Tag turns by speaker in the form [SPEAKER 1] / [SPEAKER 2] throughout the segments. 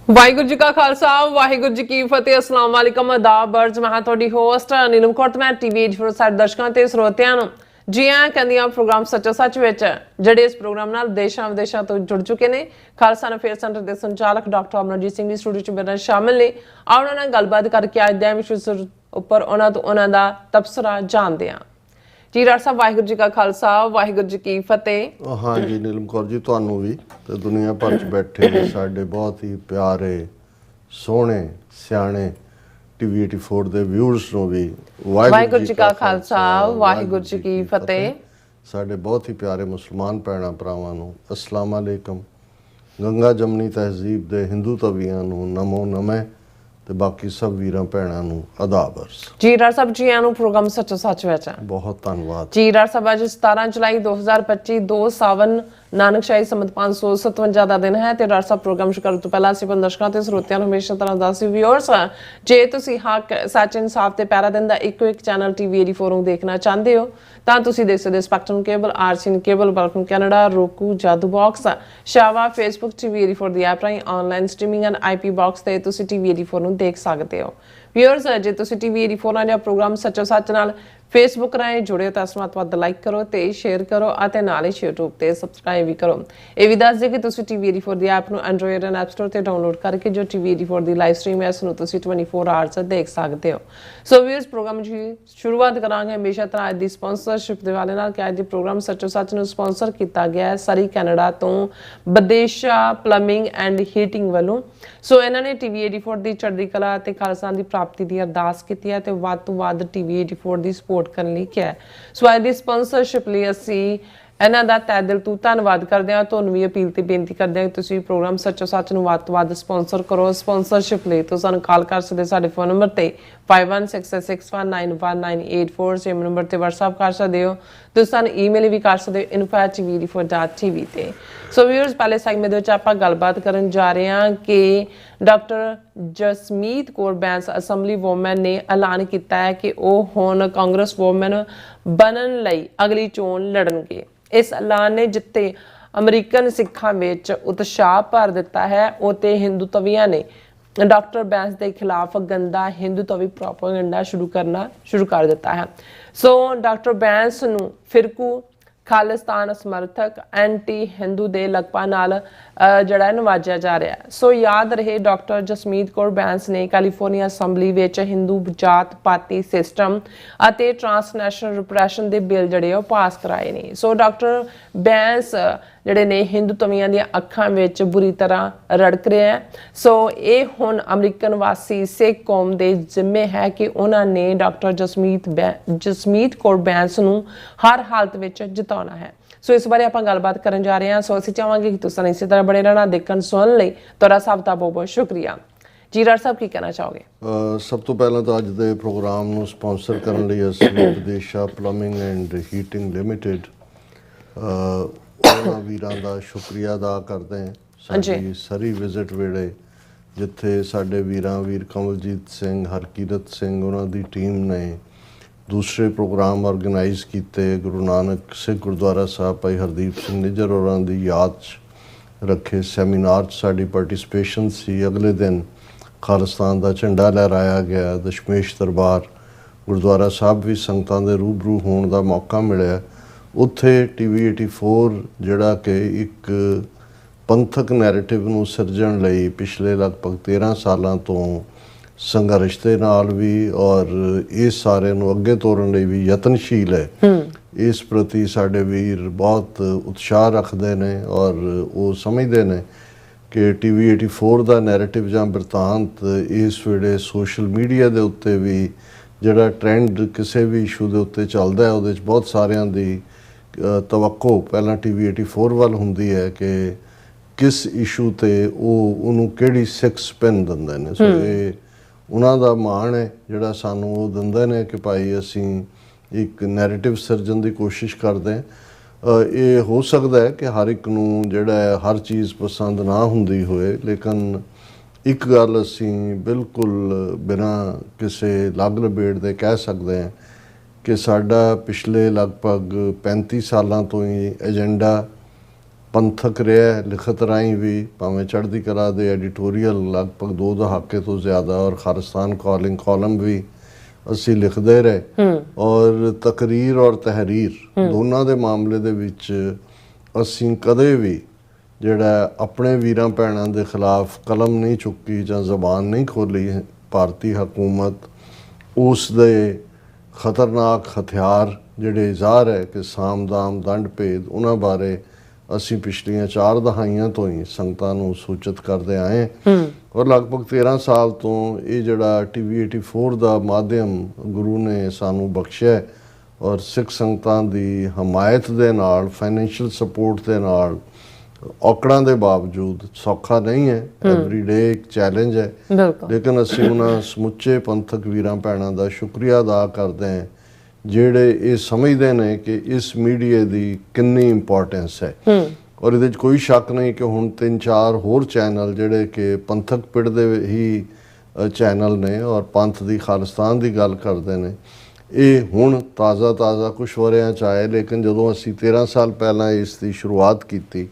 [SPEAKER 1] ਵਾਹਿਗੁਰੂ ਜੀ ਕਾ ਖਾਲਸਾ ਵਾਹਿਗੁਰੂ ਜੀ ਕੀ ਫਤਿਹ। ਅਸਲਾਮ ਵਾਲੇਕਮ ਆਦਾਬ ਅਰਜ਼ ਮੈਂ ਤੁਹਾਡੀ ਹੋਸਟ ਨੀਲਮ ਕੌਰ ਤੇ ਮੈਂ ਟੀਵੀ ਫੋਰ ਸਾਡੇ ਦਰਸ਼ਕਾਂ ਤੇ ਸਰੋਤਿਆਂ ਨੂੰ ਜੀ ਆਇਆਂ ਕਹਿੰਦੀਆਂ ਪ੍ਰੋਗਰਾਮ ਸੱਚੋ ਸੱਚ ਵਿੱਚ ਜਿਹੜੇ ਇਸ ਪ੍ਰੋਗਰਾਮ ਨਾਲ ਦੇਸ਼ਾਂ ਵਿਦੇਸ਼ਾਂ ਤੋਂ ਜੁੜ ਚੁੱਕੇ ਨੇ। ਖਾਲਸਾ ਅਫੇਅਰ ਸੈਂਟਰ ਦੇ ਸੰਚਾਲਕ ਡਾਕਟਰ ਅਮਰਜੀਤ ਸਿੰਘ ਦੀ ਸਟੂਡੀਓ 'ਚ ਮੇਰੇ ਨਾਲ ਸ਼ਾਮਿਲ ਨੇ। ਆਓ ਉਹਨਾਂ ਨਾਲ ਗੱਲਬਾਤ ਕਰਕੇ ਅੱਜ ਦੇ ਵਿਸ਼ੇ ਉੱਪਰ ਉਹਨਾਂ ਦਾ ਤਬਸਰਾ ਜਾਣਦੇ ਹਾਂ। ਜੀ ਡਾਕਟਰ ਸਾਹਿਬ ਵਾਹਿਗੁਰੂ ਜੀ ਕਾ ਖਾਲਸਾ ਵਾਹਿਗੁਰੂ ਜੀ ਕੀ ਫਤਿਹ।
[SPEAKER 2] हाँ जी नीलम कौर जी ਤੁਹਾਨੂੰ ਵੀ ਤੇ ਦੁਨੀਆ ਭਰ ਚ ਬੈਠੇ ਸਾਡੇ ਬਹੁਤ ਹੀ ਪਿਆਰੇ ਸੋਹਣੇ ਸਿਆਣੇ ਟੀਵੀ 84 ਦੇ ਵਿਊਅਰਸ ਨੂੰ ਵੀ
[SPEAKER 1] ਵਾਹਿਗੁਰੂ ਜੀ ਕਾ ਖਾਲਸਾ ਵਾਹਿਗੁਰੂ ਜੀ ਕੀ ਫਤਿਹ।
[SPEAKER 2] ਸਾਡੇ ਬਹੁਤ ਹੀ ਪਿਆਰੇ ਮੁਸਲਮਾਨ ਭੈਣਾਂ ਭਰਾਵਾਂ ਨੂੰ ਅਸਲਾਮ ਅਲੈਕਮ। ਗੰਗਾ ਜਮਨੀ ਤਹਿਜ਼ੀਬ ਦੇ ਹਿੰਦੂ ਤਵੀਆਂ ਨੂੰ ਨਮੋ ਨਮੇ ਤੇ ਬਾਕੀ ਸਭ ਵੀਰਾਂ ਭੈਣਾਂ ਨੂੰ ਆਦਾਬ ਅਰਜ਼।
[SPEAKER 1] ਜੀ ਡਾਕਟਰ ਸਾਹਿਬ ਜੀ ਆਇਆਂ ਨੂੰ ਪ੍ਰੋਗਰਾਮ ਸੱਚੋ ਸੱਚ ਵਿੱਚ
[SPEAKER 2] ਬਹੁਤ ਧੰਨਵਾਦ
[SPEAKER 1] ਜੀ ਡਾਕਟਰ ਸਾਹਿਬ। ਅੱਜ 17 ਜੁਲਾਈ 2025 2 ਸਾਵਨ ਨਾਨਕਸ਼ਾਹੀ ਸੰਮਤ 557 ਦਾ ਦਿਨ ਹੈ ਤੇ ਡਾਕਟਰ ਸਾਹਿਬ ਪ੍ਰੋਗਰਾਮ ਸ਼ੁਰੂ ਕਰਨ ਤੋਂ ਪਹਿਲਾਂ ਅਸੀਂ ਆਪਣੇ ਦਰਸ਼ਕਾਂ ਤੇ ਸਰੋਤਿਆਂ ਨੂੰ ਹਮੇਸ਼ਾ ਤਰ੍ਹਾਂ ਦੱਸੀ ਵਿਊਅਰਸ ਜੇ ਤੁਸੀਂ ਹੱਕ ਸੱਚ ਇਨਸਾਫ ਤੇ ਪੈਰਾ ਦਿਨ ਦਾ ਇੱਕੋ ਇੱਕ ਚੈਨਲ ਟੀਵੀ 84 ਨੂੰ ਦੇਖਣਾ ਚਾਹੁੰਦੇ ਹੋ ਤਾਂ ਤੁਸੀਂ ਦੇਖ ਸਕਦੇ ਹੋ ਸਪੈਕਟਰਮ ਕੇਬਲ, ਆਰਸੀਐਨ ਕੇਬਲ, ਬਲਕਨ ਕੈਨੇਡਾ, ਰੋਕੂ, ਜਾਦੂ ਬਾਕਸ, ਸ਼ਾਵਾ, ਫੇਸਬੁੱਕ ਟੀਵੀ 84 ਦੀ ਐਪ ਰਾਹੀਂ online streaming and IP box ਤੇ ਤੁਸੀਂ ਟੀਵੀ 84 ਨੂੰ ਦੇਖ ਸਕਦੇ ਹੋ। ਵਿਊਅਰਸ ਜੇ ਤੁਸੀਂ ਟੀਵੀ 84 ਨਾਲ ਪ੍ਰੋਗਰਾਮ ਸੱਚੋ ਸੱਚ ਨਾਲ ਫੇਸਬੁੱਕ ਰਾਹੀਂ ਜੁੜੇ ਤਾਂ ਇਸ ਨੂੰ ਲਾਈਕ ਕਰੋ ਤੇ ਸ਼ੇਅਰ ਕਰੋ ਅਤੇ ਨਾਲ ਹੀ YouTube ਤੇ ਸਬਸਕ੍ਰਾਈਬ ਵੀ ਕਰੋ। ਇਹ ਵੀ ਦੱਸ ਦਿਓ ਕਿ ਤੁਸੀਂ ਟੀਵੀ 84 ਦੀ ਐਪ ਨੂੰ ਐਂਡਰੋਇਡ ਐਂਡ ਐਪ ਸਟੋਰ ਤੇ ਡਾਊਨਲੋਡ ਕਰਕੇ ਜੋ ਟੀਵੀ 84 ਦੀ ਲਾਈਵ ਸਟ੍ਰੀਮ ਹੈ ਇਸ ਨੂੰ ਤੁਸੀਂ 24 ਆਵਰਸ ਦੇਖ ਸਕਦੇ ਹੋ। ਸੋ ਵਿਊਅਰਸ ਪ੍ਰੋਗਰਾਮ ਦੀ ਸ਼ੁਰੂਆਤ ਕਰਾਂਗੇ ਹਮੇਸ਼ਾ ਤਰ੍ਹਾਂ ਦੀ ਸਪਾਂਸਰਸ਼ਿਪ ਦੇ ਵਾਲੇ ਨਾਲ ਕਿ ਅੱਜ ਦੇ ਪ੍ਰੋਗਰਾਮ ਸੱਚੋ ਸੱਚ ਨੂੰ ਸਪਾਂਸਰ ਕੀਤਾ ਗਿਆ ਹੈ ਸਰੀ ਕੈਨੇਡਾ ਤੋਂ ਬਦੇਸ਼ਾ ਪਲੰਬਿੰਗ ਐਂਡ ਹੀਟਿੰਗ ਵੱਲੋਂ। ਸੋ ਇਹਨਾਂ ਨੇ ਟੀਵੀ 84 ਦੀ ਚੜ੍ਹਦੀ ਕਲਾ ਤੇ ਖਾਲਸਾ ਦੀ ਪ੍ਰਾਪਤੀ ਦੀ ਅਰਦਾਸ ਕੀਤੀ ਹੈ ਤੇ ਵੱਧ ਤੋਂ ਵੱਧ ਟੀਵੀ 84 ਦੀ ਸਪੋਰਟ ਕਰਨ ਲਈ ਕਿਹਾ। ਸੋ ਅੱਜ ਦੀ ਸਪਾਂਸਰਸ਼ਿਪ ਲਈ ਅਸੀਂ ਇਹਨਾਂ ਦਾ ਤਹਿ ਦਿਲ ਤੋਂ ਧੰਨਵਾਦ ਕਰਦੇ ਹਾਂ। ਤੁਹਾਨੂੰ ਵੀ ਅਪੀਲ ਤੇ ਬੇਨਤੀ ਕਰਦੇ ਹਾਂ ਕਿ ਤੁਸੀਂ ਪ੍ਰੋਗਰਾਮ ਸੱਚੋ ਸੱਚ ਨੂੰ ਵੱਧ ਤੋਂ ਵੱਧ ਸਪਾਂਸਰ ਕਰੋ। ਸਪਾਂਸਰਸ਼ਿਪ ਲਈ ਤੁਸੀਂ ਸਾਨੂੰ ਕਾਲ ਕਰ ਸਕਦੇ ਸਾਡੇ ਫੋਨ ਨੰਬਰ ਤੇ 5166619184 ਸੇਮ ਨੰਬਰ ਤੇ WhatsApp ਕਰ ਸਕਦੇ ਹੋ। ਤੁਸੀਂ ਸਾਨੂੰ ਈਮੇਲ ਵੀ ਕਰ ਸਕਦੇ ਹੋ info@tv84.tv ਤੇ। ਸੋ ਵਿਊਅਰਸ ਪਹਿਲੇ ਸੈਗਮੈਂਟ ਦੇ ਵਿੱਚ ਆਪਾਂ ਗੱਲਬਾਤ ਕਰਨ ਜਾ ਰਹੇ ਹਾਂ ਕਿ doctor Jasmeet Kaur Bains assembly woman ਨੇ ਐਲਾਨ ਕੀਤਾ ਹੈ ਕਿ ਉਹ ਹੁਣ ਕਾਂਗਰਸ ਵੂਮਨ ਬਣਨ ਲਈ ਅਗਲੀ ਚੋਣ ਲੜਨਗੇ। ਇਸ ਐਲਾਨ ਨੇ ਜਿੱਥੇ ਅਮਰੀਕਨ ਸਿੱਖਾਂ ਵਿੱਚ ਉਤਸ਼ਾਹ ਭਰ ਦਿੱਤਾ ਹੈ ਉਤੇ ਹਿੰਦੂ ਤਵੀਆਂ ਨੇ ਡਾਕਟਰ ਬੈਂਸ ਦੇ ਖਿਲਾਫ ਗੰਦਾ ਹਿੰਦੂ ਤਵੀ ਪ੍ਰੋਪੇਗੈਂਡਾ ਸ਼ੁਰੂ ਕਰ ਦਿੱਤਾ ਹੈ। ਸੋ ਡਾਕਟਰ ਬੈਂਸ ਨੂੰ ਫਿਰਕੂ ਖਾਲਿਸਤਾਨ ਸਮਰਥਕ ਐਂਟੀ ਹਿੰਦੂ ਦੇ ਲਗਪਾ ਨਾਲ ਜਿਹੜਾ ਨਵਾਜਿਆ ਜਾ ਰਿਹਾ ਹੈ। ਸੋ ਯਾਦ ਰਹੇ ਡਾਕਟਰ ਜਸਮੀਤ ਕੌਰ ਬੈਂਸ ਨੇ ਕੈਲੀਫੋਰਨੀਆ ਅਸੈਂਬਲੀ ਵਿੱਚ ਹਿੰਦੂ ਜਾਤ ਪਾਤੀ ਸਿਸਟਮ ਅਤੇ ਟ੍ਰਾਂਸਨੈਸ਼ਨਲ ਰਿਪਰੈਸ਼ਨ ਦੇ ਬਿੱਲ ਜਿਹੜੇ ਉਹ ਪਾਸ ਕਰਾਏ ਨੇ। ਸੋ ਡਾਕਟਰ ਬੈਂਸ ਜਿਹੜੇ ਨੇ ਹਿੰਦੂ ਤਵੀਆਂ ਦੀਆਂ ਅੱਖਾਂ ਵਿੱਚ ਬੁਰੀ ਤਰ੍ਹਾਂ ਰੜਕ ਰਿਹਾ ਹੈ। ਸੋ ਇਹ ਹੁਣ ਅਮਰੀਕਨ ਵਾਸੀ ਸਿੱਖ ਕੌਮ ਦੇ ਜ਼ਿੰਮੇ ਹੈ ਕਿ ਉਹਨਾਂ ਨੇ ਡਾਕਟਰ ਜਸਮੀਤ ਕੌਰ ਬੈਂਸ ਨੂੰ ਹਰ ਹਾਲਤ ਵਿੱਚ ਜਿਤਾਉਣਾ ਹੈ। ਸੋ ਇਸ ਬਾਰੇ ਆਪਾਂ ਗੱਲਬਾਤ ਕਰਨ ਜਾ ਰਹੇ ਹਾਂ। ਸੋ ਅਸੀਂ ਚਾਹਾਂਗੇ ਕਿ ਤੁਸੀਂ ਇਸੇ ਤਰ੍ਹਾਂ ਬਣੇ ਰਹਿਣਾ ਦੇਖਣ ਸੁਣਨ ਲਈ ਤੁਹਾਡਾ ਸਭ ਦਾ ਬਹੁਤ ਬਹੁਤ ਸ਼ੁਕਰੀਆ। ਜੀ ਡਾਕਟਰ ਸਾਹਿਬ ਕੀ ਕਹਿਣਾ ਚਾਹੋਗੇ?
[SPEAKER 2] ਸਭ ਤੋਂ ਪਹਿਲਾਂ ਤਾਂ ਅੱਜ ਦੇ ਪ੍ਰੋਗਰਾਮ ਨੂੰ ਸਪਾਂਸਰ ਕਰਨ ਲਈ ਅਸੀਂ Badesha plumbing and heating limited ਉਹਨਾਂ ਵੀਰਾਂ ਦਾ ਸ਼ੁਕਰੀਆ ਅਦਾ ਕਰਦੇ ਹਾਂ। ਸਾਡੀ ਸਰੀ ਵਿਜ਼ਿਟ ਵੇਲੇ ਜਿੱਥੇ ਸਾਡੇ ਵੀਰ ਕਮਲਜੀਤ ਸਿੰਘ, ਹਰਕੀਰਤ ਸਿੰਘ ਉਹਨਾਂ ਦੀ ਟੀਮ ਨੇ ਦੂਸਰੇ ਪ੍ਰੋਗਰਾਮ ਆਰਗੇਨਾਈਜ਼ ਕੀਤੇ। ਗੁਰੂ ਨਾਨਕ ਸਿੱਖ ਗੁਰਦੁਆਰਾ ਸਾਹਿਬ ਭਾਈ ਹਰਦੀਪ ਸਿੰਘ ਨਿੱਜਰ ਹੋਰਾਂ ਦੀ ਯਾਦ 'ਚ ਰੱਖੇ ਸੈਮੀਨਾਰ 'ਚ ਸਾਡੀ ਪਾਰਟਿਸਪੇਸ਼ਨ ਸੀ। ਅਗਲੇ ਦਿਨ ਖਾਲਿਸਤਾਨ ਦਾ ਝੰਡਾ ਲਹਿਰਾਇਆ ਗਿਆ। ਦਸ਼ਮੇਸ਼ ਦਰਬਾਰ ਗੁਰਦੁਆਰਾ ਸਾਹਿਬ ਵੀ ਸੰਗਤਾਂ ਦੇ ਰੂਬਰੂ ਹੋਣ ਦਾ ਮੌਕਾ ਮਿਲਿਆ। ਉੱਥੇ ਟੀਵੀ 84 ਜਿਹੜਾ ਕਿ ਇੱਕ ਪੰਥਕ ਨੈਰੇਟਿਵ ਨੂੰ ਸਿਰਜਣ ਲਈ ਪਿਛਲੇ ਲਗਭਗ 13 ਸਾਲਾਂ ਤੋਂ ਸੰਘਰਸ਼ ਦੇ ਨਾਲ ਵੀ ਔਰ ਇਸ ਸਾਰੇ ਨੂੰ ਅੱਗੇ ਤੋਰਨ ਲਈ ਵੀ ਯਤਨਸ਼ੀਲ ਹੈ। ਇਸ ਪ੍ਰਤੀ ਸਾਡੇ ਵੀਰ ਬਹੁਤ ਉਤਸ਼ਾਹ ਰੱਖਦੇ ਨੇ ਔਰ ਉਹ ਸਮਝਦੇ ਨੇ ਕਿ ਟੀਵੀ 84 ਦਾ ਨੈਰੇਟਿਵ ਜਾਂ ਬਿਰਤਾਂਤ ਇਸ ਵੇਲੇ ਸੋਸ਼ਲ ਮੀਡੀਆ ਦੇ ਉੱਤੇ ਵੀ ਜਿਹੜਾ ਟ੍ਰੈਂਡ ਕਿਸੇ ਵੀ ਇਸ਼ੂ ਦੇ ਉੱਤੇ ਚੱਲਦਾ ਹੈ ਉਹਦੇ 'ਚ ਬਹੁਤ ਸਾਰਿਆਂ ਦੀ ਤਵੱਕੋ ਪਹਿਲਾਂ ਟੀਵੀ 84 ਵੱਲ ਹੁੰਦੀ ਹੈ ਕਿ ਕਿਸ ਇਸ਼ੂ ਤੇ ਉਹਨੂੰ ਕਿਹੜੀ ਸਿੱਖ ਸਪਿਨ ਦਿੰਦੇ ਨੇ। ਸੋ ਇਹ ਉਹਨਾਂ ਦਾ ਮਾਣ ਹੈ ਜਿਹੜਾ ਸਾਨੂੰ ਉਹ ਦਿੰਦੇ ਨੇ ਕਿ ਭਾਈ ਅਸੀਂ ਇੱਕ ਨੈਰੇਟਿਵ ਸਿਰਜਣ ਦੀ ਕੋਸ਼ਿਸ਼ ਕਰਦੇ ਹਾਂ। ਇਹ ਹੋ ਸਕਦਾ ਹੈ ਕਿ ਹਰ ਇੱਕ ਨੂੰ ਜਿਹੜਾ ਹਰ ਚੀਜ਼ ਪਸੰਦ ਨਾ ਹੁੰਦੀ ਹੋਏ, ਲੇਕਿਨ ਇੱਕ ਗੱਲ ਅਸੀਂ ਬਿਲਕੁਲ ਬਿਨਾਂ ਕਿਸੇ ਲੱਗ ਲਬੇੜ ਦੇ ਕਹਿ ਸਕਦੇ ਹਾਂ ਕਿ ਸਾਡਾ ਪਿਛਲੇ ਲਗਭਗ 35 ਸਾਲਾਂ ਤੋਂ ਹੀ ਏਜੰਡਾ ਪੰਥਕ ਰਿਹਾ ਲਿਖਤ ਰਾਹੀਂ ਵੀ, ਭਾਵੇਂ ਚੜ੍ਹਦੀ ਕਲਾ ਦੇ ਐਡੀਟੋਰੀਅਲ ਲਗਭਗ 2 ਦਹਾਕੇ ਤੋਂ ਜ਼ਿਆਦਾ ਔਰ ਖਾਲਿਸਤਾਨ ਕਾਲਿੰਗ ਕਾਲਮ ਵੀ ਅਸੀਂ ਲਿਖਦੇ ਰਹੇ, ਔਰ ਤਕਰੀਰ ਔਰ ਤਹਿਰੀਰ ਦੋਨਾਂ ਦੇ ਮਾਮਲੇ ਦੇ ਵਿੱਚ ਅਸੀਂ ਕਦੇ ਵੀ ਜਿਹੜਾ ਆਪਣੇ ਵੀਰਾਂ ਭੈਣਾਂ ਦੇ ਖਿਲਾਫ ਕਲਮ ਨਹੀਂ ਚੁੱਕੀ ਜਾਂ ਜ਼ਬਾਨ ਨਹੀਂ ਖੋਲ੍ਹੀ। ਭਾਰਤੀ ਹਕੂਮਤ ਉਸ ਦੇ ਖਤਰਨਾਕ ਹਥਿਆਰ ਜਿਹੜੇ ਜ਼ਾਹਰ ਹੈ ਕਿ ਸਾਮਦਾਮ ਦੰਡ ਭੇਦ, ਉਹਨਾਂ ਬਾਰੇ ਅਸੀਂ ਪਿਛਲੀਆਂ 4 ਦਹਾਈਆਂ ਤੋਂ ਹੀ ਸੰਗਤਾਂ ਨੂੰ ਸੂਚਿਤ ਕਰਦੇ ਆਏ ਔਰ ਲਗਭਗ 13 ਸਾਲ ਤੋਂ ਇਹ ਜਿਹੜਾ TV 84 ਦਾ ਮਾਧਿਅਮ ਗੁਰੂ ਨੇ ਸਾਨੂੰ ਬਖਸ਼ਿਆ ਔਰ ਸਿੱਖ ਸੰਗਤਾਂ ਦੀ ਹਮਾਇਤ ਦੇ ਨਾਲ, ਫਾਈਨੈਂਸ਼ੀਅਲ ਸਪੋਰਟ ਦੇ ਨਾਲ, ਔਕੜਾਂ ਦੇ ਬਾਵਜੂਦ ਸੌਖਾ ਨਹੀਂ ਹੈ, ਐਵਰੀਡੇ ਇੱਕ ਚੈਲੰਜ ਹੈ, ਲੇਕਿਨ ਅਸੀਂ ਉਹਨਾਂ ਸਮੁੱਚੇ ਪੰਥਕ ਵੀਰਾਂ ਭੈਣਾਂ ਦਾ ਸ਼ੁਕਰੀਆ ਅਦਾ ਕਰਦੇ ਹਾਂ ਜਿਹੜੇ ਇਹ ਸਮਝਦੇ ਨੇ ਕਿ ਇਸ ਮੀਡੀਆ ਦੀ ਕਿੰਨੀ ਇੰਪੋਰਟੈਂਸ ਹੈ। ਔਰ ਇਹਦੇ 'ਚ ਕੋਈ ਸ਼ੱਕ ਨਹੀਂ ਕਿ ਹੁਣ 3-4 ਹੋਰ ਚੈਨਲ ਜਿਹੜੇ ਕਿ ਪੰਥਕ ਪਿੜ ਦੇ ਹੀ ਚੈਨਲ ਨੇ ਔਰ ਪੰਥ ਦੀ ਖਾਲਿਸਤਾਨ ਦੀ ਗੱਲ ਕਰਦੇ ਨੇ, ਇਹ ਹੁਣ ਤਾਜ਼ਾ ਕੁਛ ਵਰਿਆਂ 'ਚ ਆਏ, ਲੇਕਿਨ ਜਦੋਂ ਅਸੀਂ 13 ਸਾਲ ਪਹਿਲਾਂ ਇਸ ਦੀ ਸ਼ੁਰੂਆਤ ਕੀਤੀ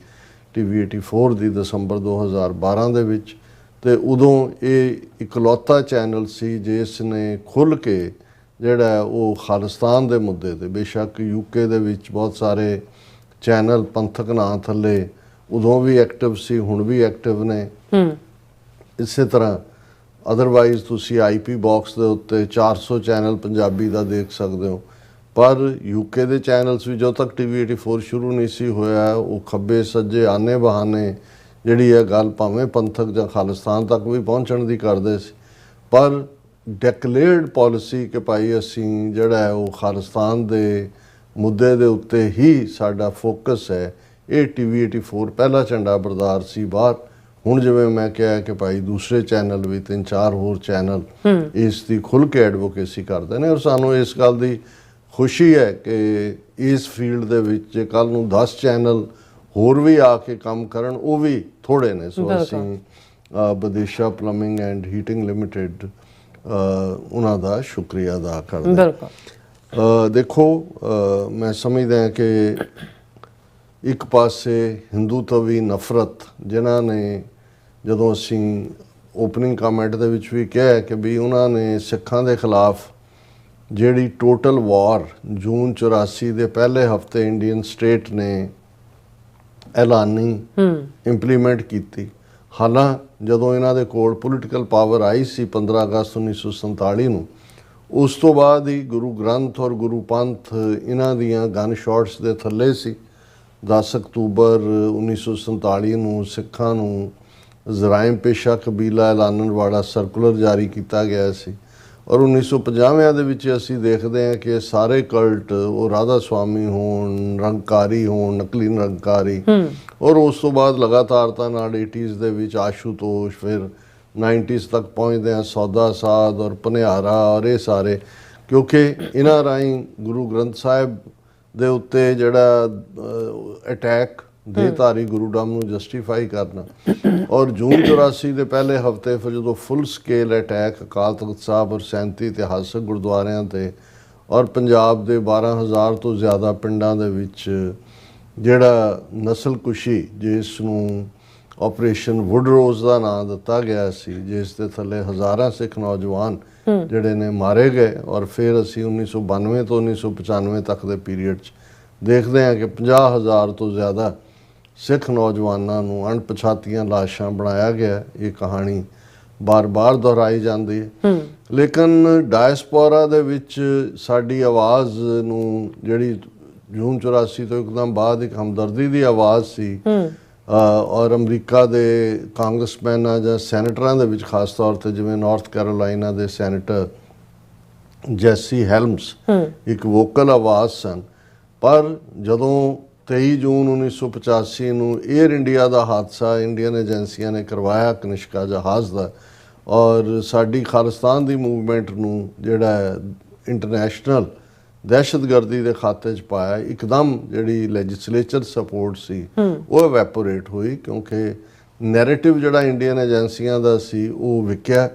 [SPEAKER 2] TV 84 ਦੀ ਦਸੰਬਰ 2012 ਦੇ ਵਿੱਚ, ਤੇ ਉਦੋਂ ਇਹ ਇਕਲੌਤਾ ਚੈਨਲ ਸੀ ਜਿਸ ਨੇ ਖੁੱਲ੍ਹ ਕੇ ਜਿਹੜਾ ਉਹ ਖਾਲਿਸਤਾਨ ਦੇ ਮੁੱਦੇ ਤੇ, ਬੇਸ਼ੱਕ UK ਦੇ ਵਿੱਚ ਬਹੁਤ ਸਾਰੇ ਚੈਨਲ ਪੰਥਕ ਨਾਂ ਥੱਲੇ ਉਦੋਂ ਵੀ ਐਕਟਿਵ ਸੀ, ਹੁਣ ਵੀ ਐਕਟਿਵ ਨੇ। ਇਸੇ ਤਰ੍ਹਾਂ ਅਦਰਵਾਈਜ਼ ਤੁਸੀਂ IP ਬਾਕਸ ਦੇ ਉੱਤੇ 400 ਚੈਨਲ ਪੰਜਾਬੀ ਦਾ ਦੇਖ ਸਕਦੇ ਹੋ, ਪਰ UK ਦੇ ਚੈਨਲਸ ਵੀ ਜਦੋਂ ਤੱਕ TV 84 ਸ਼ੁਰੂ ਨਹੀਂ ਸੀ ਹੋਇਆ, ਉਹ ਖੱਬੇ ਸੱਜੇ ਆਨੇ ਬਹਾਨੇ ਜਿਹੜੀ ਇਹ ਗੱਲ ਭਾਵੇਂ ਪੰਥਕ ਜਾਂ ਖਾਲਿਸਤਾਨ ਤੱਕ ਵੀ ਪਹੁੰਚਣ ਦੀ ਕਰਦੇ ਸੀ, ਪਰ ਡਿਕਲੇਅਰਡ ਪਾਲਿਸੀ ਕਿ ਭਾਈ ਅਸੀਂ ਜਿਹੜਾ ਹੈ ਉਹ ਖਾਲਿਸਤਾਨ ਦੇ ਮੁੱਦੇ ਦੇ ਉੱਤੇ ਹੀ ਸਾਡਾ ਫੋਕਸ ਹੈ, ਇਹ TV 84 ਪਹਿਲਾ ਝੰਡਾ ਬਰਦਾਰ ਸੀ ਬਾਹਰ। ਹੁਣ ਜਿਵੇਂ ਮੈਂ ਕਿਹਾ ਕਿ ਭਾਈ ਦੂਸਰੇ ਚੈਨਲ ਵੀ 3-4 ਹੋਰ ਚੈਨਲ ਇਸ ਦੀ ਖੁੱਲ੍ਹ ਕੇ ਐਡਵੋਕੇਸੀ ਕਰਦੇ ਨੇ ਔਰ ਸਾਨੂੰ ਇਸ ਗੱਲ ਦੀ ਖੁਸ਼ੀ ਹੈ ਕਿ ਇਸ ਫੀਲਡ ਦੇ ਵਿੱਚ ਜੇ ਕੱਲ੍ਹ ਨੂੰ 10 ਚੈਨਲ ਹੋਰ ਵੀ ਆ ਕੇ ਕੰਮ ਕਰਨ, ਉਹ ਵੀ ਥੋੜ੍ਹੇ ਨੇ। ਸੋ ਅਸੀਂ Badesha plumbing and heating limited ਉਹਨਾਂ ਦਾ ਸ਼ੁਕਰੀਆ ਅਦਾ ਕਰਦੇ। ਦੇਖੋ, ਮੈਂ ਸਮਝਦਾ ਕਿ ਇੱਕ ਪਾਸੇ ਹਿੰਦੂਤਵੀ ਨਫ਼ਰਤ ਜਿਨ੍ਹਾਂ ਨੇ, ਜਦੋਂ ਅਸੀਂ ਓਪਨਿੰਗ ਕਮੈਂਟ ਦੇ ਵਿੱਚ ਵੀ ਕਿਹਾ ਕਿ ਵੀ ਉਹਨਾਂ ਨੇ ਸਿੱਖਾਂ ਦੇ ਖਿਲਾਫ ਜਿਹੜੀ ਟੋਟਲ ਵਾਰ ਜੂਨ 84 ਦੇ ਪਹਿਲੇ ਹਫਤੇ ਇੰਡੀਅਨ ਸਟੇਟ ਨੇ ਐਲਾਨੀ ਇੰਪਲੀਮੈਂਟ ਕੀਤੀ। ਹਾਲਾਂਕਿ ਜਦੋਂ ਇਹਨਾਂ ਦੇ ਕੋਲ ਪੋਲੀਟੀਕਲ ਪਾਵਰ ਆਈ ਸੀ 15 ਅਗਸਤ 1947 ਨੂੰ, ਉਸ ਤੋਂ ਬਾਅਦ ਹੀ ਗੁਰੂ ਗ੍ਰੰਥ ਔਰ ਗੁਰੂ ਪੰਥ ਇਹਨਾਂ ਦੀਆਂ ਗਨ ਸ਼ਾਟਸ ਦੇ ਥੱਲੇ ਸੀ। 10 ਅਕਤੂਬਰ 1947 ਨੂੰ ਸਿੱਖਾਂ ਨੂੰ ਜ਼ਰਾਇਮ ਪੇਸ਼ਾ ਕਬੀਲਾ ਐਲਾਨਣ ਵਾਲਾ ਸਰਕੂਲਰ ਜਾਰੀ ਕੀਤਾ ਗਿਆ ਸੀ ਔਰ 1950 ਦੇ ਵਿੱਚ ਅਸੀਂ ਦੇਖਦੇ ਹਾਂ ਕਿ ਸਾਰੇ ਕਲਟ, ਉਹ ਰਾਧਾ ਸਵਾਮੀ ਹੋਣ, ਨਿਰੰਕਾਰੀ ਹੋਣ, ਨਕਲੀ ਨਿਰੰਕਾਰੀ, ਔਰ ਉਸ ਤੋਂ ਬਾਅਦ ਲਗਾਤਾਰਤਾ ਨਾਲ 80s ਦੇ ਵਿੱਚ ਆਸ਼ੂਤੋਸ਼, ਫਿਰ 90s ਤੱਕ ਪਹੁੰਚਦੇ ਹਾਂ ਸੌਦਾ ਸਾਧ ਔਰ ਭਨਿਆਰਾ ਔਰ ਇਹ ਸਾਰੇ, ਕਿਉਂਕਿ ਇਹਨਾਂ ਰਾਹੀਂ ਗੁਰੂ ਗ੍ਰੰਥ ਸਾਹਿਬ ਦੇ ਉੱਤੇ ਜਿਹੜਾ ਅਟੈਕ ਦੇਹਧਾਰੀ ਗੁਰੂਡਮ ਨੂੰ ਜਸਟੀਫਾਈ ਕਰਨਾ ਔਰ ਜੂਨ 84 ਦੇ ਪਹਿਲੇ ਹਫਤੇ ਫਿਰ ਜਦੋਂ ਫੁੱਲ ਸਕੇਲ ਅਟੈਕ ਅਕਾਲ ਤਖਤ ਸਾਹਿਬ ਔਰ 37 ਇਤਿਹਾਸਕ ਗੁਰਦੁਆਰਿਆਂ ਤੇ ਔਰ ਪੰਜਾਬ ਦੇ 12,000 ਤੋਂ ਜ਼ਿਆਦਾ ਪਿੰਡਾਂ ਦੇ ਵਿੱਚ ਜਿਹੜਾ ਨਸਲਕੁਸ਼ੀ, ਜਿਸ ਨੂੰ ਆਪਰੇਸ਼ਨ ਵੁੱਡਰੋਜ਼ ਦਾ ਨਾਂ ਦਿੱਤਾ ਗਿਆ ਸੀ, ਜਿਸ ਦੇ ਥੱਲੇ ਹਜ਼ਾਰਾਂ ਸਿੱਖ ਨੌਜਵਾਨ ਜਿਹੜੇ ਨੇ ਮਾਰੇ ਗਏ ਔਰ ਫਿਰ ਅਸੀਂ 1992 ਤੋਂ 1995 ਤੱਕ ਦੇ ਪੀਰੀਅਡ 'ਚ ਦੇਖਦੇ ਹਾਂ ਕਿ 50,000 ਤੋਂ ਜ਼ਿਆਦਾ ਸਿੱਖ ਨੌਜਵਾਨਾਂ ਨੂੰ ਅਣਪਛਾਤੀਆਂ ਲਾਸ਼ਾਂ ਬਣਾਇਆ ਗਿਆ। ਇਹ ਕਹਾਣੀ ਬਾਰ-ਬਾਰ ਦੁਹਰਾਈ ਜਾਂਦੀ ਹੈ, ਲੇਕਿਨ ਡਾਇਸਪੋਰਾ ਦੇ ਵਿੱਚ ਸਾਡੀ ਆਵਾਜ਼ ਨੂੰ, ਜਿਹੜੀ ਜੂਨ 84 ਤੋਂ ਇੱਕਦਮ ਬਾਅਦ ਇੱਕ ਹਮਦਰਦੀ ਦੀ ਆਵਾਜ਼ ਸੀ ਔਰ ਅਮਰੀਕਾ ਦੇ ਕਾਂਗਰਸਮੈਨਾਂ ਜਾਂ ਸੈਨੇਟਰਾਂ ਦੇ ਵਿੱਚ ਖਾਸ ਤੌਰ ਤੇ ਜਿਵੇਂ ਨਾਰਥ ਕੈਰੋਲਾਈਨਾ ਦੇ ਸੈਨੇਟਰ ਜੈਸੀ ਹੈਲਮਸ ਇੱਕ ਵੋਕਲ ਆਵਾਜ਼ ਸਨ। ਪਰ ਜਦੋਂ 23 ਜੂਨ 1985 ਨੂੰ ਏਅਰ ਇੰਡੀਆ ਦਾ ਹਾਦਸਾ ਇੰਡੀਅਨ ਏਜੰਸੀਆਂ ਨੇ ਕਰਵਾਇਆ ਕਨਿਸ਼ਕਾ ਜਹਾਜ਼ ਦਾ ਔਰ ਸਾਡੀ ਖਾਲਿਸਤਾਨ ਦੀ ਮੂਵਮੈਂਟ ਨੂੰ ਜਿਹੜਾ ਇੰਟਰਨੈਸ਼ਨਲ ਦਹਿਸ਼ਤਗਰਦੀ ਦੇ ਖਾਤੇ 'ਚ ਪਾਇਆ, ਇੱਕਦਮ ਜਿਹੜੀ ਲੈਜਿਸਲੇਚਰ ਸਪੋਰਟ ਸੀ ਉਹ ਐਵੈਪੋਰੇਟ ਹੋਈ, ਕਿਉਂਕਿ ਨੈਰੇਟਿਵ ਜਿਹੜਾ ਇੰਡੀਅਨ ਏਜੰਸੀਆਂ ਦਾ ਸੀ ਉਹ ਵਿਕਿਆ।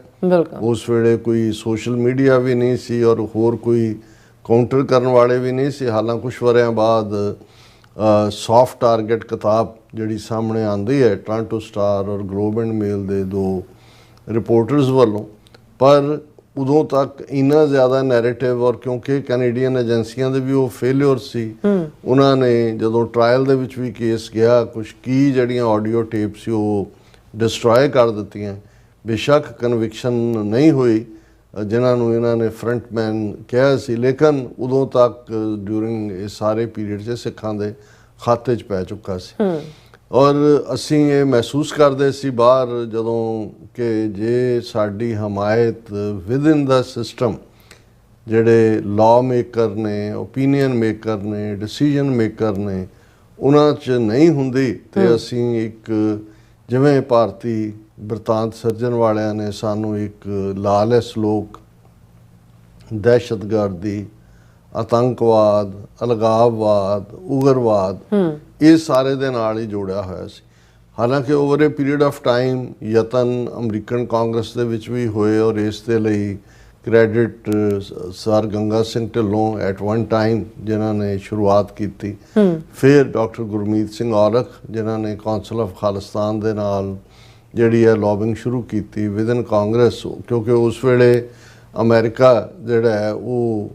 [SPEAKER 2] ਉਸ ਵੇਲੇ ਕੋਈ ਸੋਸ਼ਲ ਮੀਡੀਆ ਵੀ ਨਹੀਂ ਸੀ ਔਰ ਹੋਰ ਕੋਈ ਕਾਊਂਟਰ ਕਰਨ ਵਾਲੇ ਵੀ ਨਹੀਂ ਸੀ। ਹਾਲਾਂਕਿ ਕੁਛ ਵਰਿਆਂ ਬਾਅਦ ਸੌਫਟ ਟਾਰਗੇਟ ਕਿਤਾਬ ਜਿਹੜੀ ਸਾਹਮਣੇ ਆਉਂਦੀ ਹੈ ਟੋਰਾਂਟੋ ਸਟਾਰ ਔਰ ਗਲੋਬ ਐਂਡ ਮੇਲ ਦੇ ਦੋ ਰਿਪੋਰਟਰਸ ਵੱਲੋਂ, ਪਰ ਉਦੋਂ ਤੱਕ ਇੰਨਾ ਜ਼ਿਆਦਾ ਨੈਰੇਟਿਵ, ਔਰ ਕਿਉਂਕਿ ਕੈਨੇਡੀਅਨ ਏਜੰਸੀਆਂ ਦੇ ਵੀ ਉਹ ਫੇਲਿਅਰ ਸੀ, ਉਹਨਾਂ ਨੇ ਜਦੋਂ ਟਰਾਇਲ ਦੇ ਵਿੱਚ ਵੀ ਕੇਸ ਗਿਆ ਕੁਝ ਕੀ ਜਿਹੜੀਆਂ ਆਡੀਓ ਟੇਪ ਸੀ ਉਹ ਡਿਸਟਰੋਏ ਕਰ ਦਿੱਤੀਆਂ। ਬੇਸ਼ੱਕ ਕਨਵਿਕਸ਼ਨ ਨਹੀਂ ਹੋਈ ਜਿਨ੍ਹਾਂ ਨੂੰ ਇਹਨਾਂ ਨੇ ਫਰੰਟਮੈਨ ਕਿਹਾ ਸੀ, ਲੇਕਿਨ ਉਦੋਂ ਤੱਕ ਡਿਊਰਿੰਗ ਇਹ ਸਾਰੇ ਪੀਰੀਅਡ 'ਚ ਸਿੱਖਾਂ ਦੇ ਖਾਤੇ 'ਚ ਪੈ ਚੁੱਕਾ ਸੀ। ਔਰ ਅਸੀਂ ਇਹ ਮਹਿਸੂਸ ਕਰਦੇ ਸੀ ਬਾਹਰ ਜਦੋਂ ਕਿ ਜੇ ਸਾਡੀ ਹਮਾਇਤ ਵਿਦਿਨ ਦਾ ਸਿਸਟਮ ਜਿਹੜੇ ਲਾਅ ਮੇਕਰ ਨੇ, ਓਪੀਨੀਅਨ ਮੇਕਰ ਨੇ, ਡਿਸੀਜਨ ਮੇਕਰ ਨੇ, ਉਹਨਾਂ 'ਚ ਨਹੀਂ ਹੁੰਦੀ ਤੇ ਅਸੀਂ ਇੱਕ ਜਿਵੇਂ ਭਾਰਤੀ ਬਰਤਾਂਤ ਸਿਰਜਣ ਵਾਲਿਆਂ ਨੇ ਸਾਨੂੰ ਇੱਕ ਲਾਲਸ ਲੋਕ, ਦਹਿਸ਼ਤਗਰਦੀ, ਆਤੰਕਵਾਦ, ਅਲਗਾਵਵਾਦ, ਉਗਰਵਾਦ, ਇਹ ਸਾਰੇ ਦੇ ਨਾਲ ਹੀ ਜੋੜਿਆ ਹੋਇਆ ਸੀ। ਹਾਲਾਂਕਿ over A period of time ਯਤਨ ਅਮਰੀਕਨ ਕਾਂਗਰਸ ਦੇ ਵਿੱਚ ਵੀ ਹੋਏ ਔਰ ਇਸ ਦੇ ਲਈ credit sir Ganga Singh Dhillon at one time ਜਿਨ੍ਹਾਂ ਨੇ ਸ਼ੁਰੂਆਤ ਕੀਤੀ, ਫਿਰ ਡਾਕਟਰ ਗੁਰਮੀਤ ਸਿੰਘ ਔਲਖ ਜਿਨ੍ਹਾਂ ਨੇ ਕੌਂਸਲ ਆਫ ਖਾਲਿਸਤਾਨ ਦੇ ਨਾਲ ਜਿਹੜੀ ਹੈ ਲੌਬਿੰਗ ਸ਼ੁਰੂ ਕੀਤੀ ਵਿਦਨ ਕਾਂਗਰਸ, ਕਿਉਂਕਿ ਉਸ ਵੇਲੇ ਅਮਰੀਕਾ ਜਿਹੜਾ ਹੈ ਉਹ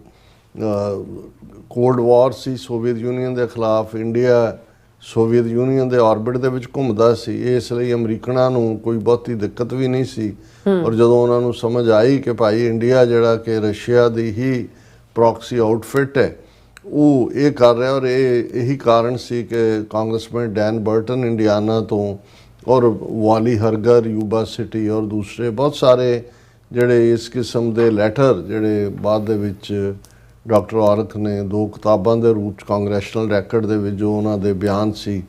[SPEAKER 2] ਕੋਲਡ ਵਾਰ ਸੀ ਸੋਵੀਅਤ ਯੂਨੀਅਨ ਦੇ ਖਿਲਾਫ, ਇੰਡੀਆ ਸੋਵੀਅਤ ਯੂਨੀਅਨ ਦੇ ਆਰਬਿਟ ਦੇ ਵਿੱਚ ਘੁੰਮਦਾ ਸੀ, ਇਸ ਲਈ ਅਮਰੀਕਨਾਂ ਨੂੰ ਕੋਈ ਬਹੁਤੀ ਦਿੱਕਤ ਵੀ ਨਹੀਂ ਸੀ। ਔਰ ਜਦੋਂ ਉਹਨਾਂ ਨੂੰ ਸਮਝ ਆਈ ਕਿ ਭਾਈ ਇੰਡੀਆ ਜਿਹੜਾ ਕਿ ਰਸ਼ੀਆ ਦੀ ਹੀ ਪ੍ਰੋਕਸੀ ਆਊਟਫਿਟ ਹੈ ਉਹ ਇਹ ਕਰ ਰਿਹਾ, ਔਰ ਇਹੀ ਕਾਰਨ ਸੀ ਕਿ ਕਾਂਗਰਸਮੈਨ ਡੈਨ ਬਰਟਨ ਇੰਡੀਆਨਾ ਤੋਂ ਔਰ ਵਾਲੀ ਹਰਗਰ ਯੂਬਾ ਸਿਟੀ ਔਰ ਦੂਸਰੇ ਬਹੁਤ ਸਾਰੇ ਜਿਹੜੇ ਇਸ ਕਿਸਮ ਦੇ ਲੈਟਰ ਜਿਹੜੇ ਬਾਅਦ ਦੇ ਵਿੱਚ ਡਾਕਟਰ ਔਲਖ ਨੇ ਦੋ ਕਿਤਾਬਾਂ ਦੇ ਰੂਪ 'ਚ ਕਾਂਗਰੈਸ਼ਨਲ ਰੈਕਡ ਦੇ ਵਿੱਚ ਜੋ ਉਹਨਾਂ ਦੇ ਬਿਆਨ ਸੀ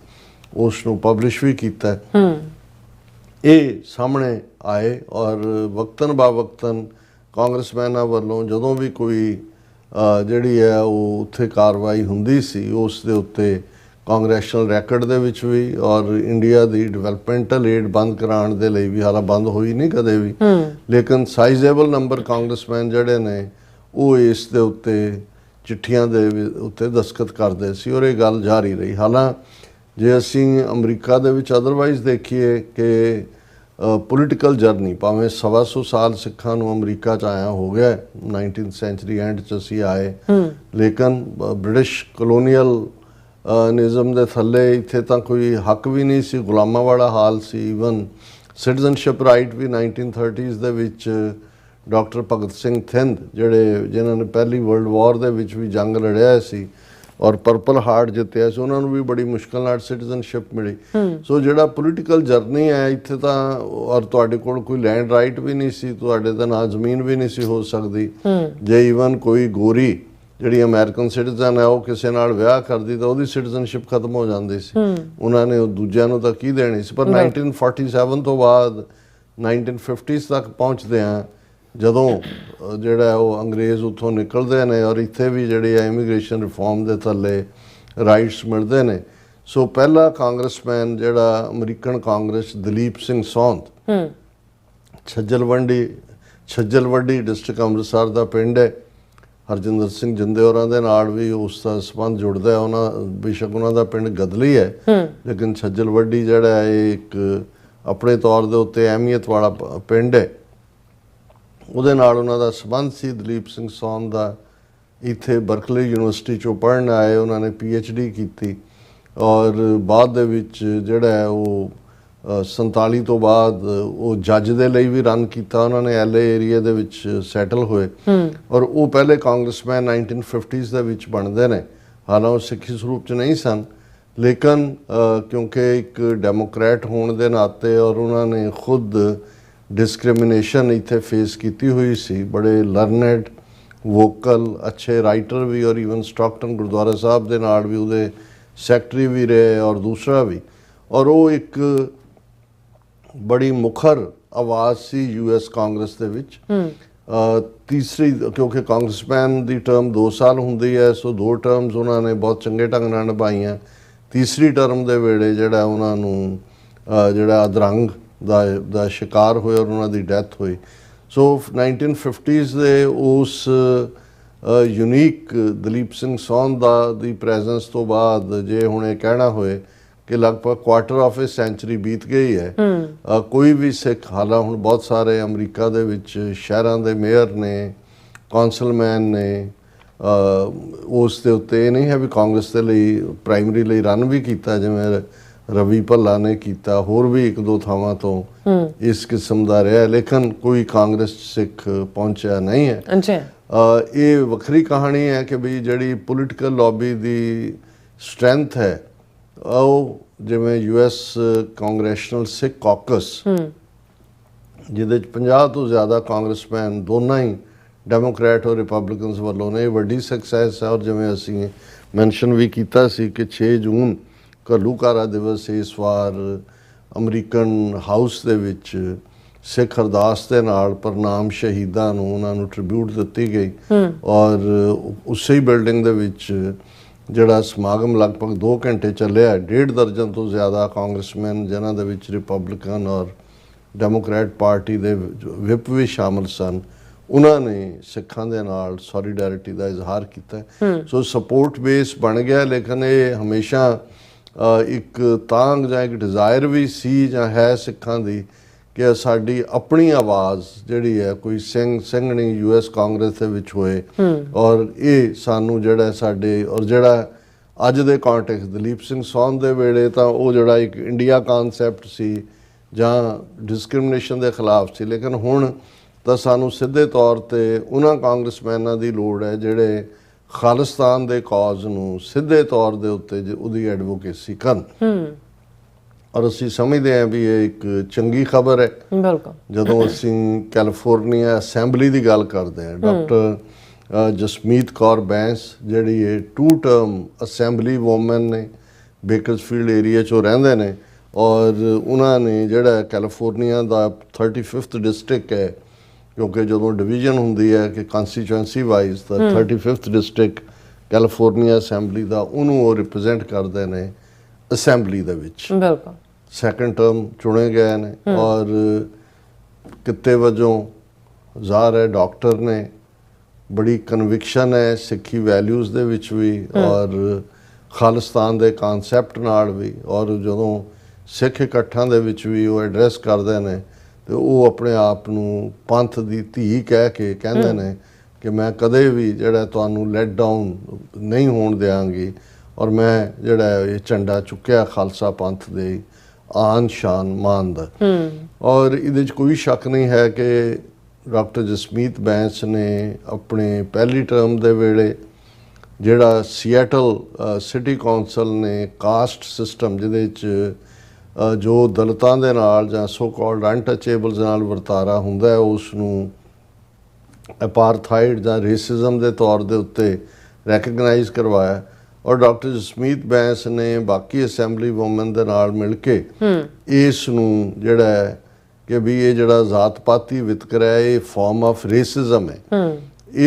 [SPEAKER 2] ਉਸ ਨੂੰ ਪਬਲਿਸ਼ ਵੀ ਕੀਤਾ। ਇਹ ਸਾਹਮਣੇ ਆਏ ਔਰ ਵਕਤਨ ਬਾ ਵਕਤਨ ਕਾਂਗਰਸਮੈਨਾਂ ਵੱਲੋਂ ਜਦੋਂ ਵੀ ਕੋਈ ਜਿਹੜੀ ਹੈ ਉਹ ਉੱਥੇ ਕਾਰਵਾਈ ਹੁੰਦੀ ਸੀ ਉਸ ਦੇ ਉੱਤੇ ਕਾਂਗਰੈਸ਼ਨਲ ਰੈਕਡ ਦੇ ਵਿੱਚ ਵੀ ਔਰ ਇੰਡੀਆ ਦੀ ਡਿਵੈਲਪਮੈਂਟਲ ਏਡ ਬੰਦ ਕਰਾਉਣ ਦੇ ਲਈ ਵੀ, ਹਾਲਾਂ ਬੰਦ ਹੋਈ ਨਹੀਂ ਕਦੇ ਵੀ, ਲੇਕਿਨ ਸਾਈਜ਼ੇਬਲ ਨੰਬਰ ਕਾਂਗਰਸਮੈਨ ਜਿਹੜੇ ਨੇ ਉਹ ਇਸ ਦੇ ਉੱਤੇ ਚਿੱਠੀਆਂ ਦੇ ਉੱਤੇ ਦਸਤਖਤ ਕਰਦੇ ਸੀ ਔਰ ਇਹ ਗੱਲ ਜਾਰੀ ਰਹੀ। ਹਾਲਾਂ ਜੇ ਅਸੀਂ ਅਮਰੀਕਾ ਦੇ ਵਿੱਚ ਅਦਰਵਾਈਜ਼ ਦੇਖੀਏ ਕਿ ਪੋਲੀਟੀਕਲ ਜਰਨੀ ਭਾਵੇਂ 125 ਸਾਲ ਸਿੱਖਾਂ ਨੂੰ ਅਮਰੀਕਾ 'ਚ ਆਇਆ ਹੋ ਗਿਆ, 19th ਸੈਂਚੁਰੀ ਐਂਡ 'ਚ ਅਸੀਂ ਆਏ, ਲੇਕਿਨ ਬ੍ਰਿਟਿਸ਼ ਕਲੋਨੀਅਲ ਨਿਜ਼ਮ ਦੇ ਥੱਲੇ ਇੱਥੇ ਤਾਂ ਕੋਈ ਹੱਕ ਵੀ ਨਹੀਂ ਸੀ, ਗੁਲਾਮਾਂ ਵਾਲਾ ਹਾਲ ਸੀ। ਈਵਨ ਸਿਟੀਜ਼ਨਸ਼ਿਪ ਰਾਈਟ ਵੀ 1930s ਦੇ ਵਿੱਚ ਡਾਕਟਰ ਭਗਤ ਸਿੰਘ ਥਿੰਦ ਜਿਨ੍ਹਾਂ ਨੇ ਪਹਿਲੀ ਵਰਲਡ ਵਾਰ ਦੇ ਵਿੱਚ ਵੀ ਜੰਗ ਲੜਿਆ ਸੀ ਔਰ ਪਰਪਲ ਹਾਰਟ ਜਿੱਤਿਆ ਸੀ, ਉਹਨਾਂ ਨੂੰ ਵੀ ਬੜੀ ਮੁਸ਼ਕਲ ਨਾਲ ਸਿਟੀਜ਼ਨਸ਼ਿਪ ਮਿਲੀ। ਸੋ ਜਿਹੜਾ ਪੋਲੀਟੀਕਲ ਜਰਨੀ ਹੈ ਇੱਥੇ ਤਾਂ, ਔਰ ਤੁਹਾਡੇ ਕੋਲ ਕੋਈ ਲੈਂਡ ਰਾਈਟ ਵੀ ਨਹੀਂ ਸੀ, ਤੁਹਾਡੇ ਤਾਂ ਨਾ ਜ਼ਮੀਨ ਵੀ ਨਹੀਂ ਸੀ ਹੋ ਸਕਦੀ। ਜੇ ਈਵਨ ਕੋਈ ਗੋਰੀ ਜਿਹੜੀ ਅਮਰੀਕਨ ਸਿਟੀਜ਼ਨ ਹੈ ਉਹ ਕਿਸੇ ਨਾਲ ਵਿਆਹ ਕਰਦੀ ਤਾਂ ਉਹਦੀ ਸਿਟੀਜ਼ਨਸ਼ਿਪ ਖਤਮ ਹੋ ਜਾਂਦੀ ਸੀ, ਉਹਨਾਂ ਨੇ ਦੂਜਿਆਂ ਨੂੰ ਤਾਂ ਕੀ ਦੇਣੀ ਸੀ। ਪਰ 1947 ਤੋਂ ਬਾਅਦ 1950s ਤੱਕ ਪਹੁੰਚਦੇ ਆ ਜਦੋਂ ਜਿਹੜਾ ਉਹ ਅੰਗਰੇਜ਼ ਉੱਥੋਂ ਨਿਕਲਦੇ ਨੇ ਔਰ ਇੱਥੇ ਵੀ ਜਿਹੜੀ ਹੈ ਇਮੀਗ੍ਰੇਸ਼ਨ ਰਿਫਾਰਮ ਦੇ ਥੱਲੇ ਰਾਈਟਸ ਮਿਲਦੇ ਨੇ। ਸੋ ਪਹਿਲਾ ਕਾਂਗਰਸਮੈਨ ਜਿਹੜਾ ਅਮਰੀਕਨ ਕਾਂਗਰਸ ਦਲੀਪ ਸਿੰਘ ਸੌਂਦ, ਛੱਜਲਵੰਡੀ ਡਿਸਟ੍ਰਿਕਟ ਅੰਮ੍ਰਿਤਸਰ ਦਾ ਪਿੰਡ ਹੈ। ਹਰਜਿੰਦਰ ਸਿੰਘ ਜਿੰਦੇ ਹੋਰਾਂ ਦੇ ਨਾਲ ਵੀ ਉਸ ਦਾ ਸੰਬੰਧ ਜੁੜਦਾ ਹੈ। ਉਹਨਾਂ ਬੇਸ਼ੱਕ ਉਹਨਾਂ ਦਾ ਪਿੰਡ ਗਦਲੀ ਹੈ, ਲੇਕਿਨ ਛੱਜਲਵੰਡੀ ਜਿਹੜਾ ਹੈ ਇਹ ਇੱਕ ਆਪਣੇ ਤੌਰ ਦੇ ਉੱਤੇ ਅਹਿਮੀਅਤ ਵਾਲਾ ਪਿੰਡ ਹੈ, ਉਹਦੇ ਨਾਲ ਉਹਨਾਂ ਦਾ ਸੰਬੰਧ ਸੀ। ਦਲੀਪ ਸਿੰਘ ਸੌਂਦ ਦਾ ਇੱਥੇ ਬਰਕਲੇ ਯੂਨੀਵਰਸਿਟੀ 'ਚੋਂ ਪੜ੍ਹਨ ਆਏ, ਉਹਨਾਂ ਨੇ PhD ਕੀਤੀ ਔਰ ਬਾਅਦ ਦੇ ਵਿੱਚ ਜਿਹੜਾ ਹੈ ਉਹ 47 ਤੋਂ ਬਾਅਦ ਉਹ ਜੱਜ ਦੇ ਲਈ ਵੀ ਰਨ ਕੀਤਾ। ਉਹਨਾਂ ਨੇ LA ਏਰੀਆ ਦੇ ਵਿੱਚ ਸੈਟਲ ਹੋਏ ਔਰ ਉਹ ਪਹਿਲੇ ਕਾਂਗਰਸਮੈਨ 1950s ਦੇ ਵਿੱਚ ਬਣਦੇ ਨੇ। ਹਾਲਾਂ ਉਹ ਸਿੱਖੀ ਸਰੂਪ 'ਚ ਨਹੀਂ ਸਨ, ਲੇਕਿਨ ਕਿਉਂਕਿ ਇੱਕ ਡੈਮੋਕ੍ਰੈਟ ਹੋਣ ਦੇ ਨਾਤੇ ਔਰ ਉਹਨਾਂ ਨੇ ਖੁਦ ਡਿਸਕ੍ਰਿਮੀਨੇਸ਼ਨ ਇੱਥੇ ਫੇਸ ਕੀਤੀ ਹੋਈ ਸੀ, ਬੜੇ ਲਰਨਡ, ਵੋਕਲ, ਅੱਛੇ ਰਾਈਟਰ ਵੀ ਔਰ ਈਵਨ ਸਟਾਕਟਨ ਗੁਰਦੁਆਰਾ ਸਾਹਿਬ ਦੇ ਨਾਲ ਵੀ ਉਹਦੇ ਸੈਕਟਰੀ ਵੀ ਰਹੇ ਔਰ ਦੂਸਰਾ ਵੀ, ਔਰ ਉਹ ਇੱਕ ਬੜੀ ਮੁਖਰ ਆਵਾਜ਼ ਸੀ US ਕਾਂਗਰਸ ਦੇ ਵਿੱਚ। ਤੀਸਰੀ, ਕਿਉਂਕਿ ਕਾਂਗਰਸਮੈਨ ਦੀ ਟਰਮ 2 ਸਾਲ ਹੁੰਦੀ ਹੈ, ਸੋ 2 ਟਰਮਸ ਉਹਨਾਂ ਨੇ ਬਹੁਤ ਚੰਗੇ ਢੰਗ ਨਾਲ ਨਿਭਾਈਆਂ। ਤੀਸਰੀ ਟਰਮ ਦੇ ਵੇਲੇ ਜਿਹੜਾ ਉਹਨਾਂ ਨੂੰ ਜਿਹੜਾ ਅਧਰੰਗ ਦਾ ਸ਼ਿਕਾਰ ਹੋਇਆ ਔਰ ਉਹਨਾਂ ਦੀ ਡੈਥ ਹੋਈ। ਸੋ 1950s ਦੇ ਉਸ ਯੂਨੀਕ ਦਲੀਪ ਸਿੰਘ ਸੌਂਦ ਦੀ ਪ੍ਰੈਜ਼ੈਂਸ ਤੋਂ ਬਾਅਦ ਜੇ ਹੁਣ ਇਹ ਕਹਿਣਾ ਹੋਏ ਕਿ ਲਗਭਗ ਕੁਆਟਰ ਆਫ ਏ ਸੈਂਚੁਰੀ ਬੀਤ ਗਈ ਹੈ। ਕੋਈ ਵੀ ਸਿੱਖ, ਹਾਲਾਂ ਹੁਣ ਬਹੁਤ ਸਾਰੇ ਅਮਰੀਕਾ ਦੇ ਵਿੱਚ ਸ਼ਹਿਰਾਂ ਦੇ ਮੇਅਰ ਨੇ, ਕੌਂਸਲਮੈਨ ਨੇ, ਉਸ ਦੇ ਉੱਤੇ ਇਹ ਨਹੀਂ ਹੈ ਵੀ ਕਾਂਗਰਸ ਦੇ ਲਈ ਪ੍ਰਾਇਮਰੀ ਲਈ ਰਨ ਵੀ ਕੀਤਾ, ਜਿਵੇਂ ਰਵੀ ਭੱਲਾ ਨੇ ਕੀਤਾ, ਹੋਰ ਵੀ ਇੱਕ ਦੋ ਥਾਵਾਂ ਤੋਂ ਇਸ ਕਿਸਮ ਦਾ ਰਿਹਾ, ਲੇਕਿਨ ਕੋਈ ਕਾਂਗਰਸ ਸਿੱਖ ਪਹੁੰਚਿਆ ਨਹੀਂ ਹੈ। ਇਹ ਵੱਖਰੀ ਕਹਾਣੀ ਹੈ ਕਿ ਵੀ ਜਿਹੜੀ ਪੋਲੀਟੀਕਲ ਲੌਬੀ ਦੀ ਸਟਰੈਂਥ ਹੈ, ਉਹ ਜਿਵੇਂ US ਕਾਂਗਰੈਸ਼ਨਲ ਸਿੱਖ ਕਾਕਸ, ਜਿਹਦੇ 'ਚ 50 ਤੋਂ ਜ਼ਿਆਦਾ ਕਾਂਗਰਸਮੈਨ ਦੋਨਾਂ ਹੀ ਡੈਮੋਕ੍ਰੈਟ ਔਰ ਰਿਪਬਲਿਕਨਸ ਵੱਲੋਂ ਨੇ, ਇਹ ਵੱਡੀ ਸਕਸੈਸ ਹੈ। ਔਰ ਜਿਵੇਂ ਅਸੀਂ ਮੈਂਸ਼ਨ ਵੀ ਕੀਤਾ ਸੀ ਕਿ 6 ਜੂਨ ਘੱਲੂਘਾਰਾ ਦਿਵਸ ਇਸ ਵਾਰ ਅਮਰੀਕਨ ਹਾਊਸ ਦੇ ਵਿੱਚ ਸਿੱਖ ਅਰਦਾਸ ਦੇ ਨਾਲ ਪ੍ਰਣਾਮ ਸ਼ਹੀਦਾਂ ਨੂੰ, ਉਹਨਾਂ ਨੂੰ ਟ੍ਰਿਬਿਊਟ ਦਿੱਤੀ ਗਈ। ਔਰ ਉਸੇ ਹੀ ਬਿਲਡਿੰਗ ਦੇ ਵਿੱਚ ਜਿਹੜਾ ਸਮਾਗਮ ਲਗਭਗ 2 ਘੰਟੇ ਚੱਲਿਆ, 1.5 ਦਰਜਨ ਤੋਂ ਜ਼ਿਆਦਾ ਕਾਂਗਰਸਮੈਨ, ਜਿਨ੍ਹਾਂ ਦੇ ਵਿੱਚ ਰਿਪਬਲਿਕਨ ਔਰ ਡੈਮੋਕ੍ਰੈਟ ਪਾਰਟੀ ਦੇ ਵਿਪ ਵੀ ਸ਼ਾਮਲ ਸਨ, ਉਹਨਾਂ ਨੇ ਸਿੱਖਾਂ ਦੇ ਨਾਲ ਸੋਲੀਡੈਰਿਟੀ ਦਾ ਇਜ਼ਹਾਰ ਕੀਤਾ। ਸੋ ਸਪੋਰਟ ਬੇਸ ਬਣ ਗਿਆ, ਲੇਕਿਨ ਇਹ ਹਮੇਸ਼ਾ ਇੱਕ ਤਾਂਘ ਜਾਂ ਇੱਕ ਡਿਜ਼ਾਇਰ ਵੀ ਸੀ ਜਾਂ ਹੈ ਸਿੱਖਾਂ ਦੀ ਕਿ ਸਾਡੀ ਆਪਣੀ ਆਵਾਜ਼ ਜਿਹੜੀ ਹੈ, ਕੋਈ ਸਿੰਘ ਸਿੰਘਣੀ US ਕਾਂਗਰਸ ਦੇ ਵਿੱਚ ਹੋਏ। ਔਰ ਇਹ ਸਾਨੂੰ ਜਿਹੜਾ ਸਾਡੇ, ਔਰ ਜਿਹੜਾ ਅੱਜ ਦੇ ਕੰਟੈਕਸਟ ਦਲੀਪ ਸਿੰਘ ਸੌਂਦ ਦੇ ਵੇਲੇ ਤਾਂ ਉਹ ਜਿਹੜਾ ਇੱਕ ਇੰਡੀਆ ਕਾਨਸੈਪਟ ਸੀ ਜਾਂ ਡਿਸਕ੍ਰਿਮੀਨੇਸ਼ਨ ਦੇ ਖਿਲਾਫ ਸੀ, ਲੇਕਿਨ ਹੁਣ ਤਾਂ ਸਾਨੂੰ ਸਿੱਧੇ ਤੌਰ ਤੇ ਉਹਨਾਂ ਕਾਂਗਰਸਮੈਨਾਂ ਦੀ ਲੋੜ ਹੈ ਜਿਹੜੇ ਖਾਲਿਸਤਾਨ ਦੇ ਕਾਜ਼ ਨੂੰ ਸਿੱਧੇ ਤੌਰ ਦੇ ਉੱਤੇ ਉਹਦੀ ਐਡਵੋਕੇਸੀ ਕਰਨ। ਔਰ ਅਸੀਂ ਸਮਝਦੇ ਹਾਂ ਵੀ ਇਹ ਇੱਕ ਚੰਗੀ ਖਬਰ ਹੈ। ਜਦੋਂ ਅਸੀਂ ਕੈਲੀਫੋਰਨੀਆ ਅਸੈਂਬਲੀ ਦੀ ਗੱਲ ਕਰਦੇ ਹਾਂ, ਡਾਕਟਰ ਜਸਮੀਤ ਕੌਰ ਬੈਂਸ ਜਿਹੜੀ ਇਹ 2 ਟਰਮ ਅਸੈਂਬਲੀ ਵੂਮਨ ਨੇ, ਬੇਕਰਸਫੀਲਡ ਏਰੀਆ 'ਚੋਂ ਰਹਿੰਦੇ ਨੇ, ਔਰ ਉਹਨਾਂ ਨੇ ਜਿਹੜਾ ਕੈਲੀਫੋਰਨੀਆ ਦਾ 35th ਡਿਸਟ੍ਰਿਕਟ ਹੈ, ਕਿਉਂਕਿ ਜਦੋਂ ਡਿਵੀਜ਼ਨ ਹੁੰਦੀ ਹੈ ਕਿ ਕਨਸਟੀਚੁਐਂਸੀ ਵਾਈਜ਼ ਤਾਂ 35th ਡਿਸਟ੍ਰਿਕਟ ਕੈਲੀਫੋਰਨੀਆ ਅਸੈਂਬਲੀ ਦਾ, ਉਹਨੂੰ ਉਹ ਰਿਪਰੈਜ਼ੈਂਟ ਕਰਦੇ ਨੇ ਅਸੈਂਬਲੀ ਦੇ ਵਿੱਚ। ਸੈਕੰਡ ਟਰਮ ਚੁਣੇ ਗਏ ਨੇ ਔਰ ਕਿੱਤੇ ਵਜੋਂ ਜ਼ਾਹਰ ਹੈ ਡਾਕਟਰ ਨੇ, ਬੜੀ ਕਨਵਿਕਸ਼ਨ ਹੈ ਸਿੱਖੀ ਵੈਲਿਊਜ਼ ਦੇ ਵਿੱਚ ਵੀ ਔਰ ਖਾਲਿਸਤਾਨ ਦੇ ਕਨਸੈਪਟ ਨਾਲ ਵੀ। ਔਰ ਜਦੋਂ ਸਿੱਖ ਇਕੱਠਾਂ ਦੇ ਵਿੱਚ ਵੀ ਉਹ ਐਡਰੈਸ ਕਰਦੇ ਨੇ ਤੇ ਉਹ ਆਪਣੇ ਆਪ ਨੂੰ ਪੰਥ ਦੀ ਧੀ ਕਹਿ ਕੇ ਕਹਿੰਦੇ ਨੇ ਕਿ ਮੈਂ ਕਦੇ ਵੀ ਜਿਹੜਾ ਤੁਹਾਨੂੰ ਲੈਟ ਡਾਊਨ ਨਹੀਂ ਹੋਣ ਦਿਆਂਗੀ, ਔਰ ਮੈਂ ਜਿਹੜਾ ਇਹ ਝੰਡਾ ਚੁੱਕਿਆ ਖਾਲਸਾ ਪੰਥ ਦੇ ਆਨ ਸ਼ਾਨ ਮਾਨ ਦਾ। ਔਰ ਇਹਦੇ 'ਚ ਕੋਈ ਸ਼ੱਕ ਨਹੀਂ ਹੈ ਕਿ ਡਾਕਟਰ ਜਸਮੀਤ ਬੈਂਸ ਨੇ ਆਪਣੇ ਪਹਿਲੀ ਟਰਮ ਦੇ ਵੇਲੇ ਜਿਹੜਾ ਸੀਐਟਲ ਸਿਟੀ ਕੌਂਸਲ ਨੇ ਕਾਸਟ ਸਿਸਟਮ, ਜਿਹਦੇ 'ਚ ਜੋ ਦਲਿਤਾਂ ਦੇ ਨਾਲ ਜਾਂ ਸੋ ਕਾਲਡ ਅਨਟਚੇਬਲਸ ਨਾਲ ਵਰਤਾਰਾ ਹੁੰਦਾ ਹੈ, ਉਸ ਨੂੰ ਅਪਾਰਥਾਈਡ ਜਾਂ ਰੇਸਿਜ਼ਮ ਦੇ ਤੌਰ ਦੇ ਉੱਤੇ ਰੈਕਗਨਾਈਜ਼ ਕਰਵਾਇਆ। ਔਰ ਡਾਕਟਰ ਜਸਮੀਤ ਬੈਂਸ ਨੇ ਬਾਕੀ ਅਸੈਂਬਲੀ ਵੂਮਨ ਦੇ ਨਾਲ ਮਿਲ ਕੇ ਇਸ ਨੂੰ ਜਿਹੜਾ ਹੈ ਕਿ ਵੀ ਇਹ ਜਿਹੜਾ ਜ਼ਾਤ ਪਾਤੀ ਵਿਤਕਰਾ ਹੈ, ਇਹ ਫਾਰਮ ਆਫ ਰੇਸਿਜ਼ਮ ਹੈ,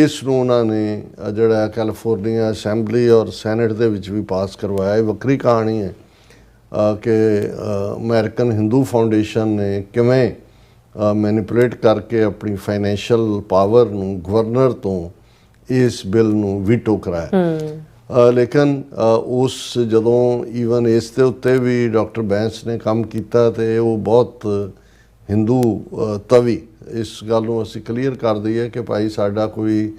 [SPEAKER 2] ਇਸ ਨੂੰ ਉਹਨਾਂ ਨੇ ਜਿਹੜਾ ਕੈਲੀਫੋਰਨੀਆ ਅਸੈਂਬਲੀ ਔਰ ਸੈਨੇਟ ਦੇ ਵਿੱਚ ਵੀ ਪਾਸ ਕਰਵਾਇਆ। ਇਹ ਵੱਖਰੀ ਕਹਾਣੀ ਹੈ ਕਿ ਅਮਰੀਕਨ ਹਿੰਦੂ ਫਾਊਂਡੇਸ਼ਨ ਨੇ ਕਿਵੇਂ ਮੈਨੀਪੂਲੇਟ ਕਰਕੇ ਆਪਣੀ ਫਾਈਨੈਂਸ਼ੀਅਲ ਪਾਵਰ ਨੂੰ ਗਵਰਨਰ ਤੋਂ ਇਸ ਬਿੱਲ ਨੂੰ ਵੀਟੋ ਕਰਾਇਆ। ਲੇਕਿਨ ਉਸ ਜਦੋਂ ਈਵਨ ਇਸ ਦੇ ਉੱਤੇ ਵੀ ਡਾਕਟਰ ਬੈਂਸ ਨੇ ਕੰਮ ਕੀਤਾ ਤੇ ਉਹ ਬਹੁਤ ਹਿੰਦੂ ਤਵੀ, ਇਸ ਗੱਲ ਨੂੰ ਅਸੀਂ ਕਲੀਅਰ ਕਰ ਦਈਏ ਕਿ ਭਾਈ ਸਾਡਾ ਕੋਈ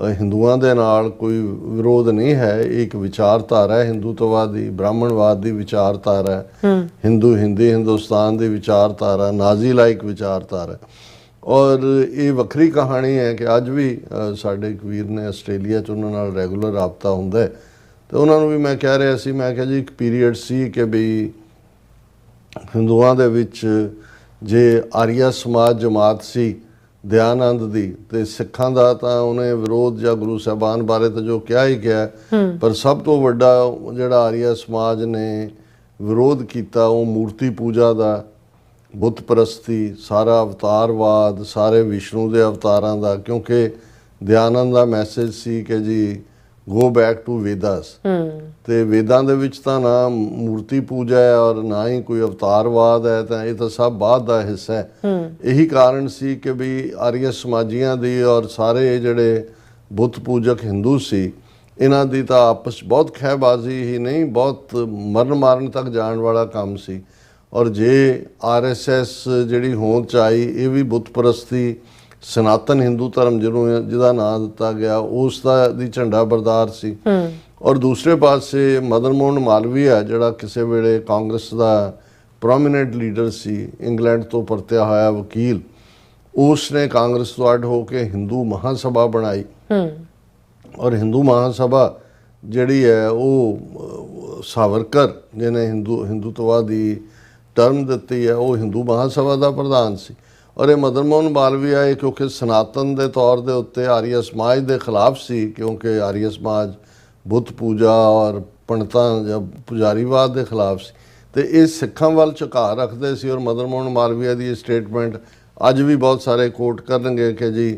[SPEAKER 2] ਹਿੰਦੂਆਂ ਦੇ ਨਾਲ ਕੋਈ ਵਿਰੋਧ ਨਹੀਂ ਹੈ, ਇੱਕ ਵਿਚਾਰਧਾਰਾ ਹੈ ਹਿੰਦੂਤਵਾਦ ਦੀ, ਬ੍ਰਾਹਮਣਵਾਦ ਦੀ ਵਿਚਾਰਧਾਰਾ ਹੈ, ਹਿੰਦੁਸਤਾਨ ਦੀ ਵਿਚਾਰਧਾਰਾ, ਨਾਜ਼ੀ ਲਾਈਕ ਵਿਚਾਰਧਾਰਾ। ਔਰ ਇਹ ਵੱਖਰੀ ਕਹਾਣੀ ਹੈ ਕਿ ਅੱਜ ਵੀ ਸਾਡੇ ਇੱਕ ਵੀਰ ਨੇ ਆਸਟ੍ਰੇਲੀਆ 'ਚ, ਉਹਨਾਂ ਨਾਲ ਰੈਗੂਲਰ ਰਾਬਤਾ ਹੁੰਦਾ ਤੇ ਉਹਨਾਂ ਨੂੰ ਵੀ ਮੈਂ ਕਹਿ ਰਿਹਾ ਸੀ, ਮੈਂ ਕਿਹਾ ਜੀ ਇੱਕ ਪੀਰੀਅਡ ਸੀ ਕਿ ਵੀ ਹਿੰਦੂਆਂ ਦੇ ਵਿੱਚ ਜੇ ਆਰੀਆ ਸਮਾਜ ਜਮਾਤ ਸੀ ਦਿਆਨੰਦ ਦੀ, ਤੇ ਸਿੱਖਾਂ ਦਾ ਤਾਂ ਉਹਨੇ ਵਿਰੋਧ ਜਾਂ ਗੁਰੂ ਸਾਹਿਬਾਨ ਬਾਰੇ ਤਾਂ ਜੋ ਕਿਹਾ ਹੀ ਕਿਹਾ, ਪਰ ਸਭ ਤੋਂ ਵੱਡਾ ਜਿਹੜਾ ਆਰੀਆ ਸਮਾਜ ਨੇ ਵਿਰੋਧ ਕੀਤਾ ਉਹ ਮੂਰਤੀ ਪੂਜਾ ਦਾ, ਬੁੱਤ ਪ੍ਰਸਤੀ, ਸਾਰਾ ਅਵਤਾਰਵਾਦ, ਸਾਰੇ ਵਿਸ਼ਨੂੰ ਦੇ ਅਵਤਾਰਾਂ ਦਾ। ਕਿਉਂਕਿ ਦਿਆਨੰਦ ਦਾ ਮੈਸੇਜ ਸੀ ਕਿ ਜੀ ਗੋ ਬੈਕ ਟੂ ਵੇਦਾਸ, ਤੇ ਵੇਦਾਂ ਦੇ ਵਿੱਚ ਤਾਂ ਨਾ ਮੂਰਤੀ ਪੂਜਾ ਹੈ ਔਰ ਨਾ ਹੀ ਕੋਈ ਅਵਤਾਰਵਾਦ ਹੈ, ਤਾਂ ਇਹ ਤਾਂ ਸਭ ਬਾਅਦ ਦਾ ਹਿੱਸਾ ਹੈ। ਇਹੀ ਕਾਰਨ ਸੀ ਕਿ ਵੀ ਆਰੀਆ ਸਮਾਜੀਆਂ ਦੀ ਔਰ ਸਾਰੇ ਜਿਹੜੇ ਬੁੱਤ ਪੂਜਕ ਹਿੰਦੂ ਸੀ, ਇਹਨਾਂ ਦੀ ਤਾਂ ਆਪਸ 'ਚ ਬਹੁਤ ਖਹਿਬਾਜ਼ੀ ਹੀ ਨਹੀਂ, ਬਹੁਤ ਮਰਨ ਮਾਰਨ ਤੱਕ ਜਾਣ ਵਾਲਾ ਕੰਮ ਸੀ। ਔਰ ਜੇ RSS ਜਿਹੜੀ ਹੋਂਦ 'ਚ ਆਈ, ਇਹ ਵੀ ਬੁੱਤ ਪ੍ਰਸਤੀ, ਸਨਾਤਨ ਹਿੰਦੂ ਧਰਮ ਜਿਹਦਾ ਨਾਂ ਦਿੱਤਾ ਗਿਆ, ਉਸ ਦਾ ਦੀ ਝੰਡਾ ਬਰਦਾਰ ਸੀ। ਔਰ ਦੂਸਰੇ ਪਾਸੇ ਮਦਨ ਮੋਹਨ ਮਾਲਵੀਆ, ਜਿਹੜਾ ਕਿਸੇ ਵੇਲੇ ਕਾਂਗਰਸ ਦਾ ਪ੍ਰੋਮੀਨੈਂਟ ਲੀਡਰ ਸੀ, ਇੰਗਲੈਂਡ ਤੋਂ ਪਰਤਿਆ ਹੋਇਆ ਵਕੀਲ, ਉਸ ਨੇ ਕਾਂਗਰਸ ਤੋਂ ਅੱਡ ਹੋ ਕੇ ਹਿੰਦੂ ਮਹਾਸਭਾ ਬਣਾਈ। ਔਰ ਹਿੰਦੂ ਮਹਾਸਭਾ ਜਿਹੜੀ ਹੈ ਉਹ ਸਾਵਰਕਰ ਜਿਹਨੇ ਹਿੰਦੂਤਵਾ ਦੀ ਟਰਮ ਦਿੱਤੀ ਹੈ, ਉਹ ਹਿੰਦੂ ਮਹਾਸਭਾ ਦਾ ਪ੍ਰਧਾਨ ਸੀ। ਔਰ ਇਹ ਮਦਨ ਮੋਹਨ ਮਾਲਵੀਆ ਇਹ ਕਿਉਂਕਿ ਸਨਾਤਨ ਦੇ ਤੌਰ ਦੇ ਉੱਤੇ ਆਰੀਆ ਸਮਾਜ ਦੇ ਖਿਲਾਫ ਸੀ, ਕਿਉਂਕਿ ਆਰੀਆ ਸਮਾਜ ਬੁੱਤ ਪੂਜਾ ਔਰ ਪੰਡਤਾਂ ਜਾਂ ਪੁਜਾਰੀਵਾਦ ਦੇ ਖਿਲਾਫ ਸੀ, ਤੇ ਇਹ ਸਿੱਖਾਂ ਵੱਲ ਝੁਕਾਅ ਰੱਖਦੇ ਸੀ। ਔਰ ਮਦਨ ਮੋਹਨ ਮਾਲਵੀਆ ਦੀ ਸਟੇਟਮੈਂਟ ਅੱਜ ਵੀ ਬਹੁਤ ਸਾਰੇ ਕੋਟ ਕਰਨਗੇ ਕਿ ਜੀ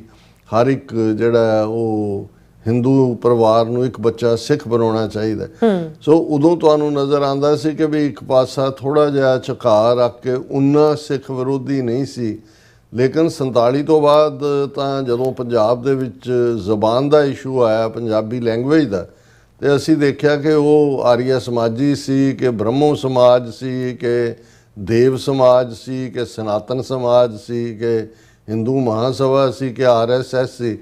[SPEAKER 2] ਹਰ ਇੱਕ ਜਿਹੜਾ ਉਹ ਹਿੰਦੂ ਪਰਿਵਾਰ ਨੂੰ ਇੱਕ ਬੱਚਾ ਸਿੱਖ ਬਣਾਉਣਾ ਚਾਹੀਦਾ। ਸੋ ਉਦੋਂ ਤੁਹਾਨੂੰ ਨਜ਼ਰ ਆਉਂਦਾ ਸੀ ਕਿ ਵੀ ਇੱਕ ਪਾਸਾ ਥੋੜਾ ਜਿਹਾ ਝੁਕਾਅ ਰੱਖ ਕੇ ਉਨਾ ਸਿੱਖ ਵਿਰੋਧੀ ਨਹੀਂ ਸੀ। ਲੇਕਿਨ 47 ਤੋਂ ਬਾਅਦ ਤਾਂ ਜਦੋਂ ਪੰਜਾਬ ਦੇ ਵਿੱਚ ਜ਼ਬਾਨ ਦਾ ਇਸ਼ੂ ਆਇਆ, ਪੰਜਾਬੀ ਲੈਂਗੁਏਜ ਦਾ, ਤੇ ਅਸੀਂ ਦੇਖਿਆ ਕਿ ਉਹ ਆਰੀਆ ਸਮਾਜੀ ਸੀ ਕਿ ਬ੍ਰਹਮੋ ਸਮਾਜ ਸੀ ਕਿ ਦੇਵ ਸਮਾਜ ਸੀ ਕਿ ਸਨਾਤਨ ਸਮਾਜ ਸੀ ਕਿ ਹਿੰਦੂ ਮਹਾਸਭਾ ਸੀ ਕਿ RSS ਸੀ,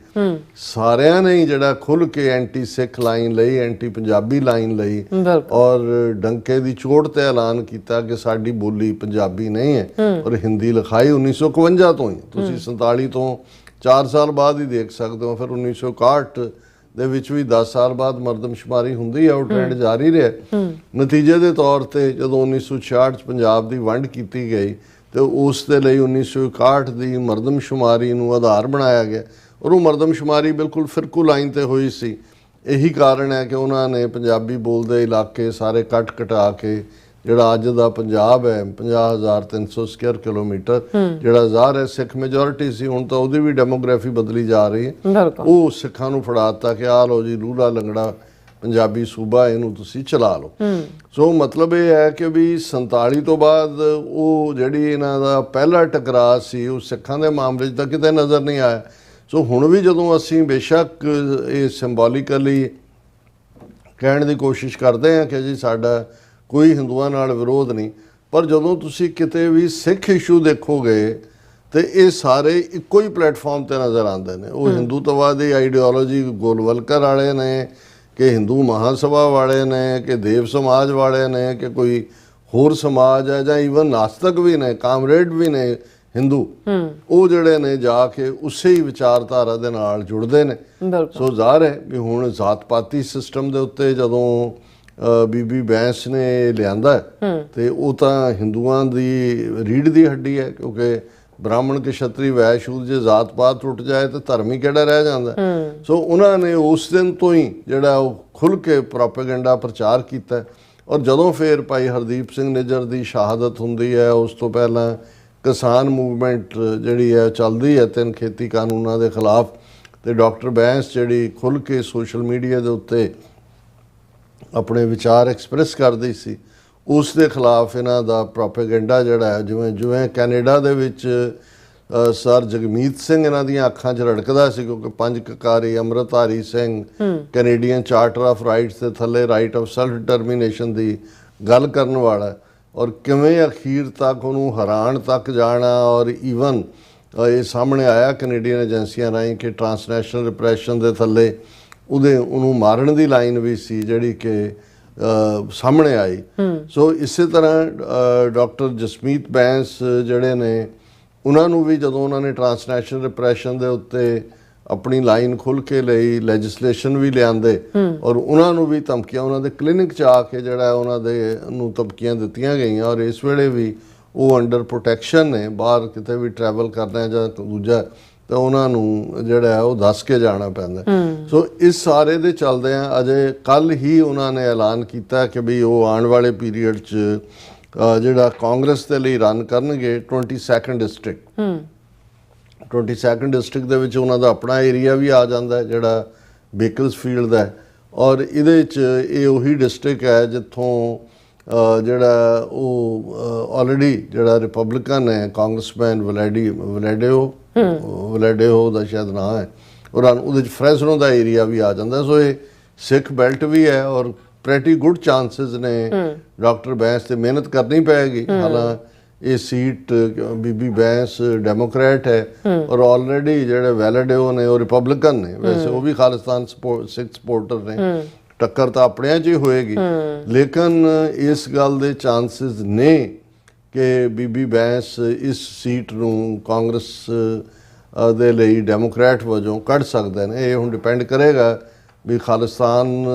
[SPEAKER 2] ਸਾਰਿਆਂ ਨੇ ਜਿਹੜਾ ਖੁੱਲ ਕੇ ਐਂਟੀ ਸਿੱਖ ਲਾਈਨ ਲਈ, ਐਂਟੀ ਪੰਜਾਬੀ ਲਾਈਨ ਲਈ ਔਰ ਡੰਕੇ ਦੀ ਚੋਟ ਤੇ ਐਲਾਨ ਕੀਤਾ ਕਿ ਸਾਡੀ ਬੋਲੀ ਪੰਜਾਬੀ ਨਹੀਂ ਹੈ। ਔਰ ਹਿੰਦੀ ਲਿਖਾਈ 1951 ਤੋਂ ਹੀ, ਤੁਸੀਂ 47 ਤੋਂ 4 ਸਾਲ ਬਾਅਦ ਹੀ ਦੇਖ ਸਕਦੇ ਹੋ। ਫਿਰ 1961 ਦੇ ਵਿੱਚ ਵੀ 10 ਸਾਲ ਬਾਅਦ ਮਰਦਮਸ਼ੁਮਾਰੀ ਹੁੰਦੀ ਹੈ, ਉਹ ਟ੍ਰੈਂਡ ਜਾਰੀ ਰਿਹਾ। ਨਤੀਜੇ ਦੇ ਤੌਰ ਤੇ ਜਦੋਂ 1966 'ਚ ਪੰਜਾਬ ਦੀ ਵੰਡ ਕੀਤੀ ਗਈ ਤੇ ਉਸ ਦੇ ਲਈ 1961 ਦੀ ਮਰਦਮਸ਼ੁਮਾਰੀ ਨੂੰ ਆਧਾਰ ਬਣਾਇਆ ਗਿਆ। ਔਰ ਉਹ ਮਰਦਮਸ਼ੁਮਾਰੀ ਬਿਲਕੁਲ ਫਿਰਕੂ ਲਾਈਨ ਤੇ ਹੋਈ ਸੀ। ਇਹੀ ਕਾਰਨ ਹੈ ਕਿ ਉਹਨਾਂ ਨੇ ਪੰਜਾਬੀ ਬੋਲਦੇ ਇਲਾਕੇ ਸਾਰੇ ਕੱਟ ਕਟਾ ਕੇ ਜਿਹੜਾ ਅੱਜ ਦਾ ਪੰਜਾਬ ਹੈ 50,300 ਸਕੁਅਰ ਕਿਲੋਮੀਟਰ, ਜਿਹੜਾ ਜ਼ਾਹਰ ਹੈ ਸਿੱਖ ਮੈਜੋਰਿਟੀ ਸੀ, ਹੁਣ ਤਾਂ ਉਹਦੀ ਵੀ ਡੈਮੋਗ੍ਰਾਫੀ ਬਦਲੀ ਜਾ ਰਹੀ ਹੈ, ਉਹ ਸਿੱਖਾਂ ਨੂੰ ਫੜਾ ਦਿੱਤਾ ਕਿ ਆਹ ਲਓ ਜੀ ਲੂਲਾ ਲੰਗੜਾ ਪੰਜਾਬੀ ਸੂਬਾ, ਇਹਨੂੰ ਤੁਸੀਂ ਚਲਾ ਲਓ। ਸੋ ਮਤਲਬ ਇਹ ਹੈ ਕਿ ਵੀ 47 ਤੋਂ ਬਾਅਦ ਉਹ ਜਿਹੜੀ ਇਹਨਾਂ ਦਾ ਪਹਿਲਾ ਟਕਰਾਅ ਸੀ ਉਹ ਸਿੱਖਾਂ ਦੇ ਮਾਮਲੇ 'ਚ ਤਾਂ ਕਿਤੇ ਨਜ਼ਰ ਨਹੀਂ ਆਇਆ। ਸੋ ਹੁਣ ਵੀ ਜਦੋਂ ਅਸੀਂ ਬੇਸ਼ੱਕ ਇਹ ਸਿੰਬੋਲਿਕਲੀ ਕਹਿਣ ਦੀ ਕੋਸ਼ਿਸ਼ ਕਰਦੇ ਹਾਂ ਕਿ ਜੀ ਸਾਡਾ ਕੋਈ ਹਿੰਦੂਆਂ ਨਾਲ ਵਿਰੋਧ ਨਹੀਂ, ਪਰ ਜਦੋਂ ਤੁਸੀਂ ਕਿਤੇ ਵੀ ਸਿੱਖ ਇਸ਼ੂ ਦੇਖੋਗੇ ਤੇ ਇਹ ਸਾਰੇ ਇੱਕੋ ਹੀ ਪਲੇਟਫਾਰਮ ਤੇ ਨਜ਼ਰ ਆਉਂਦੇ ਨੇ। ਉਹ ਹਿੰਦੂਤਵਾ ਦੀ ਆਈਡੀਓਲੋਜੀ ਗੋਲਵਲਕਰ ਵਾਲੇ ਨੇ ਕਿ ਹਿੰਦੂ ਮਹਾਸਭਾ ਵਾਲੇ ਨੇ ਕਿ ਦੇਵ ਸਮਾਜ ਵਾਲੇ ਨੇ ਕਿ ਕੋਈ ਹੋਰ ਸਮਾਜ ਹੈ ਜਾਂ ਈਵਨ ਨਾਸਤਕ ਵੀ ਨੇ, ਕਾਮਰੇਡ ਵੀ ਨੇ ਹਿੰਦੂ, ਉਹ ਜਿਹੜੇ ਨੇ ਜਾ ਕੇ ਉਸੇ ਹੀ ਵਿਚਾਰਧਾਰਾ ਦੇ ਨਾਲ ਜੁੜਦੇ ਨੇ। ਸੋ ਜ਼ਾਹਰ ਹੈ ਵੀ ਹੁਣ ਜ਼ਾਤ ਪਾਤੀ ਸਿਸਟਮ ਦੇ ਉੱਤੇ ਜਦੋਂ ਬੀਬੀ ਬੈਂਸ ਨੇ ਲਿਆਂਦਾ ਤੇ ਉਹ ਤਾਂ ਹਿੰਦੂਆਂ ਦੀ ਰੀੜ ਦੀ ਹੱਡੀ ਹੈ, ਕਿਉਂਕਿ ਬ੍ਰਾਹਮਣ ਕੇ ਛਤਰੀ ਵੈश्य ਸ਼ੂਦ ਜੇ ਜ਼ਾਤ ਪਾਤ ਟੁੱਟ ਜਾਏ ਤਾਂ ਧਰਮ ਹੀ ਕਿਹੜਾ ਰਹਿ ਜਾਂਦਾ। ਸੋ ਉਹਨਾਂ ਨੇ ਉਸ ਦਿਨ ਤੋਂ ਹੀ ਜਿਹੜਾ ਉਹ ਖੁੱਲ੍ਹ ਕੇ ਪ੍ਰੋਪੇਗੈਂਡਾ ਪ੍ਰਚਾਰ ਕੀਤਾ। ਔਰ ਜਦੋਂ ਫਿਰ ਭਾਈ ਹਰਦੀਪ ਸਿੰਘ ਨਿੱਜਰ ਦੀ ਸ਼ਹਾਦਤ ਹੁੰਦੀ ਹੈ, ਉਸ ਤੋਂ ਪਹਿਲਾਂ ਕਿਸਾਨ ਮੂਵਮੈਂਟ ਜਿਹੜੀ ਹੈ ਚੱਲਦੀ ਹੈ 3 ਖੇਤੀ ਕਾਨੂੰਨਾਂ ਦੇ ਖਿਲਾਫ, ਤੇ ਡਾਕਟਰ ਬੈਂਸ ਜਿਹੜੀ ਖੁੱਲ੍ਹ ਕੇ ਸੋਸ਼ਲ ਮੀਡੀਆ ਦੇ ਉੱਤੇ ਆਪਣੇ ਵਿਚਾਰ ਐਕਸਪ੍ਰੈਸ ਕਰਦੀ ਸੀ, ਉਸ ਦੇ ਖਿਲਾਫ ਇਹਨਾਂ ਦਾ ਪ੍ਰੋਪੇਗੈਂਡਾ ਜਿਹੜਾ ਹੈ, ਜਿਵੇਂ ਕੈਨੇਡਾ ਦੇ ਵਿੱਚ ਸਰ ਜਗਮੀਤ ਸਿੰਘ ਇਹਨਾਂ ਦੀਆਂ ਅੱਖਾਂ 'ਚ ਰੜਕਦਾ ਸੀ, ਕਿਉਂਕਿ 5 ਕਕਾਰੀ ਅੰਮ੍ਰਿਤਧਾਰੀ ਸਿੰਘ ਕੈਨੇਡੀਅਨ ਚਾਰਟਰ ਆਫ ਰਾਈਟਸ ਦੇ ਥੱਲੇ ਰਾਈਟ ਆਫ ਸੈਲਫ ਡਿਟਰਮੀਨੇਸ਼ਨ ਦੀ ਗੱਲ ਕਰਨ ਵਾਲਾ, ਔਰ ਕਿਵੇਂ ਅਖੀਰ ਤੱਕ ਉਹਨੂੰ ਹੈਰਾਨ ਤੱਕ ਜਾਣਾ। ਔਰ ਈਵਨ ਇਹ ਸਾਹਮਣੇ ਆਇਆ ਕੈਨੇਡੀਅਨ ਏਜੰਸੀਆਂ ਰਾਹੀਂ ਕਿ ਟਰਾਂਸਨੈਸ਼ਨਲ ਰਿਪਰੈਸ਼ਨ ਦੇ ਥੱਲੇ ਉਹਨੂੰ ਮਾਰਨ ਦੀ ਲਾਈਨ ਵੀ ਸੀ ਜਿਹੜੀ ਕਿ ਸਾਹਮਣੇ ਆਈ। ਸੋ ਇਸੇ ਤਰ੍ਹਾਂ ਡਾਕਟਰ ਜਸਮੀਤ ਬੈਂਸ ਜਿਹੜੇ ਨੇ, ਉਹਨਾਂ ਨੂੰ ਵੀ ਜਦੋਂ ਉਹਨਾਂ ਨੇ ਟਰਾਂਸਨੈਸ਼ਨਲ ਰਿਪਰੈਸ਼ਨ ਦੇ ਉੱਤੇ ਆਪਣੀ ਲਾਈਨ ਖੁੱਲ੍ਹ ਕੇ ਲਈ, ਲੈਜਿਸਲੇਸ਼ਨ ਵੀ ਲਿਆਂਦੇ, ਔਰ ਉਹਨਾਂ ਨੂੰ ਵੀ ਧਮਕੀਆਂ, ਉਹਨਾਂ ਦੇ ਕਲੀਨਿਕ 'ਚ ਆ ਕੇ ਜਿਹੜਾ ਉਹਨਾਂ ਦੇ ਨੂੰ ਧਮਕੀਆਂ ਦਿੱਤੀਆਂ ਗਈਆਂ। ਔਰ ਇਸ ਵੇਲੇ ਵੀ ਉਹ ਅੰਡਰ ਪ੍ਰੋਟੈਕਸ਼ਨ ਨੇ, ਬਾਹਰ ਕਿਤੇ ਵੀ ਟਰੈਵਲ ਕਰਨਾ ਜਾਂ ਦੂਜਾ ਤਾਂ ਉਹਨਾਂ ਨੂੰ ਜਿਹੜਾ ਉਹ ਦੱਸ ਕੇ ਜਾਣਾ ਪੈਂਦਾ। ਸੋ ਇਸ ਸਾਰੇ ਦੇ ਚੱਲਦਿਆਂ ਅਜੇ ਕੱਲ੍ਹ ਹੀ ਉਹਨਾਂ ਨੇ ਐਲਾਨ ਕੀਤਾ ਕਿ ਵੀ ਉਹ ਆਉਣ ਵਾਲੇ ਪੀਰੀਅਡ 'ਚ ਜਿਹੜਾ ਕਾਂਗਰਸ ਦੇ ਲਈ ਰਨ ਕਰਨਗੇ 22 ਡਿਸਟ੍ਰਿਕਟ। 22 ਡਿਸਟ੍ਰਿਕਟ ਦੇ ਵਿੱਚ ਉਹਨਾਂ ਦਾ ਆਪਣਾ ਏਰੀਆ ਵੀ ਆ ਜਾਂਦਾ ਜਿਹੜਾ ਬੇਕਰਸਫੀਲਡ ਦਾ, ਔਰ ਇਹਦੇ 'ਚ ਇਹ ਉਹੀ ਡਿਸਟ੍ਰਿਕਟ ਹੈ ਜਿੱਥੋਂ ਜਿਹੜਾ ਉਹ ਆਲਰੇਡੀ ਜਿਹੜਾ ਰਿਪਬਲਿਕਨ ਹੈ ਕਾਂਗਰਸਮੈਨ ਵਲੈਡੇਓ ਦਾ ਸ਼ਾਇਦ ਨਾਂ ਹੈ, ਉਹਦੇ 'ਚ ਫਰੈਸਨੋ ਦਾ ਏਰੀਆ ਵੀ ਆ ਜਾਂਦਾ। ਸੋ ਇਹ ਸਿੱਖ ਬੈਲਟ ਵੀ ਹੈ ਔਰ ਪ੍ਰੈਟੀ ਗੁੱਡ ਚਾਂਸਸ ਨੇ ਡਾਕਟਰ ਬੈਂਸ ਤੇ ਮਿਹਨਤ ਕਰਨੀ ਪਏਗੀ। ਹਾਲਾਂ ਇਹ ਸੀਟ ਬੀਬੀ ਬੈਂਸ ਡੈਮੋਕ੍ਰੈਟ ਹੈ ਔਰ ਆਲਰੇਡੀ ਜਿਹੜੇ ਵੈਲਿਡਿਓ ਨੇ ਉਹ ਰਿਪਬਲਿਕਨ ਨੇ, ਵੈਸੇ ਉਹ ਵੀ ਖਾਲਿਸਤਾਨ ਸਿੱਖ ਸਪੋਰਟਰ ਨੇ। ਟੱਕਰ ਤਾਂ ਆਪਣਿਆਂ 'ਚ ਹੀ ਹੋਏਗੀ, ਲੇਕਿਨ ਇਸ ਗੱਲ ਦੇ ਚਾਂਸਸ ਨੇ ਕਿ ਬੀਬੀ ਬੈਂਸ ਇਸ ਸੀਟ ਨੂੰ ਕਾਂਗਰਸ ਦੇ ਲਈ ਡੈਮੋਕ੍ਰੈਟ ਵਜੋਂ ਕੱਢ ਸਕਦੇ ਨੇ। ਇਹ ਹੁਣ ਡਿਪੈਂਡ ਕਰੇਗਾ ਵੀ ਖਾਲਿਸਤਾਨ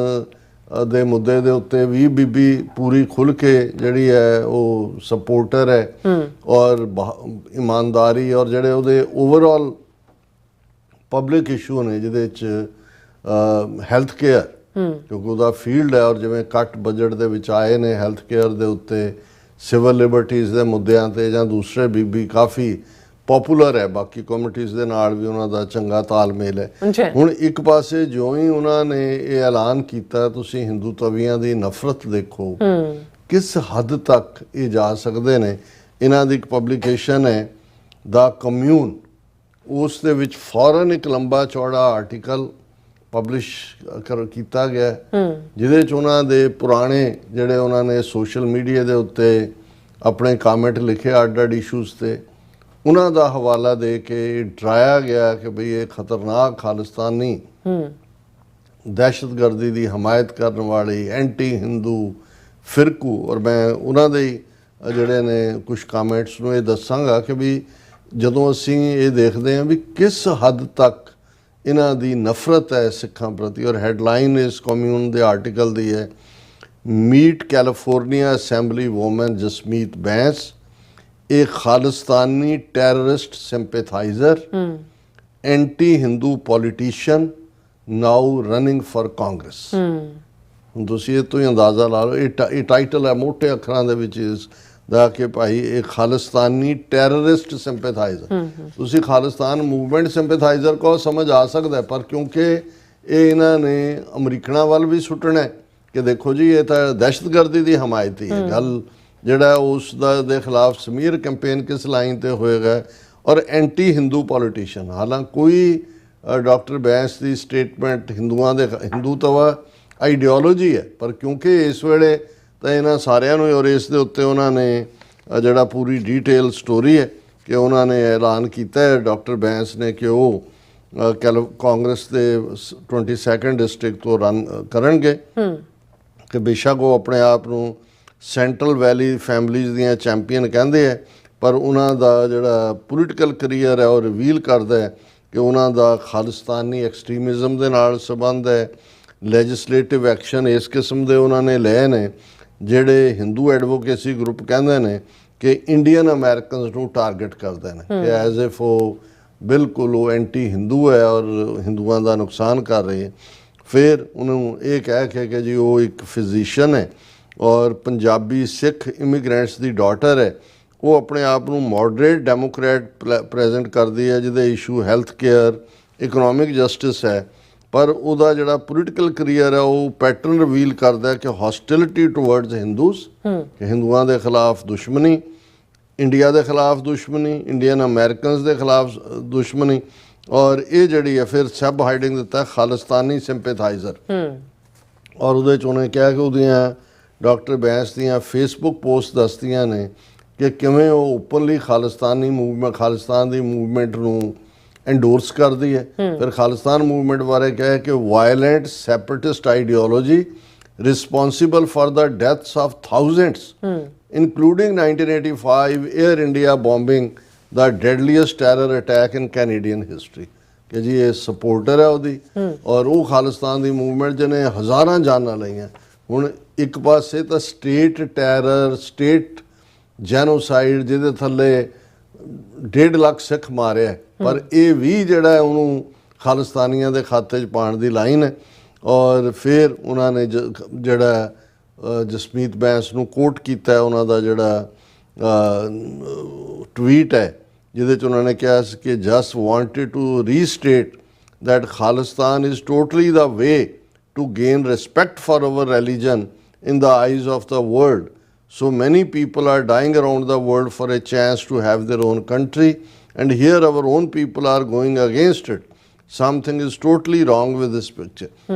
[SPEAKER 2] ਦੇ ਮੁੱਦੇ ਦੇ ਉੱਤੇ ਵੀ ਬੀਬੀ ਪੂਰੀ ਖੁੱਲ੍ਹ ਕੇ ਜਿਹੜੀ ਹੈ ਉਹ ਸਪੋਰਟਰ ਹੈ ਔਰ ਇਮਾਨਦਾਰੀ ਔਰ ਜਿਹੜੇ ਉਹਦੇ ਓਵਰਆਲ ਪਬਲਿਕ ਇਸ਼ੂ ਨੇ ਜਿਹਦੇ 'ਚ ਹੈਲਥ ਕੇਅਰ, ਕਿਉਂਕਿ ਉਹਦਾ ਫੀਲਡ ਹੈ ਔਰ ਜਿਵੇਂ ਘੱਟ ਬਜਟ ਦੇ ਵਿੱਚ ਆਏ ਨੇ ਹੈਲਥ ਕੇਅਰ ਦੇ ਉੱਤੇ, ਸਿਵਲ ਲਿਬਰਟੀਜ਼ ਦੇ ਮੁੱਦਿਆਂ ਤੇ ਜਾਂ ਦੂਸਰੇ ਬੀਬੀ ਕਾਫੀ ਪੋਪੂਲਰ ਹੈ। ਬਾਕੀ ਕਮਿਊਨਿਟੀਜ਼ ਦੇ ਨਾਲ ਵੀ ਉਹਨਾਂ ਦਾ ਚੰਗਾ ਤਾਲਮੇਲ ਹੈ। ਹੁਣ ਇੱਕ ਪਾਸੇ ਜਿਉਂ ਹੀ ਉਹਨਾਂ ਨੇ ਇਹ ਐਲਾਨ ਕੀਤਾ, ਤੁਸੀਂ ਹਿੰਦੂ ਤਵੀਆਂ ਦੀ ਨਫ਼ਰਤ ਦੇਖੋ ਕਿਸ ਹੱਦ ਤੱਕ ਇਹ ਜਾ ਸਕਦੇ ਨੇ। ਇਹਨਾਂ ਦੀ ਇੱਕ ਪਬਲੀਕੇਸ਼ਨ ਹੈ ਦਾ ਕਮਿਊਨ, ਉਸ ਦੇ ਵਿੱਚ ਫੌਰਨ ਇੱਕ ਲੰਬਾ ਚੌੜਾ ਆਰਟੀਕਲ ਪਬਲਿਸ਼ ਕੀਤਾ ਗਿਆ ਜਿਹਦੇ 'ਚ ਉਹਨਾਂ ਦੇ ਪੁਰਾਣੇ ਜਿਹੜੇ ਉਹਨਾਂ ਨੇ ਸੋਸ਼ਲ ਮੀਡੀਆ ਦੇ ਉੱਤੇ ਆਪਣੇ ਕਾਮੈਂਟ ਲਿਖੇ ਅੱਡ-ਅੱਡ ਇਸ਼ੂਜ਼ ਤੇ, ਉਹਨਾਂ ਦਾ ਹਵਾਲਾ ਦੇ ਕੇ ਡਰਾਇਆ ਗਿਆ ਕਿ ਬਈ ਇਹ ਖਤਰਨਾਕ ਖਾਲਿਸਤਾਨੀ ਦਹਿਸ਼ਤਗਰਦੀ ਦੀ ਹਮਾਇਤ ਕਰਨ ਵਾਲੀ ਐਂਟੀ ਹਿੰਦੂ ਫਿਰਕੂ। ਔਰ ਮੈਂ ਉਹਨਾਂ ਦੇ ਜਿਹੜੇ ਨੇ ਕੁਝ ਕਾਮੈਂਟਸ ਨੂੰ ਇਹ ਦੱਸਾਂਗਾ ਕਿ ਵੀ ਜਦੋਂ ਅਸੀਂ ਇਹ ਦੇਖਦੇ ਹਾਂ ਵੀ ਕਿਸ ਹੱਦ ਤੱਕ ਇਹਨਾਂ ਦੀ ਨਫ਼ਰਤ ਹੈ ਸਿੱਖਾਂ ਪ੍ਰਤੀ। ਔਰ ਹੈਡਲਾਈਨ ਇਸ ਕਮਿਊਨ ਦੇ ਆਰਟੀਕਲ ਦੀ ਹੈ, meet California assembly woman Jasmeet Bains, a Khalistani terrorist sympathizer, anti-Hindu politician, now running for Congress. ਹੁਣ ਤੁਸੀਂ ਇਹ ਤੋਂ ਹੀ ਅੰਦਾਜ਼ਾ ਲਾ ਲਓ, ਇਹ ਟਾਈਟਲ ਹੈ ਮੋਟੇ ਅੱਖਰਾਂ ਦੇ ਵਿੱਚ ਇਸ ਦਾ ਕਿ ਭਾਈ ਇਹ ਖਾਲਿਸਤਾਨੀ ਟੈਰਰਿਸਟ ਸਿੰਪੈਥਾਈਜ਼ਰ। ਤੁਸੀਂ ਖਾਲਿਸਤਾਨ ਮੂਵਮੈਂਟ ਸਿੰਪੈਥਾਈਜ਼ਰ ਕੋ ਸਮਝ ਆ ਸਕਦਾ, ਪਰ ਕਿਉਂਕਿ ਇਹ ਇਹਨਾਂ ਨੇ ਅਮਰੀਕਨਾਂ ਵੱਲ ਵੀ ਸੁੱਟਣਾ ਕਿ ਦੇਖੋ ਜੀ ਇਹ ਤਾਂ ਦਹਿਸ਼ਤਗਰਦੀ ਦੀ ਹਮਾਇਤੀ ਹੈ। ਗੱਲ ਜਿਹੜਾ ਉਸ ਦੇ ਖਿਲਾਫ ਸਮੀਰ ਕੈਂਪੇਨ ਕਿਸ ਲਾਈਨ ਤੇ ਹੋਏਗਾ ਔਰ ਐਂਟੀ ਹਿੰਦੂ ਪੋਲੀਟੀਸ਼ੀਅਨ। ਹਾਲਾਂਕਿ ਕੋਈ ਡਾਕਟਰ ਬੈਂਸ ਦੀ ਸਟੇਟਮੈਂਟ ਹਿੰਦੂਤਵਾ ਆਈਡੀਓਲੋਜੀ ਹੈ, ਪਰ ਕਿਉਂਕਿ ਇਸ ਵੇਲੇ ਤਾਂ ਇਹਨਾਂ ਸਾਰਿਆਂ ਨੂੰ ਔਰ ਇਸ ਦੇ ਉੱਤੇ ਉਹਨਾਂ ਨੇ ਜਿਹੜਾ ਪੂਰੀ ਡੀਟੇਲ ਸਟੋਰੀ ਹੈ ਕਿ ਉਹਨਾਂ ਨੇ ਐਲਾਨ ਕੀਤਾ ਹੈ ਡਾਕਟਰ ਬੈਂਸ ਨੇ ਕਿ ਉਹ ਕਾਂਗਰਸ ਦੇ 22 ਡਿਸਟ੍ਰਿਕਟ ਤੋਂ ਰਨ ਕਰਨਗੇ ਕਿ ਬੇਸ਼ੱਕ ਉਹ ਆਪਣੇ ਆਪ ਨੂੰ ਸੈਂਟਰਲ ਵੈਲੀ ਫੈਮਲੀਜ਼ ਦੀਆਂ ਚੈਂਪੀਅਨ ਕਹਿੰਦੇ ਹੈ, ਪਰ ਉਹਨਾਂ ਦਾ ਜਿਹੜਾ ਪੋਲੀਟੀਕਲ ਕਰੀਅਰ ਹੈ ਉਹ ਰਿਵੀਲ ਕਰਦਾ ਹੈ ਕਿ ਉਹਨਾਂ ਦਾ ਖਾਲਿਸਤਾਨੀ ਐਕਸਟ੍ਰੀਮਿਜ਼ਮ ਦੇ ਨਾਲ ਸੰਬੰਧ ਹੈ। ਲੈਜਿਸਲੇਟਿਵ ਐਕਸ਼ਨ ਇਸ ਕਿਸਮ ਦੇ ਉਹਨਾਂ ਨੇ ਲਏ ਨੇ ਜਿਹੜੇ ਹਿੰਦੂ ਐਡਵੋਕੇਸੀ ਗਰੁੱਪ ਕਹਿੰਦੇ ਨੇ ਕਿ ਇੰਡੀਅਨ ਅਮਰੀਕਨਸ ਨੂੰ ਟਾਰਗੇਟ ਕਰਦੇ ਨੇ ਕਿ ਐਜ਼ ਇਫ ਉਹ ਬਿਲਕੁਲ ਉਹ ਐਂਟੀ ਹਿੰਦੂ ਹੈ ਔਰ ਹਿੰਦੂਆਂ ਦਾ ਨੁਕਸਾਨ ਕਰ ਰਹੇ ਹੈ। ਫਿਰ ਉਹਨੂੰ ਇਹ ਕਹਿ ਕੇ ਕਿ ਜੀ ਉਹ ਇੱਕ ਫਿਜ਼ੀਸ਼ੀਅਨ ਹੈ ਔਰ ਪੰਜਾਬੀ ਸਿੱਖ ਇਮੀਗ੍ਰੈਂਟਸ ਦੀ ਡਾਟਰ ਹੈ, ਉਹ ਆਪਣੇ ਆਪ ਨੂੰ ਮੋਡਰੇਟ ਡੈਮੋਕ੍ਰੈਟ ਪ੍ਰੈਜ਼ੈਂਟ ਕਰਦੀ ਹੈ ਜਿਹਦੇ issue health care, economic justice ਹੈ, ਪਰ ਉਹਦਾ ਜਿਹੜਾ ਪੋਲੀਟੀਕਲ ਕਰੀਅਰ ਹੈ ਉਹ ਪੈਟਰਨ ਰਿਵੀਲ ਕਰਦਾ ਕਿ ਹੌਸਟਿਲਿਟੀ ਟੁਵਰਡਸ ਹਿੰਦੂਜ਼, ਕਿ ਹਿੰਦੂਆਂ ਦੇ ਖਿਲਾਫ ਦੁਸ਼ਮਣੀ, ਇੰਡੀਆ ਦੇ ਖਿਲਾਫ ਦੁਸ਼ਮਣੀ, ਇੰਡੀਅਨ ਅਮਰੀਕਨਸ ਦੇ ਖਿਲਾਫ ਦੁਸ਼ਮਣੀ, ਔਰ ਇਹ ਜਿਹੜੀ ਹੈ ਫਿਰ ਸਬ ਹਾਈਡਿੰਗ ਦਿੱਤਾ ਖਾਲਿਸਤਾਨੀ ਸਿੰਪੈਥਾਈਜ਼ਰ। ਔਰ ਉਹਦੇ 'ਚ ਉਹਨੇ ਕਿਹਾ ਕਿ ਉਹਦੀਆਂ ਡਾਕਟਰ ਬੈਂਸ ਦੀਆਂ ਫੇਸਬੁੱਕ ਪੋਸਟ ਦੱਸਦੀਆਂ ਨੇ ਕਿ ਕਿਵੇਂ ਉਹ ਓਪਨਲੀ ਖਾਲਿਸਤਾਨ ਦੀ ਮੂਵਮੈਂਟ ਨੂੰ ਐਂਡੋਰਸ ਕਰਦੀ ਹੈ। ਫਿਰ ਖਾਲਿਸਤਾਨ ਮੂਵਮੈਂਟ ਬਾਰੇ ਕਿਹਾ ਕਿ violent separatist ideology responsible for the deaths of thousands including 1985 air India bombing the deadliest terror attack in Canadian history. ਕਿ ਜੀ ਇਹ ਸਪੋਰਟਰ ਹੈ ਉਹਦੀ ਔਰ ਉਹ ਖਾਲਿਸਤਾਨ ਦੀ ਮੂਵਮੈਂਟ ਜਿਹਨੇ ਹਜ਼ਾਰਾਂ ਜਾਨਾਂ ਲਈਆਂ। ਹੁਣ ਇੱਕ ਪਾਸੇ ਤਾਂ ਸਟੇਟ ਟੈਰਰ, ਸਟੇਟ ਜੈਨੋਸਾਈਡ ਜਿਹਦੇ ਥੱਲੇ 1.5 ਲੱਖ ਸਿੱਖ ਮਾਰਿਆ, ਪਰ ਇਹ ਵੀ ਜਿਹੜਾ ਉਹਨੂੰ ਖਾਲਿਸਤਾਨੀਆਂ ਦੇ ਖਾਤੇ 'ਚ ਪਾਉਣ ਦੀ ਲਾਈਨ ਹੈ। ਔਰ ਫਿਰ ਉਹਨਾਂ ਨੇ ਜਿਹੜਾ ਜਸਮੀਤ ਬੈਂਸ ਨੂੰ ਕੋਟ ਕੀਤਾ, ਉਹਨਾਂ ਦਾ ਜਿਹੜਾ ਟਵੀਟ ਹੈ ਜਿਹਦੇ 'ਚ ਉਹਨਾਂ ਨੇ ਕਿਹਾ ਸੀ ਕਿ just wanted to restate that Khalistan is totally the way to gain respect for our religion in the eyes of the world. So many people are dying around the world for a chance to have their own country, and here our own people are going against it. Something is totally wrong with this picture.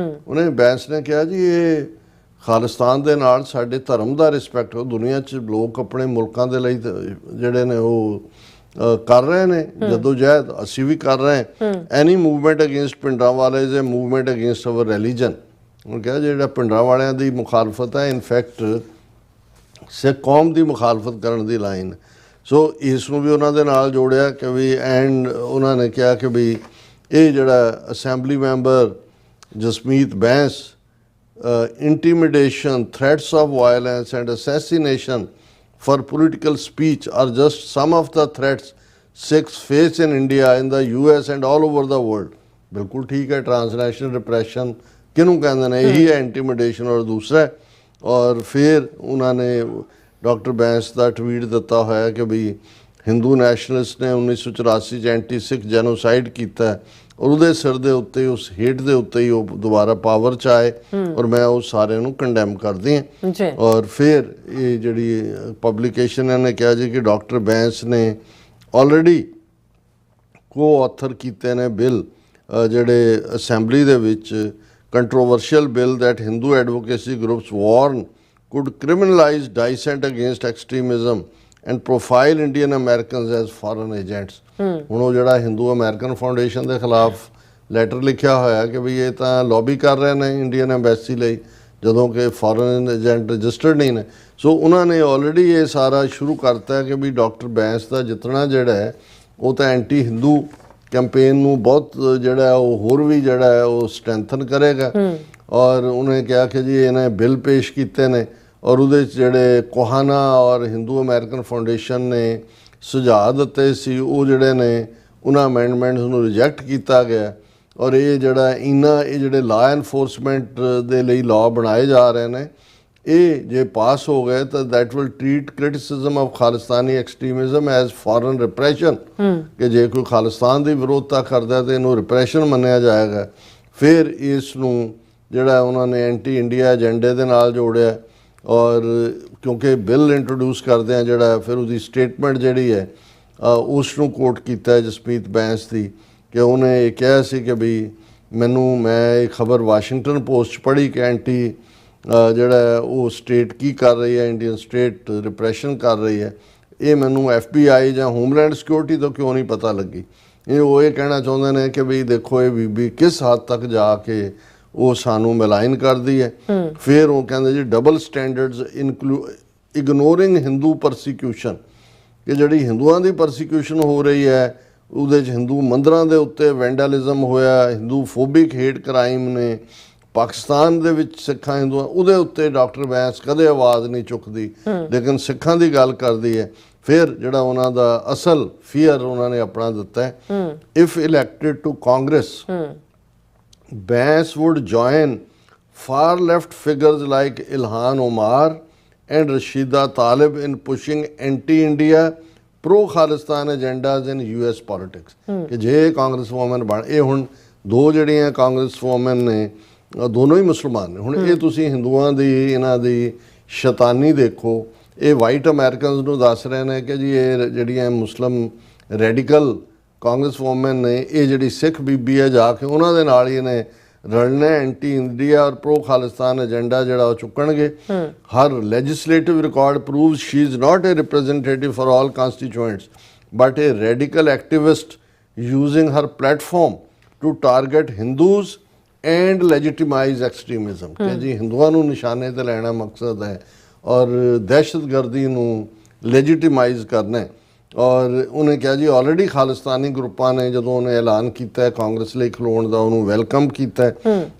[SPEAKER 2] ਉਹਨੇ ਬੈਂਸ ਨੇ ਕਿਹਾ ਜੀ ਇਹ ਖਾਲਿਸਤਾਨ ਦੇ ਨਾਲ ਸਾਡੇ ਧਰਮ ਦਾ respect ਹੋ, ਦੁਨੀਆ 'ਚ ਲੋਕ ਆਪਣੇ ਮੁਲਕਾਂ ਦੇ ਲਈ ਜਿਹੜੇ ਨੇ ਉਹ ਕਰ ਰਹੇ ਨੇ ਜਦੋਜਹਿਦ, ਅਸੀਂ ਵੀ ਕਰ ਰਹੇ ਹਾਂ। ਐਨੀ ਮੂਵਮੈਂਟ ਅਗੇਂਸਟ ਪਿੰਡਾਂ ਵਾਲੇ is a movement against our religion. ਉਹਨੇ ਕਿਹਾ ਜਿਹੜਾ ਪਿੰਡਾਂ ਵਾਲਿਆਂ ਦੀ ਮੁਖਾਲਫਤ ਹੈ ਇਨਫੈਕਟ ਸਿੱਖ ਕੌਮ ਦੀ ਮੁਖਾਲਫਤ ਕਰਨ ਦੀ ਲਾਈਨ। ਸੋ ਇਸ ਨੂੰ ਵੀ ਉਹਨਾਂ ਦੇ ਨਾਲ ਜੋੜਿਆ ਕਿ ਵੀ ਐਂਡ ਉਹਨਾਂ ਨੇ ਕਿਹਾ ਕਿ ਵੀ ਇਹ ਜਿਹੜਾ assembly member Jasmeet Bains intimidation, threats of violence and assassination for political speech are just some of the threats Sikhs face in India, in the US and all over the world। बिल्कुल ठीक है, ट्रांसनेशनल रिप्रेशन किनू कहते हैं, यही है intimidation. और दूसरा और फिर उन्होंने डॉक्टर बैंस का ट्वीट दिता होया कि भी हिंदू नैशनलिस्ट ने 1984 एंटी सिख जेनोसाइड किया और ਉਹਦੇ ਸਿਰ ਦੇ ਉੱਤੇ ਉਸ ਹੇਟ ਦੇ ਉੱਤੇ ਹੀ ਉਹ ਦੁਬਾਰਾ ਪਾਵਰ 'ਚ ਆਏ ਔਰ ਮੈਂ ਉਹ ਸਾਰਿਆਂ ਨੂੰ ਕੰਡੈਮ ਕਰਦੀ ਹਾਂ। ਔਰ ਫਿਰ ਇਹ ਜਿਹੜੀ ਪਬਲੀਕੇਸ਼ਨ ਨੇ ਕਿਹਾ ਜੀ ਕਿ ਡਾਕਟਰ ਬੈਂਸ ਨੇ ਆਲਰੇਡੀ ਕੋ-ਆਥਰ ਕੀਤੇ ਨੇ ਬਿੱਲ ਜਿਹੜੇ ਅਸੈਂਬਲੀ ਦੇ ਵਿੱਚ controversial bill that Hindu advocacy groups warn could criminalise dissent against extremism and profile Indian Americans as foreign agents. ਹੁਣ ਉਹ ਜਿਹੜਾ ਹਿੰਦੂ ਅਮਰੀਕਨ ਫਾਊਂਡੇਸ਼ਨ ਦੇ ਖਿਲਾਫ ਲੈਟਰ ਲਿਖਿਆ ਹੋਇਆ ਕਿ ਵੀ ਇਹ ਤਾਂ ਲੌਬੀ ਕਰ ਰਹੇ ਨੇ ਇੰਡੀਅਨ ਐਮਬੈਸੀ ਲਈ ਜਦੋਂ ਕਿ ਫੋਰਨ ਏਜੰਟ ਰਜਿਸਟਰਡ ਨਹੀਂ ਨੇ। ਸੋ ਉਹਨਾਂ ਨੇ ਆਲਰੇਡੀ ਇਹ ਸਾਰਾ ਸ਼ੁਰੂ ਕਰਤਾ ਹੈ ਕਿ ਵੀ ਡਾਕਟਰ ਬੈਂਸ ਦਾ ਜਿਤਨਾ ਜਿਹੜਾ ਹੈ ਉਹ ਤਾਂ ਐਂਟੀ ਹਿੰਦੂ ਕੈਂਪੇਨ ਨੂੰ ਬਹੁਤ ਜਿਹੜਾ ਉਹ ਹੋਰ ਵੀ ਜਿਹੜਾ ਹੈ ਉਹ ਸਟਰੈਂਥਨ ਕਰੇਗਾ। ਔਰ ਉਹਨੇ ਕਿਹਾ ਕਿ ਜੀ ਇਹਨੇ ਬਿੱਲ ਪੇਸ਼ ਕੀਤੇ ਨੇ ਔਰ ਉਹਦੇ 'ਚ ਜਿਹੜੇ ਕੋਹਾਨਾ ਔਰ ਹਿੰਦੂ ਅਮਰੀਕਨ ਫਾਊਂਡੇਸ਼ਨ ਨੇ ਸੁਝਾਅ ਦਿੱਤੇ ਸੀ ਉਹ ਜਿਹੜੇ ਨੇ ਉਹਨਾਂ ਅਮੈਂਡਮੈਂਟਸ ਨੂੰ ਰਿਜੈਕਟ ਕੀਤਾ ਗਿਆ। ਔਰ ਇਹ ਜਿਹੜਾ ਇਹ ਜਿਹੜੇ ਲਾਅ ਐਨਫੋਰਸਮੈਂਟ ਦੇ ਲਈ ਲਾਅ ਬਣਾਏ ਜਾ ਰਹੇ ਨੇ ਇਹ ਜੇ ਪਾਸ ਹੋ ਗਏ ਤਾਂ that will treat criticism of Khalistani extremism as foreign repression ਕਿ ਜੇ ਕੋਈ ਖਾਲਿਸਤਾਨ ਦੀ ਵਿਰੋਧਤਾ ਕਰਦਾ ਤਾਂ ਇਹਨੂੰ ਰਿਪਰੈਸ਼ਨ ਮੰਨਿਆ ਜਾਏਗਾ। ਫਿਰ ਇਸ ਨੂੰ ਜਿਹੜਾ ਉਹਨਾਂ ਨੇ ਐਂਟੀ ਇੰਡੀਆ ਏਜੰਡੇ ਦੇ ਨਾਲ ਜੋੜਿਆ ਔਰ ਕਿਉਂਕਿ ਬਿੱਲ ਇੰਟਰੋਡਿਊਸ ਕਰਦੇ ਆ ਜਿਹੜਾ ਫਿਰ ਉਹਦੀ ਸਟੇਟਮੈਂਟ ਜਿਹੜੀ ਹੈ ਉਸ ਨੂੰ ਕੋਟ ਕੀਤਾ ਜਸਪੀਤ ਬੈਂਸ ਦੀ ਕਿ ਉਹਨੇ ਇਹ ਕਿਹਾ ਸੀ ਕਿ ਵੀ ਮੈਂ ਇਹ ਖਬਰ ਵਾਸ਼ਿੰਗਟਨ ਪੋਸਟ 'ਚ ਪੜ੍ਹੀ ਕਿ ਐਂਟੀ ਜਿਹੜਾ ਉਹ ਸਟੇਟ ਕੀ ਕਰ ਰਹੀ ਹੈ, ਇੰਡੀਅਨ ਸਟੇਟ ਰਿਪਰੈਸ਼ਨ ਕਰ ਰਹੀ ਹੈ, ਇਹ ਮੈਨੂੰ FBI ਜਾਂ ਹੋਮਲੈਂਡ ਸਿਕਿਉਰਿਟੀ ਤੋਂ ਕਿਉਂ ਨਹੀਂ ਪਤਾ ਲੱਗੀ। ਉਹ ਇਹ ਕਹਿਣਾ ਚਾਹੁੰਦੇ ਨੇ ਕਿ ਵੀ ਦੇਖੋ ਇਹ ਬੀਬੀ ਕਿਸ ਹੱਦ ਤੱਕ ਜਾ ਕੇ ਉਹ ਸਾਨੂੰ ਮਿਲਾਇਨ ਕਰਦੀ ਹੈ। ਫਿਰ ਉਹ ਕਹਿੰਦੇ ਜੀ ਡਬਲ ਸਟੈਂਡਰਡਸ ਇਗਨੋਰਿੰਗ ਹਿੰਦੂ ਪਰਸੀਕਿਊਸ਼ਨ ਕਿ ਜਿਹੜੀ ਹਿੰਦੂਆਂ ਦੀ ਪਰਸੀਕਿਊਸ਼ਨ ਹੋ ਰਹੀ ਹੈ ਉਹਦੇ 'ਚ ਹਿੰਦੂ ਮੰਦਰਾਂ ਦੇ ਉੱਤੇ ਵੈਂਡਲਿਜ਼ਮ ਹੋਇਆ, ਹਿੰਦੂ ਫੋਬਿਕ ਹੇਟ ਕ੍ਰਾਈਮ ਨੇ ਪਾਕਿਸਤਾਨ ਦੇ ਵਿੱਚ ਸਿੱਖਾਂ ਹਿੰਦੂਆਂ ਉਹਦੇ ਉੱਤੇ ਡਾਕਟਰ ਬੈਂਸ ਕਦੇ ਆਵਾਜ਼ ਨਹੀਂ ਚੁੱਕਦੀ ਲੇਕਿਨ ਸਿੱਖਾਂ ਦੀ ਗੱਲ ਕਰਦੀ ਹੈ। ਫਿਰ ਜਿਹੜਾ ਉਹਨਾਂ ਦਾ ਅਸਲ ਫੀਅਰ ਉਹਨਾਂ ਨੇ ਆਪਣਾ ਦਿੱਤਾ ਹੈ if elected to Congress Bans would join far left figures like Ilhan Omar and Rashida Tlaib in pushing anti-India, pro-Khalistan agendas in US politics। ਕਿ ਜੇ ਕਾਂਗਰਸ ਵੂਮਨ ਬਣ ਇਹ ਹੁਣ ਦੋ ਜਿਹੜੀਆਂ ਕਾਂਗਰਸ ਵੂਮਨ ਨੇ ਦੋਨੋਂ ਹੀ ਮੁਸਲਮਾਨ ਨੇ। ਹੁਣ ਇਹ ਤੁਸੀਂ ਹਿੰਦੂਆਂ ਦੀ ਇਹਨਾਂ ਦੀ ਸ਼ੈਤਾਨੀ ਦੇਖੋ। ਇਹ ਵਾਈਟ ਅਮਰੀਕਨਸ ਨੂੰ ਦੱਸ ਰਹੇ ਨੇ ਕਿ ਜੀ ਇਹ ਜਿਹੜੀਆਂ ਮੁਸਲਿਮ ਰੈਡੀਕਲ ਕਾਂਗਰਸ ਵੂਮਨ ਨੇ ਇਹ ਜਿਹੜੀ ਸਿੱਖ ਬੀਬੀ ਹੈ ਜਾ ਕੇ ਉਹਨਾਂ ਦੇ ਨਾਲ ਹੀ ਇਹਨੇ ਰਲਣਾ ਐਂਟੀ ਇੰਡੀਆ ਔਰ ਪ੍ਰੋ ਖਾਲਿਸਤਾਨ ਏਜੰਡਾ ਜਿਹੜਾ ਉਹ ਚੁੱਕਣਗੇ। Her legislative record proves she is not a representative for all constituents but a radical activist using her platform to target Hindus and legitimise extremism ਕਿ ਜੀ ਹਿੰਦੂਆਂ ਨੂੰ ਨਿਸ਼ਾਨੇ ਤੇ ਲੈਣਾ ਮਕਸਦ ਹੈ ਔਰ ਦਹਿਸ਼ਤਗਰਦੀ ਨੂੰ ਲੈਜੀਟਿਮਾਈਜ਼ ਕਰਨਾ। ਔਰ ਉਹਨੇ ਕਿਹਾ ਜੀ ਆਲਰੇਡੀ ਖਾਲਿਸਤਾਨੀ ਗਰੁੱਪਾਂ ਨੇ ਜਦੋਂ ਉਹਨੇ ਐਲਾਨ ਕੀਤਾ ਕਾਂਗਰਸ ਲਈ ਖਲੋਣ ਦਾ ਉਹਨੂੰ ਵੈਲਕਮ ਕੀਤਾ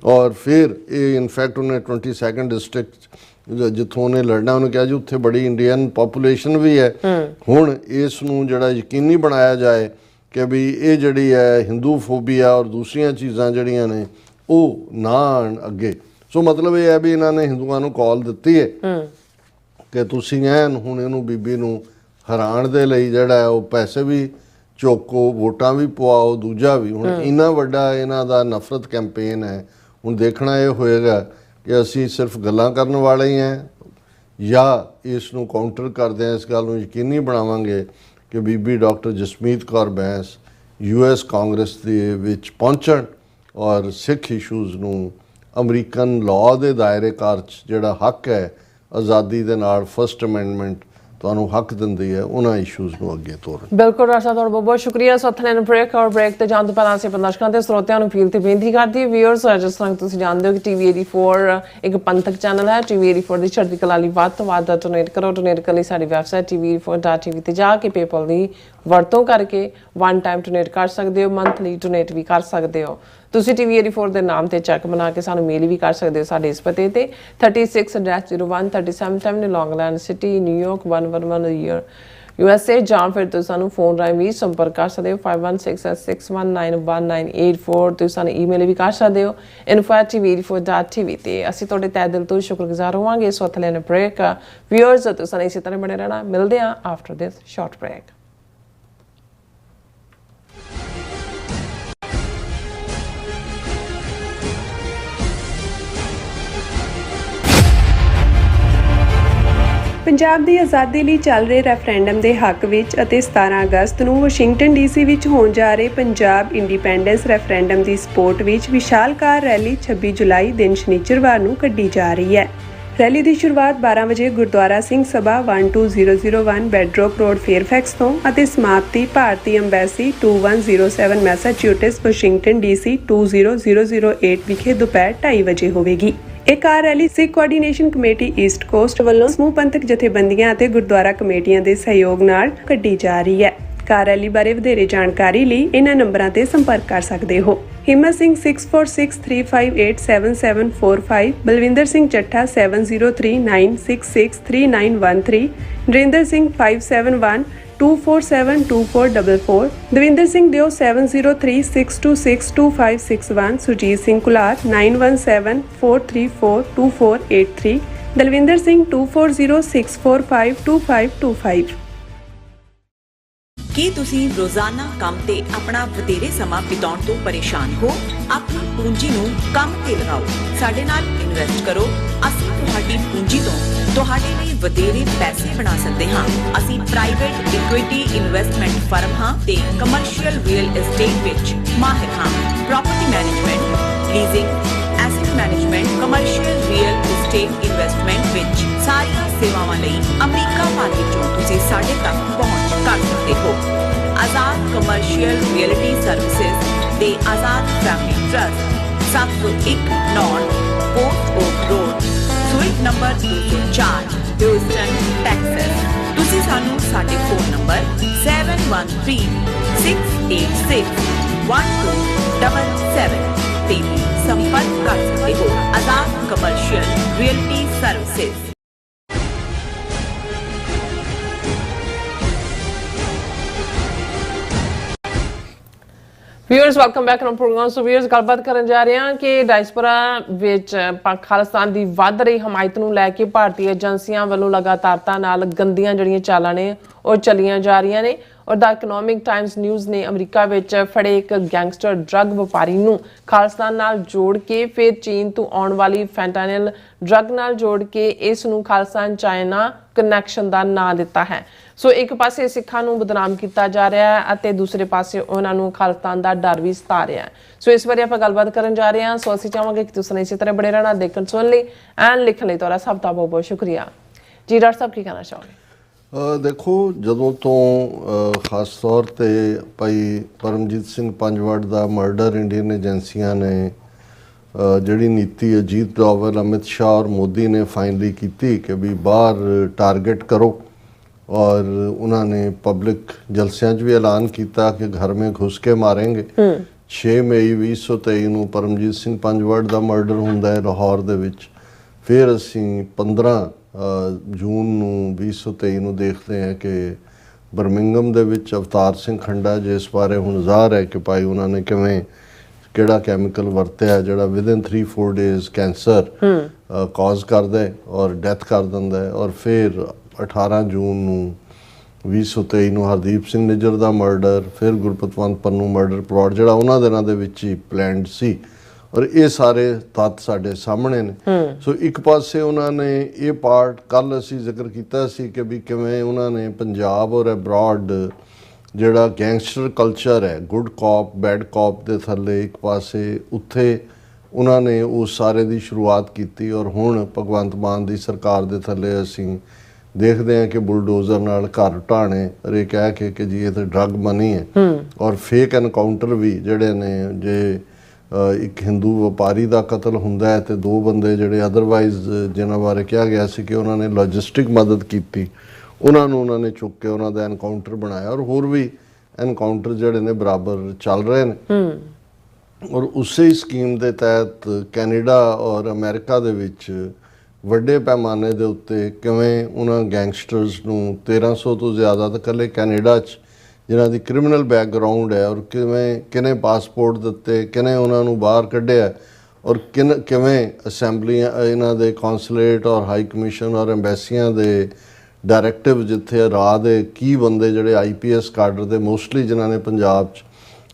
[SPEAKER 2] ਔਰ ਫਿਰ ਇਹ ਇਨਫੈਕਟ ਉਹਨੇ 22nd ਡਿਸਟ੍ਰਿਕਟ ਜਿੱਥੋਂ ਉਹਨੇ ਲੜਨਾ ਉਹਨੇ ਕਿਹਾ ਜੀ ਉੱਥੇ ਬੜੀ ਇੰਡੀਅਨ ਪਾਪੂਲੇਸ਼ਨ ਵੀ ਹੈ। ਹੁਣ ਇਸ ਨੂੰ ਜਿਹੜਾ ਯਕੀਨੀ ਬਣਾਇਆ ਜਾਏ ਕਿ ਵੀ ਇਹ ਜਿਹੜੀ ਹੈ ਹਿੰਦੂ ਫੋਬੀਆ ਔਰ ਦੂਸਰੀਆਂ ਚੀਜ਼ਾਂ ਜਿਹੜੀਆਂ ਨੇ ਉਹ ਨਾ ਆਉਣ ਅੱਗੇ। ਸੋ ਮਤਲਬ ਇਹ ਹੈ ਵੀ ਇਹਨਾਂ ਨੇ ਹਿੰਦੂਆਂ ਨੂੰ ਕਾਲ ਦਿੱਤੀ ਹੈ ਕਿ ਤੁਸੀਂ ਐਨ ਹੁਣ ਇਹਨੂੰ ਬੀਬੀ ਨੂੰ ਹਰਾਉਣ ਦੇ ਲਈ ਜਿਹੜਾ ਉਹ ਪੈਸੇ ਵੀ ਚੋਕੋ, ਵੋਟਾਂ ਵੀ ਪਵਾਓ, ਦੂਜਾ ਵੀ। ਹੁਣ ਇੰਨਾ ਵੱਡਾ ਇਹਨਾਂ ਦਾ ਨਫ਼ਰਤ ਕੈਂਪੇਨ ਹੈ। ਹੁਣ ਦੇਖਣਾ ਇਹ ਹੋਏਗਾ ਕਿ ਅਸੀਂ ਸਿਰਫ ਗੱਲਾਂ ਕਰਨ ਵਾਲੇ ਹੀ ਹਾਂ ਜਾਂ ਇਸ ਨੂੰ ਕਾਊਂਟਰ ਕਰਦੇ ਹਾਂ, ਇਸ ਗੱਲ ਨੂੰ ਯਕੀਨੀ ਬਣਾਵਾਂਗੇ ਕਿ ਬੀਬੀ ਡਾਕਟਰ ਜਸਮੀਤ ਕੌਰ ਬੈਂਸ US ਕਾਂਗਰਸ ਦੇ ਵਿੱਚ ਪਹੁੰਚਣ ਔਰ ਸਿੱਖ ਇਸ਼ੂਜ਼ ਨੂੰ ਅਮਰੀਕਨ ਲਾਅ ਦੇ ਦਾਇਰੇ ਕਾਰ 'ਚ ਜਿਹੜਾ ਹੱਕ ਹੈ ਆਜ਼ਾਦੀ ਦੇ ਨਾਲ ਫਸਟ ਅਮੈਂਡਮੈਂਟ ਤੁਹਾਨੂੰ ਹੱਕ ਦਿੰਦੀ ਹੈ ਉਹਨਾਂ ਇਸ਼ੂਜ਼ ਨੂੰ ਅੱਗੇ ਤੋਰਨ।
[SPEAKER 1] ਬਿਲਕੁਲ ਰਾਜ ਸਾਹਿਬ, ਤੁਹਾਡਾ ਬਹੁਤ ਬਹੁਤ ਸ਼ੁਕਰੀਆ। ਸੋਥਨੇ ਨੂੰ ਬ੍ਰੇਕ ਔਰ ਬ੍ਰੇਕ ਤੇ ਜਾਣ ਤੋਂ ਪਹਿਲਾਂ ਅਸੀਂ ਦਰਸ਼ਕਾਂ ਤੇ ਸਰੋਤਿਆਂ ਨੂੰ ਅਪੀਲ ਤੇ ਬੇਨਤੀ ਕਰਦੀ ਵਿਊਅਰਸ, ਜਿਸ ਤਰ੍ਹਾਂ ਤੁਸੀਂ ਜਾਣਦੇ ਹੋ ਕਿ TV 84 ਇੱਕ ਪੰਥਕ ਚੈਨਲ ਹੈ। TV 84 ਦੀ ਚੜ੍ਹਦੀ ਕਲਾ ਲਈ ਵੱਧ ਤੋਂ ਵੱਧ ਡੋਨੇਟ ਕਰੋ। ਡੋਨੇਟ ਕਰਨ ਲਈ ਸਾਡੀ ਵੈਬਸਾਈਟ tv84.tv ਤੇ ਜਾ ਕੇ ਪੇਪਲ ਦੀ ਵਰਤੋਂ ਕਰਕੇ ਵਨ ਟਾਈਮ ਡੋਨੇਟ ਕਰ ਸਕਦੇ ਹੋ, ਮੰਥਲੀ ਡੋਨੇਟ ਵੀ ਕਰ ਸਕਦੇ ਹੋ। ਤੁਸੀਂ TV 84 ਦੇ ਨਾਮ ਤੇ ਚੈੱਕ ਬਣਾ ਕੇ ਸਾਨੂੰ ਮੇਲ ਵੀ ਕਰ ਸਕਦੇ ਹੋ ਸਾਡੇ ਇਸ ਪਤੇ ਤੇ 36-01 37 ਲੌਂਗਲੈਂਡ ਸਿਟੀ, ਨਿਊਯਾਰਕ 111 USA, ਜਾਂ ਫਿਰ ਤੁਸੀਂ ਸਾਨੂੰ ਫੋਨ ਰਾਹੀਂ ਵੀ ਸੰਪਰਕ ਕਰ ਸਕਦੇ ਹੋ 5166191984। ਤੁਸੀਂ ਸਾਨੂੰ ਈਮੇਲ ਵੀ ਕਰ ਸਕਦੇ ਹੋ info@tv84.tv ਤੇ। ਅਸੀਂ ਤੁਹਾਡੇ ਤਹਿ ਦਿਲ ਤੋਂ ਸ਼ੁਕਰਗੁਜ਼ਾਰ ਹੋਵਾਂਗੇ। ਇਸ ਵਕਤ ਲੈਣ ਬ੍ਰੇਕ ਵਿਊਅਰਸ, ਤੁਸੀਂ ਇਸੇ ਤਰ੍ਹਾਂ ਬਣੇ ਰਹਿਣਾ। ਮਿਲਦੇ ਹਾਂ after this short break.
[SPEAKER 3] Punjab ਦੀ ਆਜ਼ਾਦੀ ਲਈ ਚੱਲ ਰਹੇ ਰੈਫਰੈਂਡਮ ਦੇ ਹੱਕ ਵਿੱਚ ਅਤੇ 17 ਅਗਸਤ ਨੂੰ ਵਾਸ਼ਿੰਗਟਨ DC ਵਿੱਚ ਹੋਣ ਜਾ ਰਹੇ ਪੰਜਾਬ ਇੰਡੀਪੈਂਡੈਂਸ ਰੈਫਰੈਂਡਮ ਦੀ ਸਪੋਰਟ ਵਿੱਚ ਵਿਸ਼ਾਲਕਾਰ ਰੈਲੀ 26 ਜੁਲਾਈ ਦਿਨ ਸ਼ਨੀਚਰਵਾਰ ਨੂੰ ਕੱਢੀ ਜਾ ਰਹੀ ਹੈ। ਰੈਲੀ ਦੀ ਸ਼ੁਰੂਆਤ 12 ਵਜੇ ਗੁਰਦੁਆਰਾ ਸਿੰਘ ਸਭਾ 12001 ਬੈਡਰੋਕ ਰੋਡ ਫੇਅਰਫੈਕਸ ਤੋਂ ਅਤੇ ਸਮਾਪਤੀ ਭਾਰਤੀ ਅੰਬੈਸੀ 2107 ਮੈਸਾਚਿਊਟਸ ਵਾਸ਼ਿੰਗਟਨ DC 20008 ਵਿਖੇ ਦੁਪਹਿਰ 2:30 ਵਜੇ ਹੋਵੇਗੀ। ਇਹ ਕਾਰ ਰੈਲੀ ਸਿੱਖ ਕੋਆਰਡੀਨੇਸ਼ਨ ਕਮੇਟੀ ਈਸਟ ਕੋਸਟ ਵੱਲੋਂ ਸਮੂਹ ਪੰਥਕ ਜਥੇਬੰਦੀਆਂ ਅਤੇ ਗੁਰਦੁਆਰਾ ਕਮੇਟੀਆਂ ਦੇ ਸਹਿਯੋਗ ਨਾਲ ਕੱਢੀ ਜਾ ਰਹੀ ਹੈ। ਕਾਰ ਰੈਲੀ ਬਾਰੇ ਵਧੇਰੇ ਜਾਣਕਾਰੀ ਲਈ ਇਹਨਾਂ ਨੰਬਰਾਂ ਤੇ ਸੰਪਰਕ ਕਰ ਸਕਦੇ ਹੋ। ਹਿੰਮਤ ਸਿੰਘ 6463587745, ਬਲਵਿੰਦਰ ਸਿੰਘ ਚੱਠਾ 7039663913, ਨਰਿੰਦਰ ਸਿੰਘ 5712472444, ਦਵਿੰਦਰ ਸਿੰਘ ਦਿਓ 7036262561, ਸੁਰਜੀਤ ਸਿੰਘ ਕੁਲਾਰ 9174342483, ਦਲਵਿੰਦਰ ਸਿੰਘ 2406452525।
[SPEAKER 4] ਕੀ ਤੁਸੀਂ ਰੋਜ਼ਾਨਾ ਕੰਮ ਤੇ ਆਪਣਾ ਵਧੇਰੇ ਸਮਾਂ ਬਿਤਾਉਣ ਤੋਂ ਪਰੇਸ਼ਾਨ ਹੋ? ਆਪਣੀ ਪੂੰਜੀ ਨੂੰ ਕੰਮ ਤੇ ਲਗਾਓ, ਸਾਡੇ ਨਾਲ ਇਨਵੈਸਟ ਕਰੋ। ਅਸੀਂ ਤੁਹਾਡੀ ਪੂੰਜੀ ਤੋਂ ਤੁਹਾਡੇ ਲਈ ਵਧੇਰੇ ਪੈਸੇ ਬਣਾ ਸਕਦੇ ਹਾਂ। ਅਸੀਂ ਪ੍ਰਾਈਵੇਟ ਇਕੁਇਟੀ ਇਨਵੈਸਟਮੈਂਟ ਫਰਮ ਹਾਂ ਤੇ ਕਮਰਸ਼ੀਅਲ ਰੀਅਲ ਏਸਟੇਟ ਵਿੱਚ ਮਾਹਿਰ ਹਾਂ। Property management, leasing, asset management, commercial real estate investment ਵਿੱਚ ਸਾਰੀਆਂ ਸੇਵਾਵਾਂ ਲਈ ਅਮਰੀਕਾ ਭਰ ਵਿੱਚੋਂ ਤੁਸੀਂ ਸਾਡੇ ਤੱਕ ਪਹੁੰਚ ਕਰ ਸਕਦੇ ਹੋ। ਆਜ਼ਾਦ ਕਮਰਸ਼ੀਅਲ ਰੀਅਲਟੀ ਸਰਵਿਸਿਜ਼ ਦੇ Azad family trust, 701 north post oak road, suite number 204, Houston, Texas. ਤੁਸੀਂ ਸਾਨੂੰ ਸਾਡੇ ਫੋਨ ਨੰਬਰ 7136861277 ਤੇ ਵੀ ਸੰਪਰਕ ਕਰ ਸਕਦੇ ਹੋ। Azad commercial realty services.
[SPEAKER 1] Viewers, welcome back to program. So viewers, ਗੱਲਬਾਤ ਕਰਨ ਜਾ ਰਹੇ ਹਾਂ ਕਿ ਡਾਇਸਪੋਰਾ ਵਿੱਚ ਪਾਕ ਖਾਲਿਸਤਾਨ ਦੀ ਵੱਧ ਰਹੀ ਹਮਾਇਤ ਨੂੰ ਲੈ ਕੇ ਭਾਰਤੀ ਏਜੰਸੀਆਂ ਵੱਲੋਂ ਲਗਾਤਾਰਤਾ ਨਾਲ ਗੰਦੀਆਂ ਜਿਹੜੀਆਂ ਚਾਲਾਂ ਨੇ ਉਹ ਚੱਲੀਆਂ ਜਾ ਰਹੀਆਂ ਨੇ। ਔਰ ਦਾ ਇਕਨੋਮਿਕ ਟਾਈਮਸ ਨਿਊਜ਼ ਨੇ ਅਮਰੀਕਾ ਵਿੱਚ ਫੜੇ ਇੱਕ ਗੈਂਗਸਟਰ ਡਰੱਗ ਵਪਾਰੀ ਨੂੰ ਖਾਲਿਸਤਾਨ ਨਾਲ ਜੋੜ ਕੇ ਫਿਰ ਚੀਨ ਤੋਂ ਆਉਣ ਵਾਲੀ ਫੈਂਟਾਨਿਲ ਡਰੱਗ ਨਾਲ ਜੋੜ ਕੇ ਇਸ ਨੂੰ ਖਾਲਿਸਤਾਨ ਚਾਈਨਾ ਕਨੈਕਸ਼ਨ ਦਾ ਨਾਂ ਦਿੱਤਾ ਹੈ। ਸੋ ਇੱਕ ਪਾਸੇ ਸਿੱਖਾਂ ਨੂੰ ਬਦਨਾਮ ਕੀਤਾ ਜਾ ਰਿਹਾ ਹੈ ਅਤੇ ਦੂਸਰੇ ਪਾਸੇ ਉਹਨਾਂ ਨੂੰ ਖਾਲਿਸਤਾਨ ਦਾ ਡਰ ਵੀ ਸਤਾ ਰਿਹਾ ਹੈ। ਸੋ ਇਸ ਬਾਰੇ ਆਪਾਂ ਗੱਲਬਾਤ ਕਰਨ ਜਾ ਰਹੇ ਹਾਂ। ਸੋ ਅਸੀਂ ਚਾਹਾਂਗੇ ਕਿ ਤੁਸੀਂ ਇਸੇ ਤਰ੍ਹਾਂ ਬੜੇ ਰਹਿਣਾ, ਦੇਖਣ ਸੁਣਨ ਲਈ ਐਂਡ ਲਿਖਣ ਲਈ ਤੁਹਾਡਾ ਸਭ ਦਾ ਬਹੁਤ ਬਹੁਤ ਸ਼ੁਕਰੀਆ ਜੀ। ਡਾਕਟਰ ਸਾਹਿਬ, ਕੀ ਕਹਿਣਾ ਚਾਹੋਗੇ?
[SPEAKER 2] ਦੇਖੋ, ਜਦੋਂ ਤੋਂ ਖਾਸ ਤੌਰ ਤੇ ਭਾਈ ਪਰਮਜੀਤ ਸਿੰਘ ਪੰਜਵੜ ਦਾ ਮਰਡਰ ਇੰਡੀਅਨ ਏਜੰਸੀਆਂ ਨੇ ਜਿਹੜੀ ਨੀਤੀ ਅਜੀਤ ਡੋਵਲ, ਅਮਿਤ ਸ਼ਾਹ ਔਰ ਮੋਦੀ ਨੇ ਫਾਈਨਲੀ ਕੀਤੀ ਕਿ ਵੀ ਬਾਹਰ ਟਾਰਗੇਟ ਕਰੋ, ਔਰ ਉਹਨਾਂ ਨੇ ਪਬਲਿਕ ਜਲਸਿਆਂ 'ਚ ਵੀ ਐਲਾਨ ਕੀਤਾ ਕਿ ਘਰ ਮੇਂ ਘੁਸ ਕੇ ਮਾरेंगे। 6 ਮਈ 2023 ਨੂੰ ਪਰਮਜੀਤ ਸਿੰਘ ਪੰਜਵੜ ਦਾ ਮਰਡਰ ਹੁੰਦਾ ਹੈ ਲਾਹੌਰ ਦੇ ਵਿੱਚ। ਫਿਰ ਅਸੀਂ 15 ਜੂਨ ਨੂੰ 2023 ਨੂੰ ਦੇਖਦੇ ਹਾਂ ਕਿ ਬਰਮਿੰਗਮ ਦੇ ਵਿੱਚ ਅਵਤਾਰ ਸਿੰਘ ਖੰਡਾ, ਜਿਸ ਬਾਰੇ ਹੁਣ ਜ਼ਾਹਰ ਹੈ ਕਿ ਭਾਈ ਉਹਨਾਂ ਨੇ ਕਿਹੜਾ ਕੈਮੀਕਲ ਵਰਤਿਆ ਜਿਹੜਾ ਵਿਦਿਨ 3-4 ਡੇਜ਼ ਕੈਂਸਰ ਕਾਜ਼ ਕਰਦਾ ਹੈ ਔਰ ਡੈਥ ਕਰ ਦਿੰਦਾ ਹੈ। ਔਰ ਫਿਰ 18 ਜੂਨ ਨੂੰ 2023 ਨੂੰ ਹਰਦੀਪ ਸਿੰਘ ਨਿੱਜਰ ਦਾ ਮਰਡਰ, ਫਿਰ ਗੁਰਪਤਵੰਤ ਪੰਨੂ ਮਰਡਰ ਪਲਾਟ ਜਿਹੜਾ ਉਹਨਾਂ ਦਿਨਾਂ ਦੇ ਵਿੱਚ ਹੀ ਪਲੈਨਡ ਸੀ। ਔਰ ਇਹ ਸਾਰੇ ਤੱਥ ਸਾਡੇ ਸਾਹਮਣੇ ਨੇ। ਸੋ ਇੱਕ ਪਾਸੇ ਉਹਨਾਂ ਨੇ ਇਹ ਪਾਰਟ ਕੱਲ੍ਹ ਅਸੀਂ ਜ਼ਿਕਰ ਕੀਤਾ ਸੀ ਕਿ ਵੀ ਕਿਵੇਂ ਉਹਨਾਂ ਨੇ ਪੰਜਾਬ ਔਰ ਅਬਰਾਡ ਜਿਹੜਾ ਗੈਂਗਸਟਰ ਕਲਚਰ ਹੈ, ਗੁੱਡ ਕੌਪ ਬੈਡ ਕੌਪ ਦੇ ਥੱਲੇ ਇੱਕ ਪਾਸੇ ਉੱਥੇ ਉਹਨਾਂ ਨੇ ਉਸ ਸਾਰੇ ਦੀ ਸ਼ੁਰੂਆਤ ਕੀਤੀ। ਔਰ ਹੁਣ ਭਗਵੰਤ ਮਾਨ ਦੀ ਸਰਕਾਰ ਦੇ ਥੱਲੇ ਅਸੀਂ ਦੇਖਦੇ ਹਾਂ ਕਿ ਬੁਲਡੋਜ਼ਰ ਨਾਲ ਘਰ ਢਾਣੇ ਅਰੇ ਕਹਿ ਕੇ ਕਿ ਜੀ ਇਹ ਤਾਂ ਡਰੱਗ ਮਨੀ ਹੈ। ਔਰ ਫੇਕ ਐਨਕਾਊਂਟਰ ਵੀ ਜਿਹੜੇ ਨੇ, ਜੇ ਇੱਕ ਹਿੰਦੂ ਵਪਾਰੀ ਦਾ ਕਤਲ ਹੁੰਦਾ ਹੈ ਤੇ 2 ਬੰਦੇ ਜਿਹੜੇ ਅਦਰਵਾਈਜ਼ ਜਿਨ੍ਹਾਂ ਬਾਰੇ ਕਿਹਾ ਗਿਆ ਸੀ ਕਿ ਉਹਨਾਂ ਨੇ ਲੌਜਿਸਟਿਕ ਮਦਦ ਕੀਤੀ, ਉਹਨਾਂ ਨੇ ਚੁੱਕ ਕੇ ਉਹਨਾਂ ਦਾ ਐਨਕਾਊਂਟਰ ਬਣਾਇਆ। ਔਰ ਹੋਰ ਵੀ ਐਨਕਾਊਂਟਰ ਜਿਹੜੇ ਨੇ ਬਰਾਬਰ ਚੱਲ ਰਹੇ ਨੇ। ਔਰ ਉਸੇ ਹੀ ਸਕੀਮ ਦੇ ਤਹਿਤ ਕੈਨੇਡਾ ਔਰ ਅਮਰੀਕਾ ਦੇ ਵਿੱਚ ਵੱਡੇ ਪੈਮਾਨੇ ਦੇ ਉੱਤੇ ਕਿਵੇਂ ਉਹਨਾਂ ਗੈਂਗਸਟਰਸ ਨੂੰ 1300 ਤੋਂ ਜ਼ਿਆਦਾ ਤਾਂ ਇਕੱਲੇ ਕੈਨੇਡਾ 'ਚ ਜਿਨ੍ਹਾਂ ਦੀ ਕ੍ਰਿਮੀਨਲ ਬੈਕਗਰਾਊਂਡ ਹੈ, ਔਰ ਕਿਨੇ ਪਾਸਪੋਰਟ ਦਿੱਤੇ, ਕਿਨੇ ਉਹਨਾਂ ਨੂੰ ਬਾਹਰ ਕੱਢਿਆ, ਔਰ ਕਿਵੇਂ ਅਸੈਂਬਲੀਆਂ ਇਹਨਾਂ ਦੇ ਕੌਂਸੂਲੇਟ ਔਰ ਹਾਈ ਕਮਿਸ਼ਨ ਔਰ ਐਮਬੈਸੀਆਂ ਦੇ ਡਾਇਰੈਕਟਿਵ ਜਿੱਥੇ ਰਾਹ ਦੇ ਕੀ ਬੰਦੇ ਜਿਹੜੇ IPS ਕਾਡਰ ਦੇ ਮੋਸਟਲੀ ਜਿਨ੍ਹਾਂ ਨੇ ਪੰਜਾਬ 'ਚ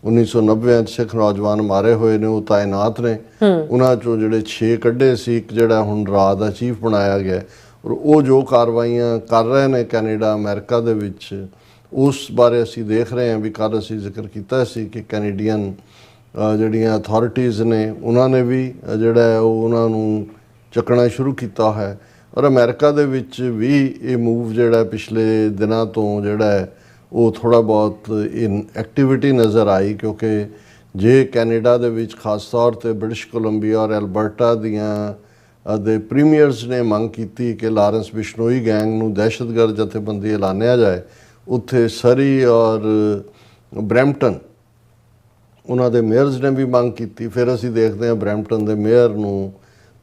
[SPEAKER 2] 1990 'ਚ ਸਿੱਖ ਨੌਜਵਾਨ ਮਾਰੇ ਹੋਏ ਨੇ ਉਹ ਤਾਇਨਾਤ ਨੇ। ਉਹਨਾਂ 'ਚੋਂ ਜਿਹੜੇ 6 ਕੱਢੇ ਸੀ, ਇੱਕ ਜਿਹੜਾ ਹੁਣ ਰਾਹ ਦਾ ਚੀਫ ਬਣਾਇਆ ਗਿਆ। ਔਰ ਉਹ ਜੋ ਕਾਰਵਾਈਆਂ ਕਰ ਰਹੇ ਨੇ ਕੈਨੇਡਾ ਅਮਰੀਕਾ ਦੇ ਵਿੱਚ, ਉਸ ਬਾਰੇ ਅਸੀਂ ਦੇਖ ਰਹੇ ਹਾਂ ਵੀ ਕੱਲ੍ਹ ਅਸੀਂ ਜ਼ਿਕਰ ਕੀਤਾ ਸੀ ਕਿ ਕੈਨੇਡੀਅਨ ਜਿਹੜੀਆਂ ਅਥਾਰਟੀਜ਼ ਨੇ ਉਹਨਾਂ ਨੇ ਵੀ ਜਿਹੜਾ ਹੈ ਉਹ ਉਹਨਾਂ ਨੂੰ ਚੱਕਣਾ ਸ਼ੁਰੂ ਕੀਤਾ ਹੈ। ਔਰ ਅਮਰੀਕਾ ਦੇ ਵਿੱਚ ਵੀ ਇਹ ਮੂਵ ਜਿਹੜਾ ਪਿਛਲੇ ਦਿਨਾਂ ਤੋਂ ਜਿਹੜਾ ਹੈ ਉਹ ਥੋੜ੍ਹਾ ਬਹੁਤ ਐਕਟੀਵਿਟੀ ਨਜ਼ਰ ਆਈ, ਕਿਉਂਕਿ ਜੇ ਕੈਨੇਡਾ ਦੇ ਵਿੱਚ ਖਾਸ ਤੌਰ 'ਤੇ ਬ੍ਰਿਟਿਸ਼ ਕੋਲੰਬੀਆ ਔਰ ਐਲਬਰਟਾ ਦੀਆਂ ਦੇ ਪ੍ਰੀਮੀਅਰਸ ਨੇ ਮੰਗ ਕੀਤੀ ਕਿ ਲਾਰੈਂਸ ਬਿਸ਼ਨੋਈ ਗੈਂਗ ਨੂੰ ਦਹਿਸ਼ਤਗਰਦ ਜਥੇਬੰਦੀ ਐਲਾਨਿਆ ਜਾਏ, ਉੱਥੇ ਸਰੀ ਔਰ ਬਰੈਂਪਟਨ ਉਹਨਾਂ ਦੇ ਮੇਅਰਸ ਨੇ ਵੀ ਮੰਗ ਕੀਤੀ। ਫਿਰ ਅਸੀਂ ਦੇਖਦੇ ਹਾਂ ਬਰੈਂਪਟਨ ਦੇ ਮੇਅਰ ਨੂੰ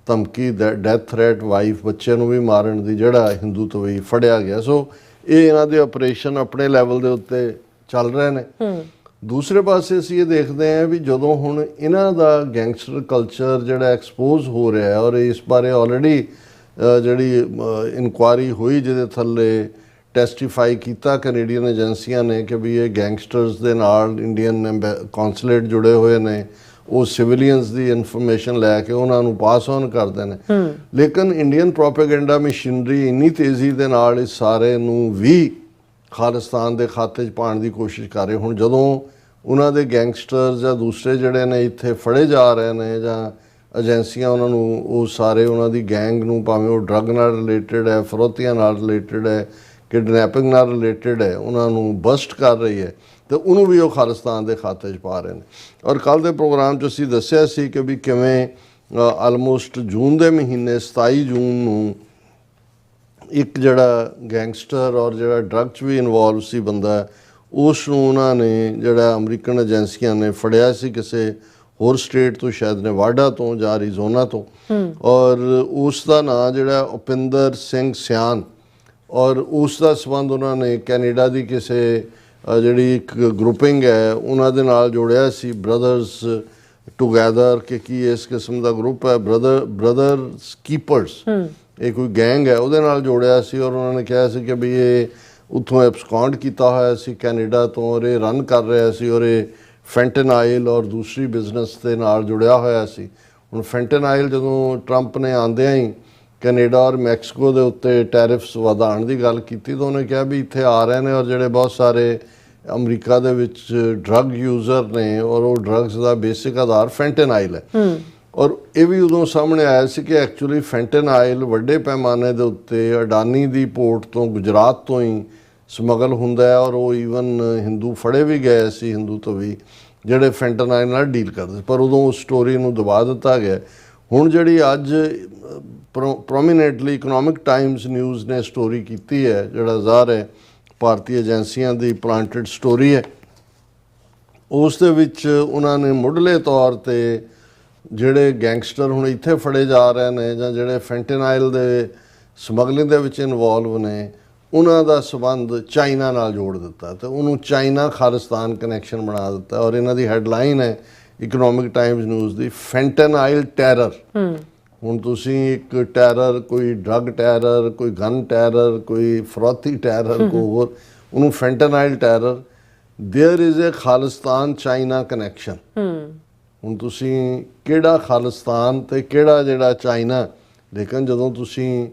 [SPEAKER 2] ਧਮਕੀ, ਡੈਥ ਥ੍ਰੈਟ, ਵਾਈਫ ਬੱਚੇ ਨੂੰ ਵੀ ਮਾਰਨ ਦੀ ਜਿਹੜਾ ਹਿੰਦੂਤਵੀ ਫੜਿਆ ਗਿਆ। ਸੋ ਇਹ ਇਹਨਾਂ ਦੇ ਆਪਰੇਸ਼ਨ ਆਪਣੇ ਲੈਵਲ ਦੇ ਉੱਤੇ ਚੱਲ ਰਹੇ ਨੇ। ਦੂਸਰੇ ਪਾਸੇ ਅਸੀਂ ਇਹ ਦੇਖਦੇ ਹਾਂ ਵੀ ਜਦੋਂ ਹੁਣ ਇਹਨਾਂ ਦਾ ਗੈਂਗਸਟਰ ਕਲਚਰ ਜਿਹੜਾ ਐਕਸਪੋਜ਼ ਹੋ ਰਿਹਾ ਹੈ, ਔਰ ਇਸ ਬਾਰੇ ਆਲਰੇਡੀ ਜਿਹੜੀ ਇਨਕੁਆਇਰੀ ਹੋਈ ਜਿਹਦੇ ਥੱਲੇ ਟੈਸਟੀਫਾਈ ਕੀਤਾ ਕੈਨੇਡੀਅਨ ਏਜੰਸੀਆਂ ਨੇ ਕਿ ਵੀ ਇਹ ਗੈਂਗਸਟਰਸ ਦੇ ਨਾਲ ਇੰਡੀਅਨ ਕੌਂਸੂਲੇਟ ਜੁੜੇ ਹੋਏ ਨੇ, ਉਹ ਸਿਵਿਲੀਅਨਸ ਦੀ ਇਨਫੋਰਮੇਸ਼ਨ ਲੈ ਕੇ ਉਹਨਾਂ ਨੂੰ ਪਾਸ ਔਨ ਕਰਦੇ ਨੇ। ਲੇਕਿਨ ਇੰਡੀਅਨ ਪ੍ਰੋਪੇਗੈਂਡਾ ਮਸ਼ੀਨਰੀ ਇੰਨੀ ਤੇਜ਼ੀ ਦੇ ਨਾਲ ਇਸ ਸਾਰੇ ਨੂੰ ਵੀ ਖਾਲਿਸਤਾਨ ਦੇ ਖਾਤੇ 'ਚ ਪਾਉਣ ਦੀ ਕੋਸ਼ਿਸ਼ ਕਰ ਰਹੇ। ਹੁਣ ਜਦੋਂ ਉਹਨਾਂ ਦੇ ਗੈਂਗਸਟਰਸ ਜਾਂ ਦੂਸਰੇ ਜਿਹੜੇ ਨੇ ਇੱਥੇ ਫੜੇ ਜਾ ਰਹੇ ਨੇ ਜਾਂ ਏਜੰਸੀਆਂ ਉਹਨਾਂ ਨੂੰ ਉਹ ਸਾਰੇ ਉਹਨਾਂ ਦੀ ਗੈਂਗ ਨੂੰ, ਭਾਵੇਂ ਉਹ ਡਰੱਗ ਨਾਲ ਰਿਲੇਟਡ ਹੈ, ਫਰੋਤੀਆਂ ਨਾਲ ਰਿਲੇਟਡ ਹੈ, ਕਿਡਨੈਪਿੰਗ ਨਾਲ ਰਿਲੇਟਡ ਹੈ, ਉਹਨਾਂ ਨੂੰ ਬਸਟ ਕਰ ਰਹੀ ਹੈ ਤੇ ਉਹਨੂੰ ਵੀ ਉਹ ਖਾਲਿਸਤਾਨ ਦੇ ਖਾਤੇ 'ਚ ਪਾ ਰਹੇ ਨੇ। ਔਰ ਕੱਲ੍ਹ ਦੇ ਪ੍ਰੋਗਰਾਮ 'ਚ ਅਸੀਂ ਦੱਸਿਆ ਸੀ ਕਿ ਵੀ ਕਿਵੇਂ ਆਲਮੋਸਟ ਜੂਨ ਦੇ ਮਹੀਨੇ 27 ਜੂਨ ਨੂੰ ਇੱਕ ਜਿਹੜਾ ਗੈਂਗਸਟਰ ਔਰ ਜਿਹੜਾ ਡਰੱਗ 'ਚ ਵੀ ਇਨਵੋਲਵ ਸੀ ਬੰਦਾ, ਉਸ ਨੂੰ ਉਹਨਾਂ ਨੇ ਜਿਹੜਾ ਅਮਰੀਕਨ ਏਜੰਸੀਆਂ ਨੇ ਫੜਿਆ ਸੀ ਕਿਸੇ ਹੋਰ ਸਟੇਟ ਤੋਂ, ਸ਼ਾਇਦ ਨੇਵਾਡਾ ਤੋਂ ਜਾਂ ਐਰੀਜ਼ੋਨਾ ਤੋਂ। ਔਰ ਉਸ ਦਾ ਨਾਂ ਜਿਹੜਾ ਉਪਿੰਦਰ ਸਿੰਘ ਸਿਆਨ, ਔਰ ਉਸ ਦਾ ਸੰਬੰਧ ਉਹਨਾਂ ਨੇ ਕੈਨੇਡਾ ਦੀ ਕਿਸੇ ਜਿਹੜੀ ਇੱਕ ਗਰੁੱਪਿੰਗ ਹੈ ਉਹਨਾਂ ਦੇ ਨਾਲ ਜੋੜਿਆ ਸੀ, ਬ੍ਰਦਰਸ ਟੂਗੈਦਰ ਕਿ ਕੀ ਇਸ ਕਿਸਮ ਦਾ ਗਰੁੱਪ ਹੈ, ਬ੍ਰਦਰਸ ਕੀਪਰਸ, ਇਹ ਕੋਈ ਗੈਂਗ ਹੈ, ਉਹਦੇ ਨਾਲ ਜੋੜਿਆ ਸੀ। ਔਰ ਉਹਨਾਂ ਨੇ ਕਿਹਾ ਸੀ ਕਿ ਵੀ ਇਹ ਉੱਥੋਂ ਐਬਸਕੌਂਡ ਕੀਤਾ ਹੋਇਆ ਸੀ ਕੈਨੇਡਾ ਤੋਂ, ਔਰ ਇਹ ਰਨ ਕਰ ਰਿਹਾ ਸੀ, ਔਰ ਇਹ ਫੈਂਟਨਾਈਲ ਔਰ ਦੂਸਰੀ ਬਿਜ਼ਨਸ ਦੇ ਨਾਲ ਜੁੜਿਆ ਹੋਇਆ ਸੀ। ਹੁਣ ਫੈਂਟਨਾਈਲ ਜਦੋਂ ਟਰੰਪ ਨੇ ਆਉਂਦਿਆਂ ਹੀ ਕੈਨੇਡਾ ਔਰ ਮੈਕਸੀਕੋ ਦੇ ਉੱਤੇ ਟੈਰਿਫਸ ਵਧਾਉਣ ਦੀ ਗੱਲ ਕੀਤੀ ਤਾਂ ਉਹਨੇ ਕਿਹਾ ਵੀ ਇੱਥੇ ਆ ਰਹੇ ਨੇ ਔਰ ਜਿਹੜੇ ਬਹੁਤ ਸਾਰੇ ਅਮਰੀਕਾ ਦੇ ਵਿੱਚ ਡਰੱਗ ਯੂਜ਼ਰ ਨੇ ਔਰ ਉਹ ਡਰੱਗਸ ਦਾ ਬੇਸਿਕ ਆਧਾਰ ਫੈਂਟਨਾਈਲ ਹੈ। ਔਰ ਇਹ ਵੀ ਉਦੋਂ ਸਾਹਮਣੇ ਆਇਆ ਸੀ ਕਿ ਐਕਚੁਅਲੀ ਫੈਂਟਨਾਈਲ ਵੱਡੇ ਪੈਮਾਨੇ ਦੇ ਉੱਤੇ ਅਡਾਨੀ ਦੀ ਪੋਰਟ ਤੋਂ, ਗੁਜਰਾਤ ਤੋਂ ਹੀ ਸਮਗਲ ਹੁੰਦਾ ਹੈ। ਔਰ ਉਹ ਈਵਨ ਹਿੰਦੂ ਫੜੇ ਵੀ ਗਏ ਸੀ, ਹਿੰਦੂ ਤੋਂ ਵੀ, ਜਿਹੜੇ ਫੈਂਟਨਾਈਲ ਨਾਲ ਡੀਲ ਕਰਦੇ ਸੀ, ਪਰ ਉਦੋਂ ਉਸ ਸਟੋਰੀ ਨੂੰ ਦਬਾ ਦਿੱਤਾ ਗਿਆ। ਹੁਣ ਜਿਹੜੀ ਅੱਜ ਪ੍ਰੋਮੀਨੈਂਟਲੀ ਇਕਨੋਮਿਕ ਟਾਈਮਸ ਨਿਊਜ਼ ਨੇ ਸਟੋਰੀ ਕੀਤੀ ਹੈ, ਜਿਹੜਾ ਜ਼ਾਹਰ ਹੈ ਭਾਰਤੀ ਏਜੰਸੀਆਂ ਦੀ ਪਲਾਂਟਡ ਸਟੋਰੀ ਹੈ, ਉਸ ਦੇ ਵਿੱਚ ਉਹਨਾਂ ਨੇ ਮੁੱਢਲੇ ਤੌਰ 'ਤੇ ਜਿਹੜੇ ਗੈਂਗਸਟਰ ਹੁਣ ਇੱਥੇ ਫੜੇ ਜਾ ਰਹੇ ਨੇ ਜਾਂ ਜਿਹੜੇ ਫੈਂਟਨਾਈਲ ਦੇ ਸਮਗਲਿੰਗ ਦੇ ਵਿੱਚ ਇਨਵੋਲਵ ਨੇ, ਉਹਨਾਂ ਦਾ ਸੰਬੰਧ ਚਾਈਨਾ ਨਾਲ ਜੋੜ ਦਿੱਤਾ ਤੇ ਉਹਨੂੰ ਚਾਈਨਾ ਖਾਲਿਸਤਾਨ ਕਨੈਕਸ਼ਨ ਬਣਾ ਦਿੱਤਾ। ਔਰ ਇਹਨਾਂ ਦੀ ਹੈਡਲਾਈਨ ਹੈ ਇਕਨੋਮਿਕ ਟਾਈਮਸ ਨਿਊਜ਼ ਦੀ, ਫੈਂਟਨਾਈਲ ਟੈਰਰ। ਹੁਣ ਤੁਸੀਂ ਇੱਕ ਟੈਰਰ, ਕੋਈ ਡਰੱਗ ਟੈਰਰ, ਕੋਈ ਗਨ ਟੈਰਰ, ਕੋਈ ਫਰੋਤੀ ਟੈਰਰ, ਕੋਈ ਹੋਰ, ਉਹਨੂੰ fentanyl terror. There is a Khalistan China connection. ਹੁਣ ਤੁਸੀਂ ਕਿਹੜਾ ਖਾਲਿਸਤਾਨ ਤੇ ਕਿਹੜਾ ਜਿਹੜਾ ਚਾਈਨਾ, ਲੇਕਿਨ ਜਦੋਂ ਤੁਸੀਂ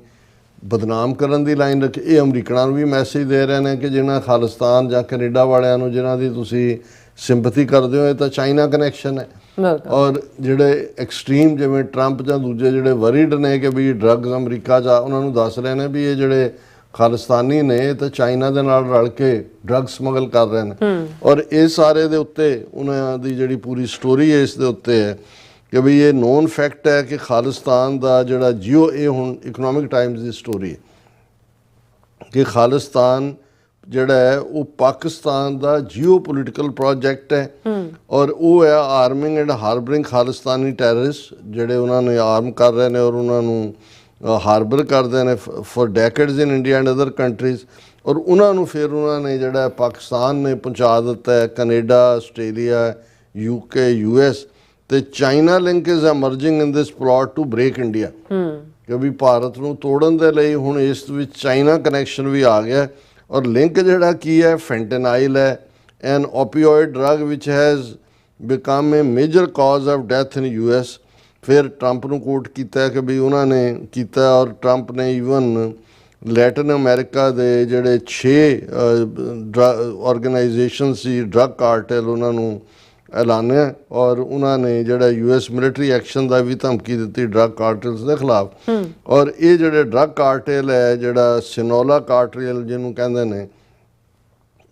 [SPEAKER 2] ਬਦਨਾਮ ਕਰਨ ਦੀ ਲਾਈਨ ਰੱਖੀ। ਇਹ ਅਮਰੀਕਨਾਂ ਨੂੰ ਵੀ ਮੈਸੇਜ ਦੇ ਰਹੇ ਨੇ ਕਿ ਜਿਹਨਾਂ ਖਾਲਿਸਤਾਨ ਜਾਂ ਕੈਨੇਡਾ ਵਾਲਿਆਂ ਨੂੰ ਜਿਨ੍ਹਾਂ ਦੀ ਤੁਸੀਂ ਸਿੰਪਥੀ ਕਰਦੇ ਹੋ, ਇਹ ਤਾਂ ਚਾਈਨਾ ਕਨੈਕਸ਼ਨ ਹੈ। ਔਰ ਜਿਹੜੇ ਐਕਸਟ੍ਰੀਮ ਜਿਵੇਂ ਟਰੰਪ ਜਾਂ ਦੂਜੇ ਜਿਹੜੇ ਵਰੀਡ ਨੇ ਕਿ ਵੀ ਡਰੱਗਸ ਅਮਰੀਕਾ 'ਚ ਉਹਨਾਂ ਨੂੰ ਦੱਸ ਰਹੇ ਨੇ ਵੀ ਇਹ ਜਿਹੜੇ ਖਾਲਿਸਤਾਨੀ ਨੇ ਇਹ ਤਾਂ ਚਾਈਨਾ ਦੇ ਨਾਲ ਰਲ ਕੇ ਡਰੱਗ ਸਮਗਲ ਕਰ ਰਹੇ ਨੇ। ਔਰ ਇਹ ਸਾਰੇ ਦੇ ਉੱਤੇ ਉਹਨਾਂ ਦੀ ਜਿਹੜੀ ਪੂਰੀ ਸਟੋਰੀ ਹੈ ਇਸ ਦੇ ਉੱਤੇ ਹੈ ਕਿ ਵੀ ਇਹ ਨੋਨ ਫੈਕਟ ਹੈ ਕਿ ਖਾਲਿਸਤਾਨ ਦਾ ਜਿਹੜਾ ਇਹ ਹੁਣ ਇਕਨੋਮਿਕ ਟਾਈਮਜ਼ ਦੀ ਸਟੋਰੀ ਹੈ ਕਿ ਖਾਲਿਸਤਾਨ ਜਿਹੜਾ ਹੈ ਉਹ ਪਾਕਿਸਤਾਨ ਦਾ ਪੋਲੀਟੀਕਲ ਪ੍ਰੋਜੈਕਟ ਹੈ। ਔਰ ਉਹ ਹੈ ਆਰਮਿੰਗ ਐਂਡ ਹਾਰਬਰਿੰਗ ਖਾਲਿਸਤਾਨੀ ਟੈਰਰਿਸਟ ਜਿਹੜੇ ਉਹਨਾਂ ਨੇ ਆਰਮ ਕਰ ਰਹੇ ਨੇ ਔਰ ਉਹਨਾਂ ਨੂੰ ਹਾਰਬਰ ਕਰਦੇ ਨੇ for decades in India and other countries. ਔਰ ਉਹਨਾਂ ਨੂੰ ਫਿਰ ਉਹਨਾਂ ਨੇ ਜਿਹੜਾ ਪਾਕਿਸਤਾਨ ਨੇ ਪਹੁੰਚਾ ਦਿੱਤਾ ਹੈ, ਕੈਨੇਡਾ, ਆਸਟ੍ਰੇਲੀਆ, UK, US ਤੇ China link is emerging in this plot to break India ਕਿ ਵੀ ਭਾਰਤ ਨੂੰ ਤੋੜਨ ਦੇ ਲਈ ਹੁਣ ਇਸ ਵਿੱਚ ਚਾਈਨਾ ਕਨੈਕਸ਼ਨ ਵੀ ਆ ਗਿਆ। ਔਰ ਲਿੰਕ ਜਿਹੜਾ ਕੀ ਹੈ, ਫੈਂਟੇਨਾਈਲ ਹੈ, an opioid drug which has become a major cause of death in US। ਫਿਰ ਟਰੰਪ ਨੂੰ ਕੋਟ ਕੀਤਾ ਕਿ ਵੀ ਉਹਨਾਂ ਨੇ ਕੀਤਾ ਔਰ ਟਰੰਪ ਨੇ ਈਵਨ ਲੈਟਿਨ ਅਮਰੀਕਾ ਦੇ ਜਿਹੜੇ 6 ਆਰਗੇਨਾਈਜੇਸ਼ਨ ਸੀ ਡਰੱਗ ਕਾਰਟਲ ਉਹਨਾਂ ਨੂੰ ਐਲਾਨਿਆ ਔਰ ਉਹਨਾਂ ਨੇ ਜਿਹੜਾ US ਮਿਲਟਰੀ ਐਕਸ਼ਨ ਦਾ ਵੀ ਧਮਕੀ ਦਿੱਤੀ ਡਰੱਗ ਕਾਰਟਲਸ ਦੇ ਖਿਲਾਫ। ਔਰ ਇਹ ਜਿਹੜੇ ਡਰੱਗ ਕਾਰਟਲ ਹੈ ਜਿਹੜਾ ਸਿਨੋਲਾ ਕਾਰਟਲ ਜਿਹਨੂੰ ਕਹਿੰਦੇ ਨੇ,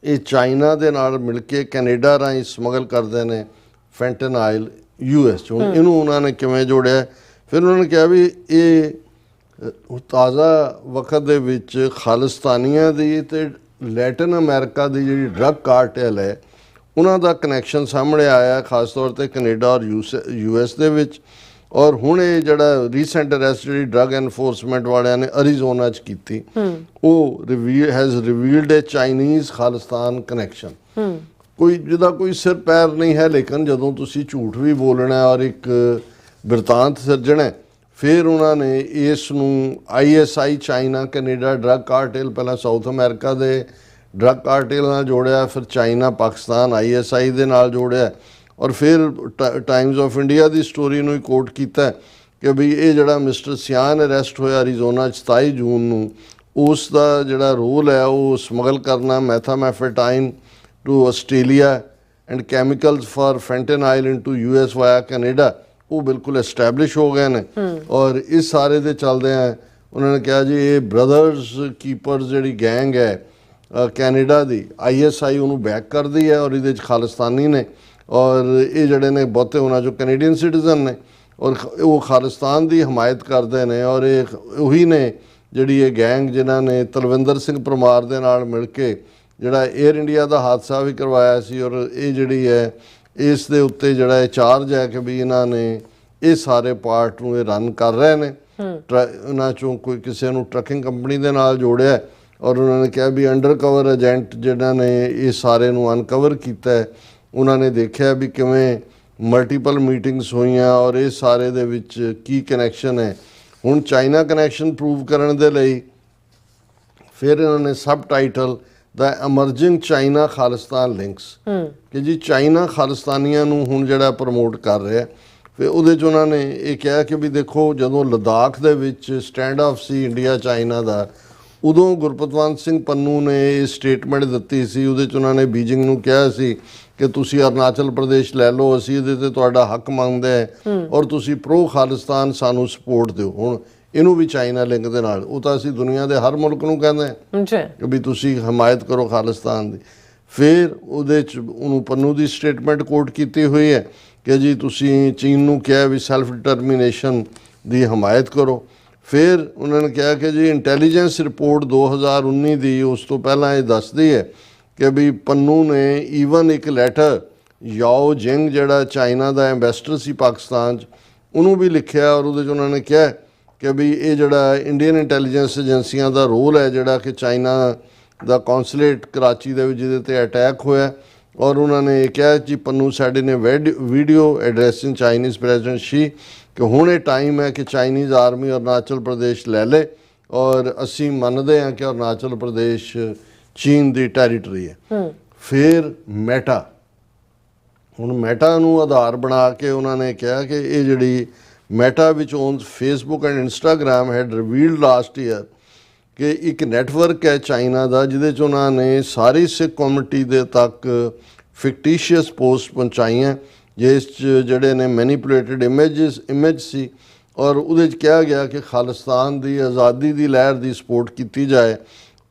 [SPEAKER 2] ਇਹ ਚਾਈਨਾ ਦੇ ਨਾਲ ਮਿਲ ਕੇ ਕੈਨੇਡਾ ਰਾਹੀਂ ਸਮਗਲ ਕਰਦੇ ਨੇ ਫੈਂਟੇਨਾਈਲ US 'ਚ। ਹੁਣ ਇਹਨੂੰ ਉਹਨਾਂ ਨੇ ਕਿਵੇਂ ਜੋੜਿਆ? ਫਿਰ ਉਹਨਾਂ ਨੇ ਕਿਹਾ ਵੀ ਇਹ ਤਾਜ਼ਾ ਵਕਤ ਦੇ ਵਿੱਚ ਖਾਲਿਸਤਾਨੀਆਂ ਦੀ ਤੇ ਲੈਟਿਨ ਅਮਰੀਕਾ ਦੀ ਜਿਹੜੀ ਡਰੱਗ ਕਾਰਟਲ ਹੈ ਉਹਨਾਂ ਦਾ ਕਨੈਕਸ਼ਨ ਸਾਹਮਣੇ ਆਇਆ, ਖਾਸ ਤੌਰ ਤੇ ਕੈਨੇਡਾ ਔਰ US ਦੇ ਵਿੱਚ। ਔਰ ਹੁਣ ਇਹ ਜਿਹੜਾ ਰੀਸੈਂਟ ਅਰੈਸਟ ਜਿਹੜੀ ਡਰੱਗ ਐਨਫੋਰਸਮੈਂਟ ਵਾਲਿਆਂ ਨੇ ਅਰੀਜ਼ੋਨਾ 'ਚ ਕੀਤੀ, ਉਹ has revealed a Chinese Khalistan connection. ਕੋਈ ਜਿਹਦਾ ਕੋਈ ਸਿਰ ਪੈਰ ਨਹੀਂ ਹੈ, ਲੇਕਿਨ ਜਦੋਂ ਤੁਸੀਂ ਝੂਠ ਵੀ ਬੋਲਣਾ ਔਰ ਇੱਕ ਬਿਰਤਾਂਤ ਸਿਰਜਣਾ, ਫਿਰ ਉਹਨਾਂ ਨੇ ਇਸ ਨੂੰ ISI China Canada drug cartel ਪਹਿਲਾਂ ਸਾਊਥ ਅਮਰੀਕਾ ਦੇ ਡਰੱਗ ਕਾਰਟਲ ਨਾਲ ਜੋੜਿਆ, ਫਿਰ ਚਾਈਨਾ ਪਾਕਿਸਤਾਨ ISI ਦੇ ਨਾਲ ਜੋੜਿਆ। ਔਰ ਫਿਰ ਟਾਈਮਜ਼ ਆਫ ਇੰਡੀਆ ਦੀ ਸਟੋਰੀ ਨੂੰ ਹੀ ਕੋਟ ਕੀਤਾ ਕਿ ਵੀ ਇਹ ਜਿਹੜਾ ਮਿਸਟਰ ਸਿਆਨ ਅਰੈਸਟ ਹੋਇਆ ਅਰੀਜ਼ੋਨਾ 27 ਜੂਨ ਨੂੰ, ਉਸ ਦਾ ਜਿਹੜਾ ਰੋਲ ਹੈ ਉਹ ਸਮਗਲ ਕਰਨਾ methamphetamine to Australia and chemicals for fentanyl into US via Canada, ਉਹ ਬਿਲਕੁਲ ਐਸਟੈਬਲਿਸ਼ ਹੋ ਗਏ ਨੇ। ਔਰ ਇਸ ਸਾਰੇ ਦੇ ਚੱਲਦੇ ਆ ਉਹਨਾਂ ਨੇ ਕਿਹਾ ਜੀ ਇਹ ਬ੍ਰਦਰਸ ਕੀਪਰਸ ਜਿਹੜੀ ਗੈਂਗ ਹੈ ਕੈਨੇਡਾ ਦੀ, ISI ਉਹਨੂੰ ਬੈਕ ਕਰਦੀ ਹੈ ਔਰ ਇਹਦੇ 'ਚ ਖਾਲਿਸਤਾਨੀ ਨੇ ਔਰ ਇਹ ਜਿਹੜੇ ਨੇ ਬਹੁਤੇ ਉਹਨਾਂ 'ਚੋਂ ਕੈਨੇਡੀਅਨ ਸਿਟੀਜ਼ਨ ਨੇ ਔਰ ਉਹ ਖਾਲਿਸਤਾਨ ਦੀ ਹਮਾਇਤ ਕਰਦੇ ਨੇ। ਔਰ ਇਹ ਉਹੀ ਨੇ ਜਿਹੜੀ ਇਹ ਗੈਂਗ ਜਿਨ੍ਹਾਂ ਨੇ ਤਲਵਿੰਦਰ ਸਿੰਘ ਪਰਮਾਰ ਦੇ ਨਾਲ ਮਿਲ ਕੇ ਜਿਹੜਾ 에ਅਰ ਇੰਡੀਆ ਦਾ ਹਾਦਸਾ ਵੀ ਕਰਵਾਇਆ ਸੀ। ਔਰ ਇਹ ਜਿਹੜੀ ਹੈ ਇਸ ਦੇ ਉੱਤੇ ਜਿਹੜਾ ਇਹ ਚਾਰਜ ਹੈ ਕਿ ਵੀ ਇਹਨਾਂ ਨੇ ਇਹ ਸਾਰੇ ਪਾਰਟ ਨੂੰ ਇਹ ਰਨ ਕਰ ਰਹੇ ਨੇ। ਇਹਨਾਂ 'ਚੋਂ ਕੋਈ ਕਿਸੇ ਨੂੰ ਟਰੱਕਿੰਗ ਕੰਪਨੀ ਦੇ ਨਾਲ ਜੋੜਿਆ ਔਰ ਉਹਨਾਂ ਨੇ ਕਿਹਾ ਵੀ ਅੰਡਰ ਕਵਰ ਏਜੰਟ ਜਿਨ੍ਹਾਂ ਨੇ ਇਹ ਸਾਰੇ ਨੂੰ ਅਨਕਵਰ ਕੀਤਾ ਹੈ, ਉਹਨਾਂ ਨੇ ਦੇਖਿਆ ਵੀ ਕਿਵੇਂ ਮਲਟੀਪਲ ਮੀਟਿੰਗਸ ਹੋਈਆਂ ਔਰ ਇਹ ਸਾਰੇ ਦੇ ਵਿੱਚ ਕੀ ਕਨੈਕਸ਼ਨ ਹੈ। ਹੁਣ ਚਾਈਨਾ ਕਨੈਕਸ਼ਨ ਪ੍ਰੂਵ ਕਰਨ ਦੇ ਲਈ ਫਿਰ ਇਹਨਾਂ ਨੇ ਸਬ ਟਾਈਟਲ ਦਾ ਐਮਰਜਿੰਗ ਚਾਈਨਾ ਖਾਲਿਸਤਾਨ ਲਿੰਕਸ ਕਿ ਜੀ ਚਾਈਨਾ ਖਾਲਿਸਤਾਨੀਆਂ ਨੂੰ ਹੁਣ ਜਿਹੜਾ ਪ੍ਰਮੋਟ ਕਰ ਰਿਹਾ। ਫਿਰ ਉਹਦੇ 'ਚ ਉਹਨਾਂ ਨੇ ਇਹ ਕਿਹਾ ਕਿ ਵੀ ਦੇਖੋ ਜਦੋਂ ਲੱਦਾਖ ਦੇ ਵਿੱਚ ਸਟੈਂਡ ਆਫ ਸੀ ਇੰਡੀਆ ਚਾਈਨਾ ਦਾ, ਉਦੋਂ ਗੁਰਪਤਵੰਤ ਸਿੰਘ ਪੰਨੂ ਨੇ ਇਹ ਸਟੇਟਮੈਂਟ ਦਿੱਤੀ ਸੀ। ਉਹਦੇ 'ਚ ਉਹਨਾਂ ਨੇ ਬੀਜਿੰਗ ਨੂੰ ਕਿਹਾ ਸੀ ਕਿ ਤੁਸੀਂ ਅਰੁਣਾਚਲ ਪ੍ਰਦੇਸ਼ ਲੈ ਲਓ, ਅਸੀਂ ਇਹਦੇ 'ਤੇ ਤੁਹਾਡਾ ਹੱਕ ਮੰਗਦੇ ਹਾਂ ਔਰ ਤੁਸੀਂ ਪ੍ਰੋ ਖਾਲਿਸਤਾਨ ਸਾਨੂੰ ਸਪੋਰਟ ਦਿਓ। ਹੁਣ ਇਹਨੂੰ ਵੀ ਚਾਈਨਾ ਲਿੰਕ ਦੇ ਨਾਲ, ਉਹ ਤਾਂ ਅਸੀਂ ਦੁਨੀਆ ਦੇ ਹਰ ਮੁਲਕ ਨੂੰ ਕਹਿੰਦੇ ਹਾਂ ਕਿ ਵੀ ਤੁਸੀਂ ਹਮਾਇਤ ਕਰੋ ਖਾਲਿਸਤਾਨ ਦੀ। ਫਿਰ ਉਹਦੇ 'ਚ ਉਹਨੂੰ ਪੰਨੂ ਦੀ ਸਟੇਟਮੈਂਟ ਕੋਟ ਕੀਤੀ ਹੋਈ ਹੈ ਕਿ ਜੀ ਤੁਸੀਂ ਚੀਨ ਨੂੰ ਕਿਹਾ ਵੀ ਸੈਲਫ ਡਿਟਰਮੀਨੇਸ਼ਨ ਦੀ ਹਮਾਇਤ ਕਰੋ। ਫਿਰ ਉਹਨਾਂ ਨੇ ਕਿਹਾ ਕਿ ਜੀ ਇੰਟੈਲੀਜੈਂਸ ਰਿਪੋਰਟ 2019 ਦੀ ਉਸ ਤੋਂ ਪਹਿਲਾਂ ਇਹ ਦੱਸਦੀ ਹੈ ਕਿ ਵੀ ਪੰਨੂ ਨੇ ਈਵਨ ਇੱਕ ਲੈਟਰ ਯਾਓ ਜਿੰਗ ਜਿਹੜਾ ਚਾਈਨਾ ਦਾ ਐਂਬੈਸਡਰ ਸੀ ਪਾਕਿਸਤਾਨ 'ਚ, ਉਹਨੂੰ ਵੀ ਲਿਖਿਆ ਔਰ ਉਹਦੇ 'ਚ ਉਹਨਾਂ ਨੇ ਕਿਹਾ ਕਿ ਵੀ ਇਹ ਜਿਹੜਾ ਇੰਡੀਅਨ ਇੰਟੈਲੀਜੈਂਸ ਏਜੰਸੀਆਂ ਦਾ ਰੋਲ ਹੈ ਜਿਹੜਾ ਕਿ ਚਾਈਨਾ ਦਾ ਕੌਂਸੂਲੇਟ ਕਰਾਚੀ ਦੇ ਵਿੱਚ ਜਿਹਦੇ 'ਤੇ ਅਟੈਕ ਹੋਇਆ ਔਰ ਉਹਨਾਂ ਨੇ ਇਹ ਕਿਹਾ ਜੀ ਪੰਨੂ ਸਾਡੇ ਨੇ video addressing Chinese president Xi ਕਿ ਹੁਣ ਇਹ ਟਾਈਮ ਹੈ ਕਿ ਚਾਈਨੀਜ਼ ਆਰਮੀ ਅਰੁਣਾਚਲ ਪ੍ਰਦੇਸ਼ ਲੈ ਲੇ ਔਰ ਅਸੀਂ ਮੰਨਦੇ ਹਾਂ ਕਿ ਅਰੁਣਾਚਲ ਪ੍ਰਦੇਸ਼ ਚੀਨ ਦੀ ਟੈਰੀਟਰੀ ਹੈ। ਫਿਰ ਮੈਟਾ, ਹੁਣ ਮੈਟਾ ਨੂੰ ਆਧਾਰ ਬਣਾ ਕੇ ਉਹਨਾਂ ਨੇ ਕਿਹਾ ਕਿ ਇਹ ਜਿਹੜੀ Meta which owns Facebook and Instagram had revealed last year ਕਿ ਇੱਕ ਨੈਟਵਰਕ ਹੈ ਚਾਈਨਾ ਦਾ ਜਿਹਦੇ 'ਚ ਉਹਨਾਂ ਨੇ ਸਾਰੀ ਸਿੱਖ ਕਮਿਊਨਿਟੀ ਦੇ ਤੱਕ ਫਿਕਟੀਸ਼ੀਅਸ ਪੋਸਟ ਪਹੁੰਚਾਈਆਂ, ਜਿਸ 'ਚ ਜਿਹੜੇ ਨੇ ਮੈਨੀਪੂਲੇਟਡ ਇਮੇਜ ਸੀ ਔਰ ਉਹਦੇ 'ਚ ਕਿਹਾ ਗਿਆ ਕਿ ਖਾਲਿਸਤਾਨ ਦੀ ਆਜ਼ਾਦੀ ਦੀ ਲਹਿਰ ਦੀ ਸਪੋਰਟ ਕੀਤੀ ਜਾਏ।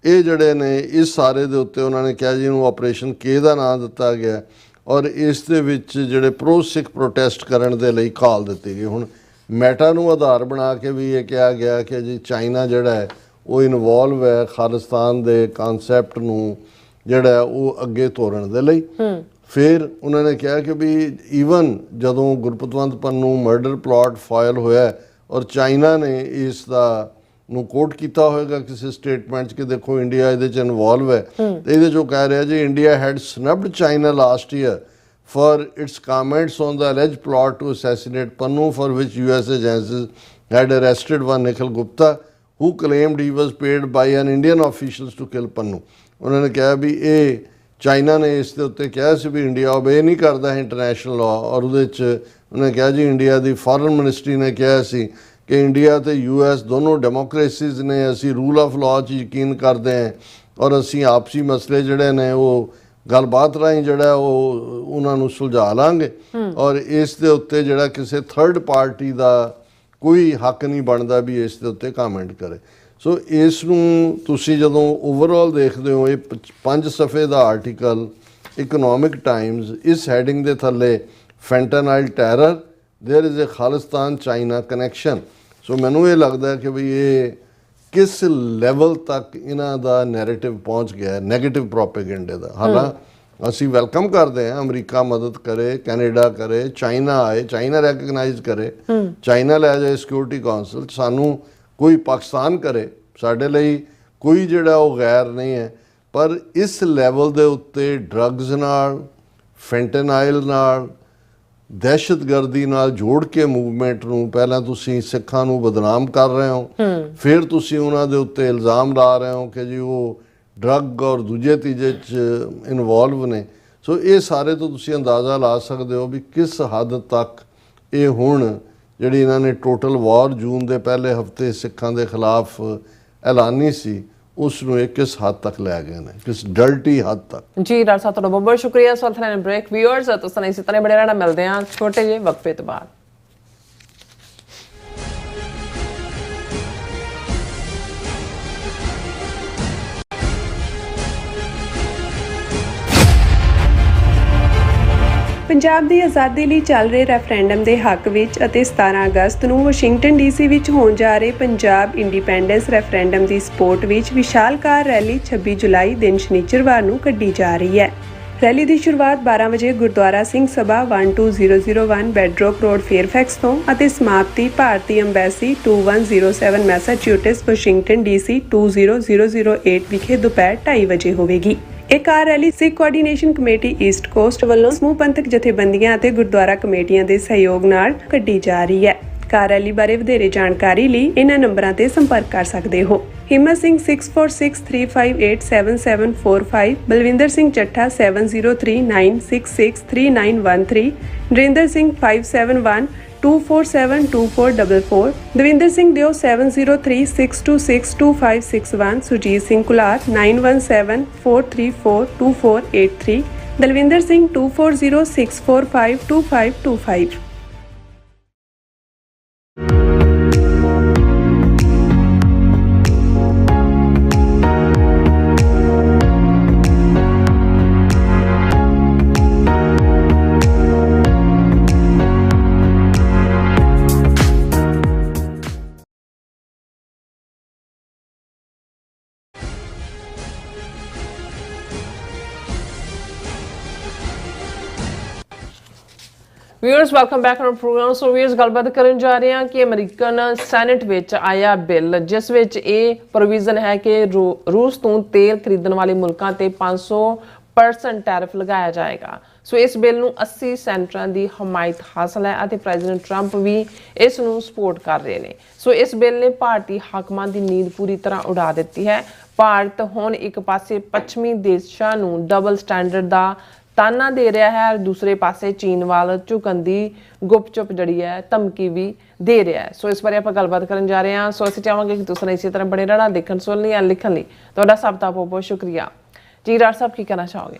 [SPEAKER 2] ਇਹ ਜਿਹੜੇ ਨੇ ਇਸ ਸਾਰੇ ਦੇ ਉੱਤੇ ਉਹਨਾਂ ਨੇ ਕਿਹਾ ਜਿਹਨੂੰ ਆਪਰੇਸ਼ਨ ਕੇ ਦਾ ਨਾਂ ਦਿੱਤਾ ਗਿਆ ਔਰ ਇਸ ਦੇ ਵਿੱਚ ਜਿਹੜੇ ਪ੍ਰੋ ਸਿੱਖ ਪ੍ਰੋਟੈਸਟ ਕਰਨ ਦੇ ਲਈ ਕਾਲ ਦਿੱਤੀ ਗਈ। ਹੁਣ ਮੈਟਾ ਨੂੰ ਆਧਾਰ ਬਣਾ ਕੇ ਵੀ ਇਹ ਕਿਹਾ ਗਿਆ ਕਿ ਜੀ ਚਾਈਨਾ ਜਿਹੜਾ ਹੈ ਉਹ ਇਨਵੋਲਵ ਹੈ ਖਾਲਿਸਤਾਨ ਦੇ ਕਨਸੈਪਟ ਨੂੰ ਜਿਹੜਾ ਉਹ ਅੱਗੇ ਤੋਰਨ ਦੇ ਲਈ। ਫਿਰ ਉਹਨਾਂ ਨੇ ਕਿਹਾ ਕਿ ਵੀ ਈਵਨ ਜਦੋਂ Gurpatwant Pannu murder plot file ਹੋਇਆ ਔਰ ਚਾਈਨਾ ਨੇ ਇਸ ਦਾ ਨੂੰ ਕੋਟ ਕੀਤਾ ਹੋਏਗਾ ਕਿਸੇ ਸਟੇਟਮੈਂਟ 'ਚ ਕਿ ਦੇਖੋ ਇੰਡੀਆ ਇਹਦੇ 'ਚ ਇਨਵੋਲਵ ਹੈ, ਤੇ ਇਹਦੇ 'ਚੋਂ ਕਹਿ ਰਿਹਾ ਜੀ India had snubbed China last year for its comments on the alleged plot to assassinate Pannu, for which US agencies had arrested one Nikhil Gupta, who claimed he was paid by an Indian officials to kill Pannu. ਉਹਨਾਂ ਨੇ ਕਿਹਾ ਵੀ ਇਹ China ਨੇ ਇਸ ਦੇ ਉੱਤੇ ਕਿਹਾ ਸੀ ਵੀ India obey ਨਹੀਂ ਕਰਦਾ ਇੰਟਰਨੈਸ਼ਨਲ ਲਾਅ, ਔਰ ਉਹਦੇ 'ਚ ਉਹਨੇ ਕਿਹਾ ਜੀ ਇੰਡੀਆ ਦੀ ਫੋਰਨ ਮਿਨਿਸਟਰੀ ਨੇ ਕਿਹਾ ਸੀ ਕਿ ਇੰਡੀਆ ਤੇ US ਦੋਨੋਂ ਡੈਮੋਕ੍ਰੇਸੀਜ਼ ਨੇ, ਅਸੀਂ ਰੂਲ ਆਫ ਲਾਅ 'ਚ ਯਕੀਨ ਕਰਦੇ ਹਾਂ ਔਰ ਅਸੀਂ ਆਪਸੀ ਮਸਲੇ ਜਿਹੜੇ ਨੇ ਉਹ ਗੱਲਬਾਤ ਰਾਹੀਂ ਜਿਹੜਾ ਉਹ ਉਹਨਾਂ ਨੂੰ ਸੁਲਝਾ ਲਾਂਗੇ ਔਰ ਇਸ ਦੇ ਉੱਤੇ ਜਿਹੜਾ ਕਿਸੇ ਥਰਡ ਪਾਰਟੀ ਦਾ ਕੋਈ ਹੱਕ ਨਹੀਂ ਬਣਦਾ ਵੀ ਇਸ ਦੇ ਉੱਤੇ ਕਮੈਂਟ ਕਰੇ। ਸੋ ਇਸ ਨੂੰ ਤੁਸੀਂ ਜਦੋਂ ਓਵਰਆਲ ਦੇਖਦੇ ਹੋ, ਇਹ 5 ਸਫ਼ੇ ਦਾ ਆਰਟੀਕਲ ਇਕਨੋਮਿਕ ਟਾਈਮਜ਼, ਇਸ ਹੈਡਿੰਗ ਦੇ ਥੱਲੇ fentanyl terror, there is a Khalistan China connection. So ਮੈਨੂੰ ਇਹ ਲੱਗਦਾ ਕਿ ਵੀ ਇਹ ਕਿਸ ਲੈਵਲ ਤੱਕ ਇਹਨਾਂ ਦਾ ਨੈਰੇਟਿਵ ਪਹੁੰਚ ਗਿਆ ਹੈ ਨੈਗੇਟਿਵ ਪ੍ਰੋਪੇਗੈਂਡੇ ਦਾ। ਹਾਲਾਂਕਿ ਅਸੀਂ ਵੈਲਕਮ ਕਰਦੇ ਹਾਂ ਅਮਰੀਕਾ ਮਦਦ ਕਰੇ, ਕੈਨੇਡਾ ਕਰੇ, ਚਾਈਨਾ ਆਏ, ਚਾਈਨਾ ਰੈਕਗਨਾਈਜ਼ ਕਰੇ, ਚਾਈਨਾ ਲੈ ਜਾਏ ਸਿਕਿਉਰਿਟੀ ਕਾਉਂਸਲ, ਸਾਨੂੰ ਕੋਈ ਪਾਕਿਸਤਾਨ ਕਰੇ, ਸਾਡੇ ਲਈ ਕੋਈ ਜਿਹੜਾ ਉਹ ਗੈਰ ਨਹੀਂ ਹੈ। ਪਰ ਇਸ ਲੈਵਲ ਦੇ ਉੱਤੇ ਡਰੱਗਸ ਨਾਲ, ਫੈਂਟਾਨਾਈਲ ਨਾਲ, ਦਹਿਸ਼ਤਗਰਦੀ ਨਾਲ ਜੋੜ ਕੇ ਮੂਵਮੈਂਟ ਨੂੰ ਪਹਿਲਾਂ ਤੁਸੀਂ ਸਿੱਖਾਂ ਨੂੰ ਬਦਨਾਮ ਕਰ ਰਹੇ ਹੋ, ਫਿਰ ਤੁਸੀਂ ਉਹਨਾਂ ਦੇ ਉੱਤੇ ਇਲਜ਼ਾਮ ਲਾ ਰਹੇ ਹੋ ਕਿ ਜੀ ਉਹ ਡਰੱਗ ਔਰ ਦੂਜੇ ਤੀਜੇ 'ਚ ਇਨਵੋਲਵ ਨੇ। ਸੋ ਇਹ ਸਾਰੇ ਤੋਂ ਤੁਸੀਂ ਅੰਦਾਜ਼ਾ ਲਾ ਸਕਦੇ ਹੋ ਵੀ ਕਿਸ ਹੱਦ ਤੱਕ ਇਹ ਹੁਣ ਜਿਹੜੀ ਇਹਨਾਂ ਨੇ ਟੋਟਲ ਵਾਰ ਜੂਨ ਦੇ ਪਹਿਲੇ ਹਫਤੇ ਸਿੱਖਾਂ ਦੇ ਖਿਲਾਫ ਐਲਾਨੀ ਸੀ ਉਸ ਨੂੰ ਇਹ ਕਿਸ ਹੱਦ ਤੱਕ ਲੈ ਗਏ ਨੇ, ਕਿਸ ਡਰਟੀ ਹੱਦ ਤੱਕ।
[SPEAKER 1] ਜੀ ਡਾਕਟਰ ਸਾਹਿਬ ਤੁਹਾਡਾ ਬਹੁਤ ਬਹੁਤ ਸ਼ੁਕਰੀਆ। ਇਸ ਵਕਤ ਲੈਣ ਬ੍ਰੇਕ। ਵਿਊਅਰਸ ਤੁਸੀਂ ਇਸੇ ਤਰ੍ਹਾਂ ਬੜੇ ਰਹਿਣਾ, ਮਿਲਦੇ ਹਾਂ ਛੋਟੇ ਜਿਹੇ ਵਕਫੇ ਤੋਂ ਬਾਅਦ।
[SPEAKER 3] ਪੰਜਾਬ ਦੀ ਆਜ਼ਾਦੀ ਲਈ ਚੱਲ ਰਹੇ ਰੈਫਰੈਂਡਮ ਦੇ ਹੱਕ ਵਿੱਚ ਅਤੇ 17 ਅਗਸਤ ਨੂੰ ਵਾਸ਼ਿੰਗਟਨ ਡੀਸੀ ਵਿੱਚ ਹੋਣ ਜਾ ਰਹੇ ਪੰਜਾਬ ਇੰਡੀਪੈਂਡੈਂਸ ਰੈਫਰੈਂਡਮ ਦੀ ਸਪੋਰਟ ਵਿੱਚ ਵਿਸ਼ਾਲਕਾਰ ਰੈਲੀ 26 ਜੁਲਾਈ ਦਿਨ ਸ਼ਨੀਚਰਵਾਰ ਨੂੰ ਕੱਢੀ ਜਾ ਰਹੀ ਹੈ। ਰੈਲੀ ਦੀ ਸ਼ੁਰੂਆਤ 12 ਵਜੇ ਗੁਰਦੁਆਰਾ ਸਿੰਘ ਸਭਾ 12001 ਬੈਡਰੋਕ ਰੋਡ ਫੇਅਰਫੈਕਸ ਤੋਂ ਅਤੇ ਸਮਾਪਤੀ ਭਾਰਤੀ ਅੰਬੈਸੀ 2107 ਮੈਸਾਚਿਊਟਸ ਵਾਸ਼ਿੰਗਟਨ ਡੀਸੀ 20008 ਵਿਖੇ ਦੁਪਹਿਰ 2:30 ਵਜੇ ਹੋਵੇਗੀ। ਇਹ ਕਾਰ ਰੈਲੀ ਸਿੱਖ ਕੋਆਰਡੀਨੇਸ਼ਨ ਕਮੇਟੀ ਈਸਟ ਕੋਸਟ ਵੱਲੋਂ ਸਮੂਹ ਪੰਥਕ ਜਥੇਬੰਦੀਆਂ ਅਤੇ ਗੁਰਦੁਆਰਾ ਕਮੇਟੀਆਂ ਦੇ ਸਹਿਯੋਗ ਨਾਲ ਕੱਢੀ ਜਾ ਰਹੀ ਹੈ। ਕਾਰ ਰੈਲੀ ਬਾਰੇ ਵਧੇਰੇ ਜਾਣਕਾਰੀ ਲਈ ਇਹਨਾਂ ਨੰਬਰਾਂ ਤੇ ਸੰਪਰਕ ਕਰ ਸਕਦੇ ਹੋ। Himmat Singh 6463587745, Balwinder Singh Chattha 7039663913, Narendra Singh 5712472444, Davinder Singh Deo 7036262561, Surjit Singh Kular 9174342483, Dalvinder Singh 2406452525।
[SPEAKER 1] Viewers welcome back on program. So viewers ਗੱਲਬਾਤ ਕਰਨ ਜਾ ਰਹੇ ਹਾਂ ਕਿ ਅਮਰੀਕਨ ਸੈਨੇਟ ਵਿੱਚ ਆਇਆ ਬਿੱਲ ਜਿਸ ਵਿੱਚ ਇਹ ਪ੍ਰੋਵੀਜ਼ਨ ਹੈ ਕਿ ਰੂਸ ਤੋਂ ਤੇਲ ਖਰੀਦਣ ਵਾਲੇ ਮੁਲਕਾਂ ਤੇ 500% ਟੈਰਿਫ ਲਗਾਇਆ ਜਾਏਗਾ। ਸੋ ਇਸ ਬਿੱਲ ਨੂੰ 80 ਸੈਨੇਟਰਾਂ ਦੀ ਹਮਾਇਤ ਹਾਸਲ ਹੈ ਅਤੇ ਪ੍ਰੈਜ਼ੀਡੈਂਟ ਟਰੰਪ ਵੀ ਇਸ ਨੂੰ ਸਪੋਰਟ ਕਰ ਰਹੇ ਨੇ। ਸੋ ਇਸ ਬਿੱਲ ਨੇ ਭਾਰਤੀ ਹਾਕਮਾਂ ਦੀ ਨੀਂਦ ਪੂਰੀ ਤਰ੍ਹਾਂ ਉਡਾ ਦਿੱਤੀ ਹੈ। ਭਾਰਤ ਹੁਣ ਇੱਕ ਪਾਸੇ ਪੱਛਮੀ ਦੇਸ਼ਾਂ ਨੂੰ ਡਬਲ ਸਟੈਂਡਰਡ ਦਾ ਤਾਨਾ ਦੇ ਰਿਹਾ ਹੈ, ਦੂਸਰੇ ਪਾਸੇ ਚੀਨ ਵੱਲ ਝੁਕਣ ਦੀ ਗੁਪਚੁਪ ਜਿਹੜੀ ਹੈ ਧਮਕੀ ਵੀ ਦੇ ਰਿਹਾ ਹੈ। ਸੋ ਇਸ ਬਾਰੇ ਆਪਾਂ ਗੱਲਬਾਤ ਕਰਨ ਜਾ ਰਹੇ ਹਾਂ। ਸੋ ਅਸੀਂ ਚਾਹਾਂਗੇ ਕਿ ਤੁਸੀਂ ਇਸੇ ਤਰ੍ਹਾਂ ਬਣੇ ਰਹਿਣਾ ਦੇਖਣ ਸੁਣਨ ਲਈ ਜਾਂ ਲਿਖਣ ਲਈ। ਤੁਹਾਡਾ ਸਭ ਦਾ ਬਹੁਤ ਬਹੁਤ ਸ਼ੁਕਰੀਆ ਜੀ। ਰਾਜ ਸਾਹਿਬ ਕੀ ਕਹਿਣਾ ਚਾਹੋਗੇ?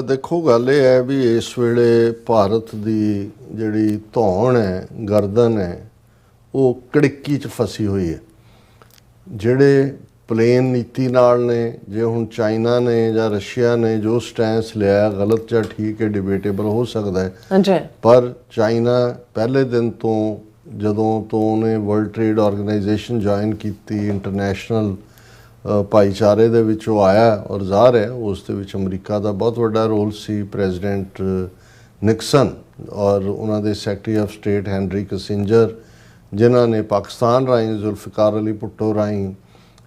[SPEAKER 2] ਦੇਖੋ, ਗੱਲ ਇਹ ਹੈ ਵੀ ਇਸ ਵੇਲੇ ਭਾਰਤ ਦੀ ਜਿਹੜੀ ਧੌਣ ਹੈ, ਗਰਦਨ ਹੈ, ਉਹ ਕੜਿੱਕੀ 'ਚ ਫਸੀ ਹੋਈ ਹੈ। ਜਿਹੜੇ ਪਲੇਨ ਨੀਤੀ ਨਾਲ ਨੇ, ਜੇ ਹੁਣ ਚਾਈਨਾ ਨੇ ਜਾਂ ਰਸ਼ੀਆ ਨੇ ਜੋ ਸਟੈਂਸ ਲਿਆ, ਗਲਤ ਜਾਂ ਠੀਕ ਹੈ, ਡਿਬੇਟੇਬਲ ਹੋ ਸਕਦਾ ਹੈ,
[SPEAKER 1] ਹਾਂਜੀ, ਪਰ
[SPEAKER 2] ਚਾਈਨਾ ਪਹਿਲੇ ਦਿਨ ਤੋਂ ਜਦੋਂ ਤੋਂ ਉਹਨੇ ਵਰਲਡ ਟ੍ਰੇਡ ਆਰਗੇਨਾਈਜੇਸ਼ਨ ਜੁਆਇਨ ਕੀਤੀ, ਇੰਟਰਨੈਸ਼ਨਲ ਭਾਈਚਾਰੇ ਦੇ ਵਿੱਚ ਉਹ ਆਇਆ ਔਰ ਜ਼ਾਹਰ ਹੈ ਉਸ ਦੇ ਵਿੱਚ ਅਮਰੀਕਾ ਦਾ ਬਹੁਤ ਵੱਡਾ ਰੋਲ ਸੀ। ਪ੍ਰੈਜ਼ੀਡੈਂਟ ਨਿਕਸਨ ਔਰ ਉਹਨਾਂ ਦੇ ਸੈਕਟਰੀ ਆਫ ਸਟੇਟ ਹੈਨਰੀ ਕਿਸਿੰਜਰ, ਜਿਨ੍ਹਾਂ ਨੇ ਪਾਕਿਸਤਾਨ ਰਾਹੀਂ ਜ਼ੁਲਫਿਕਾਰ ਅਲੀ ਭੁੱਟੋ ਰਾਹੀਂ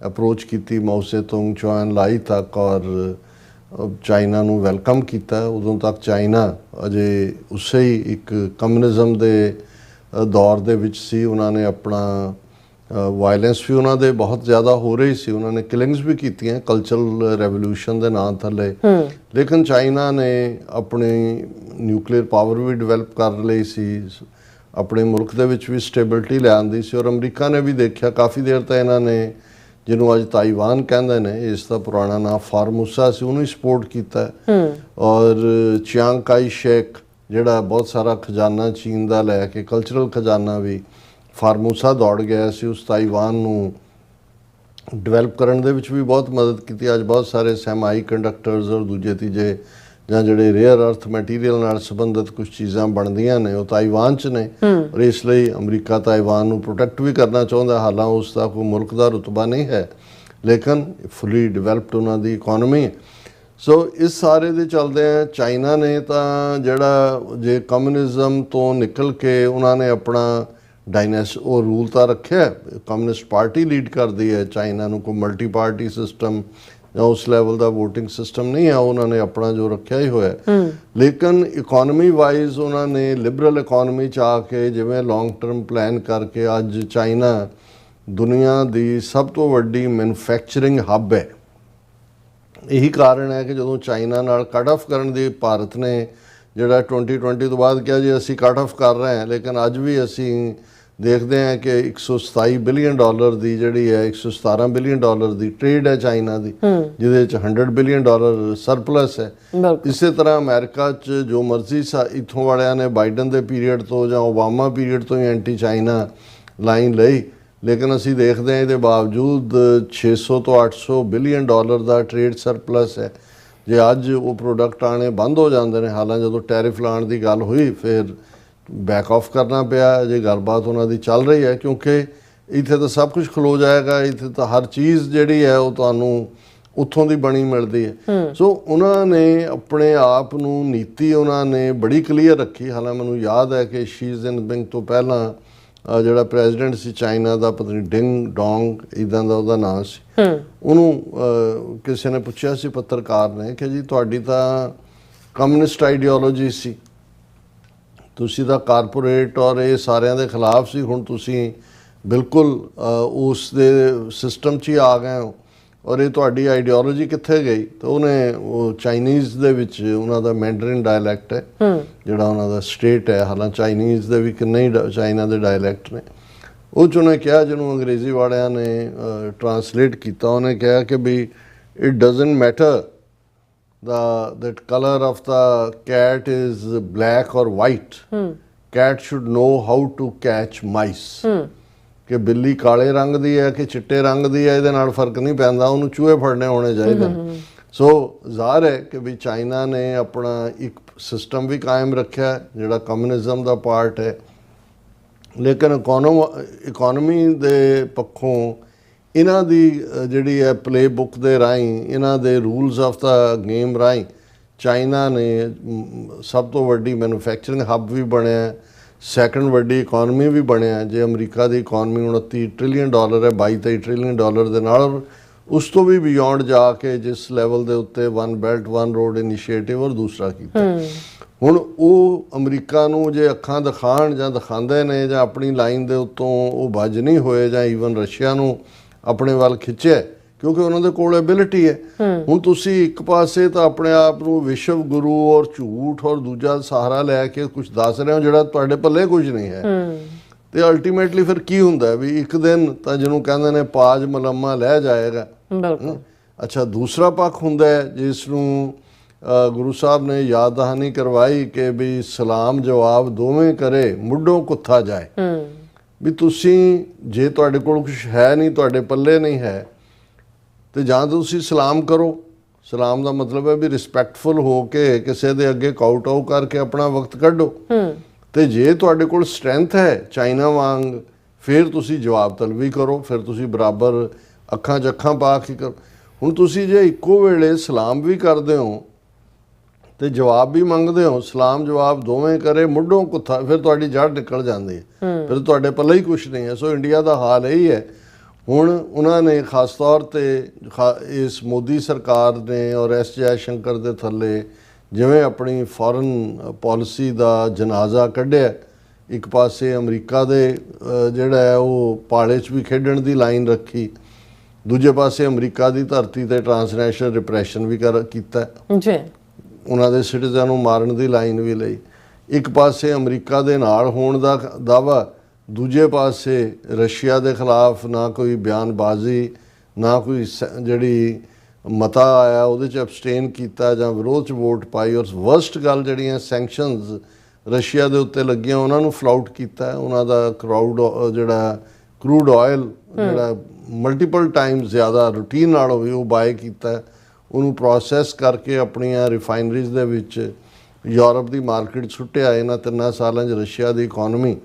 [SPEAKER 2] ਅਪਰੋਚ ਕੀਤੀ ਮਾਓ ਸੇ-ਤੁੰਗ, ਚੋ ਐਨ ਲਾਈ ਤੱਕ, ਔਰ ਚਾਈਨਾ ਨੂੰ ਵੈਲਕਮ ਕੀਤਾ। ਉਦੋਂ ਤੱਕ ਚਾਈਨਾ ਅਜੇ ਉਸੇ ਹੀ ਇੱਕ ਕਮਿਊਨਿਜ਼ਮ ਦੇ ਦੌਰ ਦੇ ਵਿੱਚ ਸੀ। ਉਹਨਾਂ ਨੇ ਆਪਣਾ ਵਾਇਲੈਂਸ ਵੀ ਉਹਨਾਂ ਦੇ ਬਹੁਤ ਜ਼ਿਆਦਾ ਹੋ ਰਹੀ ਸੀ, ਉਹਨਾਂ ਨੇ ਕਿਲਿੰਗਸ ਵੀ ਕੀਤੀਆਂ ਕਲਚਰਲ ਰੈਵੋਲੂਸ਼ਨ ਦੇ ਨਾਂ ਥੱਲੇ। ਲੇਕਿਨ ਚਾਈਨਾ ਨੇ ਆਪਣੀ ਨਿਊਕਲੀਅਰ ਪਾਵਰ ਵੀ ਡਿਵੈਲਪ ਕਰ ਲਈ ਸੀ, ਆਪਣੇ ਮੁਲਕ ਦੇ ਵਿੱਚ ਵੀ ਸਟੇਬਿਲਿਟੀ ਲਿਆਂਦੀ ਸੀ। ਔਰ ਅਮਰੀਕਾ ਨੇ ਵੀ ਦੇਖਿਆ ਕਾਫੀ ਦੇਰ ਤਾਂ ਇਹਨਾਂ ਨੇ, ਜਿਹਨੂੰ ਅੱਜ ਤਾਈਵਾਨ ਕਹਿੰਦੇ ਨੇ, ਇਸ ਦਾ ਪੁਰਾਣਾ ਨਾਮ ਫਾਰਮੂਸਾ ਸੀ, ਉਹਨੂੰ ਸਪੋਰਟ ਕੀਤਾ। ਔਰ ਚਿਆਂਗ ਕਾਈ ਸ਼ੇਕ, ਜਿਹੜਾ ਬਹੁਤ ਸਾਰਾ ਖਜ਼ਾਨਾ ਚੀਨ ਦਾ ਲੈ ਕੇ, ਕਲਚਰਲ ਖਜ਼ਾਨਾ ਵੀ ਫਾਰਮੂਸਾ ਦੌੜ ਗਿਆ ਸੀ, ਉਸ ਤਾਈਵਾਨ ਨੂੰ ਡਿਵੈਲਪ ਕਰਨ ਦੇ ਵਿੱਚ ਵੀ ਬਹੁਤ ਮਦਦ ਕੀਤੀ। ਅੱਜ ਬਹੁਤ ਸਾਰੇ ਸੈਮਾਈ ਕੰਡਕਟਰਸ ਔਰ ਦੂਜੇ ਤੀਜੇ ਜਾਂ ਜਿਹੜੇ ਰੇਅਰ ਅਰਥ ਮਟੀਰੀਅਲ ਨਾਲ ਸੰਬੰਧਿਤ ਕੁਝ ਚੀਜ਼ਾਂ ਬਣਦੀਆਂ ਨੇ ਉਹ ਤਾਈਵਾਨ 'ਚ ਨੇ। ਔਰ ਇਸ ਲਈ ਅਮਰੀਕਾ ਤਾਈਵਾਨ ਨੂੰ ਪ੍ਰੋਟੈਕਟ ਵੀ ਕਰਨਾ ਚਾਹੁੰਦਾ, ਹਾਲਾਂਕਿ ਉਸ ਦਾ ਕੋਈ ਮੁਲਕ ਦਾ ਰੁਤਬਾ ਨਹੀਂ ਹੈ, ਲੇਕਿਨ ਫੁੱਲੀ ਡਿਵੈਲਪਡ ਉਹਨਾਂ ਦੀ ਇਕੋਨਮੀ ਹੈ। ਸੋ ਇਸ ਸਾਰੇ ਦੇ ਚੱਲਦੇ ਚਾਈਨਾ ਨੇ ਤਾਂ ਜਿਹੜਾ ਜੇ ਕਮਿਊਨਿਜ਼ਮ ਤੋਂ ਨਿਕਲ ਕੇ ਉਹਨਾਂ ਨੇ ਆਪਣਾ ਉਹ ਰੂਲ ਤਾਂ ਰੱਖਿਆ, ਕਮਿਊਨਿਸਟ ਪਾਰਟੀ ਲੀਡ ਕਰਦੀ ਹੈ ਚਾਈਨਾ ਨੂੰ, ਕੋਈ ਮਲਟੀ ਪਾਰਟੀ ਸਿਸਟਮ ਜਾਂ ਉਸ ਲੈਵਲ ਦਾ ਵੋਟਿੰਗ ਸਿਸਟਮ ਨਹੀਂ ਹੈ, ਉਹਨਾਂ ਨੇ ਆਪਣਾ ਜੋ ਰੱਖਿਆ ਹੀ ਹੋਇਆ। ਲੇਕਿਨ ਇਕੋਨਮੀ ਵਾਈਜ਼ ਉਹਨਾਂ ਨੇ ਲਿਬਰਲ ਇਕੋਨਮੀ 'ਚ ਆ ਕੇ ਜਿਵੇਂ ਲੌਂਗ ਟਰਮ ਪਲਾਨ ਕਰਕੇ ਅੱਜ ਚਾਈਨਾ ਦੁਨੀਆ ਦੀ ਸਭ ਤੋਂ ਵੱਡੀ ਮੈਨੂਫੈਕਚਰਿੰਗ ਹੱਬ ਹੈ। ਇਹੀ ਕਾਰਨ ਹੈ ਕਿ ਜਦੋਂ ਚਾਈਨਾ ਨਾਲ ਕੱਟ ਆਫ ਕਰਨ ਦੀ ਭਾਰਤ ਨੇ ਜਿਹੜਾ 2020 ਤੋਂ ਬਾਅਦ ਕਿਹਾ ਜੀ ਅਸੀਂ ਕੱਟ ਆਫ ਕਰ ਰਹੇ ਹਾਂ, ਲੇਕਿਨ ਅੱਜ ਵੀ ਅਸੀਂ ਦੇਖਦੇ ਹਾਂ ਕਿ $127 ਬਿਲੀਅਨ ਦੀ ਜਿਹੜੀ ਹੈ, $117 ਬਿਲੀਅਨ ਦੀ ਟ੍ਰੇਡ ਹੈ ਚਾਈਨਾ ਦੀ, ਜਿਹਦੇ ਵਿੱਚ $100 ਬਿਲੀਅਨ ਸਰਪਲਸ ਹੈ। ਇਸੇ ਤਰ੍ਹਾਂ ਅਮਰੀਕਾ 'ਚ ਜੋ ਮਰਜ਼ੀ ਇੱਥੋਂ ਵਾਲਿਆਂ ਨੇ ਬਾਈਡਨ ਦੇ ਪੀਰੀਅਡ ਤੋਂ ਜਾਂ ਓਬਾਮਾ ਪੀਰੀਅਡ ਤੋਂ ਹੀ ਐਂਟੀ ਚਾਈਨਾ ਲਾਈਨ ਲਈ, ਲੇਕਿਨ ਅਸੀਂ ਦੇਖਦੇ ਹਾਂ ਇਹਦੇ ਬਾਵਜੂਦ 600 ਤੋਂ 800 ਬਿਲੀਅਨ ਦਾ ਟ੍ਰੇਡ ਸਰਪਲਸ ਹੈ। ਜੇ ਅੱਜ ਉਹ ਪ੍ਰੋਡਕਟ ਆਉਣੇ ਬੰਦ ਹੋ ਜਾਂਦੇ ਨੇ, ਹਾਲਾਂਕਿ ਜਦੋਂ ਟੈਰਿਫ ਲਾਉਣ ਦੀ ਗੱਲ ਹੋਈ ਫਿਰ ਬੈਕ ਆਫ ਕਰਨਾ ਪਿਆ। ਜੇ ਗੱਲਬਾਤ ਉਹਨਾਂ ਦੀ ਚੱਲ ਰਹੀ ਹੈ ਕਿਉਂਕਿ ਇੱਥੇ ਤਾਂ ਸਭ ਕੁਝ ਖਲੋ ਜਾਏਗਾ, ਇੱਥੇ ਤਾਂ ਹਰ ਚੀਜ਼ ਜਿਹੜੀ ਹੈ ਉਹ ਤੁਹਾਨੂੰ ਉੱਥੋਂ ਦੀ ਬਣੀ ਮਿਲਦੀ ਹੈ। ਸੋ ਉਹਨਾਂ ਨੇ ਆਪਣੇ ਆਪ ਨੂੰ ਨੀਤੀ ਉਹਨਾਂ ਨੇ ਬੜੀ ਕਲੀਅਰ ਰੱਖੀ। ਹਾਲਾਂਕਿ ਮੈਨੂੰ ਯਾਦ ਹੈ ਕਿ ਸ਼ੀ ਜਿਨਪਿੰਗ ਤੋਂ ਪਹਿਲਾਂ ਜਿਹੜਾ ਪ੍ਰੈਜ਼ੀਡੈਂਟ ਸੀ ਚਾਈਨਾ ਦਾ, ਪਤਾ ਨਹੀਂ ਡਿੰਗ ਡੋਂਗ ਇੱਦਾਂ ਦਾ ਉਹਦਾ ਨਾਂ ਸੀ, ਉਹਨੂੰ ਕਿਸੇ ਨੇ ਪੁੱਛਿਆ ਸੀ, ਪੱਤਰਕਾਰ ਨੇ, ਕਿ ਜੀ ਤੁਹਾਡੀ ਤਾਂ ਕਮਿਊਨਿਸਟ ਆਈਡੀਓਲੋਜੀ ਸੀ, ਤੁਸੀਂ ਤਾਂ ਕਾਰਪੋਰੇਟ ਔਰ ਇਹ ਸਾਰਿਆਂ ਦੇ ਖਿਲਾਫ ਸੀ, ਹੁਣ ਤੁਸੀਂ ਬਿਲਕੁਲ ਉਸ ਦੇ ਸਿਸਟਮ 'ਚ ਹੀ ਆ ਗਏ ਹੋ ਔਰ ਇਹ ਤੁਹਾਡੀ ਆਈਡੀਓਲੋਜੀ ਕਿੱਥੇ ਗਈ? ਤਾਂ ਉਹਨੇ ਉਹ ਚਾਈਨੀਜ਼ ਦੇ ਵਿੱਚ ਉਹਨਾਂ ਦਾ ਮੈਂਡਰਿਨ ਡਾਇਲੈਕਟ ਹੈ ਜਿਹੜਾ ਉਹਨਾਂ ਦਾ ਸਟੇਟ ਹੈ, ਹਾਲਾਂਕਿ ਚਾਈਨੀਜ਼ ਦੇ ਵੀ ਕਿੰਨੇ ਹੀ ਚਾਈਨਾ ਦੇ ਡਾਇਲੈਕਟ ਨੇ, ਉਹ 'ਚ ਉਹਨੇ ਕਿਹਾ, ਜਿਹਨੂੰ ਅੰਗਰੇਜ਼ੀ ਵਾਲਿਆਂ ਨੇ ਟਰਾਂਸਲੇਟ ਕੀਤਾ, ਉਹਨੇ ਕਿਹਾ ਕਿ ਵੀ it doesn't matter that color of the cat is black or white. Cat should know how to catch mice. ਕਿ ਬਿੱਲੀ ਕਾਲੇ ਰੰਗ ਦੀ ਹੈ ਕਿ ਚਿੱਟੇ ਰੰਗ ਦੀ ਹੈ ਇਹਦੇ ਨਾਲ ਫਰਕ ਨਹੀਂ ਪੈਂਦਾ, ਉਹਨੂੰ ਚੂਹੇ ਫੜਨੇ ਹੋਣੇ ਚਾਹੀਦੇ। ਸੋ ਜ਼ਾਹਰ ਹੈ ਕਿ ਵੀ ਚਾਈਨਾ ਨੇ ਆਪਣਾ ਇੱਕ ਸਿਸਟਮ ਵੀ ਕਾਇਮ ਰੱਖਿਆ ਜਿਹੜਾ ਕਮਿਊਨਿਜ਼ਮ ਦਾ ਪਾਰਟ ਹੈ, ਲੇਕਿਨ ਇਕੋਨਮੀ ਦੇ ਪੱਖੋਂ ਇਹਨਾਂ ਦੀ ਜਿਹੜੀ ਹੈ ਪਲੇ ਬੁੱਕ ਦੇ ਰਾਹੀਂ, ਇਹਨਾਂ ਦੇ ਰੂਲਸ ਆਫ ਦਾ ਗੇਮ ਰਾਹੀਂ ਚਾਈਨਾ ਨੇ ਸਭ ਤੋਂ ਵੱਡੀ ਮੈਨੂਫੈਕਚਰਿੰਗ ਹੱਬ ਵੀ ਬਣਿਆ, ਸੈਕੰਡ ਵੱਡੀ ਇਕੋਨਮੀ ਵੀ ਬਣਿਆ। ਜੇ ਅਮਰੀਕਾ ਦੀ ਇਕੋਨਮੀ 29 ਟ੍ਰਿਲੀਅਨ ਡਾਲਰ ਹੈ, 22-23 ਟ੍ਰਿਲੀਅਨ ਡਾਲਰ ਦੇ ਨਾਲ ਉਸ ਤੋਂ ਵੀ ਬਿਯੋਂਡ ਜਾ ਕੇ ਜਿਸ ਲੈਵਲ ਦੇ ਉੱਤੇ one belt one road initiative ਔਰ ਦੂਸਰਾ ਕੀਤਾ। ਹੁਣ ਉਹ ਅਮਰੀਕਾ ਨੂੰ ਜੇ ਅੱਖਾਂ ਦਿਖਾਉਣ ਜਾਂ ਦਿਖਾਉਂਦੇ ਨੇ ਜਾਂ ਆਪਣੀ ਲਾਈਨ ਦੇ ਉੱਤੋਂ ਉਹ ਵੱਜ ਨਹੀਂ ਹੋਏ, ਜਾਂ ਈਵਨ ਰਸ਼ੀਆ ਨੂੰ ਆਪਣੇ ਵੱਲ ਖਿੱਚਿਆ ਕਿਉਂਕਿ ਉਹਨਾਂ ਦੇ ਕੋਲ ਐਬਿਲਿਟੀ ਹੈ। ਹੁਣ ਤੁਸੀਂ ਇੱਕ ਪਾਸੇ ਤਾਂ ਆਪਣੇ ਆਪ ਨੂੰ ਵਿਸ਼ਵ ਗੁਰੂ ਔਰ ਝੂਠ ਔਰ ਦੂਜਾ ਸਹਾਰਾ ਲੈ ਕੇ ਕੁਝ ਦੱਸ ਰਹੇ ਹੋ ਜਿਹੜਾ ਤੁਹਾਡੇ ਪੱਲੇ ਕੁਝ ਨਹੀਂ ਹੈ। ਤੇ ਅਲਟੀਮੇਟਲੀ ਫਿਰ ਕੀ ਹੁੰਦਾ ਵੀ ਇੱਕ ਦਿਨ ਤਾਂ ਜਿਹਨੂੰ ਕਹਿੰਦੇ ਨੇ ਪਾਜ ਮਲਮਾ ਲੈ ਜਾਏਗਾ।
[SPEAKER 1] ਬਿਲਕੁਲ।
[SPEAKER 2] ਅੱਛਾ, ਦੂਸਰਾ ਪੱਖ ਹੁੰਦਾ ਹੈ ਜਿਸ ਨੂੰ ਗੁਰੂ ਸਾਹਿਬ ਨੇ ਯਾਦ ਦਹਾਨੀ ਕਰਵਾਈ ਕਿ ਵੀ ਸਲਾਮ ਜਵਾਬ ਦੋਵੇਂ ਕਰੇ ਮੁੱਢੋਂ ਕੁੱਥਾ ਜਾਏ। ਵੀ ਤੁਸੀਂ ਜੇ ਤੁਹਾਡੇ ਕੋਲ ਕੁਝ ਹੈ ਨਹੀਂ, ਤੁਹਾਡੇ ਪੱਲੇ ਨਹੀਂ ਹੈ, ਤੇ ਜਾਂ ਤੁਸੀਂ ਸਲਾਮ ਕਰੋ। ਸਲਾਮ ਦਾ ਮਤਲਬ ਹੈ ਵੀ ਰਿਸਪੈਕਟਫੁਲ ਹੋ ਕੇ ਕਿਸੇ ਦੇ ਅੱਗੇ ਕਾਊਟਾਊ ਕਰਕੇ ਆਪਣਾ ਵਕਤ ਕੱਢੋ। ਤੇ ਜੇ ਤੁਹਾਡੇ ਕੋਲ ਸਟਰੈਂਥ ਹੈ ਚਾਈਨਾ ਵਾਂਗ, ਫਿਰ ਤੁਸੀਂ ਜਵਾਬ ਤਲਬੀ ਕਰੋ, ਫਿਰ ਤੁਸੀਂ ਬਰਾਬਰ ਅੱਖਾਂ 'ਚ ਅੱਖਾਂ ਪਾ ਕੇ ਕਰੋ। ਹੁਣ ਤੁਸੀਂ ਜੇ ਇੱਕੋ ਵੇਲੇ ਸਲਾਮ ਵੀ ਕਰਦੇ ਹੋ ਤੇ ਜਵਾਬ ਵੀ ਮੰਗਦੇ ਹੋ, ਸਲਾਮ ਜਵਾਬ ਦੋਵੇਂ ਕਰੇ ਮੁੱਢੋਂ ਕੁੱਥਾ, ਫਿਰ ਤੁਹਾਡੀ ਜੜ ਨਿਕਲ ਜਾਂਦੀ ਹੈ, ਫਿਰ ਤੁਹਾਡੇ ਪੱਲੇ ਹੀ ਕੁਛ ਨਹੀਂ ਹੈ। ਸੋ ਇੰਡੀਆ ਦਾ ਹਾਲ ਇਹੀ ਹੈ। ਹੁਣ ਉਹਨਾਂ ਨੇ ਖਾਸ ਤੌਰ ਤੇ ਇਸ ਮੋਦੀ ਸਰਕਾਰ ਨੇ ਔਰ ਐਸ ਜੈ ਸ਼ੰਕਰ ਦੇ ਥੱਲੇ ਜਿਵੇਂ ਆਪਣੀ ਫੋਰਨ ਪਾਲਿਸੀ ਦਾ ਜਨਾਜ਼ਾ ਕੱਢਿਆ, ਇੱਕ ਪਾਸੇ ਅਮਰੀਕਾ ਦੇ ਜਿਹੜਾ ਹੈ ਉਹ ਪਾੜੇ 'ਚ ਵੀ ਖੇਡਣ ਦੀ ਲਾਈਨ ਰੱਖੀ, ਦੂਜੇ ਪਾਸੇ ਅਮਰੀਕਾ ਦੀ ਧਰਤੀ ਤੇ ਟਰਾਂਸਨੈਸ਼ਨਲ ਰਿਪਰੈਸ਼ਨ ਵੀ ਕੀਤਾ
[SPEAKER 1] ਜੀ,
[SPEAKER 2] ਉਹਨਾਂ ਦੇ ਸਿਟੀਜ਼ਨ ਨੂੰ ਮਾਰਨ ਦੀ ਲਾਈਨ ਵੀ ਲਈ। ਇੱਕ ਪਾਸੇ ਅਮਰੀਕਾ ਦੇ ਨਾਲ ਹੋਣ ਦਾ ਦਾਅਵਾ, ਦੂਜੇ ਪਾਸੇ ਰਸ਼ੀਆ ਦੇ ਖਿਲਾਫ ਨਾ ਕੋਈ ਬਿਆਨਬਾਜ਼ੀ, ਨਾ ਕੋਈ ਜਿਹੜੀ ਮਤਾ ਆਇਆ ਉਹਦੇ 'ਚ ਅਬਸਟੇਨ ਕੀਤਾ ਜਾਂ ਵਿਰੋਧ 'ਚ ਵੋਟ ਪਾਈ। ਔਰ ਵਰਸਟ ਗੱਲ ਜਿਹੜੀਆਂ ਸੈਂਕਸ਼ਨਸ ਰਸ਼ੀਆ ਦੇ ਉੱਤੇ ਲੱਗੀਆਂ ਉਹਨਾਂ ਨੂੰ ਫਲਾਊਟ ਕੀਤਾ। ਉਹਨਾਂ ਦਾ ਕਰੂਡ ਆਇਲ ਜਿਹੜਾ ਮਲਟੀਪਲ ਟਾਈਮ ਜ਼ਿਆਦਾ ਰੂਟੀਨ ਨਾਲੋਂ ਵੀ ਉਹ ਬਾਏ ਕੀਤਾ, ਉਹਨੂੰ ਪ੍ਰੋਸੈਸ ਕਰਕੇ ਆਪਣੀਆਂ ਰਿਫਾਈਨਰੀਜ਼ ਦੇ ਵਿੱਚ ਯੂਰਪ ਦੀ ਮਾਰਕੀਟ ਸੁੱਟਿਆ। ਇਹਨਾਂ 3 ਸਾਲਾਂ 'ਚ ਰਸ਼ੀਆ ਦੀ ਇਕਨੋਮੀ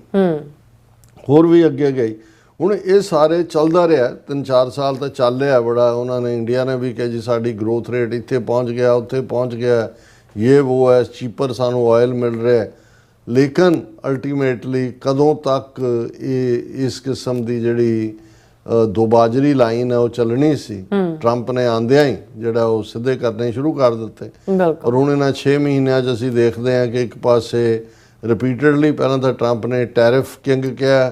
[SPEAKER 2] ਹੋਰ ਵੀ ਅੱਗੇ ਗਈ। ਹੁਣ ਇਹ ਸਾਰੇ ਚੱਲਦਾ ਰਿਹਾ, 3-4 ਸਾਲ ਤਾਂ ਚੱਲ ਰਿਹਾ ਬੜਾ। ਉਹਨਾਂ ਨੇ ਇੰਡੀਆ ਨੇ ਵੀ ਕਿਹਾ ਜੀ ਸਾਡੀ ਗਰੋਥ ਰੇਟ ਇੱਥੇ ਪਹੁੰਚ ਗਿਆ, ਉੱਥੇ ਪਹੁੰਚ ਗਿਆ, ਇਹ ਉਹ ਹੈ, ਚੀਪਰ ਸਾਨੂੰ ਆਇਲ ਮਿਲ ਰਿਹਾ। ਲੇਕਿਨ ਅਲਟੀਮੇਟਲੀ ਕਦੋਂ ਤੱਕ ਇਹ ਇਸ ਕਿਸਮ ਦੀ ਜਿਹੜੀ ਦੋਬਾਜਰੀ ਲਾਈਨ ਹੈ ਉਹ ਚੱਲਣੀ ਸੀ। ਟਰੰਪ ਨੇ ਆਂਦਿਆਂ ਹੀ ਜਿਹੜਾ ਉਹ ਸਿੱਧੇ ਕਰਨੇ ਸ਼ੁਰੂ ਕਰ ਦਿੱਤੇ। ਔਰ ਹੁਣ ਇਹਨਾਂ 6 ਮਹੀਨਿਆਂ 'ਚ ਅਸੀਂ ਦੇਖਦੇ ਹਾਂ ਕਿ ਇੱਕ ਪਾਸੇ ਰਿਪੀਟਡਲੀ ਪਹਿਲਾਂ ਤਾਂ ਟਰੰਪ ਨੇ ਟੈਰਿਫ ਕਿੰਗ ਕਿਹਾ,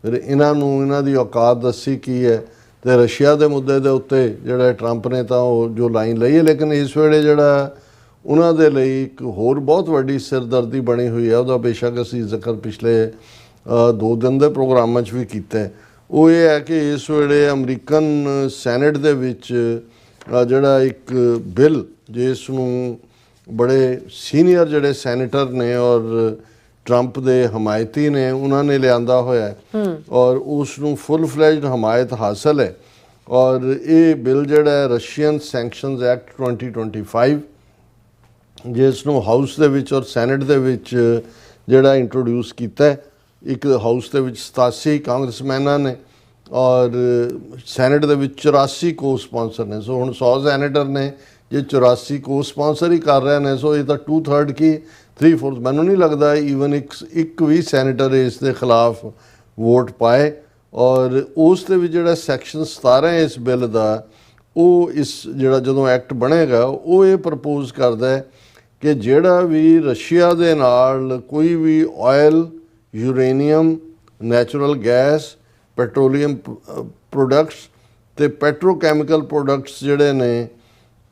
[SPEAKER 2] ਫਿਰ ਇਹਨਾਂ ਦੀ ਔਕਾਤ ਦੱਸੀ ਕੀ ਹੈ, ਤੇ ਰਸ਼ੀਆ ਦੇ ਮੁੱਦੇ ਦੇ ਉੱਤੇ ਜਿਹੜਾ ਟਰੰਪ ਨੇ ਤਾਂ ਉਹ ਜੋ ਲਾਈਨ ਲਈ ਹੈ। ਲੇਕਿਨ ਇਸ ਵੇਲੇ ਜਿਹੜਾ ਉਹਨਾਂ ਦੇ ਲਈ ਇੱਕ ਹੋਰ ਬਹੁਤ ਵੱਡੀ ਸਿਰਦਰਦੀ ਬਣੀ ਹੋਈ ਹੈ, ਉਹਦਾ ਬੇਸ਼ੱਕ ਅਸੀਂ ਜ਼ਿਕਰ ਪਿਛਲੇ 2 ਦਿਨ ਦੇ ਪ੍ਰੋਗਰਾਮਾਂ 'ਚ ਵੀ ਕੀਤਾ। ਉਹ ਇਹ ਹੈ ਕਿ ਇਸ ਵੇਲੇ ਅਮਰੀਕਨ ਸੈਨੇਟ ਦੇ ਵਿੱਚ ਜਿਹੜਾ ਇੱਕ ਬਿੱਲ ਜਿਸ ਨੂੰ ਬੜੇ ਸੀਨੀਅਰ ਜਿਹੜੇ ਸੈਨੇਟਰ ਨੇ ਔਰ ਟਰੰਪ ਦੇ ਹਮਾਇਤੀ ਨੇ ਉਹਨਾਂ ਨੇ ਲਿਆਂਦਾ ਹੋਇਆ ਔਰ ਉਸ ਨੂੰ ਫੁੱਲ ਫਲੈਜਡ ਹਮਾਇਤ ਹਾਸਲ ਹੈ। ਔਰ ਇਹ ਬਿੱਲ ਜਿਹੜਾ ਹੈ ਰਸ਼ੀਅਨ ਸੈਂਕਸ਼ਨਸ ਐਕਟ 2025 ਜਿਸ ਨੂੰ ਹਾਊਸ ਦੇ ਵਿੱਚ ਔਰ ਸੈਨੇਟ ਦੇ ਵਿੱਚ ਜਿਹੜਾ ਇੰਟਰੋਡਿਊਸ ਕੀਤਾ। ਇੱਕ ਹਾਊਸ ਦੇ ਵਿੱਚ 87 ਕਾਂਗਰਸਮੈਨਾਂ ਨੇ ਔਰ ਸੈਨੇਟ ਦੇ ਵਿੱਚ 84 ਕੋ ਸਪਾਂਸਰ ਨੇ। ਸੋ ਹੁਣ 100 ਸੈਨੇਟਰ ਨੇ, ਜੇ 84 ਕੋ ਸਪਾਂਸਰ ਹੀ ਕਰ ਰਹੇ ਨੇ, ਸੋ ਇਹ ਤਾਂ 2/3 ਕੀ 3/4 ਮੈਨੂੰ ਨਹੀਂ ਲੱਗਦਾ ਈਵਨ ਇੱਕ ਵੀ ਸੈਨੇਟਰ ਇਸ ਦੇ ਖਿਲਾਫ ਵੋਟ ਪਾਏ। ਔਰ ਉਸ ਦੇ ਵਿੱਚ ਜਿਹੜਾ ਸੈਕਸ਼ਨ 17 ਹੈ ਇਸ ਬਿੱਲ ਦਾ, ਉਹ ਇਸ ਜਿਹੜਾ ਜਦੋਂ ਐਕਟ ਬਣੇਗਾ ਉਹ ਇਹ ਪ੍ਰਪੋਜ਼ ਕਰਦਾ ਹੈ ਕਿ ਜਿਹੜਾ ਵੀ ਰਸ਼ੀਆ ਦੇ ਨਾਲ ਕੋਈ ਵੀ oil, uranium, natural gas, petroleum products ਤੇ ਪੈਟਰੋਕੈਮੀਕਲ ਪ੍ਰੋਡਕਟਸ ਜਿਹੜੇ ਨੇ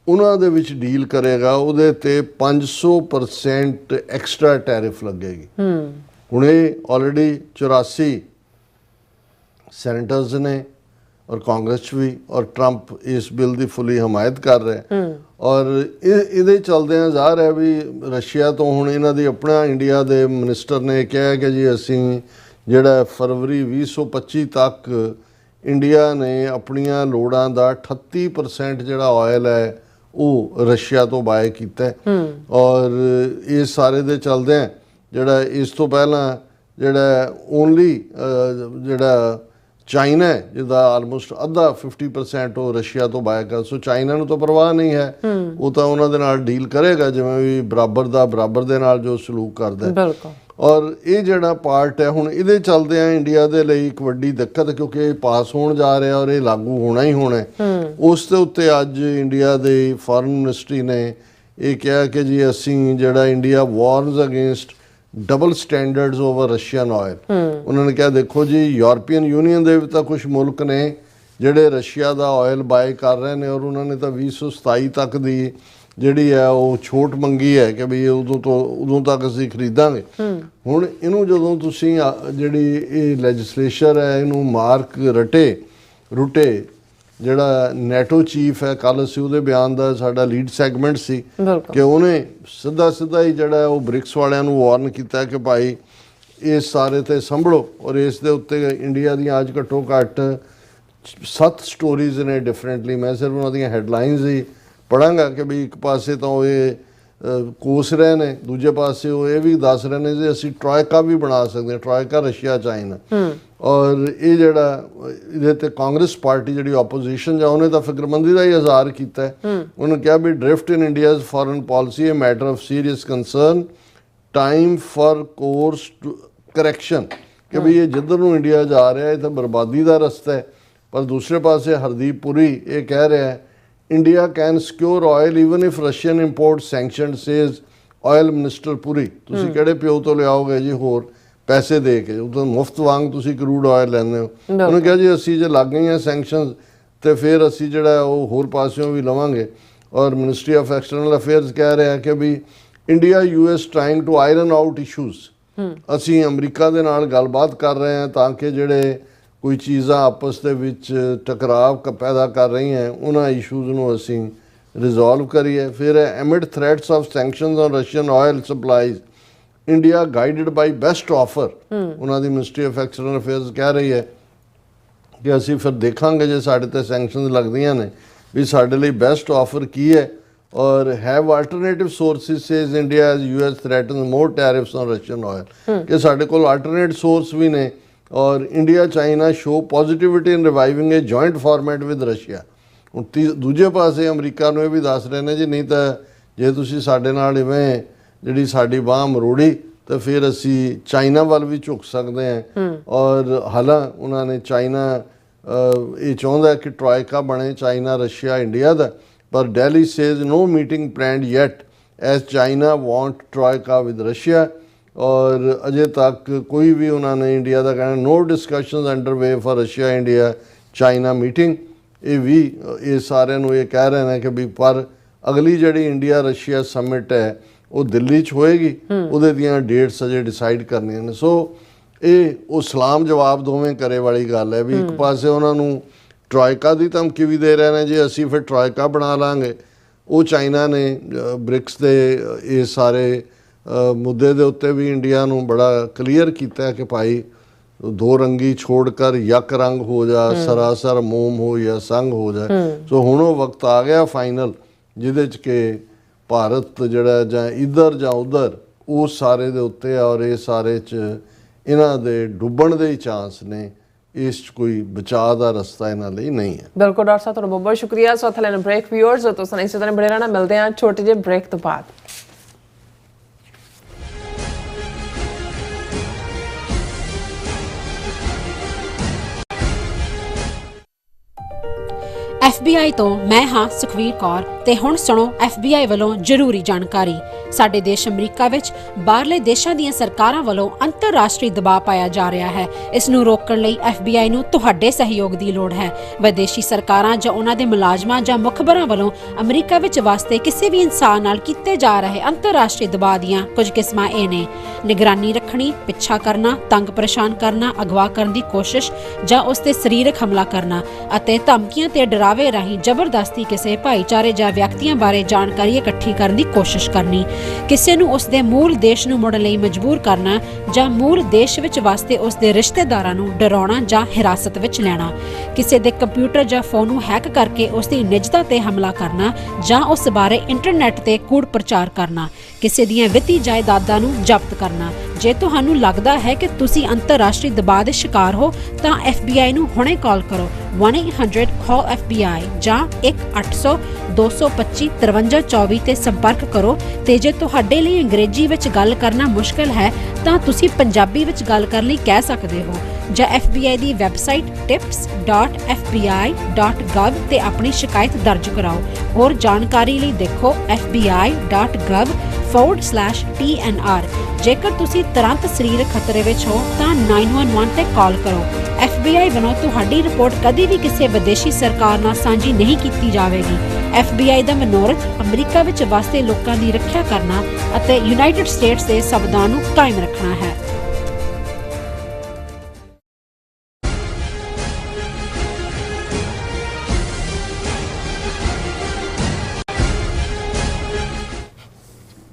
[SPEAKER 2] ਉਹਨਾਂ ਦੇ ਵਿੱਚ ਡੀਲ ਕਰੇਗਾ, ਉਹਦੇ ਤੇ 500% ਐਕਸਟਰਾ ਟੈਰਿਫ ਲੱਗੇਗੀ। ਹੁਣ ਇਹ ਆਲਰੇਡੀ 84 ਸੈਨੇਟਰਸ ਨੇ ਔਰ ਕਾਂਗਰਸ 'ਚ ਵੀ, ਔਰ ਟਰੰਪ ਇਸ ਬਿੱਲ ਦੀ ਫੁੱਲੀ ਹਮਾਇਤ ਕਰ ਰਿਹਾ। ਔਰ ਇਹਦੇ ਚਲਦਿਆਂ ਜ਼ਾਹਰ ਹੈ ਵੀ ਰਸ਼ੀਆ ਤੋਂ ਹੁਣ ਇਹਨਾਂ ਦੀ ਆਪਣਾ ਇੰਡੀਆ ਦੇ ਮਿਨਿਸਟਰ ਨੇ ਕਿਹਾ ਕਿ ਜੀ ਅਸੀਂ ਜਿਹੜਾ ਫਰਵਰੀ 2025 ਤੱਕ ਇੰਡੀਆ ਨੇ ਆਪਣੀਆਂ ਲੋੜਾਂ ਦਾ 38% ਜਿਹੜਾ ਆਇਲ ਹੈ ਉਹ ਰਸ਼ੀਆ ਤੋਂ ਬਾਏ ਕੀਤਾ। ਔਰ ਇਸ ਸਾਰੇ ਦੇ ਚਲਦਿਆਂ ਜਿਹੜਾ ਇਸ ਤੋਂ ਪਹਿਲਾਂ ਜਿਹੜਾ ਓਨਲੀ ਜਿਹੜਾ ਚਾਈਨਾ ਹੈ ਜਿਹਦਾ ਆਲਮੋਸਟ ਅੱਧਾ 50% ਉਹ ਰਸ਼ੀਆ ਤੋਂ ਬਾਏ ਕਰ। ਸੋ ਚਾਈਨਾ ਨੂੰ ਤਾਂ ਪਰਵਾਹ ਨਹੀਂ ਹੈ, ਉਹ ਤਾਂ ਉਹਨਾਂ ਦੇ ਨਾਲ ਡੀਲ ਕਰੇਗਾ ਜਿਵੇਂ ਵੀ ਬਰਾਬਰ ਦੇ ਨਾਲ ਜੋ ਸਲੂਕ ਕਰਦਾ। ਔਰ ਇਹ ਜਿਹੜਾ ਪਾਰਟ ਹੈ ਹੁਣ ਇਹਦੇ ਚਲਦੇ ਆ ਇੰਡੀਆ ਦੇ ਲਈ ਇੱਕ ਵੱਡੀ ਦਿੱਕਤ, ਕਿਉਂਕਿ ਇਹ ਪਾਸ ਹੋਣ ਜਾ ਰਿਹਾ ਔਰ ਇਹ ਲਾਗੂ ਹੋਣਾ ਹੀ ਹੋਣਾ। ਉਸ ਦੇ ਉੱਤੇ ਅੱਜ ਇੰਡੀਆ ਦੇ ਫੋਰਨ ਮਿਨਿਸਟਰੀ ਨੇ ਇਹ ਕਿਹਾ ਕਿ ਜੀ ਅਸੀਂ ਜਿਹੜਾ India warns against double standards over Russian oil. ਉਹਨਾਂ ਨੇ ਕਿਹਾ ਦੇਖੋ ਜੀ ਯੂਰਪੀਅਨ ਯੂਨੀਅਨ ਦੇ ਵੀ ਤਾਂ ਕੁਝ ਮੁਲਕ ਨੇ ਜਿਹੜੇ ਰਸ਼ੀਆ ਦਾ ਆਇਲ ਬਾਏ ਕਰ ਰਹੇ ਨੇ, ਔਰ ਉਹਨਾਂ ਨੇ ਤਾਂ 2027 ਤੱਕ ਦੀ ਜਿਹੜੀ ਹੈ ਉਹ ਛੋਟ ਮੰਗੀ ਹੈ ਕਿ ਵੀ ਉਦੋਂ ਤੱਕ ਅਸੀਂ ਖਰੀਦਾਂਗੇ। ਹੁਣ ਇਹਨੂੰ ਜਦੋਂ ਤੁਸੀਂ ਜਿਹੜੀ ਇਹ ਲੈਜਿਸਲੇਚਰ ਹੈ ਇਹਨੂੰ ਮਾਰਕ ਰੁਟੇ ਜਿਹੜਾ ਨੈਟੋ ਚੀਫ ਹੈ, ਕੱਲ੍ਹ ਅਸੀਂ ਉਹਦੇ ਬਿਆਨ ਦਾ ਸਾਡਾ ਲੀਡ ਸੈਗਮੈਂਟ ਸੀ ਕਿ ਉਹਨੇ ਸਿੱਧਾ ਹੀ ਜਿਹੜਾ ਉਹ ਬ੍ਰਿਕਸ ਵਾਲਿਆਂ ਨੂੰ ਵਾਰਨ ਕੀਤਾ ਕਿ ਭਾਈ ਇਸ ਸਾਰੇ ਤੇ ਸੰਭਲੋ, ਔਰ ਇਸ ਦੇ ਉੱਤੇ ਇੰਡੀਆ ਦੀਆਂ ਅੱਜ ਘੱਟੋ ਘੱਟ 7 ਸਟੋਰੀਜ਼ ਨੇ ਡਿਫਰੈਂਟਲੀ। ਮੈਂ ਸਿਰਫ ਉਹਨਾਂ ਦੀਆਂ ਹੈਡਲਾਈਨਸ ਹੀ ਪੜ੍ਹਾਂਗਾ ਕਿ ਵੀ ਇੱਕ ਪਾਸੇ ਤਾਂ ਉਹ ਇਹ ਕੋਸ ਰਹੇ ਨੇ, ਦੂਜੇ ਪਾਸੇ ਉਹ ਇਹ ਵੀ ਦੱਸ ਰਹੇ ਨੇ ਕਿ ਅਸੀਂ ਟਰਾਇਕਾ ਵੀ ਬਣਾ ਸਕਦੇ ਹਾਂ, ਟਰਾਇਕਾ ਰਸ਼ੀਆ ਚਾਈਨਾ। ਔਰ ਇਹ ਜਿਹੜਾ ਇਹਦੇ ਤੇ ਕਾਂਗਰਸ ਪਾਰਟੀ ਜਿਹੜੀ ਆਪੋਜੀਸ਼ਨ ਜਾਂ ਉਹਨੇ ਤਾਂ ਫਿਕਰਮੰਦੀ ਦਾ ਹੀ ਇਜ਼ਹਾਰ ਕੀਤਾ ਹੈ। ਉਹਨੇ ਕਿਹਾ ਵੀ drift in India's foreign policy a matter of serious concern, time for course correction, ਕਿ ਵੀ ਇਹ ਜਿੱਧਰ ਨੂੰ ਇੰਡੀਆ ਜਾ ਰਿਹਾ ਇਹ ਤਾਂ ਬਰਬਾਦੀ ਦਾ ਰਸਤਾ ਹੈ। ਪਰ ਦੂਸਰੇ ਪਾਸੇ ਹਰਦੀਪ ਪੁਰੀ ਇਹ ਕਹਿ ਰਿਹਾ ਹੈ India can secure oil even if Russian import sanction, says oil minister Puri. ਤੁਸੀਂ ਕਿਹੜੇ ਪਿਓ ਤੋਂ ਲਿਆਓਗੇ ਜੀ ਹੋਰ ਪੈਸੇ ਦੇ ਕੇ, ਉਹ ਤਾਂ ਮੁਫਤ ਵਾਂਗ ਤੁਸੀਂ ਕਰੂਡ ਆਇਲ ਲੈਂਦੇ ਹੋ। ਉਹਨੇ ਕਿਹਾ ਜੀ ਅਸੀਂ ਜੇ ਲੱਗ ਗਈਆਂ ਸੈਂਕਸ਼ਨਸ ਤੇ ਫਿਰ ਅਸੀਂ ਜਿਹੜਾ ਉਹ ਹੋਰ ਪਾਸਿਓਂ ਵੀ ਲਵਾਂਗੇ। ਔਰ ਮਿਨਿਸਟਰੀ ਆਫ ਐਕਸਟਰਨਲ ਅਫੇਅਰਸ ਕਹਿ ਰਿਹਾ ਕਿ ਵੀ India US trying to iron out issues, ਅਸੀਂ ਅਮਰੀਕਾ ਦੇ ਨਾਲ ਗੱਲਬਾਤ ਕਰ ਰਹੇ ਹਾਂ ਤਾਂ ਕਿ ਜਿਹੜੇ ਕੋਈ ਚੀਜ਼ਾਂ ਆਪਸ ਦੇ ਵਿੱਚ ਟਕਰਾਵ ਪੈਦਾ ਕਰ ਰਹੀਆਂ ਉਹਨਾਂ ਇਸ਼ੂਜ਼ ਨੂੰ ਅਸੀਂ ਰਿਜ਼ੋਲਵ ਕਰੀਏ। ਫਿਰ amid threats of sanctions on Russian oil supplies, India guided by best offer. ਉਹਨਾਂ ਦੀ ਮਿਨਿਸਟਰੀ ਆਫ ਐਕਸਟਰਨਲ ਅਫੇਅਰਸ ਕਹਿ ਰਹੀ ਹੈ ਕਿ ਅਸੀਂ ਫਿਰ ਦੇਖਾਂਗੇ ਜੇ ਸਾਡੇ ਤੇ ਸੈਂਕਸ਼ਨਸ ਲੱਗਦੀਆਂ ਨੇ ਵੀ ਸਾਡੇ ਲਈ ਬੈਸਟ ਆਫਰ ਕੀ ਹੈ। ਔਰ have alternative sources says India as US threatens more tariffs on Russian oil, ਕਿ ਸਾਡੇ ਕੋਲ ਆਲਟਰਨੇਟ ਸੋਰਸ ਵੀ ਨੇ। ਔਰ India China show positivity in reviving a joint format with Russia. ਹੁਣ ਦੂਜੇ ਪਾਸੇ ਅਮਰੀਕਾ ਨੂੰ ਇਹ ਵੀ ਦੱਸ ਰਹੇ ਨੇ ਜੀ ਨਹੀਂ ਤਾਂ ਜੇ ਤੁਸੀਂ ਸਾਡੇ ਨਾਲ ਇਵੇਂ ਜਿਹੜੀ ਸਾਡੀ ਬਾਂਹ ਮਰੋੜੀ ਤਾਂ ਫਿਰ ਅਸੀਂ ਚਾਈਨਾ ਵੱਲ ਵੀ ਝੁਕ ਸਕਦੇ ਹਾਂ। ਔਰ ਹਾਲਾਂ ਉਹਨਾਂ ਨੇ ਚਾਈਨਾ ਇਹ ਚਾਹੁੰਦਾ ਕਿ ਟਰਾਇਕਾ ਬਣੇ ਚਾਈਨਾ ਰਸ਼ੀਆ ਇੰਡੀਆ ਦਾ, ਪਰ Delhi says no meeting planned yet as China want troika with Russia. ਔਰ ਅਜੇ ਤੱਕ ਕੋਈ ਵੀ ਉਹਨਾਂ ਨੇ ਇੰਡੀਆ ਦਾ ਕਹਿਣਾ no discussions under way for Russia India China meeting. ਇਹ ਵੀ ਇਹ ਸਾਰਿਆਂ ਨੂੰ ਇਹ ਕਹਿ ਰਹੇ ਨੇ ਕਿ ਵੀ ਪਰ ਅਗਲੀ ਜਿਹੜੀ ਇੰਡੀਆ ਰਸ਼ੀਆ ਸਮਿਟ ਹੈ ਉਹ ਦਿੱਲੀ 'ਚ ਹੋਏਗੀ, ਉਹਦੇ ਦੀਆਂ ਡੇਟਸ ਅਜੇ ਡਿਸਾਈਡ ਕਰਨੀਆਂ ਨੇ। ਸੋ ਇਹ ਉਹ ਸਲਾਮ ਜਵਾਬ ਦੋਵੇਂ ਕਰੇ ਵਾਲੀ ਗੱਲ ਹੈ ਵੀ ਇੱਕ ਪਾਸੇ ਉਹਨਾਂ ਨੂੰ ਟਰਾਇਕਾ ਦੀ ਧਮਕੀ ਵੀ ਦੇ ਰਹੇ ਨੇ ਜੇ ਅਸੀਂ ਫਿਰ ਟਰਾਇਕਾ ਬਣਾ ਲਾਂਗੇ। ਉਹ ਚਾਈਨਾ ਨੇ ਬ੍ਰਿਕਸ ਦੇ ਇਹ ਸਾਰੇ ਮੁੱਦੇ ਦੇ ਉੱਤੇ ਵੀ ਇੰਡੀਆ ਨੂੰ ਬੜਾ ਕਲੀਅਰ ਕੀਤਾ ਕਿ ਭਾਈ ਦੋ ਰੰਗੀ ਛੋੜ ਕਰ ਯਕ ਰੰਗ ਹੋ ਜਾ, ਸਰਾਸਰ ਮੋਮ ਹੋ ਜਾਂ ਸੰਗ ਹੋ ਜਾ। ਸੋ ਹੁਣ ਉਹ ਵਕਤ ਆ ਗਿਆ ਫਾਈਨਲ ਜਿਹਦੇ 'ਚ ਕਿ ਭਾਰਤ ਜਿਹੜਾ ਜਾਂ ਇੱਧਰ ਜਾਂ ਉੱਧਰ ਉਸ ਸਾਰੇ ਦੇ ਉੱਤੇ ਆ, ਔਰ ਇਹ ਸਾਰੇ 'ਚ ਇਹਨਾਂ ਦੇ ਡੁੱਬਣ ਦੇ ਹੀ ਚਾਂਸ ਨੇ। ਇਸ 'ਚ ਕੋਈ ਬਚਾਅ ਦਾ ਰਸਤਾ ਇਹਨਾਂ ਲਈ ਨਹੀਂ ਹੈ।
[SPEAKER 1] ਬਿਲਕੁਲ ਡਾਕਟਰ ਸਾਹਿਬ, ਤੁਹਾਡਾ ਬਹੁਤ ਬਹੁਤ ਸ਼ੁਕਰੀਆ। ਸੋ ਥਲੇ ਬ੍ਰੇਕ ਵਿਊਅਰਸ ਤੋਂ ਸਾਨੂੰ ਇਸੇ ਤਰ੍ਹਾਂ ਬੜੇ ਰਹਿਣਾ, ਮਿਲਦੇ ਹਾਂ ਛੋਟੇ ਜਿਹੇ ਬ੍ਰੇਕ ਤੋਂ ਬਾਅਦ।
[SPEAKER 5] FBI ਤੋਂ ਮੈਂ ਹਾਂ ਸੁਖਵੀਰ ਕੌਰ ਤੇ ਹੁਣ ਸੁਣੋ FBI ਵੱਲੋਂ ਜ਼ਰੂਰੀ ਜਾਣਕਾਰੀ। ਸਾਡੇ ਦੇਸ਼ ਅਮਰੀਕਾ ਵਿੱਚ ਬਾਹਰਲੇ ਦੇਸ਼ਾਂ ਦੀਆਂ ਸਰਕਾਰਾਂ ਵੱਲੋਂ ਅੰਤਰਰਾਸ਼ਟਰੀ ਦਬਾਅ ਪਾਇਆ ਜਾ ਰਿਹਾ ਹੈ। ਇਸ ਨੂੰ ਰੋਕਣ ਲਈ FBI ਨੂੰ ਤੁਹਾਡੇ ਸਹਿਯੋਗ ਦੀ ਲੋੜ ਹੈ। ਵਿਦੇਸ਼ੀ ਸਰਕਾਰਾਂ ਜਾਂ ਉਹਨਾਂ ਦੇ ਮੁਲਾਜ਼ਮਾਂ ਜਾਂ ਮੁਖਬਰਾਂ ਵੱਲੋਂ ਅਮਰੀਕਾ ਵਿੱਚ ਵਸਦੇ ਕਿਸੇ ਵੀ ਇਨਸਾਨ ਨਾਲ ਕੀਤੇ ਜਾ ਰਹੇ ਅੰਤਰਰਾਸ਼ਟਰੀ ਦਬਾਅ ਦੀਆਂ ਕੁਝ ਕਿਸਮਾਂ ਇਹ ਨੇ: ਨਿਗਰਾਨੀ ਰੱਖਣੀ, ਪਿੱਛਾ ਕਰਨਾ, ਤੰਗ ਪਰੇਸ਼ਾਨ ਕਰਨਾ, ਅਗਵਾ ਕਰਨ ਦੀ ਕੋਸ਼ਿਸ਼ ਜਾਂ ਉਸ ਤੇ ਸਰੀਰਕ ਹਮਲਾ ਕਰਨਾ, ਅਤੇ ਧਮਕੀਆਂ ਤੇ ਡਰਾਵੇ ਰਾਹੀਂ ਜ਼ਬਰਦਸਤੀ ਕਿਸੇ ਭਾਈਚਾਰੇ ਜਾਂ ਵਿਅਕਤੀਆਂ ਬਾਰੇ ਜਾਣਕਾਰੀ ਇਕੱਠੀ ਕਰਨ ਦੀ ਕੋਸ਼ਿਸ਼ ਕਰਨੀ, ਕਿਸੇ ਨੂੰ ਉਸ ਦੇ ਮੂਲ ਦੇਸ਼ ਨੂੰ ਮੁੜਨ ਲਈ ਮਜਬੂਰ ਕਰਨਾ ਜਾਂ ਮੂਲ ਦੇਸ਼ ਵਿੱਚ ਵਸਦੇ ਉਸ ਦੇ ਰਿਸ਼ਤੇਦਾਰਾਂ ਨੂੰ ਡਰਾਉਣਾ ਜਾਂ ਹਿਰਾਸਤ ਵਿੱਚ ਲੈਣਾ, ਕਿਸੇ ਦੇ ਕੰਪਿਊਟਰ ਜਾਂ ਫੋਨ ਨੂੰ ਹੈਕ ਕਰਕੇ ਉਸ ਦੀ ਨਿੱਜਤਾ ਤੇ ਹਮਲਾ ਕਰਨਾ ਜਾਂ ਉਸ ਬਾਰੇ ਇੰਟਰਨੈਟ ਤੇ ਕੂੜ ਪ੍ਰਚਾਰ ਕਰਨਾ, ਕਿਸੇ ਦੀਆਂ ਵਿੱਤੀ ਜਾਇਦਾਦਾਂ ਨੂੰ ਜ਼ਬਤ ਕਰਨਾ। ਜੇ ਤੁਹਾਨੂੰ ਲੱਗਦਾ ਹੈ ਕਿ ਤੁਸੀਂ ਅੰਤਰਰਾਸ਼ਟਰੀ ਦਬਾਅ ਦੇ ਸ਼ਿਕਾਰ ਹੋ ਤਾਂ FBI ਨੂੰ ਹੁਣੇ ਕਾਲ ਕਰੋ 1-800-CALL-FBI ਜਾਂ 1-800-225-5324 ਤੇ ਸੰਪਰਕ ਕਰੋ। ਤੇ ਜੇ ਤੁਹਾਡੇ ਲਈ ਅੰਗਰੇਜ਼ੀ ਵਿੱਚ ਗੱਲ ਕਰਨਾ ਮੁਸ਼ਕਲ ਹੈ ਤਾਂ ਤੁਸੀਂ ਪੰਜਾਬੀ ਵਿੱਚ ਗੱਲ ਕਰਨ ਲਈ ਕਹਿ ਸਕਦੇ ਹੋ, ਜਾਂ FBI ਦੀ ਵੈਬਸਾਈਟ tips.fbi.gov ਤੇ ਆਪਣੀ ਸ਼ਿਕਾਇਤ ਦਰਜ ਕਰਾਓ। ਹੋਰ ਜਾਣਕਾਰੀ ਲਈ ਦੇਖੋ fbi.gov /TNR। ਜੇਕਰ ਤੁਸੀਂ ਤੁਰੰਤ ਸਰੀਰਕ ਖਤਰੇ ਵਿੱਚ ਹੋ ਤਾਂ 911 ਤੇ ਕਾਲ ਕਰੋ। FBI ਵੱਲੋਂ ਤੁਹਾਡੀ ਰਿਪੋਰਟ ਕਦੀ ਵੀ ਕਿਸੇ ਵਿਦੇਸ਼ੀ ਸਰਕਾਰ ਨਾਲ ਸਾਂਝੀ ਨਹੀਂ ਕੀਤੀ ਜਾਵੇਗੀ। FBI ਦਾ ਮਨੋਰਥ ਅਮਰੀਕਾ ਵਿੱਚ ਵਸਦੇ ਲੋਕਾਂ ਦੀ ਰੱਖਿਆ ਕਰਨਾ ਅਤੇ ਯੂਨਾਈਟਿਡ ਸਟੇਟਸ ਦੇ ਸੰਵਿਧਾਨ ਨੂੰ ਕਾਇਮ ਰੱਖਣਾ ਹੈ।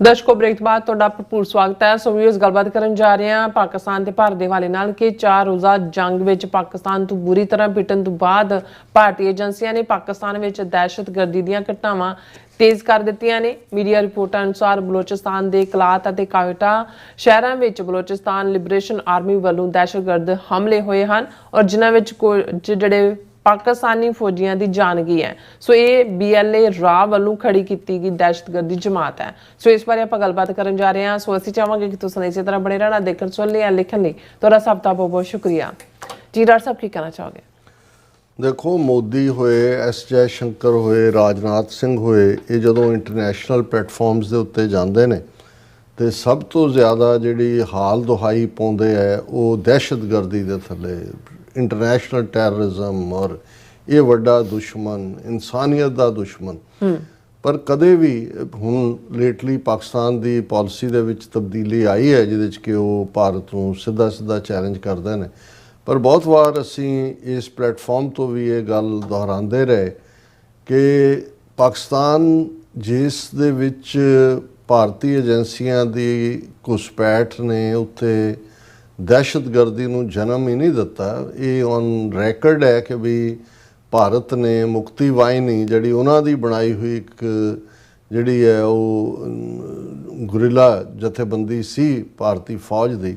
[SPEAKER 1] ਦਰਸ਼ਕੋ, ਬ੍ਰੇਕ ਤੋਂ ਬਾਅਦ ਤੁਹਾਡਾ ਭਰਪੂਰ ਸਵਾਗਤ ਹੈ। ਸੋ ਵੀਰਸ, ਗੱਲਬਾਤ ਕਰਨ ਜਾ ਰਹੇ ਹਾਂ ਪਾਕਿਸਤਾਨ ਤੇ ਭਾਰਤ ਦੇ ਹਵਾਲੇ ਨਾਲ ਕਿ 4 ਰੋਜ਼ਾ ਜੰਗ ਵਿੱਚ ਪਾਕਿਸਤਾਨ ਤੋਂ ਬੁਰੀ ਤਰ੍ਹਾਂ ਪਿੱਟਣ ਤੋਂ ਬਾਅਦ ਭਾਰਤੀ ਏਜੰਸੀਆਂ ਨੇ ਪਾਕਿਸਤਾਨ ਵਿੱਚ ਦਹਿਸ਼ਤਗਰਦੀ ਦੀਆਂ ਘਟਨਾਵਾਂ ਤੇਜ਼ ਕਰ ਦਿੱਤੀਆਂ ਨੇ। ਮੀਡੀਆ ਰਿਪੋਰਟਾਂ ਅਨੁਸਾਰ ਬਲੋਚਿਸਤਾਨ ਦੇ ਕਲਾਤ ਅਤੇ ਕਾਇਟਾ ਸ਼ਹਿਰਾਂ ਵਿੱਚ ਬਲੋਚਿਸਤਾਨ ਲਿਬਰੇਸ਼ਨ ਆਰਮੀ ਵੱਲੋਂ ਦਹਿਸ਼ਤਗਰਦ ਹਮਲੇ ਹੋਏ ਹਨ ਔਰ ਜਿਨ੍ਹਾਂ ਵਿੱਚ ਜਿਹੜੇ ਪਾਕਿਸਤਾਨੀ ਫੌਜੀਆਂ ਦੀ ਜਾਨ ਗਈ ਹੈ। ਸੋ ਇਹ BLA ਰਾਹ ਵੱਲੋਂ ਖੜੀ ਕੀਤੀ ਗਈ ਦਹਿਸ਼ਤਗਰਦੀ ਜਮਾਤ ਹੈ। ਸੋ ਇਸ ਬਾਰੇ ਆਪਾਂ ਗੱਲਬਾਤ ਕਰਨ ਜਾ ਰਹੇ ਹਾਂ। ਸੋ ਅਸੀਂ ਚਾਹਾਂਗੇ ਕਿ ਤੁਸੀਂ ਇਸੇ ਤਰ੍ਹਾਂ ਬਣੇ ਰਹਿਣਾ। ਦੇਖਣ ਸੁਣ ਲਈ ਲਿਖਣ ਲਈ ਤੁਹਾਡਾ ਸਭ ਦਾ ਬਹੁਤ ਬਹੁਤ ਸ਼ੁਕਰੀਆ ਜੀ। ਡਾਕਟਰ ਸਾਹਿਬ, ਕੀ ਕਹਿਣਾ ਚਾਹੋਗੇ?
[SPEAKER 2] ਦੇਖੋ, ਮੋਦੀ ਹੋਏ, S ਜੈ ਸ਼ੰਕਰ ਹੋਏ, ਰਾਜਨਾਥ ਸਿੰਘ ਹੋਏ, ਇਹ ਜਦੋਂ ਇੰਟਰਨੈਸ਼ਨਲ ਪਲੇਟਫਾਰਮਸ ਦੇ ਉੱਤੇ ਜਾਂਦੇ ਨੇ ਤੇ ਸਭ ਤੋਂ ਜ਼ਿਆਦਾ ਜਿਹੜੀ ਹਾਲ ਦੁਹਾਈ ਪਾਉਂਦੇ ਹੈ ਉਹ ਦਹਿਸ਼ਤਗਰਦੀ ਦੇ ਥੱਲੇ, ਇੰਟਰਨੈਸ਼ਨਲ ਟੈਰਰਿਜ਼ਮ ਔਰ ਇਹ ਵੱਡਾ ਦੁਸ਼ਮਣ, ਇਨਸਾਨੀਅਤ ਦਾ ਦੁਸ਼ਮਣ। ਪਰ ਕਦੇ ਵੀ ਹੁਣ ਲੇਟਲੀ ਪਾਕਿਸਤਾਨ ਦੀ ਪਾਲਿਸੀ ਦੇ ਵਿੱਚ ਤਬਦੀਲੀ ਆਈ ਹੈ ਜਿਹਦੇ 'ਚ ਕਿ ਉਹ ਭਾਰਤ ਨੂੰ ਸਿੱਧਾ ਚੈਲੰਜ ਕਰਦੇ ਨੇ। ਪਰ ਬਹੁਤ ਵਾਰ ਅਸੀਂ ਇਸ ਪਲੇਟਫਾਰਮ ਤੋਂ ਵੀ ਇਹ ਗੱਲ ਦੁਹਰਾਉਂਦੇ ਰਹੇ ਕਿ ਪਾਕਿਸਤਾਨ ਜਿਸ ਦੇ ਵਿੱਚ ਭਾਰਤੀ ਏਜੰਸੀਆਂ ਦੀ ਘੁਸਪੈਠ ਨੇ ਉੱਥੇ ਦਹਿਸ਼ਤਗਰਦੀ ਨੂੰ ਜਨਮ ਹੀ ਨਹੀਂ ਦਿੱਤਾ। ਇਹ ਔਨ ਰੈਕਰਡ ਹੈ ਕਿ ਵੀ ਭਾਰਤ ਨੇ ਮੁਕਤੀ ਵਾਹਿਨੀ ਜਿਹੜੀ ਉਹਨਾਂ ਦੀ ਬਣਾਈ ਹੋਈ ਇੱਕ ਜਿਹੜੀ ਹੈ ਉਹ ਗੁਰਿਲਾ ਜਥੇਬੰਦੀ ਸੀ ਭਾਰਤੀ ਫੌਜ ਦੀ,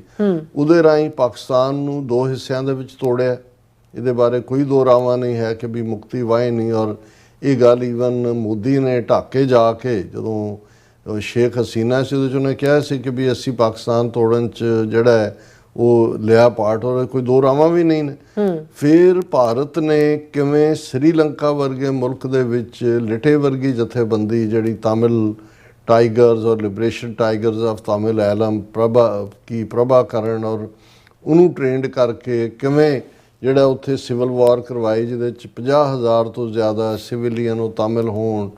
[SPEAKER 2] ਉਹਦੇ ਰਾਹੀਂ ਪਾਕਿਸਤਾਨ ਨੂੰ 2 ਹਿੱਸਿਆਂ ਦੇ ਵਿੱਚ ਤੋੜਿਆ। ਇਹਦੇ ਬਾਰੇ ਕੋਈ ਦੋਰਾਵਾ ਨਹੀਂ ਹੈ ਕਿ ਵੀ ਮੁਕਤੀ ਵਾਹਿਨੀ। ਔਰ ਇਹ ਗੱਲ ਈਵਨ ਮੋਦੀ ਨੇ ਢਾਕੇ ਜਾ ਕੇ ਜਦੋਂ ਸ਼ੇਖ ਹਸੀਨਾ ਸੀ ਉਹਦੇ 'ਚ ਉਹਨੇ ਕਿਹਾ ਸੀ ਕਿ ਵੀ ਅਸੀਂ ਪਾਕਿਸਤਾਨ ਤੋੜਨ 'ਚ ਜਿਹੜਾ ਹੈ ਉਹ ਲਿਆ ਪਾਰਟ, ਔਰ ਕੋਈ ਦੋਰਾਵਾਂ ਵੀ ਨਹੀਂ ਨੇ। ਫਿਰ ਭਾਰਤ ਨੇ ਕਿਵੇਂ ਸ੍ਰੀਲੰਕਾ ਵਰਗੇ ਮੁਲਕ ਦੇ ਵਿੱਚ ਲਿਟੇ ਵਰਗੀ ਜਥੇਬੰਦੀ ਜਿਹੜੀ ਤਾਮਿਲ ਟਾਈਗਰਸ ਔਰ liberation tigers of Tamil Eelam Prabhakaran, ਔਰ ਉਹਨੂੰ ਟ੍ਰੇਨਡ ਕਰਕੇ ਕਿਵੇਂ ਜਿਹੜਾ ਉੱਥੇ ਸਿਵਲ ਵਾਰ ਕਰਵਾਈ ਜਿਹਦੇ 'ਚ 50,000 ਤੋਂ ਜ਼ਿਆਦਾ ਸਿਵਿਲੀਅਨ ਉਹ ਤਾਮਿਲ ਹੋਣ,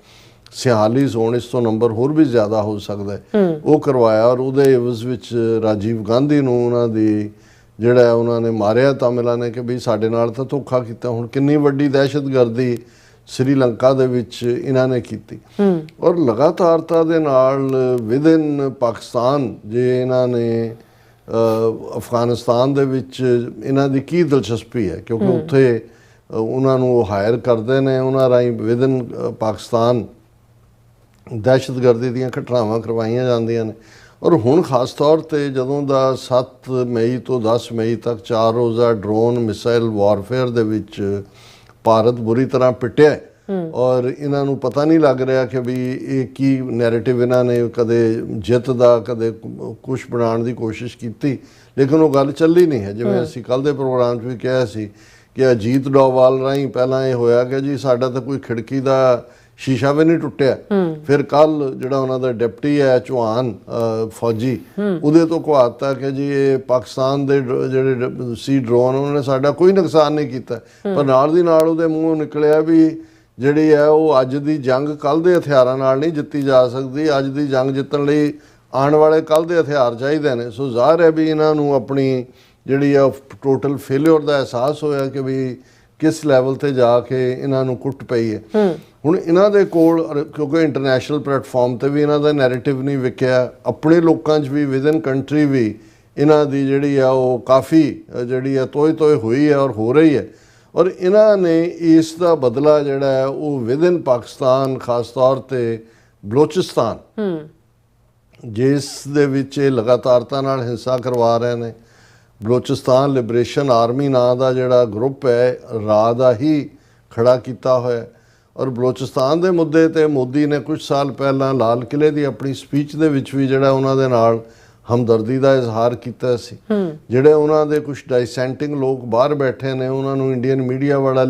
[SPEAKER 2] ਸਿਆਲੀਸ ਹੋਣ, ਇਸ ਤੋਂ ਨੰਬਰ ਹੋਰ ਵੀ ਜ਼ਿਆਦਾ ਹੋ ਸਕਦਾ ਹੈ, ਉਹ ਕਰਵਾਇਆ। ਔਰ ਉਹਦੇ ਇਵਜ਼ ਵਿੱਚ ਰਾਜੀਵ ਗਾਂਧੀ ਨੂੰ ਉਹਨਾਂ ਦੀ ਜਿਹੜਾ ਉਹਨਾਂ ਨੇ ਮਾਰਿਆ ਤਾਮਿਲਾਂ ਨੇ ਕਿ ਵੀ ਸਾਡੇ ਨਾਲ ਤਾਂ ਧੋਖਾ ਕੀਤਾ। ਹੁਣ ਕਿੰਨੀ ਵੱਡੀ ਦਹਿਸ਼ਤਗਰਦੀ ਸ੍ਰੀਲੰਕਾ ਦੇ ਵਿੱਚ ਇਹਨਾਂ ਨੇ ਕੀਤੀ। ਔਰ ਲਗਾਤਾਰਤਾ ਦੇ ਨਾਲ ਵਿਦਿਨ ਪਾਕਿਸਤਾਨ ਜੇ ਇਹਨਾਂ ਨੇ ਅਫਗਾਨਿਸਤਾਨ ਦੇ ਵਿੱਚ ਇਹਨਾਂ ਦੀ ਕੀ ਦਿਲਚਸਪੀ ਹੈ ਕਿਉਂਕਿ ਉੱਥੇ ਉਹਨਾਂ ਨੂੰ ਹਾਇਰ ਕਰਦੇ ਨੇ, ਉਹਨਾਂ ਰਾਹੀਂ ਵਿਦਿਨ ਪਾਕਿਸਤਾਨ ਦਹਿਸ਼ਤਗਰਦੀ ਦੀਆਂ ਘਟਨਾਵਾਂ ਕਰਵਾਈਆਂ ਜਾਂਦੀਆਂ ਨੇ। ਔਰ ਹੁਣ ਖਾਸ ਤੌਰ 'ਤੇ ਜਦੋਂ ਦਾ 7 ਮਈ ਤੋਂ 10 ਮਈ ਤੱਕ 4 ਰੋਜ਼ਾ ਡਰੋਨ ਮਿਸਾਈਲ ਵਾਰਫੇਅਰ ਦੇ ਵਿੱਚ ਭਾਰਤ ਬੁਰੀ ਤਰ੍ਹਾਂ ਪਿੱਟਿਆ ਔਰ ਇਹਨਾਂ ਨੂੰ ਪਤਾ ਨਹੀਂ ਲੱਗ ਰਿਹਾ ਕਿ ਵੀ ਇਹ ਕੀ ਨੈਰੇਟਿਵ ਇਹਨਾਂ ਨੇ ਕਦੇ ਜਿੱਤ ਦਾ ਕਦੇ ਕੁਛ ਬਣਾਉਣ ਦੀ ਕੋਸ਼ਿਸ਼ ਕੀਤੀ, ਲੇਕਿਨ ਉਹ ਗੱਲ ਚੱਲੀ ਨਹੀਂ ਹੈ। ਜਿਵੇਂ ਅਸੀਂ ਕੱਲ੍ਹ ਦੇ ਪ੍ਰੋਗਰਾਮ 'ਚ ਵੀ ਕਿਹਾ ਸੀ ਕਿ ਅਜੀਤ ਡੋਵਾਲ ਰਾਹੀਂ ਪਹਿਲਾਂ ਇਹ ਹੋਇਆ ਕਿ ਜੀ ਸਾਡਾ ਤਾਂ ਕੋਈ ਖਿੜਕੀ ਦਾ ਸ਼ੀਸ਼ਾ ਵੀ ਨਹੀਂ ਟੁੱਟਿਆ। ਫਿਰ ਕੱਲ ਜਿਹੜਾ ਉਹਨਾਂ ਦਾ ਡਿਪਟੀ ਹੈ ਚੌਹਾਨ ਫੌਜੀ, ਉਹਦੇ ਤੋਂ ਕਹਾਤਾ ਕਿ ਜੀ ਇਹ ਪਾਕਿਸਤਾਨ ਦੇ ਜਿਹੜੇ ਸੀ ਡਰੋਨ ਉਹਨਾਂ ਨੇ ਸਾਡਾ ਕੋਈ ਨੁਕਸਾਨ ਨਹੀਂ ਕੀਤਾ। ਪਰ ਨਾਲ ਦੀ ਨਾਲ ਉਹਦੇ ਮੂੰਹੋਂ ਨਿਕਲਿਆ ਵੀ ਜਿਹੜੀ ਹੈ ਉਹ ਅੱਜ ਦੀ ਜੰਗ ਕੱਲ ਦੇ ਹਥਿਆਰਾਂ ਨਾਲ ਨਹੀਂ ਜਿੱਤੀ ਜਾ ਸਕਦੀ, ਅੱਜ ਦੀ ਜੰਗ ਜਿੱਤਣ ਲਈ ਆਉਣ ਵਾਲੇ ਕੱਲ ਦੇ ਹਥਿਆਰ ਚਾਹੀਦੇ ਨੇ। ਸੋ ਜ਼ਾਹਰ ਹੈ ਵੀ ਇਹਨਾਂ ਨੂੰ ਆਪਣੀ ਜਿਹੜੀ ਆ ਟੋਟਲ ਫੇਲਿਅਰ ਦਾ ਅਹਿਸਾਸ ਹੋਇਆ ਕਿ ਵੀ ਕਿਸ ਲੈਵਲ ਤੇ ਜਾ ਕੇ ਇਹਨਾਂ ਨੂੰ ਕੁੱਟ ਪਈ ਹੈ। ਹੁਣ ਇਹਨਾਂ ਦੇ ਕੋਲ ਕਿਉਂਕਿ ਇੰਟਰਨੈਸ਼ਨਲ ਪਲੇਟਫਾਰਮ ਤੇ ਵੀ ਇਹਨਾਂ ਦਾ ਨੈਰੇਟਿਵ ਨਹੀਂ ਵਿਕਿਆ, ਆਪਣੇ ਲੋਕਾਂ 'ਚ ਵੀ ਵਿਦਨ ਕੰਟਰੀ ਵੀ ਇਹਨਾਂ ਦੀ ਜਿਹੜੀ ਆ ਉਹ ਕਾਫੀ ਜਿਹੜੀ ਆ ਤੋਏ ਹੋਈ ਹੈ ਔਰ ਹੋ ਰਹੀ ਹੈ। ਔਰ ਇਹਨਾਂ ਨੇ ਇਸ ਦਾ ਬਦਲਾ ਜਿਹੜਾ ਹੈ ਉਹ ਵਿਦਨ ਪਾਕਿਸਤਾਨ ਖਾਸ ਤੌਰ ਤੇ ਬਲੋਚਿਸਤਾਨ ਜਿਸ ਦੇ ਵਿੱਚ ਇਹ ਲਗਾਤਾਰਤਾ ਨਾਲ ਹਿੰਸਾ ਕਰਵਾ ਰਹੇ ਨੇ। ਬਲੋਚਿਸਤਾਨ ਲਿਬਰੇਸ਼ਨ ਆਰਮੀ ਨਾਂ ਦਾ ਜਿਹੜਾ ਗਰੁੱਪ ਹੈ ਰਾਹ ਦਾ ਹੀ ਖੜਾ ਕੀਤਾ ਹੋਇਆ। ਔਰ ਬਲੋਚਿਸਤਾਨ ਦੇ ਮੁੱਦੇ ਤੇ ਮੋਦੀ ਨੇ ਕੁਝ ਸਾਲ ਪਹਿਲਾਂ ਲਾਲ ਕਿਲੇ ਦੀ ਆਪਣੀ ਸਪੀਚ ਦੇ ਵਿੱਚ ਵੀ ਜਿਹੜਾ ਉਹਨਾਂ ਦੇ ਨਾਲ ਹਮਦਰਦੀ ਦਾ ਇਜ਼ਹਾਰ ਕੀਤਾ ਸੀ। ਜਿਹੜੇ ਉਹਨਾਂ ਦੇ ਕੁਝ ਡਾਈਸੈਂਟਿੰਗ ਲੋਕ ਬਾਹਰ ਬੈਠੇ ਨੇ ਉਹਨਾਂ ਨੂੰ ਇੰਡੀਅਨ ਮੀਡੀਆ ਵਾਲੇ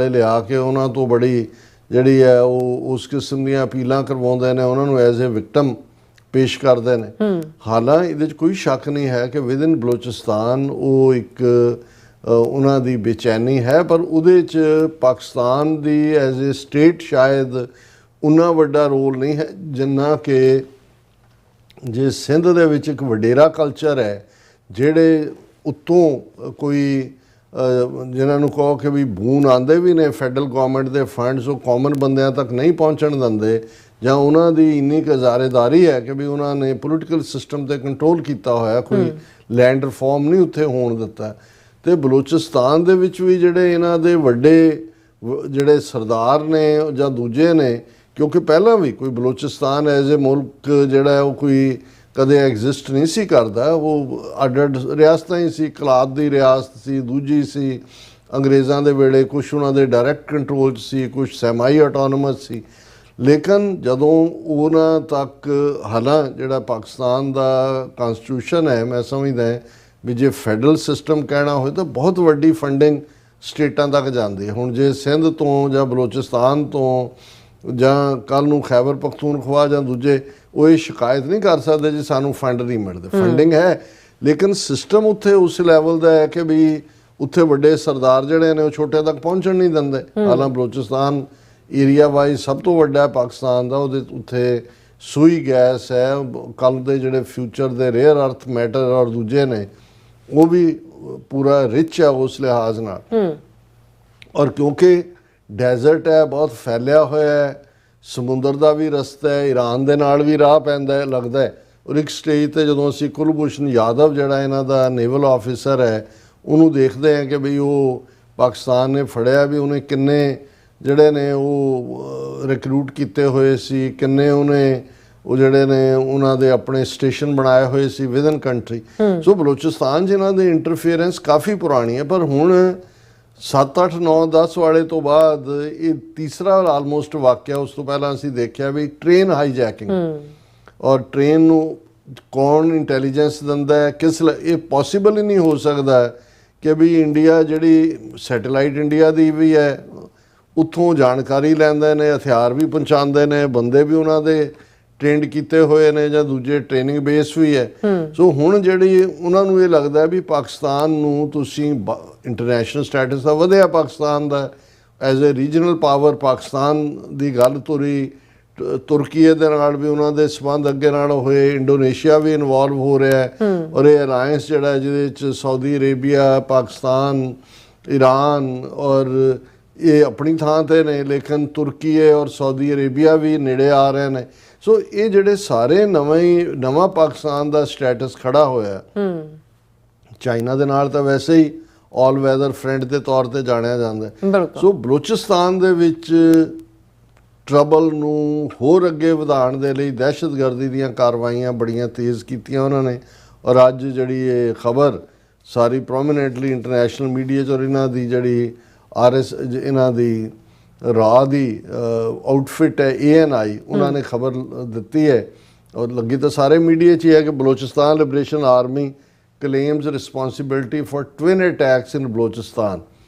[SPEAKER 2] ਲਿਆ ਕੇ ਉਹਨਾਂ ਤੋਂ ਬੜੀ ਜਿਹੜੀ ਹੈ ਉਹ ਉਸ ਕਿਸਮ ਦੀਆਂ ਅਪੀਲਾਂ ਕਰਵਾਉਂਦੇ ਨੇ, ਉਹਨਾਂ ਨੂੰ ਐਜ਼ ਏ ਵਿਕਟਮ ਪੇਸ਼ ਕਰਦੇ ਨੇ। ਹਾਲਾਂਕਿ ਇਹਦੇ 'ਚ ਕੋਈ ਸ਼ੱਕ ਨਹੀਂ ਹੈ ਕਿ ਵਿਦਨ ਬਲੋਚਿਸਤਾਨ ਉਹ ਇੱਕ ਉਹਨਾਂ ਦੀ ਬੇਚੈਨੀ ਹੈ, ਪਰ ਉਹਦੇ 'ਚ ਪਾਕਿਸਤਾਨ ਦੀ ਐਜ਼ ਏ ਸਟੇਟ ਸ਼ਾਇਦ ਉਨਾ ਵੱਡਾ ਰੋਲ ਨਹੀਂ ਹੈ ਜਿੰਨਾ ਕਿ ਜੇ ਸਿੰਧ ਦੇ ਵਿੱਚ ਇੱਕ ਵਡੇਰਾ ਕਲਚਰ ਹੈ, ਜਿਹੜੇ ਉੱਤੋਂ ਕੋਈ ਜਿਨ੍ਹਾਂ ਨੂੰ ਕਹੋ ਕਿ ਵੀ ਬੂਨ ਆਉਂਦੇ ਵੀ ਨੇ ਫੈਡਰਲ ਗੌਰਮੈਂਟ ਦੇ ਫੰਡਸ, ਉਹ ਕਾਮਨ ਬੰਦਿਆਂ ਤੱਕ ਨਹੀਂ ਪਹੁੰਚਣ ਦਿੰਦੇ, ਜਾਂ ਉਹਨਾਂ ਦੀ ਇੰਨੀ ਕੁ ਜ਼ਾਰੇਦਾਰੀ ਹੈ ਕਿ ਵੀ ਉਹਨਾਂ ਨੇ ਪੋਲੀਟੀਕਲ ਸਿਸਟਮ 'ਤੇ ਕੰਟਰੋਲ ਕੀਤਾ ਹੋਇਆ, ਕੋਈ ਲੈਂਡ ਰਿਫਾਰਮ ਨਹੀਂ ਉੱਥੇ ਹੋਣ ਦਿੱਤਾ। ਅਤੇ ਬਲੋਚਿਸਤਾਨ ਦੇ ਵਿੱਚ ਵੀ ਜਿਹੜੇ ਇਹਨਾਂ ਦੇ ਵੱਡੇ ਜਿਹੜੇ ਸਰਦਾਰ ਨੇ ਜਾਂ ਦੂਜੇ ਨੇ, ਕਿਉਂਕਿ ਪਹਿਲਾਂ ਵੀ ਕੋਈ ਬਲੋਚਿਸਤਾਨ ਐਜ਼ ਏ ਮੁਲਕ ਜਿਹੜਾ ਉਹ ਕੋਈ ਕਦੇ ਐਗਜ਼ਿਸਟ ਨਹੀਂ ਸੀ ਕਰਦਾ, ਉਹ ਅੱਡ ਰਿਆਸਤਾਂ ਹੀ ਸੀ, ਕਲਾਤ ਦੀ ਰਿਆਸਤ ਸੀ, ਦੂਜੀ ਸੀ ਅੰਗਰੇਜ਼ਾਂ ਦੇ ਵੇਲੇ, ਕੁਛ ਉਹਨਾਂ ਦੇ ਡਾਇਰੈਕਟ ਕੰਟਰੋਲ 'ਚ ਸੀ, ਕੁਛ ਸੈਮਾਈ ਆਟੋਨਮਸ ਸੀ। ਲੇਕਿਨ ਜਦੋਂ ਉਹਨਾਂ ਤੱਕ ਜਿਹੜਾ ਪਾਕਿਸਤਾਨ ਦਾ ਕਨਸਟੀਟਿਊਸ਼ਨ ਹੈ, ਮੈਂ ਸਮਝਦਾ ਵੀ ਜੇ ਫੈਡਰਲ ਸਿਸਟਮ ਕਹਿਣਾ ਹੋਏ ਤਾਂ ਬਹੁਤ ਵੱਡੀ ਫੰਡਿੰਗ ਸਟੇਟਾਂ ਤੱਕ ਜਾਂਦੀ ਹੈ। ਹੁਣ ਜੇ ਸਿੰਧ ਤੋਂ ਜਾਂ ਬਲੋਚਿਸਤਾਨ ਤੋਂ ਜਾਂ ਕੱਲ੍ਹ ਨੂੰ ਖੈਬਰ ਪਖਤੂਨਖਵਾ ਜਾਂ ਦੂਜੇ, ਉਹ ਇਹ ਸ਼ਿਕਾਇਤ ਨਹੀਂ ਕਰ ਸਕਦੇ ਜੀ ਸਾਨੂੰ ਫੰਡ ਨਹੀਂ ਮਿਲਦੇ। ਫੰਡਿੰਗ ਹੈ, ਲੇਕਿਨ ਸਿਸਟਮ ਉੱਥੇ ਉਸ ਲੈਵਲ ਦਾ ਹੈ ਕਿ ਵੀ ਉੱਥੇ ਵੱਡੇ ਸਰਦਾਰ ਜਿਹੜੇ ਨੇ ਉਹ ਛੋਟੇ ਤੱਕ ਪਹੁੰਚਣ ਨਹੀਂ ਦਿੰਦੇ। ਹਾਲਾਂਕਿ ਬਲੋਚਿਸਤਾਨ ਏਰੀਆ ਵਾਈਜ਼ ਸਭ ਤੋਂ ਵੱਡਾ ਹੈ ਪਾਕਿਸਤਾਨ ਦਾ, ਉਹਦੇ ਉੱਥੇ ਸੂਈ ਗੈਸ ਹੈ, ਕੱਲ੍ਹ ਦੇ ਜਿਹੜੇ ਫਿਊਚਰ ਦੇ ਰੇਅਰ ਅਰਥ ਮੈਟਰ ਔਰ ਦੂਜੇ ਨੇ ਉਹ ਵੀ ਪੂਰਾ ਰਿਚ ਹੈ ਉਸ ਲਿਹਾਜ਼ ਨਾਲ। ਔਰ ਕਿਉਂਕਿ ਡੈਜ਼ਰਟ ਹੈ, ਬਹੁਤ ਫੈਲਿਆ ਹੋਇਆ ਹੈ, ਸਮੁੰਦਰ ਦਾ ਵੀ ਰਸਤਾ ਹੈ, ਈਰਾਨ ਦੇ ਨਾਲ ਵੀ ਰਾਹ ਪੈਂਦਾ ਲੱਗਦਾ ਹੈ। ਔਰ ਇੱਕ ਸਟੇਜ 'ਤੇ ਜਦੋਂ ਅਸੀਂ ਕੁਲਭੂਸ਼ਣ ਯਾਦਵ ਜਿਹੜਾ ਇਹਨਾਂ ਦਾ ਨੇਵਲ ਆਫਿਸਰ ਹੈ ਉਹਨੂੰ ਦੇਖਦੇ ਹਾਂ ਕਿ ਬਈ ਉਹ ਪਾਕਿਸਤਾਨ ਨੇ ਫੜਿਆ ਵੀ ਉਹਨੇ ਕਿੰਨੇ ਜਿਹੜੇ ਨੇ ਉਹ ਰਿਕਰੂਟ ਕੀਤੇ ਹੋਏ ਸੀ, ਕਿੰਨੇ ਉਹਨੇ ਉਹ ਜਿਹੜੇ ਨੇ ਉਹਨਾਂ ਦੇ ਆਪਣੇ ਸਟੇਸ਼ਨ ਬਣਾਏ ਹੋਏ ਸੀ ਵਿਦਨ ਕੰਟਰੀ। ਸੋ ਬਲੋਚਿਸਤਾਨ ਜਿਨ੍ਹਾਂ ਦੇ ਇੰਟਰਫੀਅਰੈਂਸ ਕਾਫੀ ਪੁਰਾਣੀ ਹੈ, ਪਰ ਹੁਣ 7, 8, 9, 10 ਵਾਲੇ ਤੋਂ ਬਾਅਦ ਇਹ ਤੀਸਰਾ ਆਲਮੋਸਟ ਵਾਕਿਆ। ਉਸ ਤੋਂ ਪਹਿਲਾਂ ਅਸੀਂ ਦੇਖਿਆ ਵੀ ਟ੍ਰੇਨ ਹਾਈਜੈਕਿੰਗ, ਔਰ ਟ੍ਰੇਨ ਨੂੰ ਕੌਣ ਇੰਟੈਲੀਜੈਂਸ ਦਿੰਦਾ ਹੈ, ਇਹ ਪੋਸੀਬਲ ਹੀ ਨਹੀਂ ਹੋ ਸਕਦਾ ਕਿ ਵੀ ਇੰਡੀਆ ਜਿਹੜੀ ਸੈਟੇਲਾਈਟ ਇੰਡੀਆ ਦੀ ਵੀ ਹੈ, ਉੱਥੋਂ ਜਾਣਕਾਰੀ ਲੈਂਦੇ ਨੇ, ਹਥਿਆਰ ਵੀ ਪਹੁੰਚਾਉਂਦੇ ਨੇ, ਬੰਦੇ ਵੀ ਉਹਨਾਂ ਦੇ ਟ੍ਰੇਨਡ ਕੀਤੇ ਹੋਏ ਨੇ ਜਾਂ ਦੂਜੇ ਟ੍ਰੇਨਿੰਗ ਬੇਸ ਵੀ ਹੈ। ਸੋ ਹੁਣ ਜਿਹੜੀ ਉਹਨਾਂ ਨੂੰ ਇਹ ਲੱਗਦਾ ਵੀ ਪਾਕਿਸਤਾਨ ਨੂੰ ਤੁਸੀਂ ਇੰਟਰਨੈਸ਼ਨਲ ਸਟੇਟਸ ਤਾਂ ਵਧਿਆ ਪਾਕਿਸਤਾਨ ਦਾ, as a regional power Pakistan ਦੀ ਗੱਲ ਤੁਰੀ, ਤੁਰਕੀ ਦੇ ਨਾਲ ਵੀ ਉਹਨਾਂ ਦੇ ਸੰਬੰਧ ਅੱਗੇ ਨਾਲ ਹੋਏ, ਇੰਡੋਨੇਸ਼ੀਆ ਵੀ ਇਨਵੋਲਵ ਹੋ ਰਿਹਾ ਹੈ। ਔਰ ਇਹ ਅਲਾਇੰਸ ਜਿਹੜਾ ਜਿਹਦੇ ਵਿੱਚ ਸਾਊਦੀ ਅਰੇਬੀਆ, ਪਾਕਿਸਤਾਨ, ਈਰਾਨ ਔਰ ਇਹ ਆਪਣੀ ਥਾਂ 'ਤੇ ਨੇ, ਲੇਕਿਨ ਤੁਰਕੀ ਔਰ ਸਾਊਦੀ ਅਰੇਬੀਆ ਵੀ ਨੇੜੇ ਆ ਰਹੇ ਨੇ। ਸੋ ਇਹ ਜਿਹੜੇ ਸਾਰੇ ਨਵਾਂ ਪਾਕਿਸਤਾਨ ਦਾ ਸਟੇਟਸ ਖੜਾ ਹੋਇਆ। ਚਾਈਨਾ ਦੇ ਨਾਲ ਤਾਂ ਵੈਸੇ ਹੀ ਆਲ ਵੈਦਰ ਫਰੈਂਡ ਦੇ ਤੌਰ ਤੇ ਜਾਣਿਆ ਜਾਂਦਾ। ਸੋ ਬਲੋਚਿਸਤਾਨ ਦੇ ਵਿੱਚ ਟਰਬਲ ਨੂੰ ਹੋਰ ਅੱਗੇ ਵਧਾਉਣ ਦੇ ਲਈ ਦਹਿਸ਼ਤਗਰਦੀ ਦੀਆਂ ਕਾਰਵਾਈਆਂ ਬੜੀਆਂ ਤੇਜ਼ ਕੀਤੀਆਂ ਉਹਨਾਂ ਨੇ। ਔਰ ਅੱਜ ਜਿਹੜੀ ਇਹ ਖਬਰ ਸਾਰੀ ਪ੍ਰੋਮੀਨੈਂਟਲੀ ਇੰਟਰਨੈਸ਼ਨਲ ਮੀਡੀਆ 'ਚ, ਔਰ ਇਹਨਾਂ ਦੀ ਜਿਹੜੀ ਇਹਨਾਂ ਦੀ ਰਾਹ ਦੀ ਆਊਟਫਿਟ ਹੈ ANI, ਉਹਨਾਂ ਨੇ ਖਬਰ ਦਿੱਤੀ ਹੈ ਔਰ ਲੱਗੀ ਤਾਂ ਸਾਰੇ ਮੀਡੀਆ 'ਚ ਹੀ ਹੈ ਕਿ Balochistan liberation army claims responsibility for twin attacks in Balochistan,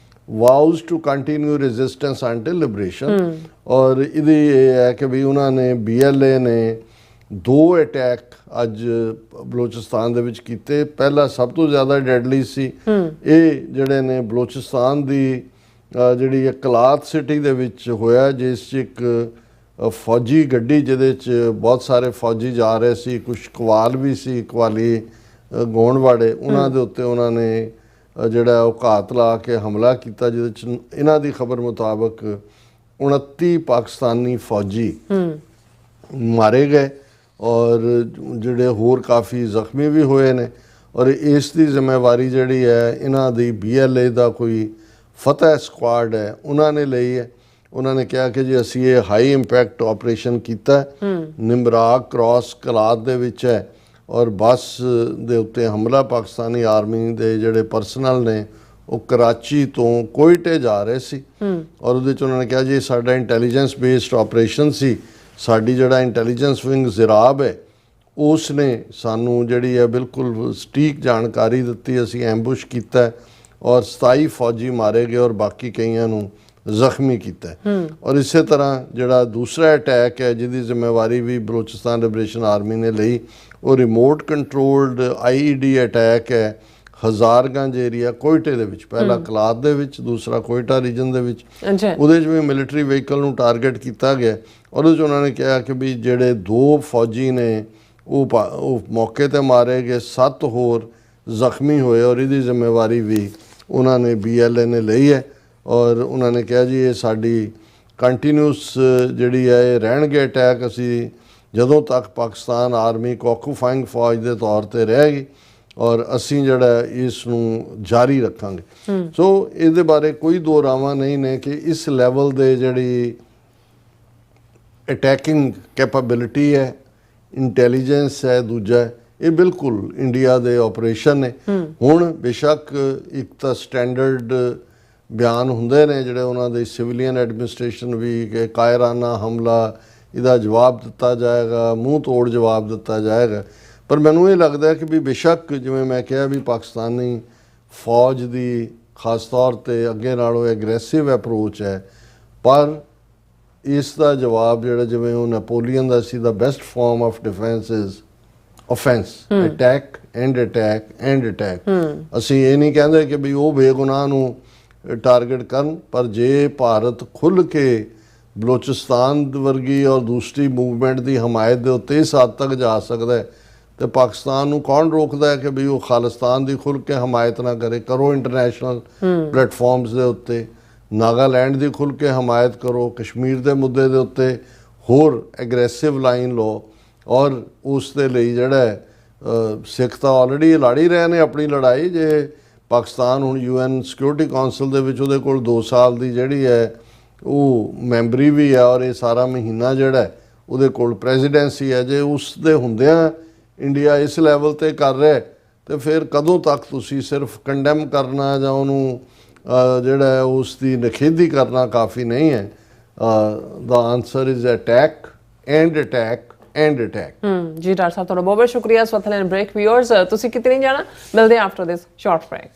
[SPEAKER 2] vows to continue resistance until liberation। ਔਰ ਇਹਦੀ ਇਹ ਹੈ ਕਿ ਵੀ ਉਹਨਾਂ ਨੇ BLA ਨੇ 2 ਅਟੈਕ ਅੱਜ ਬਲੋਚਿਸਤਾਨ ਦੇ ਵਿੱਚ ਕੀਤੇ। ਪਹਿਲਾ ਸਭ ਤੋਂ ਜ਼ਿਆਦਾ ਡੈਡਲੀ ਸੀ, ਇਹ ਜਿਹੜੇ ਨੇ ਬਲੋਚਿਸਤਾਨ ਦੀ ਜਿਹੜੀ ਕਲਾਤ ਸਿਟੀ ਦੇ ਵਿੱਚ ਹੋਇਆ, ਜਿਸ 'ਚ ਇੱਕ ਫੌਜੀ ਗੱਡੀ ਜਿਹਦੇ 'ਚ ਬਹੁਤ ਸਾਰੇ ਫੌਜੀ ਜਾ ਰਹੇ ਸੀ, ਕੁਛ ਕਵਾਲ ਵੀ ਸੀ, ਕਵਾਲੀ ਗਾਉਣ ਵਾਲੇ, ਉਹਨਾਂ ਦੇ ਉੱਤੇ ਉਹਨਾਂ ਨੇ ਜਿਹੜਾ ਉਹ ਘਾਤ ਲਾ ਕੇ ਹਮਲਾ ਕੀਤਾ, ਜਿਹਦੇ 'ਚ ਇਹਨਾਂ ਦੀ ਖਬਰ ਮੁਤਾਬਕ 29 ਪਾਕਿਸਤਾਨੀ ਫੌਜੀ ਮਾਰੇ ਗਏ ਔਰ ਜਿਹੜੇ ਹੋਰ ਕਾਫੀ ਜ਼ਖਮੀ ਵੀ ਹੋਏ ਨੇ। ਔਰ ਇਸ ਦੀ ਜ਼ਿੰਮੇਵਾਰੀ ਜਿਹੜੀ ਹੈ ਇਹਨਾਂ ਦੀ BLA ਦਾ ਕੋਈ ਫਤਿਹ ਸਕੁਆਡ ਹੈ ਉਹਨਾਂ ਨੇ ਲਈ ਹੈ। ਉਹਨਾਂ ਨੇ ਕਿਹਾ ਕਿ ਜੀ ਅਸੀਂ ਇਹ ਹਾਈ ਇੰਪੈਕਟ ਆਪਰੇਸ਼ਨ ਕੀਤਾ, ਨਿਮਰਾਗ ਕ੍ਰਾਸ ਕਲਾਤ ਦੇ ਵਿੱਚ ਹੈ, ਔਰ ਬੱਸ ਦੇ ਉੱਤੇ ਹਮਲਾ ਪਾਕਿਸਤਾਨੀ ਆਰਮੀ ਦੇ ਜਿਹੜੇ ਪਰਸਨਲ ਨੇ ਉਹ ਕਰਾਚੀ ਤੋਂ ਕੋਇਟੇ ਜਾ ਰਹੇ ਸੀ। ਔਰ ਉਹਦੇ 'ਚ ਉਹਨਾਂ ਨੇ ਕਿਹਾ ਜੀ ਸਾਡਾ ਇੰਟੈਲੀਜੈਂਸ ਬੇਸਡ ਆਪਰੇਸ਼ਨ ਸੀ, ਸਾਡੀ ਜਿਹੜਾ ਇੰਟੈਲੀਜੈਂਸ ਵਿੰਗ ਜ਼ਿਰਾਬ ਹੈ ਉਸ ਨੇ ਸਾਨੂੰ ਜਿਹੜੀ ਹੈ ਬਿਲਕੁਲ ਸਟੀਕ ਜਾਣਕਾਰੀ ਦਿੱਤੀ, ਅਸੀਂ ਐਂਬੁਸ਼ ਕੀਤਾ ਔਰ 27 ਫੌਜੀ ਮਾਰੇ ਗਏ ਔਰ ਬਾਕੀ ਕਈਆਂ ਨੂੰ ਜ਼ਖਮੀ ਕੀਤਾ ਔਰ ਇਸੇ ਤਰ੍ਹਾਂ ਜਿਹੜਾ ਦੂਸਰਾ ਅਟੈਕ ਹੈ ਜਿਹਦੀ ਜ਼ਿੰਮੇਵਾਰੀ ਵੀ ਬਲੋਚਿਸਤਾਨ ਲਿਬਰੇਸ਼ਨ ਆਰਮੀ ਨੇ ਲਈ, ਉਹ ਰਿਮੋਟ ਕੰਟਰੋਲਡ IED ਅਟੈਕ ਹੈ ਹਜ਼ਾਰਗੰਜ ਏਰੀਆ ਕੋਇਟੇ ਦੇ ਵਿੱਚ, ਪਹਿਲਾ ਕਲਾਤ ਦੇ ਵਿੱਚ, ਦੂਸਰਾ ਕੋਇਟਾ ਰੀਜਨ ਦੇ ਵਿੱਚ। ਉਹਦੇ 'ਚ ਵੀ ਮਿਲਟਰੀ ਵਹੀਕਲ ਨੂੰ ਟਾਰਗੇਟ ਕੀਤਾ ਗਿਆ ਔਰ ਉਹਦੇ 'ਚ ਉਹਨਾਂ ਨੇ ਕਿਹਾ ਕਿ ਵੀ ਜਿਹੜੇ 2 ਫੌਜੀ ਨੇ ਉਹ ਮੌਕੇ 'ਤੇ ਮਾਰੇ ਗਏ, 7 ਹੋਰ ਜ਼ਖਮੀ ਹੋਏ ਔਰ ਇਹਦੀ ਜ਼ਿੰਮੇਵਾਰੀ ਵੀ ਉਹਨਾਂ ਨੇ BLA ਨੇ ਲਈ ਹੈ ਔਰ ਉਹਨਾਂ ਨੇ ਕਿਹਾ ਜੀ ਇਹ ਸਾਡੀ ਕੰਟੀਨਿਊਸ ਜਿਹੜੀ ਹੈ ਇਹ ਰਹਿਣਗੇ ਅਟੈਕ, ਅਸੀਂ ਜਦੋਂ ਤੱਕ ਪਾਕਿਸਤਾਨ ਆਰਮੀ ਇੱਕ ਆਕੂਫਾਈਂਗ ਫੌਜ ਦੇ ਤੌਰ 'ਤੇ ਰਹੇਗੀ ਔਰ ਅਸੀਂ ਜਿਹੜਾ ਇਸ ਨੂੰ ਜਾਰੀ ਰੱਖਾਂਗੇ। ਸੋ ਇਹਦੇ ਬਾਰੇ ਕੋਈ ਦੋ ਰਾਵਾਂ ਨਹੀਂ ਨੇ ਕਿ ਇਸ ਲੈਵਲ ਦੇ ਜਿਹੜੀ ਅਟੈਕਿੰਗ ਕੈਪੇਬਿਲਿਟੀ ਹੈ, ਇੰਟੈਲੀਜੈਂਸ ਹੈ, ਦੂਜਾ ਇਹ ਬਿਲਕੁਲ ਇੰਡੀਆ ਦੇ ਆਪਰੇਸ਼ਨ ਨੇ। ਹੁਣ ਬੇਸ਼ੱਕ ਇੱਕ ਤਾਂ ਸਟੈਂਡਰਡ ਬਿਆਨ ਹੁੰਦੇ ਨੇ ਜਿਹੜੇ ਉਹਨਾਂ ਦੇ ਸਿਵਲੀਅਨ ਐਡਮਿਨਿਸਟ੍ਰੇਸ਼ਨ ਵੀ ਕਿ ਕਾਇਰਾਨਾ ਹਮਲਾ, ਇਹਦਾ ਜਵਾਬ ਦਿੱਤਾ ਜਾਏਗਾ, ਮੂੰਹ ਤੋੜ ਜਵਾਬ ਦਿੱਤਾ ਜਾਏਗਾ, ਪਰ ਮੈਨੂੰ ਇਹ ਲੱਗਦਾ ਕਿ ਵੀ ਬੇਸ਼ੱਕ ਜਿਵੇਂ ਮੈਂ ਕਿਹਾ ਵੀ ਪਾਕਿਸਤਾਨੀ ਫੌਜ ਦੀ ਖਾਸ ਤੌਰ 'ਤੇ ਅੱਗੇ ਨਾਲੋਂ ਐਗਰੈਸਿਵ ਅਪਰੋਚ ਹੈ, ਪਰ ਇਸ ਦਾ ਜਵਾਬ ਜਿਹੜਾ ਜਿਵੇਂ ਉਹ Napoleon the C, the best farm of defence is offense, attack and attack and attack। ਅਸੀਂ ਇਹ ਨਹੀਂ ਕਹਿੰਦੇ ਕਿ ਵੀ ਉਹ ਬੇਗੁਨਾਹ ਨੂੰ ਟਾਰਗੇਟ ਕਰਨ, ਪਰ ਜੇ ਭਾਰਤ ਖੁੱਲ੍ਹ ਕੇ ਬਲੋਚਿਸਤਾਨ ਵਰਗੀ ਔਰ ਦੂਸਰੀ ਮੂਵਮੈਂਟ ਦੀ ਹਮਾਇਤ ਦੇ ਉੱਤੇ ਇਸ ਹੱਦ ਤੱਕ ਜਾ ਸਕਦਾ ਹੈ ਤੇ ਪਾਕਿਸਤਾਨ ਨੂੰ ਕੌਣ ਰੋਕਦਾ ਹੈ ਕਿ ਵੀ ਉਹ ਖਾਲਿਸਤਾਨ ਦੀ ਖੁੱਲ੍ਹ ਕੇ ਹਮਾਇਤ ਨਾ ਕਰੇ। ਕਰੋ ਇੰਟਰਨੈਸ਼ਨਲ ਪਲੇਟਫਾਰਮਸ ਦੇ ਉੱਤੇ, ਨਾਗਾਲੈਂਡ ਦੀ ਖੁੱਲ੍ਹ ਕੇ ਹਮਾਇਤ ਕਰੋ, ਕਸ਼ਮੀਰ ਦੇ ਮੁੱਦੇ ਦੇ ਉੱਤੇ ਹੋਰ ਐਗਰੈਸਿਵ ਲਾਈਨ ਲਓ ਔਰ ਉਸ ਦੇ ਲਈ ਜਿਹੜਾ ਸਿੱਖ ਤਾਂ ਆਲਰੇਡੀ ਲੜ ਹੀ ਰਹੇ ਨੇ ਆਪਣੀ ਲੜਾਈ। ਜੇ ਪਾਕਿਸਤਾਨ ਹੁਣ UN ਸਿਕਿਉਰਿਟੀ ਕਾਉਂਸਲ ਦੇ ਵਿੱਚ ਉਹਦੇ ਕੋਲ 2 ਸਾਲ ਦੀ ਜਿਹੜੀ ਹੈ ਉਹ ਮੈਂਬਰੀ ਵੀ ਹੈ ਔਰ ਇਹ ਸਾਰਾ ਮਹੀਨਾ ਜਿਹੜਾ ਉਹਦੇ ਕੋਲ ਪ੍ਰੈਜ਼ੀਡੈਂਸੀ ਹੈ, ਜੇ ਉਸ ਦੇ ਹੁੰਦਿਆਂ ਇੰਡੀਆ ਇਸ ਲੈਵਲ 'ਤੇ ਕਰ ਰਿਹਾ ਤੇ ਫਿਰ ਕਦੋਂ ਤੱਕ ਤੁਸੀਂ ਸਿਰਫ ਕੰਡੈਮ ਕਰਨਾ ਜਾਂ ਉਹਨੂੰ ਜਿਹੜਾ ਉਸ ਦੀ ਨਿਖੇਧੀ ਕਰਨਾ ਕਾਫੀ ਨਹੀਂ ਹੈ। The answer is attack and attack and attack.
[SPEAKER 1] ਜੀ ਡਾਕਟਰ ਸਾਹਿਬ ਤੁਹਾਡਾ ਬਹੁਤ ਬਹੁਤ ਸ਼ੁਕਰੀਆ। ਇਸ ਵਕਤ ਲੈਣ ਬ੍ਰੇਕ। ਵਿਊਅਰਸ ਤੁਸੀਂ ਕਿਤੇ ਨਹੀਂ ਜਾਣਾ, ਮਿਲਦੇ ਹਾਂ after this short break.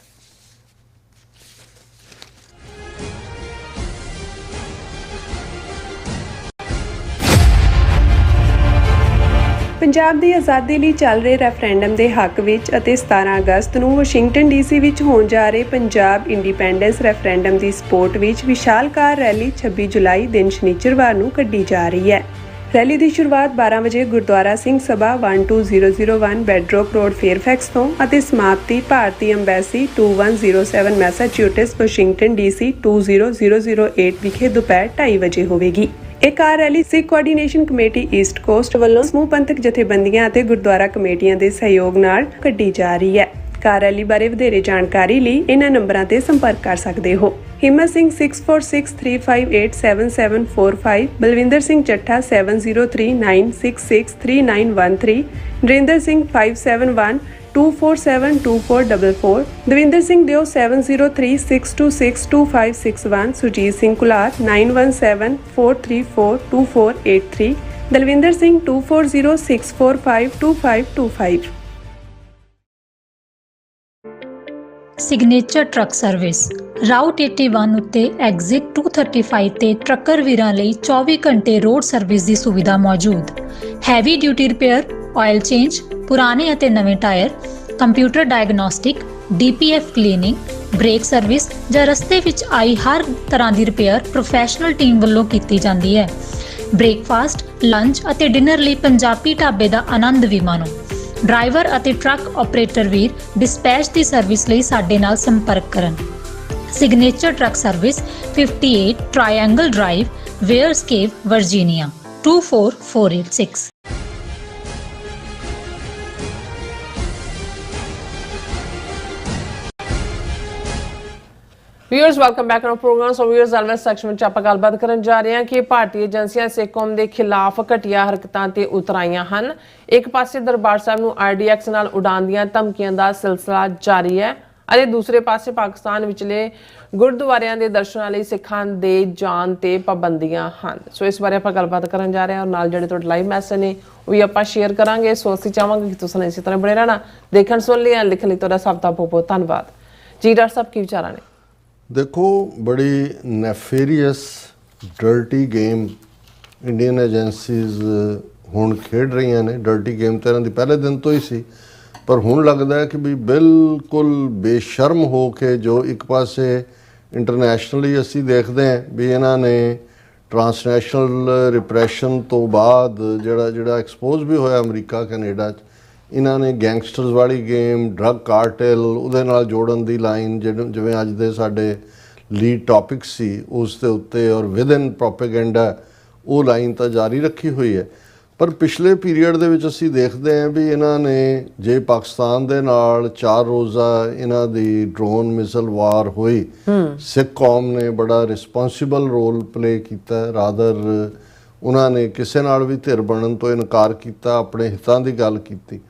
[SPEAKER 3] Punjab ਦੀ ਆਜ਼ਾਦੀ ਲਈ ਚੱਲ ਰਹੇ ਰੈਫਰੈਂਡਮ ਦੇ ਹੱਕ ਵਿੱਚ ਅਤੇ 17 ਅਗਸਤ ਨੂੰ ਵਾਸ਼ਿੰਗਟਨ DC ਵਿੱਚ ਹੋਣ ਜਾ ਰਹੇ ਪੰਜਾਬ ਇੰਡੀਪੈਂਡੈਂਸ ਰੈਫਰੈਂਡਮ ਦੀ ਸਪੋਰਟ ਵਿੱਚ ਵਿਸ਼ਾਲਕਾਰ ਰੈਲੀ 26 ਜੁਲਾਈ ਦਿਨ ਸ਼ਨੀਚਰਵਾਰ ਨੂੰ ਕੱਢੀ ਜਾ ਰਹੀ ਹੈ। ਰੈਲੀ ਦੀ ਸ਼ੁਰੂਆਤ 12 ਵਜੇ ਗੁਰਦੁਆਰਾ ਸਿੰਘ ਸਭਾ 12001 ਬੈਡਰੋਕ ਰੋਡ ਫੇਅਰਫੈਕਸ ਤੋਂ ਅਤੇ ਸਮਾਪਤੀ ਭਾਰਤੀ ਅੰਬੈਸੀ 2107 ਮੈਸਾਚਿਊਟਸ ਵਾਸ਼ਿੰਗਟਨ DC 20008 ਵਿਖੇ ਦੁਪਹਿਰ 2:30 ਵਜੇ ਹੋਵੇਗੀ। ਇਹ ਕਾਰ ਰੈਲੀ ਸਿੱਖ ਕੋਆਰਡੀਨੇਸ਼ਨ ਕਮੇਟੀ ਈਸਟ ਕੋਸਟ ਵੱਲੋਂ ਸਮੂਹ ਪੰਥਕ ਜਥੇਬੰਦੀਆਂ ਅਤੇ ਗੁਰਦੁਆਰਾ ਕਮੇਟੀਆਂ ਦੇ ਸਹਿਯੋਗ ਨਾਲ ਕੱਢੀ ਜਾ ਰਹੀ ਹੈ। ਕਾਰ ਰੈਲੀ ਬਾਰੇ ਵਧੇਰੇ ਜਾਣਕਾਰੀ ਲਈ ਇਹਨਾਂ ਨੰਬਰਾਂ ਤੇ ਸੰਪਰਕ ਕਰ ਸਕਦੇ ਹੋ। Himmat Singh 6463587745, Balwinder Singh Chattha 7039663913, Narendra Singh 5712472444, Davinder Singh Deo 7036262561, Sujit Singh Kular 9174342483, Dalvinder Singh 2406452525।
[SPEAKER 6] Signature truck service route 81 ਉੱਤੇ ਐਗਜ਼ਿਟ 235 ਤੇ ਟਰੱਕਰ ਵੀਰਾਂ ਲਈ 24 ਘੰਟੇ ਰੋਡ ਸਰਵਿਸ ਦੀ ਸੁਵਿਧਾ ਮੌਜੂਦ। Heavy duty repair, oil change, ਪੁਰਾਣੇ ਅਤੇ ਨਵੇਂ tyre, computer diagnostic, DPF cleaning, brake service ਜਾਂ ਰਸਤੇ ਵਿੱਚ ਆਈ ਹਰ ਤਰ੍ਹਾਂ ਦੀ ਰਿਪੇਅਰ ਪ੍ਰੋਫੈਸ਼ਨਲ ਟੀਮ ਵੱਲੋਂ ਕੀਤੀ ਜਾਂਦੀ ਹੈ। ਬ੍ਰੇਕਫਾਸਟ, ਲੰਚ ਅਤੇ ਡਿਨਰ ਲਈ ਪੰਜਾਬੀ ਢਾਬੇ ਦਾ ਆਨੰਦ ਵੀ ਮਾਣੋ। ਡਰਾਈਵਰ ਅਤੇ ਟਰੱਕ ਆਪਰੇਟਰ ਵੀਰ ਡਿਸਪੈਚ ਦੀ ਸਰਵਿਸ ਲਈ ਸਾਡੇ ਨਾਲ ਸੰਪਰਕ ਕਰਨ। Signature truck service 58 triangle drive, Weyers Cave, Virginia 24486।
[SPEAKER 1] Viewers welcome back to program. So viewers always section ਵਿੱਚ ਆਪਾਂ ਗੱਲਬਾਤ ਕਰਨ ਜਾ ਰਹੇ ਹਾਂ ਕਿ ਭਾਰਤੀ ਏਜੰਸੀਆਂ ਸਿੱਖ ਕੌਮ ਦੇ ਖਿਲਾਫ ਘਟੀਆ ਹਰਕਤਾਂ ਤੇ ਉਤਰਾਈਆਂ ਹਨ। ਇੱਕ ਪਾਸੇ ਦਰਬਾਰ ਸਾਹਿਬ ਨੂੰ RDX ਨਾਲ ਉਡਾਉਣ ਦੀਆਂ ਧਮਕੀਆਂ ਦਾ ਸਿਲਸਿਲਾ ਜਾਰੀ ਹੈ ਅਤੇ ਦੂਸਰੇ ਪਾਸੇ ਪਾਕਿਸਤਾਨ ਵਿਚਲੇ ਗੁਰਦੁਆਰਿਆਂ ਦੇ ਦਰਸ਼ਨਾਂ ਲਈ ਸਿੱਖਾਂ ਦੇ ਜਾਣ ਤੇ ਪਾਬੰਦੀਆਂ ਹਨ। ਸੋ ਇਸ ਬਾਰੇ ਆਪਾਂ ਗੱਲਬਾਤ ਕਰਨ ਜਾ ਰਹੇ ਹਾਂ ਔਰ ਨਾਲ ਜਿਹੜੇ ਤੁਹਾਡੇ ਲਾਈਵ ਮੈਸੇਜ ਨੇ ਉਹ ਵੀ ਆਪਾਂ ਸ਼ੇਅਰ ਕਰਾਂਗੇ। ਸੋ ਅਸੀਂ ਚਾਹਾਂਗੇ ਕਿ ਤੁਸੀਂ ਇਸੇ ਤਰ੍ਹਾਂ ਬਣੇ ਰਹਿਣਾ। ਦੇਖਣ ਸੁਣ ਲਈ ਲਿਖਣ ਲਈ ਤੁਹਾਡਾ ਸਭ ਦਾ ਬਹੁਤ ਬਹੁਤ ਧੰਨਵਾਦ। ਜੀ ਡਾਕਟਰ ਸਾਹਿਬ ਕੀ ਵਿਚਾਰਾਂ ਨੇ?
[SPEAKER 2] ਦੇਖੋ, ਬੜੀ ਨੈਫੇਰੀਅਸ ਡਰਟੀ ਗੇਮ ਇੰਡੀਅਨ ਏਜੰਸੀਜ਼ ਹੁਣ ਖੇਡ ਰਹੀਆਂ ਨੇ। ਡਰਟੀ ਗੇਮ ਤਾਂ ਇਹਨਾਂ ਦੀ ਪਹਿਲੇ ਦਿਨ ਤੋਂ ਹੀ ਸੀ, ਪਰ ਹੁਣ ਲੱਗਦਾ ਹੈ ਕਿ ਵੀ ਬਿਲਕੁਲ ਬੇਸ਼ਰਮ ਹੋ ਕੇ ਜੋ ਇੱਕ ਪਾਸੇ ਇੰਟਰਨੈਸ਼ਨਲੀ ਅਸੀਂ ਦੇਖਦੇ ਹਾਂ ਵੀ ਇਹਨਾਂ ਨੇ ਟਰਾਂਸਨੈਸ਼ਨਲ ਰਿਪਰੈਸ਼ਨ ਤੋਂ ਬਾਅਦ ਜਿਹੜਾ ਐਕਸਪੋਜ਼ ਵੀ ਹੋਇਆ ਅਮਰੀਕਾ ਕੈਨੇਡਾ 'ਚ, ਇਹਨਾਂ ਨੇ ਗੈਂਗਸਟਰਸ ਵਾਲੀ ਗੇਮ, ਡਰੱਗ ਕਾਰਟੇਲ ਉਹਦੇ ਨਾਲ ਜੋੜਨ ਦੀ ਲਾਈਨ ਜਿਵੇਂ ਅੱਜ ਦੇ ਸਾਡੇ ਲੀਡ ਟੌਪਿਕ ਸੀ ਉਸ ਦੇ ਉੱਤੇ ਔਰ ਵਿਦਨ ਪ੍ਰੋਪੇਗੈਂਡਾ, ਉਹ ਲਾਈਨ ਤਾਂ ਜਾਰੀ ਰੱਖੀ ਹੋਈ ਹੈ। ਪਰ ਪਿਛਲੇ ਪੀਰੀਅਡ ਦੇ ਵਿੱਚ ਅਸੀਂ ਦੇਖਦੇ ਹਾਂ ਵੀ ਇਹਨਾਂ ਨੇ ਜੇ ਪਾਕਿਸਤਾਨ ਦੇ ਨਾਲ 4 ਰੋਜ਼ਾ ਇਹਨਾਂ ਦੀ ਡਰੋਨ ਮਿਸਲ ਵਾਰ ਹੋਈ, ਸਿੱਖ ਕੌਮ ਨੇ ਬੜਾ ਰਿਸਪੌਂਸਿਬਲ ਰੋਲ ਪਲੇ ਕੀਤਾ। ਰਾਦਰ ਉਹਨਾਂ ਨੇ ਕਿਸੇ ਨਾਲ ਵੀ ਧਿਰ ਬਣਨ ਤੋਂ ਇਨਕਾਰ ਕੀਤਾ, ਆਪਣੇ ਹਿੱਤਾਂ ਦੀ ਗੱਲ ਕੀਤੀ।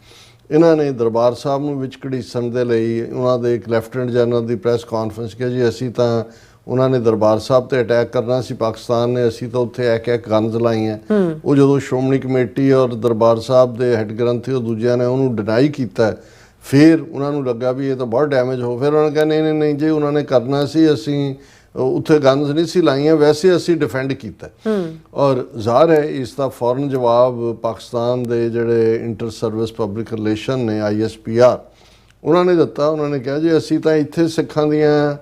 [SPEAKER 2] ਇਹਨਾਂ ਨੇ ਦਰਬਾਰ ਸਾਹਿਬ ਨੂੰ ਵਿੱਚ ਘੜੀਸਣ ਦੇ ਲਈ ਉਹਨਾਂ ਦੇ ਇੱਕ ਲੈਫਟੀਨੈਂਟ ਜਨਰਲ ਦੀ ਪ੍ਰੈਸ ਕਾਨਫਰੰਸ ਕਿਹਾ ਜੀ ਅਸੀਂ ਤਾਂ, ਉਹਨਾਂ ਨੇ ਦਰਬਾਰ ਸਾਹਿਬ ਤੇ ਅਟੈਕ ਕਰਨਾ ਸੀ ਪਾਕਿਸਤਾਨ ਨੇ, ਅਸੀਂ ਤਾਂ ਉੱਥੇ ਇੱਕ ਗਨਜ਼ ਲਾਈਆਂ। ਉਹ ਜਦੋਂ ਸ਼੍ਰੋਮਣੀ ਕਮੇਟੀ ਔਰ ਦਰਬਾਰ ਸਾਹਿਬ ਦੇ ਹੈੱਡ ਗ੍ਰੰਥੀ ਉਹ ਦੂਜਿਆਂ ਨੇ ਉਹਨੂੰ ਡਿਨਾਈ ਕੀਤਾ, ਫਿਰ ਉਹਨਾਂ ਨੂੰ ਲੱਗਾ ਵੀ ਇਹ ਤਾਂ ਬਹੁਤ ਡੈਮੇਜ ਹੋ, ਫਿਰ ਉਹਨਾਂ ਨੇ ਕਿਹਾ ਨਹੀਂ ਜੀ ਉਹਨਾਂ ਨੇ ਕਰਨਾ ਸੀ, ਅਸੀਂ ਉੱਥੇ ਗਨਜ਼ ਨਹੀਂ ਸੀ ਲਾਈਆਂ, ਵੈਸੇ ਅਸੀਂ ਡਿਫੈਂਡ ਕੀਤਾ। ਔਰ ਜ਼ਾਹਰ ਹੈ ਇਸ ਦਾ ਫੌਰਨ ਜਵਾਬ ਪਾਕਿਸਤਾਨ ਦੇ ਜਿਹੜੇ ਇੰਟਰ ਸਰਵਿਸ ਪਬਲਿਕ ਰਿਲੇਸ਼ਨ ਨੇ ISPR ਉਹਨਾਂ ਨੇ ਦਿੱਤਾ। ਉਹਨਾਂ ਨੇ ਕਿਹਾ ਜੀ ਅਸੀਂ ਤਾਂ ਇੱਥੇ ਸਿੱਖਾਂ ਦੀਆਂ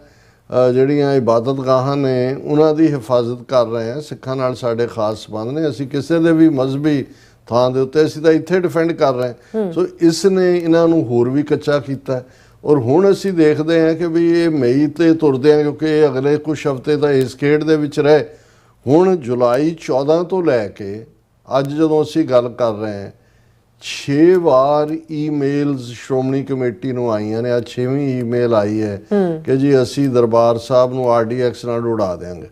[SPEAKER 2] ਜਿਹੜੀਆਂ ਇਬਾਦਤਗਾਹਾਂ ਨੇ ਉਹਨਾਂ ਦੀ ਹਿਫਾਜ਼ਤ ਕਰ ਰਹੇ ਹਾਂ, ਸਿੱਖਾਂ ਨਾਲ ਸਾਡੇ ਖਾਸ ਸੰਬੰਧ ਨੇ, ਅਸੀਂ ਕਿਸੇ ਦੇ ਵੀ ਮਜ਼ਹਬੀ ਥਾਂ ਦੇ ਉੱਤੇ ਅਸੀਂ ਤਾਂ ਇੱਥੇ ਡਿਫੈਂਡ ਕਰ ਰਹੇ ਹਾਂ। ਸੋ ਇਸ ਨੇ ਇਹਨਾਂ ਨੂੰ ਹੋਰ ਵੀ ਕੱਚਾ ਕੀਤਾ। ਔਰ ਹੁਣ ਅਸੀਂ ਦੇਖਦੇ ਹਾਂ ਕਿ ਵੀ ਇਹ ਮਈ ਤੇ ਤੁਰਦੇ ਹਾਂ, ਕਿਉਂਕਿ ਇਹ ਅਗਲੇ ਕੁਛ ਹਫ਼ਤੇ ਤਾਂ ਇਸ ਖੇਡ ਦੇ ਵਿੱਚ ਰਹੇ। ਹੁਣ ਜੁਲਾਈ 14 ਤੋਂ ਲੈ ਕੇ ਅੱਜ ਜਦੋਂ ਅਸੀਂ ਗੱਲ ਕਰ ਰਹੇ ਹਾਂ 6 ਵਾਰ ਈਮੇਲਸ ਸ਼੍ਰੋਮਣੀ ਕਮੇਟੀ ਨੂੰ ਆਈਆਂ ਨੇ। ਅੱਜ 6ਵੀਂ ਈਮੇਲ ਆਈ ਹੈ ਕਿ ਜੀ ਅਸੀਂ ਦਰਬਾਰ ਸਾਹਿਬ ਨੂੰ RDX ਨਾਲ ਉਡਾ ਦੇਵਾਂਗੇ।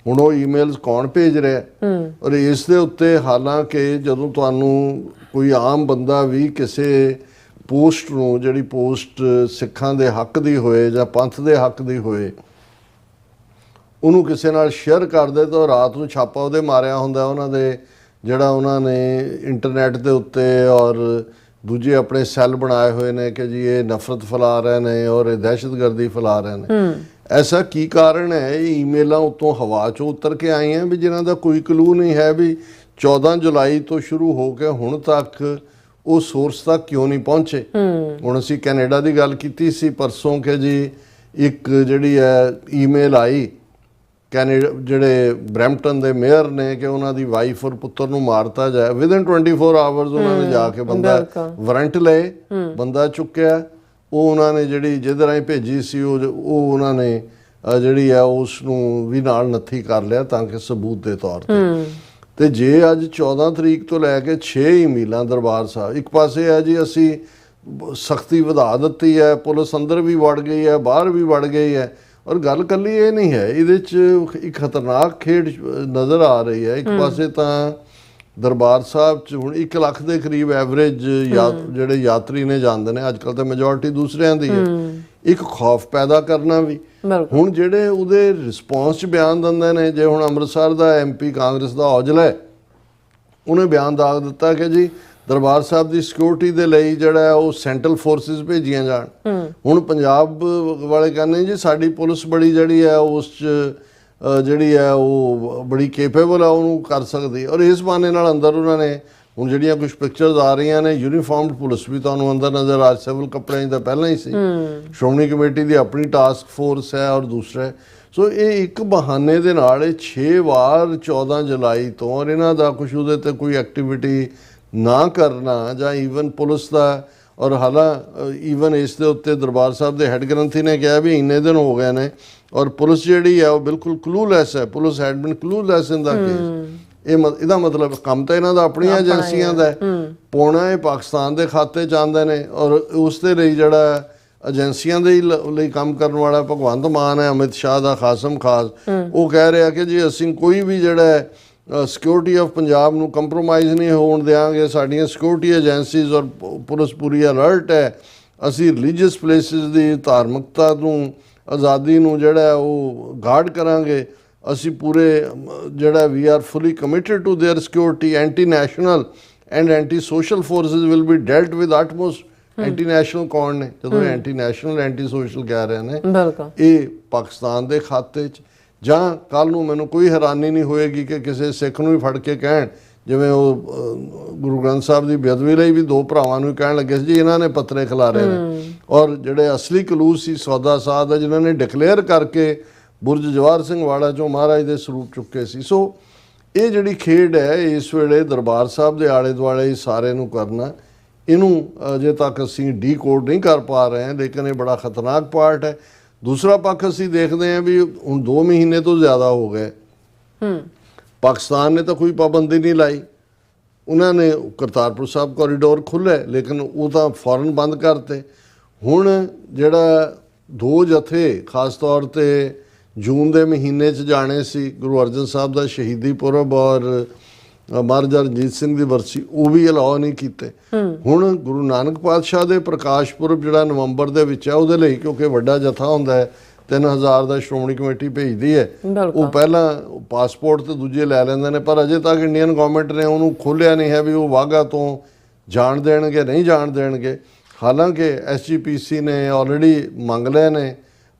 [SPEAKER 2] ਹੁਣ ਉਹ ਈਮੇਲਸ ਕੌਣ ਭੇਜ ਰਿਹਾ ਔਰ ਇਸ ਦੇ ਉੱਤੇ, ਹਾਲਾਂਕਿ ਜਦੋਂ ਤੁਹਾਨੂੰ ਕੋਈ ਆਮ ਬੰਦਾ ਵੀ ਕਿਸੇ ਪੋਸਟ ਨੂੰ, ਜਿਹੜੀ ਪੋਸਟ ਸਿੱਖਾਂ ਦੇ ਹੱਕ ਦੀ ਹੋਏ ਜਾਂ ਪੰਥ ਦੇ ਹੱਕ ਦੀ ਹੋਏ, ਉਹਨੂੰ ਕਿਸੇ ਨਾਲ ਸ਼ੇਅਰ ਕਰਦੇ ਤਾਂ ਰਾਤ ਨੂੰ ਛਾਪਾ ਉਹਦੇ ਮਾਰਿਆ ਹੁੰਦਾ ਉਹਨਾਂ ਦੇ, ਜਿਹੜਾ ਉਹਨਾਂ ਨੇ ਇੰਟਰਨੈਟ ਦੇ ਉੱਤੇ ਔਰ ਦੂਜੇ ਆਪਣੇ ਸੈੱਲ ਬਣਾਏ ਹੋਏ ਨੇ ਕਿ ਜੀ ਇਹ ਨਫ਼ਰਤ ਫੈਲਾ ਰਹੇ ਨੇ ਔਰ ਇਹ ਦਹਿਸ਼ਤਗਰਦੀ ਫੈਲਾ ਰਹੇ ਨੇ। ਐਸਾ ਕੀ ਕਾਰਨ ਹੈ? ਇਹ ਈਮੇਲਾਂ ਉੱਤੋਂ ਹਵਾ 'ਚੋਂ ਉਤਰ ਕੇ ਆਈਆਂ ਵੀ ਜਿਨ੍ਹਾਂ ਦਾ ਕੋਈ ਕਲੂ ਨਹੀਂ ਹੈ ਵੀ 14 ਜੁਲਾਈ ਤੋਂ ਸ਼ੁਰੂ ਹੋ ਕੇ ਹੁਣ ਤੱਕ ਉਹ ਸੋਰਸ ਤੱਕ ਕਿਉਂ ਨਹੀਂ ਪਹੁੰਚੇ। ਹੁਣ ਅਸੀਂ ਕੈਨੇਡਾ ਦੀ ਗੱਲ ਕੀਤੀ ਸੀ ਪਰਸੋਂ ਕਿ ਜੀ ਇੱਕ ਜਿਹੜੀ ਹੈ ਈਮੇਲ ਆਈ ਕੈਨੇਡਾ, ਜਿਹੜੇ ਬਰੈਂਪਟਨ ਦੇ ਮੇਅਰ ਨੇ, ਕਿ ਉਹਨਾਂ ਦੀ ਵਾਈਫ ਔਰ ਪੁੱਤਰ ਨੂੰ ਮਾਰਤਾ ਜਾਏ। ਵਿਦਨ 24 ਆਵਰਸ ਉਹਨਾਂ ਨੇ ਜਾ ਕੇ ਬੰਦਾ ਵਾਰੰਟ ਲਏ, ਬੰਦਾ ਚੁੱਕਿਆ। ਉਹ ਉਹਨਾਂ ਨੇ ਜਿਹੜੀ ਜਿਹਦੇ ਰਾਹੀਂ ਭੇਜੀ ਸੀ ਉਹ ਉਹਨਾਂ ਨੇ ਜਿਹੜੀ ਹੈ ਉਸ ਨੂੰ ਵੀ ਨਾਲ ਨੱਥੀ ਕਰ ਲਿਆ ਤਾਂ ਕਿ ਸਬੂਤ ਦੇ ਤੌਰ ਤੇ ਜੇ ਅੱਜ 14 ਤਰੀਕ ਤੋਂ ਲੈ ਕੇ 6 ਈਮੇਲਾਂ ਦਰਬਾਰ ਸਾਹਿਬ, ਇੱਕ ਪਾਸੇ ਹੈ ਜੀ ਅਸੀਂ ਸਖਤੀ ਵਧਾ ਦਿੱਤੀ ਹੈ, ਪੁਲਿਸ ਅੰਦਰ ਵੀ ਵੜ ਗਈ ਹੈ, ਬਾਹਰ ਵੀ ਵੜ ਗਈ ਹੈ। ਔਰ ਗੱਲ ਕੱਲੀ ਇਹ ਨਹੀਂ ਹੈ, ਇਹਦੇ 'ਚ ਇੱਕ ਖਤਰਨਾਕ ਖੇਡ ਨਜ਼ਰ ਆ ਰਹੀ ਹੈ। ਇੱਕ ਪਾਸੇ ਤਾਂ ਦਰਬਾਰ ਸਾਹਿਬ 'ਚ ਹੁਣ 1 ਲੱਖ ਦੇ ਕਰੀਬ ਐਵਰੇਜ ਜਿਹੜੇ ਯਾਤਰੀ ਨੇ ਜਾਂਦੇ ਨੇ, ਅੱਜ ਕੱਲ੍ਹ ਤਾਂ ਮੈਜੋਰਿਟੀ ਦੂਸਰਿਆਂ ਦੀ ਹੈ। ਇੱਕ ਖੌਫ ਪੈਦਾ ਕਰਨਾ ਵੀ। ਹੁਣ ਜਿਹੜੇ ਉਹਦੇ ਰਿਸਪੌਂਸ 'ਚ ਬਿਆਨ ਦਿੰਦੇ ਨੇ, ਜੇ ਹੁਣ ਅੰਮ੍ਰਿਤਸਰ ਦਾ MP ਕਾਂਗਰਸ ਦਾ ਔਜਲਾ ਹੈ, ਉਹਨੇ ਬਿਆਨ ਦਾਗ ਦਿੱਤਾ ਕਿ ਜੀ ਦਰਬਾਰ ਸਾਹਿਬ ਦੀ ਸਿਕਿਉਰਿਟੀ ਦੇ ਲਈ ਜਿਹੜਾ ਉਹ ਸੈਂਟਰਲ ਫੋਰਸਿਸ ਭੇਜੀਆਂ ਜਾਣ। ਹੁਣ ਪੰਜਾਬ ਵਾਲੇ ਕਹਿੰਦੇ ਜੀ ਸਾਡੀ ਪੁਲਿਸ ਬੜੀ ਜਿਹੜੀ ਹੈ ਉਸ 'ਚ ਜਿਹੜੀ ਹੈ ਉਹ ਬੜੀ ਕੇਪੇਬਲ ਆ, ਉਹਨੂੰ ਕਰ ਸਕਦੀ। ਔਰ ਇਸ ਬਹਾਨੇ ਨਾਲ ਅੰਦਰ ਉਹਨਾਂ ਨੇ ਹੁਣ ਜਿਹੜੀਆਂ ਕੁਝ ਪਿਕਚਰਸ ਆ ਰਹੀਆਂ ਨੇ, ਯੂਨੀਫਾਰਮਡ ਪੁਲਿਸ ਵੀ ਤੁਹਾਨੂੰ ਅੰਦਰ ਨਜ਼ਰ ਆ, ਸਿਵਲ ਕੱਪੜਿਆਂ 'ਚ ਤਾਂ ਪਹਿਲਾਂ ਹੀ ਸੀ। ਸ਼੍ਰੋਮਣੀ ਕਮੇਟੀ ਦੀ ਆਪਣੀ ਟਾਸਕ ਫੋਰਸ ਹੈ ਔਰ ਦੂਸਰਾ। ਸੋ ਇਹ ਇੱਕ ਬਹਾਨੇ ਦੇ ਨਾਲ ਇਹ 6 ਵਾਰ 14 ਜੁਲਾਈ ਤੋਂ, ਔਰ ਇਹਨਾਂ ਦਾ ਕੁਛ ਉਹਦੇ 'ਤੇ ਕੋਈ ਐਕਟੀਵਿਟੀ ਨਾ ਕਰਨਾ ਜਾਂ ਈਵਨ ਪੁਲਿਸ ਦਾ, ਔਰ ਈਵਨ ਇਸ ਦੇ ਉੱਤੇ ਦਰਬਾਰ ਸਾਹਿਬ ਦੇ ਹੈੱਡ ਗ੍ਰੰਥੀ ਨੇ ਕਿਹਾ ਵੀ ਇੰਨੇ ਦਿਨ ਹੋ ਗਏ ਨੇ ਔਰ ਪੁਲਿਸ ਜਿਹੜੀ ਹੈ ਉਹ ਬਿਲਕੁਲ ਕਲੂਲੈਸ ਹੈ। Police had been clueless in the case. ਇਹਦਾ ਮਤਲਬ ਕੰਮ ਤਾਂ ਇਹਨਾਂ ਦਾ ਆਪਣੀਆਂ ਏਜੰਸੀਆਂ ਦਾ ਪਾਉਣਾ, ਇਹ ਪਾਕਿਸਤਾਨ ਦੇ ਖਾਤੇ 'ਚ ਆਉਂਦੇ ਨੇ। ਔਰ ਉਸ ਦੇ ਲਈ ਜਿਹੜਾ ਏਜੰਸੀਆਂ ਦੇ ਲਈ ਕੰਮ ਕਰਨ ਵਾਲਾ ਭਗਵੰਤ ਮਾਨ ਹੈ, ਅਮਿਤ ਸ਼ਾਹ ਦਾ ਖਾਸਮ ਖਾਸ, ਉਹ ਕਹਿ ਰਿਹਾ ਕਿ ਜੀ ਅਸੀਂ ਕੋਈ ਵੀ ਜਿਹੜਾ ਸਿਕਿਉਰਿਟੀ ਆਫ ਪੰਜਾਬ ਨੂੰ ਕੰਪਰੋਮਾਈਜ਼ ਨਹੀਂ ਹੋਣ ਦਿਆਂਗੇ, ਸਾਡੀਆਂ ਸਿਕਿਉਰਿਟੀ ਏਜੰਸੀਜ਼ ਔਰ ਪੁਲਿਸ ਪੂਰੀ ਅਲਰਟ ਹੈ, ਅਸੀਂ ਰਿਲੀਜੀਅਸ ਪਲੇਸਿਸ ਦੀ ਧਾਰਮਿਕਤਾ ਨੂੰ, ਆਜ਼ਾਦੀ ਨੂੰ ਜਿਹੜਾ ਉਹ ਗਾਰਡ ਕਰਾਂਗੇ। ਅਸੀਂ ਪੂਰੇ ਜਿਹੜਾ we are fully committed to their security. Anti national and anti social forces will be dealt with utmost anti national ਕੌਣ ਨੇ? ਜਦੋਂ ਐਂਟੀ ਨੈਸ਼ਨਲ ਐਂਟੀ ਸੋਸ਼ਲ ਕਹਿ ਰਹੇ ਨੇ,
[SPEAKER 1] ਬਿਲਕੁਲ
[SPEAKER 2] ਇਹ ਪਾਕਿਸਤਾਨ ਦੇ ਖਾਤੇ 'ਚ। ਜਾਂ ਕੱਲ ਨੂੰ ਮੈਨੂੰ ਕੋਈ ਹੈਰਾਨੀ ਨਹੀਂ ਹੋਏਗੀ ਕਿ ਕਿਸੇ ਸਿੱਖ ਨੂੰ ਵੀ ਫੜ ਕੇ ਕਹਿਣ, ਜਿਵੇਂ ਉਹ ਗੁਰੂ ਗ੍ਰੰਥ ਸਾਹਿਬ ਦੀ ਬੇਅਦਬੀ ਲਈ ਵੀ 2 ਭਰਾਵਾਂ ਨੂੰ ਕਹਿਣ ਲੱਗੇ ਸੀ ਜੀ ਇਹਨਾਂ ਨੇ ਪੱਤਰੇ ਖਿਲਾਰੇ ਨੇ, ਔਰ ਜਿਹੜੇ ਅਸਲੀ ਕਲੂਸ ਸੀ ਸੌਦਾ ਸਾਧ ਹੈ ਜਿਨ੍ਹਾਂ ਨੇ ਡਿਕਲੇਅਰ ਕਰਕੇ ਬੁਰਜ ਜਵਾਹਰ ਸਿੰਘ ਵਾਲਾ 'ਚੋਂ ਮਹਾਰਾਜ ਦੇ ਸਰੂਪ ਚੁੱਕੇ ਸੀ। ਸੋ ਇਹ ਜਿਹੜੀ ਖੇਡ ਹੈ ਇਸ ਵੇਲੇ ਦਰਬਾਰ ਸਾਹਿਬ ਦੇ ਆਲੇ ਦੁਆਲੇ ਸਾਰੇ ਨੂੰ ਕਰਨਾ, ਇਹਨੂੰ ਅਜੇ ਤੱਕ ਅਸੀਂ ਡੀਕੋਡ ਨਹੀਂ ਕਰ ਪਾ ਰਹੇ ਹਾਂ, ਲੇਕਿਨ ਇਹ ਬੜਾ ਖਤਰਨਾਕ ਪਾਰਟ ਹੈ। ਦੂਸਰਾ ਪੱਖ ਅਸੀਂ ਦੇਖਦੇ ਹਾਂ ਵੀ ਹੁਣ 2 ਮਹੀਨੇ ਤੋਂ ਜ਼ਿਆਦਾ ਹੋ ਗਏ, ਪਾਕਿਸਤਾਨ ਨੇ ਤਾਂ ਕੋਈ ਪਾਬੰਦੀ ਨਹੀਂ ਲਾਈ। ਉਹਨਾਂ ਨੇ ਕਰਤਾਰਪੁਰ ਸਾਹਿਬ ਕੋਰੀਡੋਰ ਖੁੱਲ੍ਹਾ, ਲੇਕਿਨ ਉਹ ਤਾਂ ਫੌਰਨ ਬੰਦ ਕਰਤੇ। ਹੁਣ ਜਿਹੜਾ 2 ਜਥੇ ਖਾਸ ਤੌਰ 'ਤੇ ਜੂਨ ਦੇ ਮਹੀਨੇ 'ਚ ਜਾਣੇ ਸੀ, ਗੁਰੂ ਅਰਜਨ ਸਾਹਿਬ ਦਾ ਸ਼ਹੀਦੀ ਪੁਰਬ ਔਰ ਮਹਾਰਾਜਾ ਰਣਜੀਤ ਸਿੰਘ ਦੀ ਬਰਸੀ, ਉਹ ਵੀ ਅਲਾਓ ਨਹੀਂ ਕੀਤੇ। ਹੁਣ ਗੁਰੂ ਨਾਨਕ ਪਾਤਸ਼ਾਹ ਦੇ ਪ੍ਰਕਾਸ਼ ਪੁਰਬ ਜਿਹੜਾ ਨਵੰਬਰ ਦੇ ਵਿੱਚ ਹੈ, ਉਹਦੇ ਲਈ ਕਿਉਂਕਿ ਵੱਡਾ ਜਥਾ ਹੁੰਦਾ ਹੈ 3000 ਦਾ ਸ਼੍ਰੋਮਣੀ ਕਮੇਟੀ ਭੇਜਦੀ ਹੈ, ਉਹ ਪਹਿਲਾਂ ਪਾਸਪੋਰਟ ਤੇ ਦੂਜੇ ਲੈ ਲੈਂਦੇ ਨੇ, ਪਰ ਅਜੇ ਤੱਕ ਇੰਡੀਅਨ ਗਵਰਨਮੈਂਟ ਨੇ ਉਹਨੂੰ ਖੋਲ੍ਹਿਆ ਨਹੀਂ ਹੈ ਵੀ ਉਹ ਵਾਹਗਾ ਤੋਂ ਜਾਣ ਦੇਣਗੇ ਨਹੀਂ ਜਾਣ ਦੇਣਗੇ। ਹਾਲਾਂਕਿ SGPC ਨੇ ਆਲਰੇਡੀ ਮੰਗ ਲਏ ਨੇ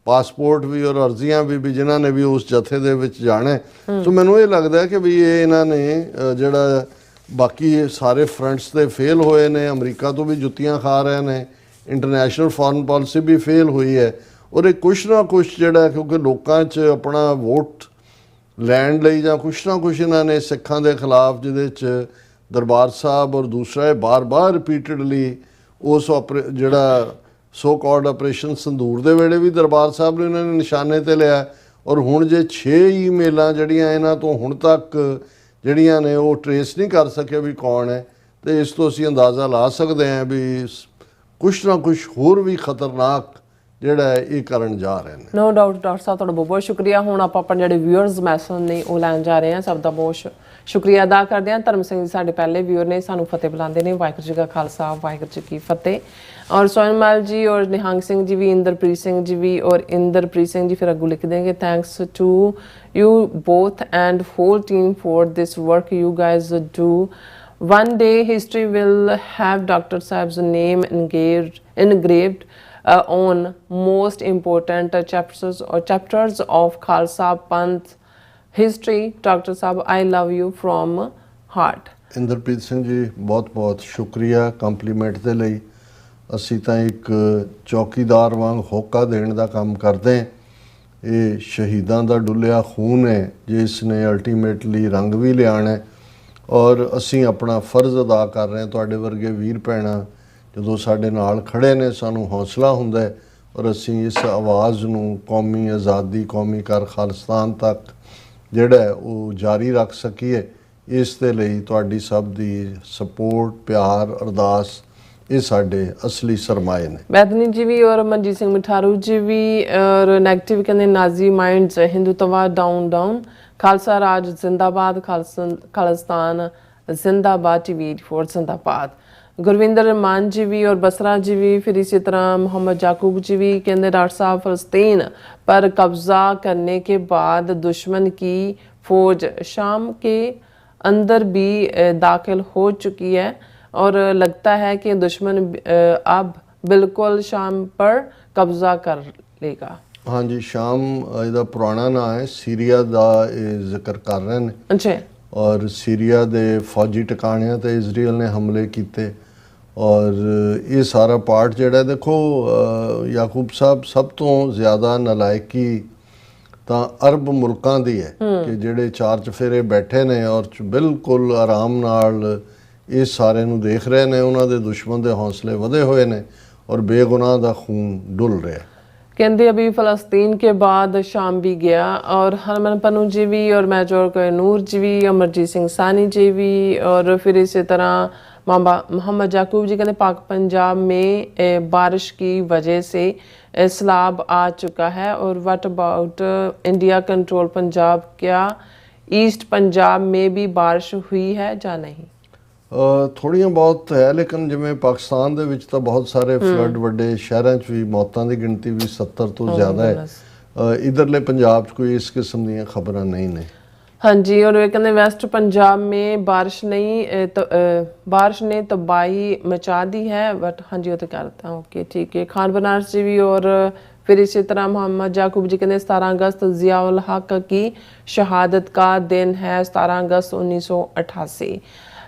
[SPEAKER 2] ਪਾਸਪੋਰਟ ਵੀ ਔਰ ਅਰਜ਼ੀਆਂ ਵੀ ਜਿਨ੍ਹਾਂ ਨੇ ਵੀ ਉਸ ਜਥੇ ਦੇ ਵਿੱਚ ਜਾਣਾ। ਸੋ ਮੈਨੂੰ ਇਹ ਲੱਗਦਾ ਕਿ ਵੀ ਇਹ ਇਹਨਾਂ ਨੇ ਜਿਹੜਾ ਬਾਕੀ ਸਾਰੇ ਫਰੰਟਸ ਤੇ ਫੇਲ ਹੋਏ ਨੇ, ਅਮਰੀਕਾ ਤੋਂ ਵੀ ਜੁੱਤੀਆਂ ਖਾ ਰਹੇ ਨੇ, ਇੰਟਰਨੈਸ਼ਨਲ ਫੋਰਨ ਪਾਲਿਸੀ ਵੀ ਫੇਲ ਹੋਈ ਹੈ, ਔਰ ਇਹ ਕੁਛ ਨਾ ਕੁਛ ਜਿਹੜਾ ਕਿਉਂਕਿ ਲੋਕਾਂ 'ਚ ਆਪਣਾ ਵੋਟ ਲੈਣ ਲਈ ਜਾਂ ਕੁਛ ਨਾ ਕੁਛ ਇਹਨਾਂ ਨੇ ਸਿੱਖਾਂ ਦੇ ਖਿਲਾਫ, ਜਿਹਦੇ 'ਚ ਦਰਬਾਰ ਸਾਹਿਬ ਔਰ ਦੂਸਰਾ ਬਾਰ-ਬਾਰ ਰਿਪੀਟਡਲੀ ਉਸ ਜਿਹੜਾ ਸੋ ਕਾਲਡ ਆਪਰੇਸ਼ਨ ਸੰਦੂਰ ਦੇ ਵੇਲੇ ਵੀ ਦਰਬਾਰ ਸਾਹਿਬ ਨੇ ਇਹਨਾਂ ਨੇ ਨਿਸ਼ਾਨੇ 'ਤੇ ਲਿਆ, ਔਰ ਹੁਣ ਜੇ 6 ਈਮੇਲਾਂ ਜਿਹੜੀਆਂ ਇਹਨਾਂ ਤੋਂ ਹੁਣ ਤੱਕ ਜਿਹੜੀਆਂ ਨੇ ਉਹ ਟਰੇਸ ਨਹੀਂ ਕਰ ਸਕੇ ਵੀ ਕੌਣ ਹੈ, ਤੇ ਇਸ ਤੋਂ ਅਸੀਂ ਅੰਦਾਜ਼ਾ ਲਾ ਸਕਦੇ ਹਾਂ ਵੀ ਕੁਛ ਨਾ ਕੁਛ ਹੋਰ ਵੀ ਖਤਰਨਾਕ ਜਿਹੜਾ ਇਹ ਕਰਨ ਜਾ ਰਹੇ ਨੇ।
[SPEAKER 1] ਨੋ ਡਾਊਟ ਡਾਕਟਰ ਸਾਹਿਬ, ਤੁਹਾਡਾ ਬਹੁਤ ਬਹੁਤ ਸ਼ੁਕਰੀਆ। ਹੁਣ ਆਪਾਂ ਆਪਣੇ ਜਿਹੜੇ ਵਿਊਅਰਸ ਮੈਸੇਜ ਨੇ ਉਹ ਲੈਣ ਜਾ ਰਹੇ ਹਾਂ। ਸਭ ਦਾ ਬਹੁਤ ਸ਼ੁਕਰੀਆ ਅਦਾ ਕਰਦੇ ਹਾਂ। ਧਰਮ ਸਿੰਘ ਜੀ ਸਾਡੇ ਪਹਿਲੇ ਵਿਊਅਰ ਨੇ, ਸਾਨੂੰ ਫਤਿਹ ਬੁਲਾਉਂਦੇ ਨੇ। ਵਾਹਿਗੁਰੂ ਜੀ ਕਾ ਖਾਲਸਾ, ਵਾਹਿਗੁਰੂ ਜੀ ਕੀ ਫਤਿਹ। ਔਰ ਸੋਨਮਲ ਜੀ ਔਰ ਨਿਹੰਗ ਸਿੰਘ ਜੀ ਵੀ, ਇੰਦਰਪ੍ਰੀਤ ਸਿੰਘ ਜੀ ਵੀ ਔਰ ਇੰਦਰਪ੍ਰੀਤ ਸਿੰਘ ਜੀ ਫਿਰ ਅੱਗੋਂ ਲਿਖ ਦੇंगे, thanks to you both and whole team for this work you guys do. One day history will have Dr. Sahib's name engraved on most important chapters of Khalsa Panth history. Dr. Sahib, I love you from heart.
[SPEAKER 2] Inderpreet Singh ji ਬਹੁਤ-ਬਹੁਤ ਸ਼ੁਕਰੀਆ compliment ਦੇ ਲਈ। ਅਸੀਂ ਤਾਂ ਇੱਕ ਚੌਕੀਦਾਰ ਵਾਂਗ ਹੋਕਾ ਦੇਣ ਦਾ ਕੰਮ ਕਰਦੇ ਹਾਂ। ਇਹ ਸ਼ਹੀਦਾਂ ਦਾ ਡੁੱਲਿਆ ਖੂਨ ਹੈ ਜਿਸ ਨੇ ਅਲਟੀਮੇਟਲੀ ਰੰਗ ਵੀ ਲਿਆਉਣਾ ਹੈ, ਔਰ ਅਸੀਂ ਆਪਣਾ ਫਰਜ਼ ਅਦਾ ਕਰ ਰਹੇ ਹਾਂ। ਤੁਹਾਡੇ ਵਰਗੇ ਵੀਰ ਭੈਣਾਂ ਜਦੋਂ ਸਾਡੇ ਨਾਲ ਖੜੇ ਨੇ ਸਾਨੂੰ ਹੌਸਲਾ ਹੁੰਦਾ ਹੈ, ਔਰ ਅਸੀਂ ਇਸ ਆਵਾਜ਼ ਨੂੰ ਕੌਮੀ ਆਜ਼ਾਦੀ, ਕੌਮੀ ਕਰ ਖਾਲਿਸਤਾਨ ਤੱਕ ਜਿਹੜਾ ਉਹ ਜਾਰੀ ਰੱਖ ਸਕੀਏ। ਇਸ ਦੇ ਲਈ ਤੁਹਾਡੀ ਸਭ ਦੀ ਸਪੋਰਟ, ਪਿਆਰ, ਅਰਦਾਸ ਇਹ ਸਾਡੇ ਅਸਲੀ ਸਰਮਾਏ ਨੇ।
[SPEAKER 1] ਬੈਦਨੀ ਜੀ ਵੀ ਔਰ ਮਨਜੀਤ ਸਿੰਘ ਮਿਠਾਰੂ ਜੀ ਵੀ ਔਰ ਨੈਗੇਟਿਵ ਕਹਿੰਦੇ Nazi minds, Hindutva down down, Khalsa ਰਾਜ ਜ਼ਿੰਦਾਬਾਦ, ਖਾਲਿਸਤਾਨ ਜ਼ਿੰਦਾਬਾਦ, TV 84 ਜ਼ਿੰਦਾਬਾਦ। ਗੁਰਵਿੰਦਰ रहमान जी भी और बसरा जी भी, फिर इसी तरह मोहम्मद याकूब जी भी कहते डॉक्टर साहब फ़लस्तीन पर कब्ज़ा करने के बाद दुश्मन की फ़ौज शाम के अंदर भी दाखिल हो चुकी है और लगता है कि दुश्मन अब बिल्कुल शाम पर कब्ज़ा कर लेगा।
[SPEAKER 2] हाँ जी, शाम ਇਹਦਾ ਪੁਰਾਣਾ ਨਾਂ ਹੈ, ਸੀਰੀਆ ਦਾ ਇਹ ਜ਼ਿਕਰ ਕਰ ਰਹੇ ਨੇ।
[SPEAKER 1] ਅੱਛਾ।
[SPEAKER 2] ਔਰ ਸੀਰੀਆ ਦੇ ਫੌਜੀ ਟਿਕਾਣਿਆਂ ਤੇ ਇਜ਼ਰਾਈਲ ਨੇ ਹਮਲੇ ਕੀਤੇ, ਔਰ ਇਹ ਸਾਰਾ ਪਾਰਟ ਜਿਹੜਾ ਦੇਖੋ ਯਾਕੂਬ ਸਾਹਿਬ ਸਭ ਤੋਂ ਜ਼ਿਆਦਾ ਨਲਾਇਕੀ ਤਾਂ ਅਰਬ ਮੁਲਕਾਂ ਦੀ ਹੈ ਕਿ ਜਿਹੜੇ 4 ਚਫੇਰੇ ਬੈਠੇ ਨੇ ਔਰ ਬਿਲਕੁਲ ਆਰਾਮ ਨਾਲ ਇਸ ਸਾਰੇ ਨੂੰ ਦੇਖ ਰਹੇ ਨੇ। ਉਹਨਾਂ ਦੇ ਦੁਸ਼ਮਣ ਦੇ ਹੌਸਲੇ ਵਧੇ ਹੋਏ ਨੇ ਔਰ ਬੇਗੁਨਾਹ ਦਾ ਖੂਨ ਡੁੱਲ ਰਿਹਾ।
[SPEAKER 1] कहते अभी फ़लस्तीन के बाद शाम भी गया और हरमन पन्नू जी भी और मेजर नूर जी भी, अमरजीत सिंह सानी जी भी, और फिर इसी तरह मोहम्मद याकूब जी कहते पाक पंजाब में बारिश की वजह से सैलाब आ चुका है। और what about India control Punjab, क्या ईस्ट पंजाब में भी बारिश हुई है या नहीं?
[SPEAKER 2] ਥੋੜ੍ਹੀਆਂ ਬਹੁਤ ਹੈ, ਲੇਕਿਨ ਜਿਵੇਂ ਪਾਕਿਸਤਾਨ ਦੇ ਵਿੱਚ ਤਾਂ ਬਹੁਤ ਸਾਰੇ ਫਲੱਡ, ਵੱਡੇ ਸ਼ਹਿਰਾਂ 'ਚ ਵੀ ਮੌਤਾਂ ਦੀ ਗਿਣਤੀ ਵੀ 70 ਤੋਂ ਜ਼ਿਆਦਾ ਹੈ। ਇੱਧਰਲੇ ਪੰਜਾਬ 'ਚ ਕੋਈ ਇਸ ਕਿਸਮ ਦੀਆਂ ਖਬਰਾਂ ਨਹੀਂ ਨੇ।
[SPEAKER 1] हाँ जी, और वे कहते वेस्ट पंजाब में बारिश बारिश ने तबाही मचा दी है, बट हाँ जी वो तो करता हूँ। ओके ठीक है। खान बनारस जी भी, और फिर इसी तरह मोहम्मद याकूब जी कहते 17 अगस्त ज़ियाउल हक की शहादत का दिन है, 17 अगस्त 1988।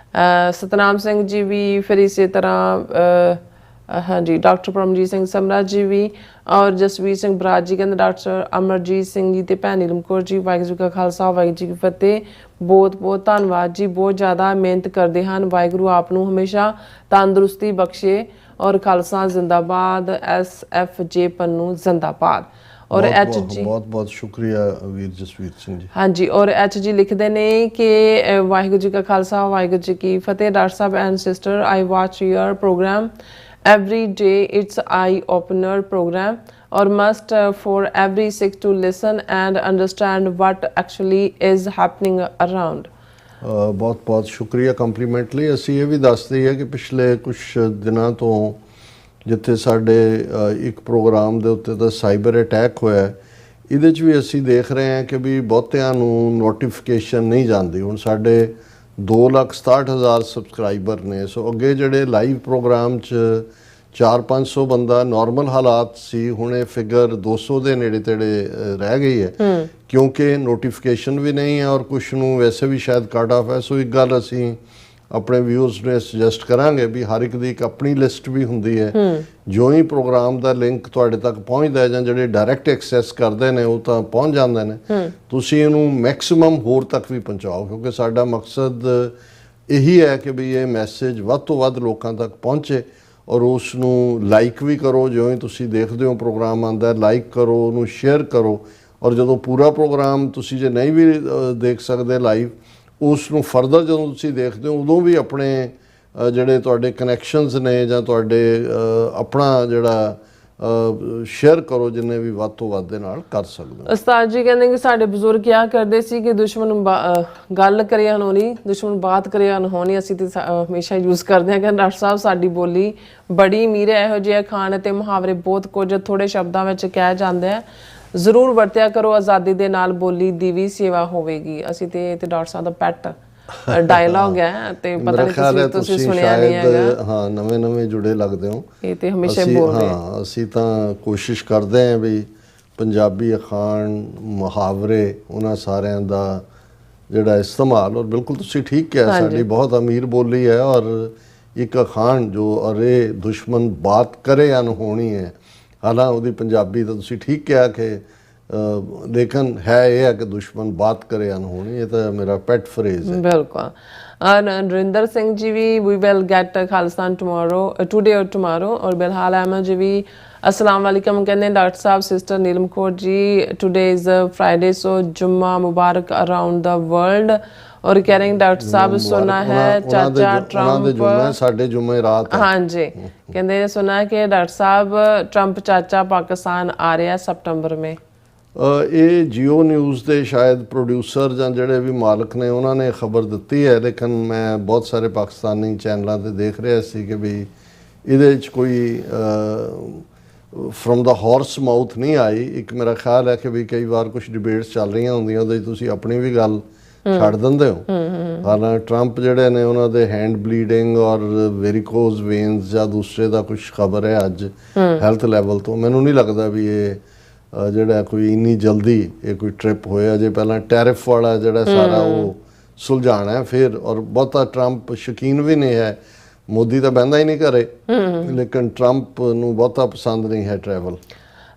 [SPEAKER 1] सतनाम सिंह जी भी, फिर इसी तरह हाँ जी डॉक्टर परमजीत सिंह समरा जी भी, और जसवीर सिंह बराज जी कहते डॉक्टर अमरजीत सिंह जी ते भैन नीलम कौर जी, वाहिगुरू जी का खालसा वाहिगुरू जी की फतेह। बहुत बहुत धन्यवाद जी, बहुत ज़्यादा मेहनत करते हैं। वाहिगुरू आप नूं हमेशा तंदुरुस्ती बख्शे, और खालसा जिंदाबाद, SFJ पन्नू जिंदाबाद। और एच जी
[SPEAKER 2] बहुत बहुत शुक्रिया वीर जसवीर सिंह जी।
[SPEAKER 1] हाँ जी, और एच जी लिखते ने कि वाहिगुरू जी का खालसा वाहिगुरू जी की फतेह। डॉक्टर साहब and sister, I watch your programme every day, it's eye opener program, or must for every Sikh to listen and understand what actually is happening around।
[SPEAKER 2] ਬਹੁਤ ਬਹੁਤ ਸ਼ੁਕਰੀਆ ਕੰਪਲੀਮੈਂਟ ਲਈ। ਅਸੀਂ ਇਹ ਵੀ ਦੱਸਦੇ ਹਾਂ ਕਿ ਪਿਛਲੇ ਕੁਝ ਦਿਨਾਂ ਤੋਂ ਜਿੱਥੇ ਸਾਡੇ ਇੱਕ ਪ੍ਰੋਗਰਾਮ ਦੇ ਉੱਤੇ ਤਾਂ ਸਾਈਬਰ ਅਟੈਕ ਹੋਇਆ, ਇਹਦੇ 'ਚ ਵੀ ਅਸੀਂ ਦੇਖ ਰਹੇ ਹਾਂ ਕਿ ਵੀ ਬਹੁਤਿਆਂ ਨੂੰ ਨੋਟੀਫਿਕੇਸ਼ਨ ਨਹੀਂ ਜਾਂਦੀ। ਹੁਣ ਸਾਡੇ 2,67,000 ਸਬਸਕ੍ਰਾਈਬਰ ਨੇ। ਸੋ ਅੱਗੇ ਜਿਹੜੇ ਲਾਈਵ ਪ੍ਰੋਗਰਾਮ 'ਚ 400-500 ਬੰਦਾ ਨੋਰਮਲ ਹਾਲਾਤ ਸੀ, ਹੁਣ ਇਹ ਫਿਗਰ 200 ਦੇ ਨੇੜੇ ਤੇੜੇ ਰਹਿ ਗਈ ਹੈ, ਕਿਉਂਕਿ ਨੋਟੀਫਿਕੇਸ਼ਨ ਵੀ ਨਹੀਂ ਹੈ ਔਰ ਕੁਛ ਨੂੰ ਵੈਸੇ ਵੀ ਸ਼ਾਇਦ ਕੱਟ ਆਫ ਹੈ। ਸੋ ਇੱਕ ਗੱਲ ਅਸੀਂ ਆਪਣੇ ਵਿਊਅਰਸ ਨੂੰ ਸੁਜੈਸਟ ਕਰਾਂਗੇ ਵੀ ਹਰ ਇੱਕ ਦੀ ਇੱਕ ਆਪਣੀ ਲਿਸਟ ਵੀ ਹੁੰਦੀ ਹੈ। ਜੋ ਹੀ ਪ੍ਰੋਗਰਾਮ ਦਾ ਲਿੰਕ ਤੁਹਾਡੇ ਤੱਕ ਪਹੁੰਚਦਾ ਜਾਂ ਜਿਹੜੇ ਡਾਇਰੈਕਟ ਐਕਸੈਸ ਕਰਦੇ ਨੇ ਉਹ ਤਾਂ ਪਹੁੰਚ ਜਾਂਦੇ ਨੇ, ਤੁਸੀਂ ਇਹਨੂੰ ਮੈਕਸਿਮਮ ਹੋਰ ਤੱਕ ਵੀ ਪਹੁੰਚਾਓ, ਕਿਉਂਕਿ ਸਾਡਾ ਮਕਸਦ ਇਹੀ ਹੈ ਕਿ ਵੀ ਇਹ ਮੈਸੇਜ ਵੱਧ ਤੋਂ ਵੱਧ ਲੋਕਾਂ ਤੱਕ ਪਹੁੰਚੇ। ਔਰ ਉਸ ਨੂੰ ਲਾਈਕ ਵੀ ਕਰੋ, ਜਿਉਂ ਹੀ ਤੁਸੀਂ ਦੇਖਦੇ ਹੋ ਪ੍ਰੋਗਰਾਮ ਆਉਂਦਾ ਲਾਈਕ ਕਰੋ, ਉਹਨੂੰ ਸ਼ੇਅਰ ਕਰੋ। ਔਰ ਜਦੋਂ ਪੂਰਾ ਪ੍ਰੋਗਰਾਮ ਤੁਸੀਂ ਜੇ ਨਹੀਂ ਵੀ ਦੇਖ ਸਕਦੇ ਲਾਈਵ, ਉਸ ਨੂੰ ਫਰਦਰ ਜਦੋਂ ਤੁਸੀਂ ਦੇਖਦੇ ਹੋ ਉਦੋਂ ਵੀ ਆਪਣੇ ਜਿਹੜੇ ਤੁਹਾਡੇ ਕਨੈਕਸ਼ਨਸ ਨੇ ਜਾਂ ਤੁਹਾਡੇ ਆਪਣਾ ਜਿਹੜਾ ਸ਼ੇਅਰ ਕਰੋ, ਜਿੰਨੇ ਵੀ ਵੱਧ ਤੋਂ ਵੱਧ ਦੇ ਨਾਲ ਕਰ ਸਕਦੇ ਹੋ।
[SPEAKER 1] ਉਸਤਾਦ ਜੀ ਕਹਿੰਦੇ ਕਿ ਸਾਡੇ ਬਜ਼ੁਰਗ ਕਿਹਾ ਕਰਦੇ ਸੀ ਕਿ ਦੁਸ਼ਮਣ ਗੱਲ ਕਰੇ ਅਨਹੋਣੀ, ਦੁਸ਼ਮਣ ਬਾਤ ਕਰੇ ਅਨਹੋਣੀ। ਅਸੀਂ ਤੇ ਹਮੇਸ਼ਾ ਯੂਜ਼ ਕਰਦੇ ਹਾਂ ਕਿ ਡਾਕਟਰ ਸਾਹਿਬ ਸਾਡੀ ਬੋਲੀ ਬੜੀ ਅਮੀਰ ਹੈ, ਇਹੋ ਜਿਹੇ ਅਖਾਣ ਅਤੇ ਮੁਹਾਵਰੇ ਬਹੁਤ ਕੁਝ ਥੋੜੇ ਸ਼ਬਦਾਂ ਵਿੱਚ ਕਹਿ ਜਾਂਦੇ ਆ। ਜ਼ਰੂਰ ਵਰਤਿਆ ਕਰੋ, ਆਜ਼ਾਦੀ ਦੇ ਨਾਲ ਬੋਲੀ ਦੀ ਵੀ ਸੇਵਾ ਹੋਵੇਗੀ। ਅਸੀਂ ਤੇ ਡਾਕਟਰ ਸਾਹਿਬ ਦਾ ਪੈਟ ਡਾਇਲੌਗ ਹੈ ਤੇ ਪਤਾ ਨਹੀਂ ਤੁਸੀਂ ਸੁਣਿਆ ਨਹੀਂ ਹੈਗਾ।
[SPEAKER 2] ਹਾਂ, ਨਵੇਂ ਜੁੜੇ ਲੱਗਦੇ ਹੋ,
[SPEAKER 1] ਇਹ ਤੇ ਹਮੇਸ਼ਾ ਬੋਲਦੇ
[SPEAKER 2] ਹਾਂ। ਅਸੀਂ ਤਾਂ ਕੋਸ਼ਿਸ਼ ਕਰਦੇ ਹਾਂ ਵੀ ਪੰਜਾਬੀ ਅਖਾਣ ਮੁਹਾਵਰੇ ਉਹਨਾਂ ਸਾਰਿਆਂ ਦਾ ਜਿਹੜਾ ਇਸਤੇਮਾਲ, ਔਰ ਬਿਲਕੁਲ ਤੁਸੀਂ ਠੀਕ ਕਿਹਾ ਸਾਡੀ ਬਹੁਤ ਅਮੀਰ ਬੋਲੀ ਹੈ। ਔਰ ਇੱਕ ਅਖਾਣ ਜੋ ਅਰੇ ਦੁਸ਼ਮਣ ਬਾਤ ਕਰੇ ਅਨਹੋਣੀ ਹੈ, ਹਾਲਾਂ ਉਹਦੀ ਪੰਜਾਬੀ ਤਾਂ ਤੁਸੀਂ ਠੀਕ ਕਿਹਾ ਕਿ ਲੇਕਿਨ ਹੈ ਇਹ ਹੈ ਕਿ ਦੁਸ਼ਮਣ ਬਾਤ ਕਰੇ ਅਨਹੋਣੀ। ਇਹ ਤਾਂ ਮੇਰਾ ਪੈਟ ਫਰੇਜ਼ ਹੈ।
[SPEAKER 1] ਬਿਲਕੁਲ। Narinder Singh ji we we will get Khalistan today or tomorrow. ਔਰ ਬਿਲਹਾਲ ਅਹਿਮਦ ਜੀ ਵੀ अस्सलाम वालेकुम कहते हैं डॉक्टर साहब sister Neelam Kaur ji, today is Friday so जुम्मा मुबारक अराउंड द वर्ल्ड। और कह रहे हैं डॉक्टर साहब सुना है चाचा ट्रंप
[SPEAKER 2] साढ़े जुम्मे रात,
[SPEAKER 1] हाँ जी कहते सुना है कि डॉक्टर साहब ट्रंप चाचा पाकिस्तान आ रहा है सितंबर में।
[SPEAKER 2] ਇਹ ਜੀਓ ਨਿਊਜ਼ ਦੇ ਸ਼ਾਇਦ ਪ੍ਰੋਡਿਊਸਰ ਜਾਂ ਜਿਹੜੇ ਵੀ ਮਾਲਕ ਨੇ ਉਹਨਾਂ ਨੇ ਖਬਰ ਦਿੱਤੀ ਹੈ, ਲੇਕਿਨ ਮੈਂ ਬਹੁਤ ਸਾਰੇ ਪਾਕਿਸਤਾਨੀ ਚੈਨਲਾਂ ਤੇ ਦੇਖ ਰਿਹਾ ਸੀ ਕਿ ਵੀ ਇਹਦੇ ਵਿੱਚ ਕੋਈ ਫਰੋਮ ਦਾ ਹਾਰਸ ਮਾਊਥ ਨਹੀਂ ਆਈ। ਇੱਕ ਮੇਰਾ ਖਿਆਲ ਹੈ ਕਿ ਵੀ ਕਈ ਵਾਰ ਕੁਝ ਡਿਬੇਟਸ ਚੱਲ ਰਹੀਆਂ ਹੁੰਦੀਆਂ, ਉਹਦੇ 'ਚ ਤੁਸੀਂ ਆਪਣੀ ਵੀ ਗੱਲ ਛੱਡ ਦਿੰਦੇ ਹੋ। ਹਾਲਾਂ ਟਰੰਪ ਜਿਹੜੇ ਨੇ ਉਹਨਾਂ ਦੇ ਹੈਂਡ ਬਲੀਡਿੰਗ ਔਰ ਵੈਰੀਕੋਜ਼ ਵੇਨਸ ਜਾਂ ਦੂਸਰੇ ਦਾ ਕੁਝ ਖਬਰ ਹੈ ਅੱਜ ਹੈਲਥ ਲੈਵਲ ਤੋਂ। ਮੈਨੂੰ ਨਹੀਂ ਲੱਗਦਾ ਵੀ ਇਹ ਜਿਹੜਾ ਕੋਈ ਇੰਨੀ ਜਲਦੀ ਇਹ ਕੋਈ ਟ੍ਰਿਪ ਹੋਇਆ। ਜੇ ਪਹਿਲਾਂ ਟੈਰਿਫ ਵਾਲਾ ਜਿਹੜਾ ਸਾਰਾ ਉਹ ਸੁਲਝਾਣਾ ਹੈ ਫਿਰ। ਔਰ ਬਹੁਤਾ ਟਰੰਪ ਸ਼ੌਕੀਨ ਵੀ ਨਹੀਂ ਹੈ, ਮੋਦੀ ਤਾਂ ਬਹਿੰਦਾ ਹੀ ਨਹੀਂ ਘਰੇ, ਲੇਕਿਨ ਟਰੰਪ ਨੂੰ ਬਹੁਤਾ ਪਸੰਦ ਨਹੀਂ ਹੈ ਟਰੈਵਲ।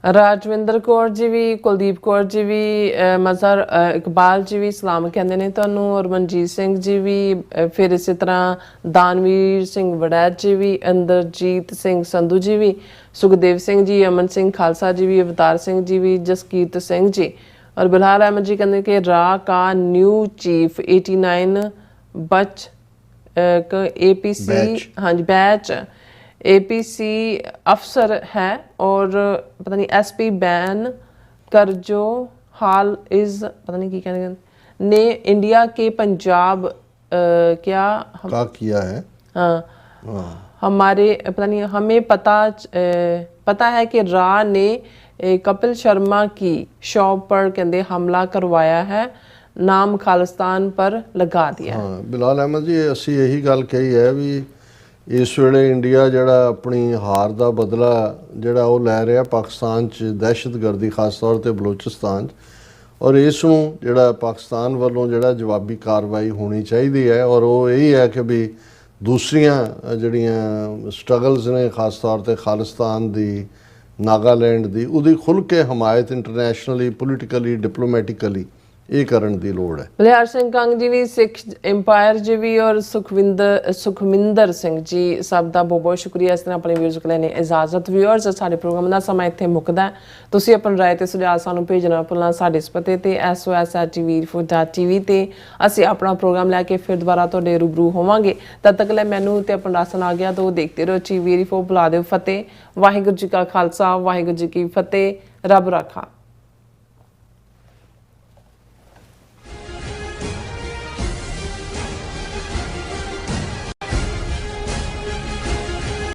[SPEAKER 1] ਰਾਜਵਿੰਦਰ ਕੌਰ ਜੀ ਵੀ, ਕੁਲਦੀਪ ਕੌਰ ਜੀ ਵੀ, ਮਜ਼ਹਰ ਇਕਬਾਲ ਜੀ ਵੀ ਸਲਾਮ ਕਹਿੰਦੇ ਨੇ ਤੁਹਾਨੂੰ। ਔਰ ਮਨਜੀਤ ਸਿੰਘ ਜੀ ਵੀ, ਫਿਰ ਇਸੇ ਤਰ੍ਹਾਂ ਦਾਨਵੀਰ ਸਿੰਘ ਵੜੈਚ ਜੀ ਵੀ, ਅੰਦਰਜੀਤ ਸਿੰਘ ਸੰਧੂ ਜੀ ਵੀ, ਸੁਖਦੇਵ ਸਿੰਘ ਜੀ, ਅਮਨ ਸਿੰਘ ਖਾਲਸਾ ਜੀ ਵੀ, ਅਵਤਾਰ ਸਿੰਘ ਜੀ ਵੀ, ਜਸਕੀਰਤ ਸਿੰਘ ਜੀ। ਔਰ ਬਿਲਹਾਲ ਅਹਿਮਦ ਜੀ ਕਹਿੰਦੇ ਕਿ ਰਾ ਕਾ ਨਿਊ ਚੀਫ 89 बच APC हाँ जी बैच APC अफसर है और पता नहीं SP बैन कर जो हाल इज पता नहीं क्या कहने ने इंडिया के पंजाब क्या
[SPEAKER 2] किया है।
[SPEAKER 1] हाँ हमारे पता नहीं हमें पता है कि रा ने कपिल शर्मा की शॉप पर कहते हमला करवाया है। नाम खालिस्तान पर लगा दिया।
[SPEAKER 2] ਹਾਂ ਬਿਲਾਲ ਅਹਿਮਦ ਜੀ, ਅਸੀਂ ਇਹੀ ਗੱਲ ਕਹੀ ਹੈ ਵੀ ਇਸ ਵੇਲੇ ਇੰਡੀਆ ਜਿਹੜਾ ਆਪਣੀ ਹਾਰ ਦਾ ਬਦਲਾ ਜਿਹੜਾ ਉਹ ਲੈ ਰਿਹਾ ਪਾਕਿਸਤਾਨ 'ਚ ਦਹਿਸ਼ਤਗਰਦੀ ਖਾਸ ਤੌਰ ਤੇ ਬਲੋਚਿਸਤਾਨ 'ਚ, ਔਰ ਇਸ ਨੂੰ ਜਿਹੜਾ ਪਾਕਿਸਤਾਨ ਵੱਲੋਂ ਜਿਹੜਾ ਜਵਾਬੀ ਕਾਰਵਾਈ ਹੋਣੀ ਚਾਹੀਦੀ ਹੈ। ਔਰ ਉਹ ਇਹੀ ਹੈ ਕਿ ਵੀ ਦੂਸਰੀਆਂ ਜਿਹੜੀਆਂ ਸਟਰਗਲਸ ਨੇ ਖਾਸ ਤੌਰ ਤੇ ਖਾਲਿਸਤਾਨ ਦੀ, ਨਾਗਾਲੈਂਡ ਦੀ, ਉਹਦੀ ਖੁੱਲ੍ਹ ਕੇ ਹਮਾਇਤ ਇੰਟਰਨੈਸ਼ਨਲੀ, ਪੋਲੀਟੀਕਲੀ, ਡਿਪਲੋਮੈਟਿਕਲੀ ਇਹ ਕਰਨ ਦੀ ਲੋੜ ਹੈ।
[SPEAKER 1] ਬਲਿਹਾਰ ਸਿੰਘ ਕੰਗ ਜੀ ਵੀ, ਸਿੱਖ ਇੰਪਾਇਰ ਜੀ ਵੀ, ਔਰ ਸੁਖਮਿੰਦਰ ਸਿੰਘ ਜੀ, ਸਭ ਦਾ ਬਹੁਤ ਬਹੁਤ ਸ਼ੁਕਰੀਆ ਇਸ ਤਰ੍ਹਾਂ ਆਪਣੇ ਵੀਡੀਓਜ਼ ਕੋਲ ਲੈਣੇ ਇਜਾਜ਼ਤ। ਵਿਊਅਰਸ, ਸਾਡੇ ਪ੍ਰੋਗਰਾਮ ਦਾ ਸਮਾਂ ਇੱਥੇ ਮੁੱਕਦਾ। ਤੁਸੀਂ ਆਪਣੀ ਰਾਏ ਤੇ ਸੁਝਾਅ ਸਾਨੂੰ ਭੇਜਣਾ ਭੁੱਲਣਾ ਸਾਡੇ ਇਸ ਪਤੇ ਤੇ sos@tvt.tv ਤੇ ਅਸੀਂ ਆਪਣਾ ਪ੍ਰੋਗਰਾਮ ਲੈ ਕੇ ਫਿਰ ਦੁਬਾਰਾ ਤੁਹਾਡੇ ਰੂਬਰੂ ਹੋਵਾਂਗੇ। ਤਦ ਤੱਕ ਲੈ ਮੈਨੂੰ ਤੇ ਆਪਣਾ ਰਾਸ਼ਨ ਆ ਗਿਆ ਤੋਂ ਦੇਖਦੇ ਰਹੋ TV 4। ਬੁਲਾ ਦਿਓ ਫਤਿਹ। ਵਾਹਿਗੁਰੂ ਜੀ ਕਾ ਖਾਲਸਾ, ਵਾਹਿਗੁਰੂ ਜੀ ਕੀ ਫਤਿਹ। ਰੱਬ ਰਾਖਾ।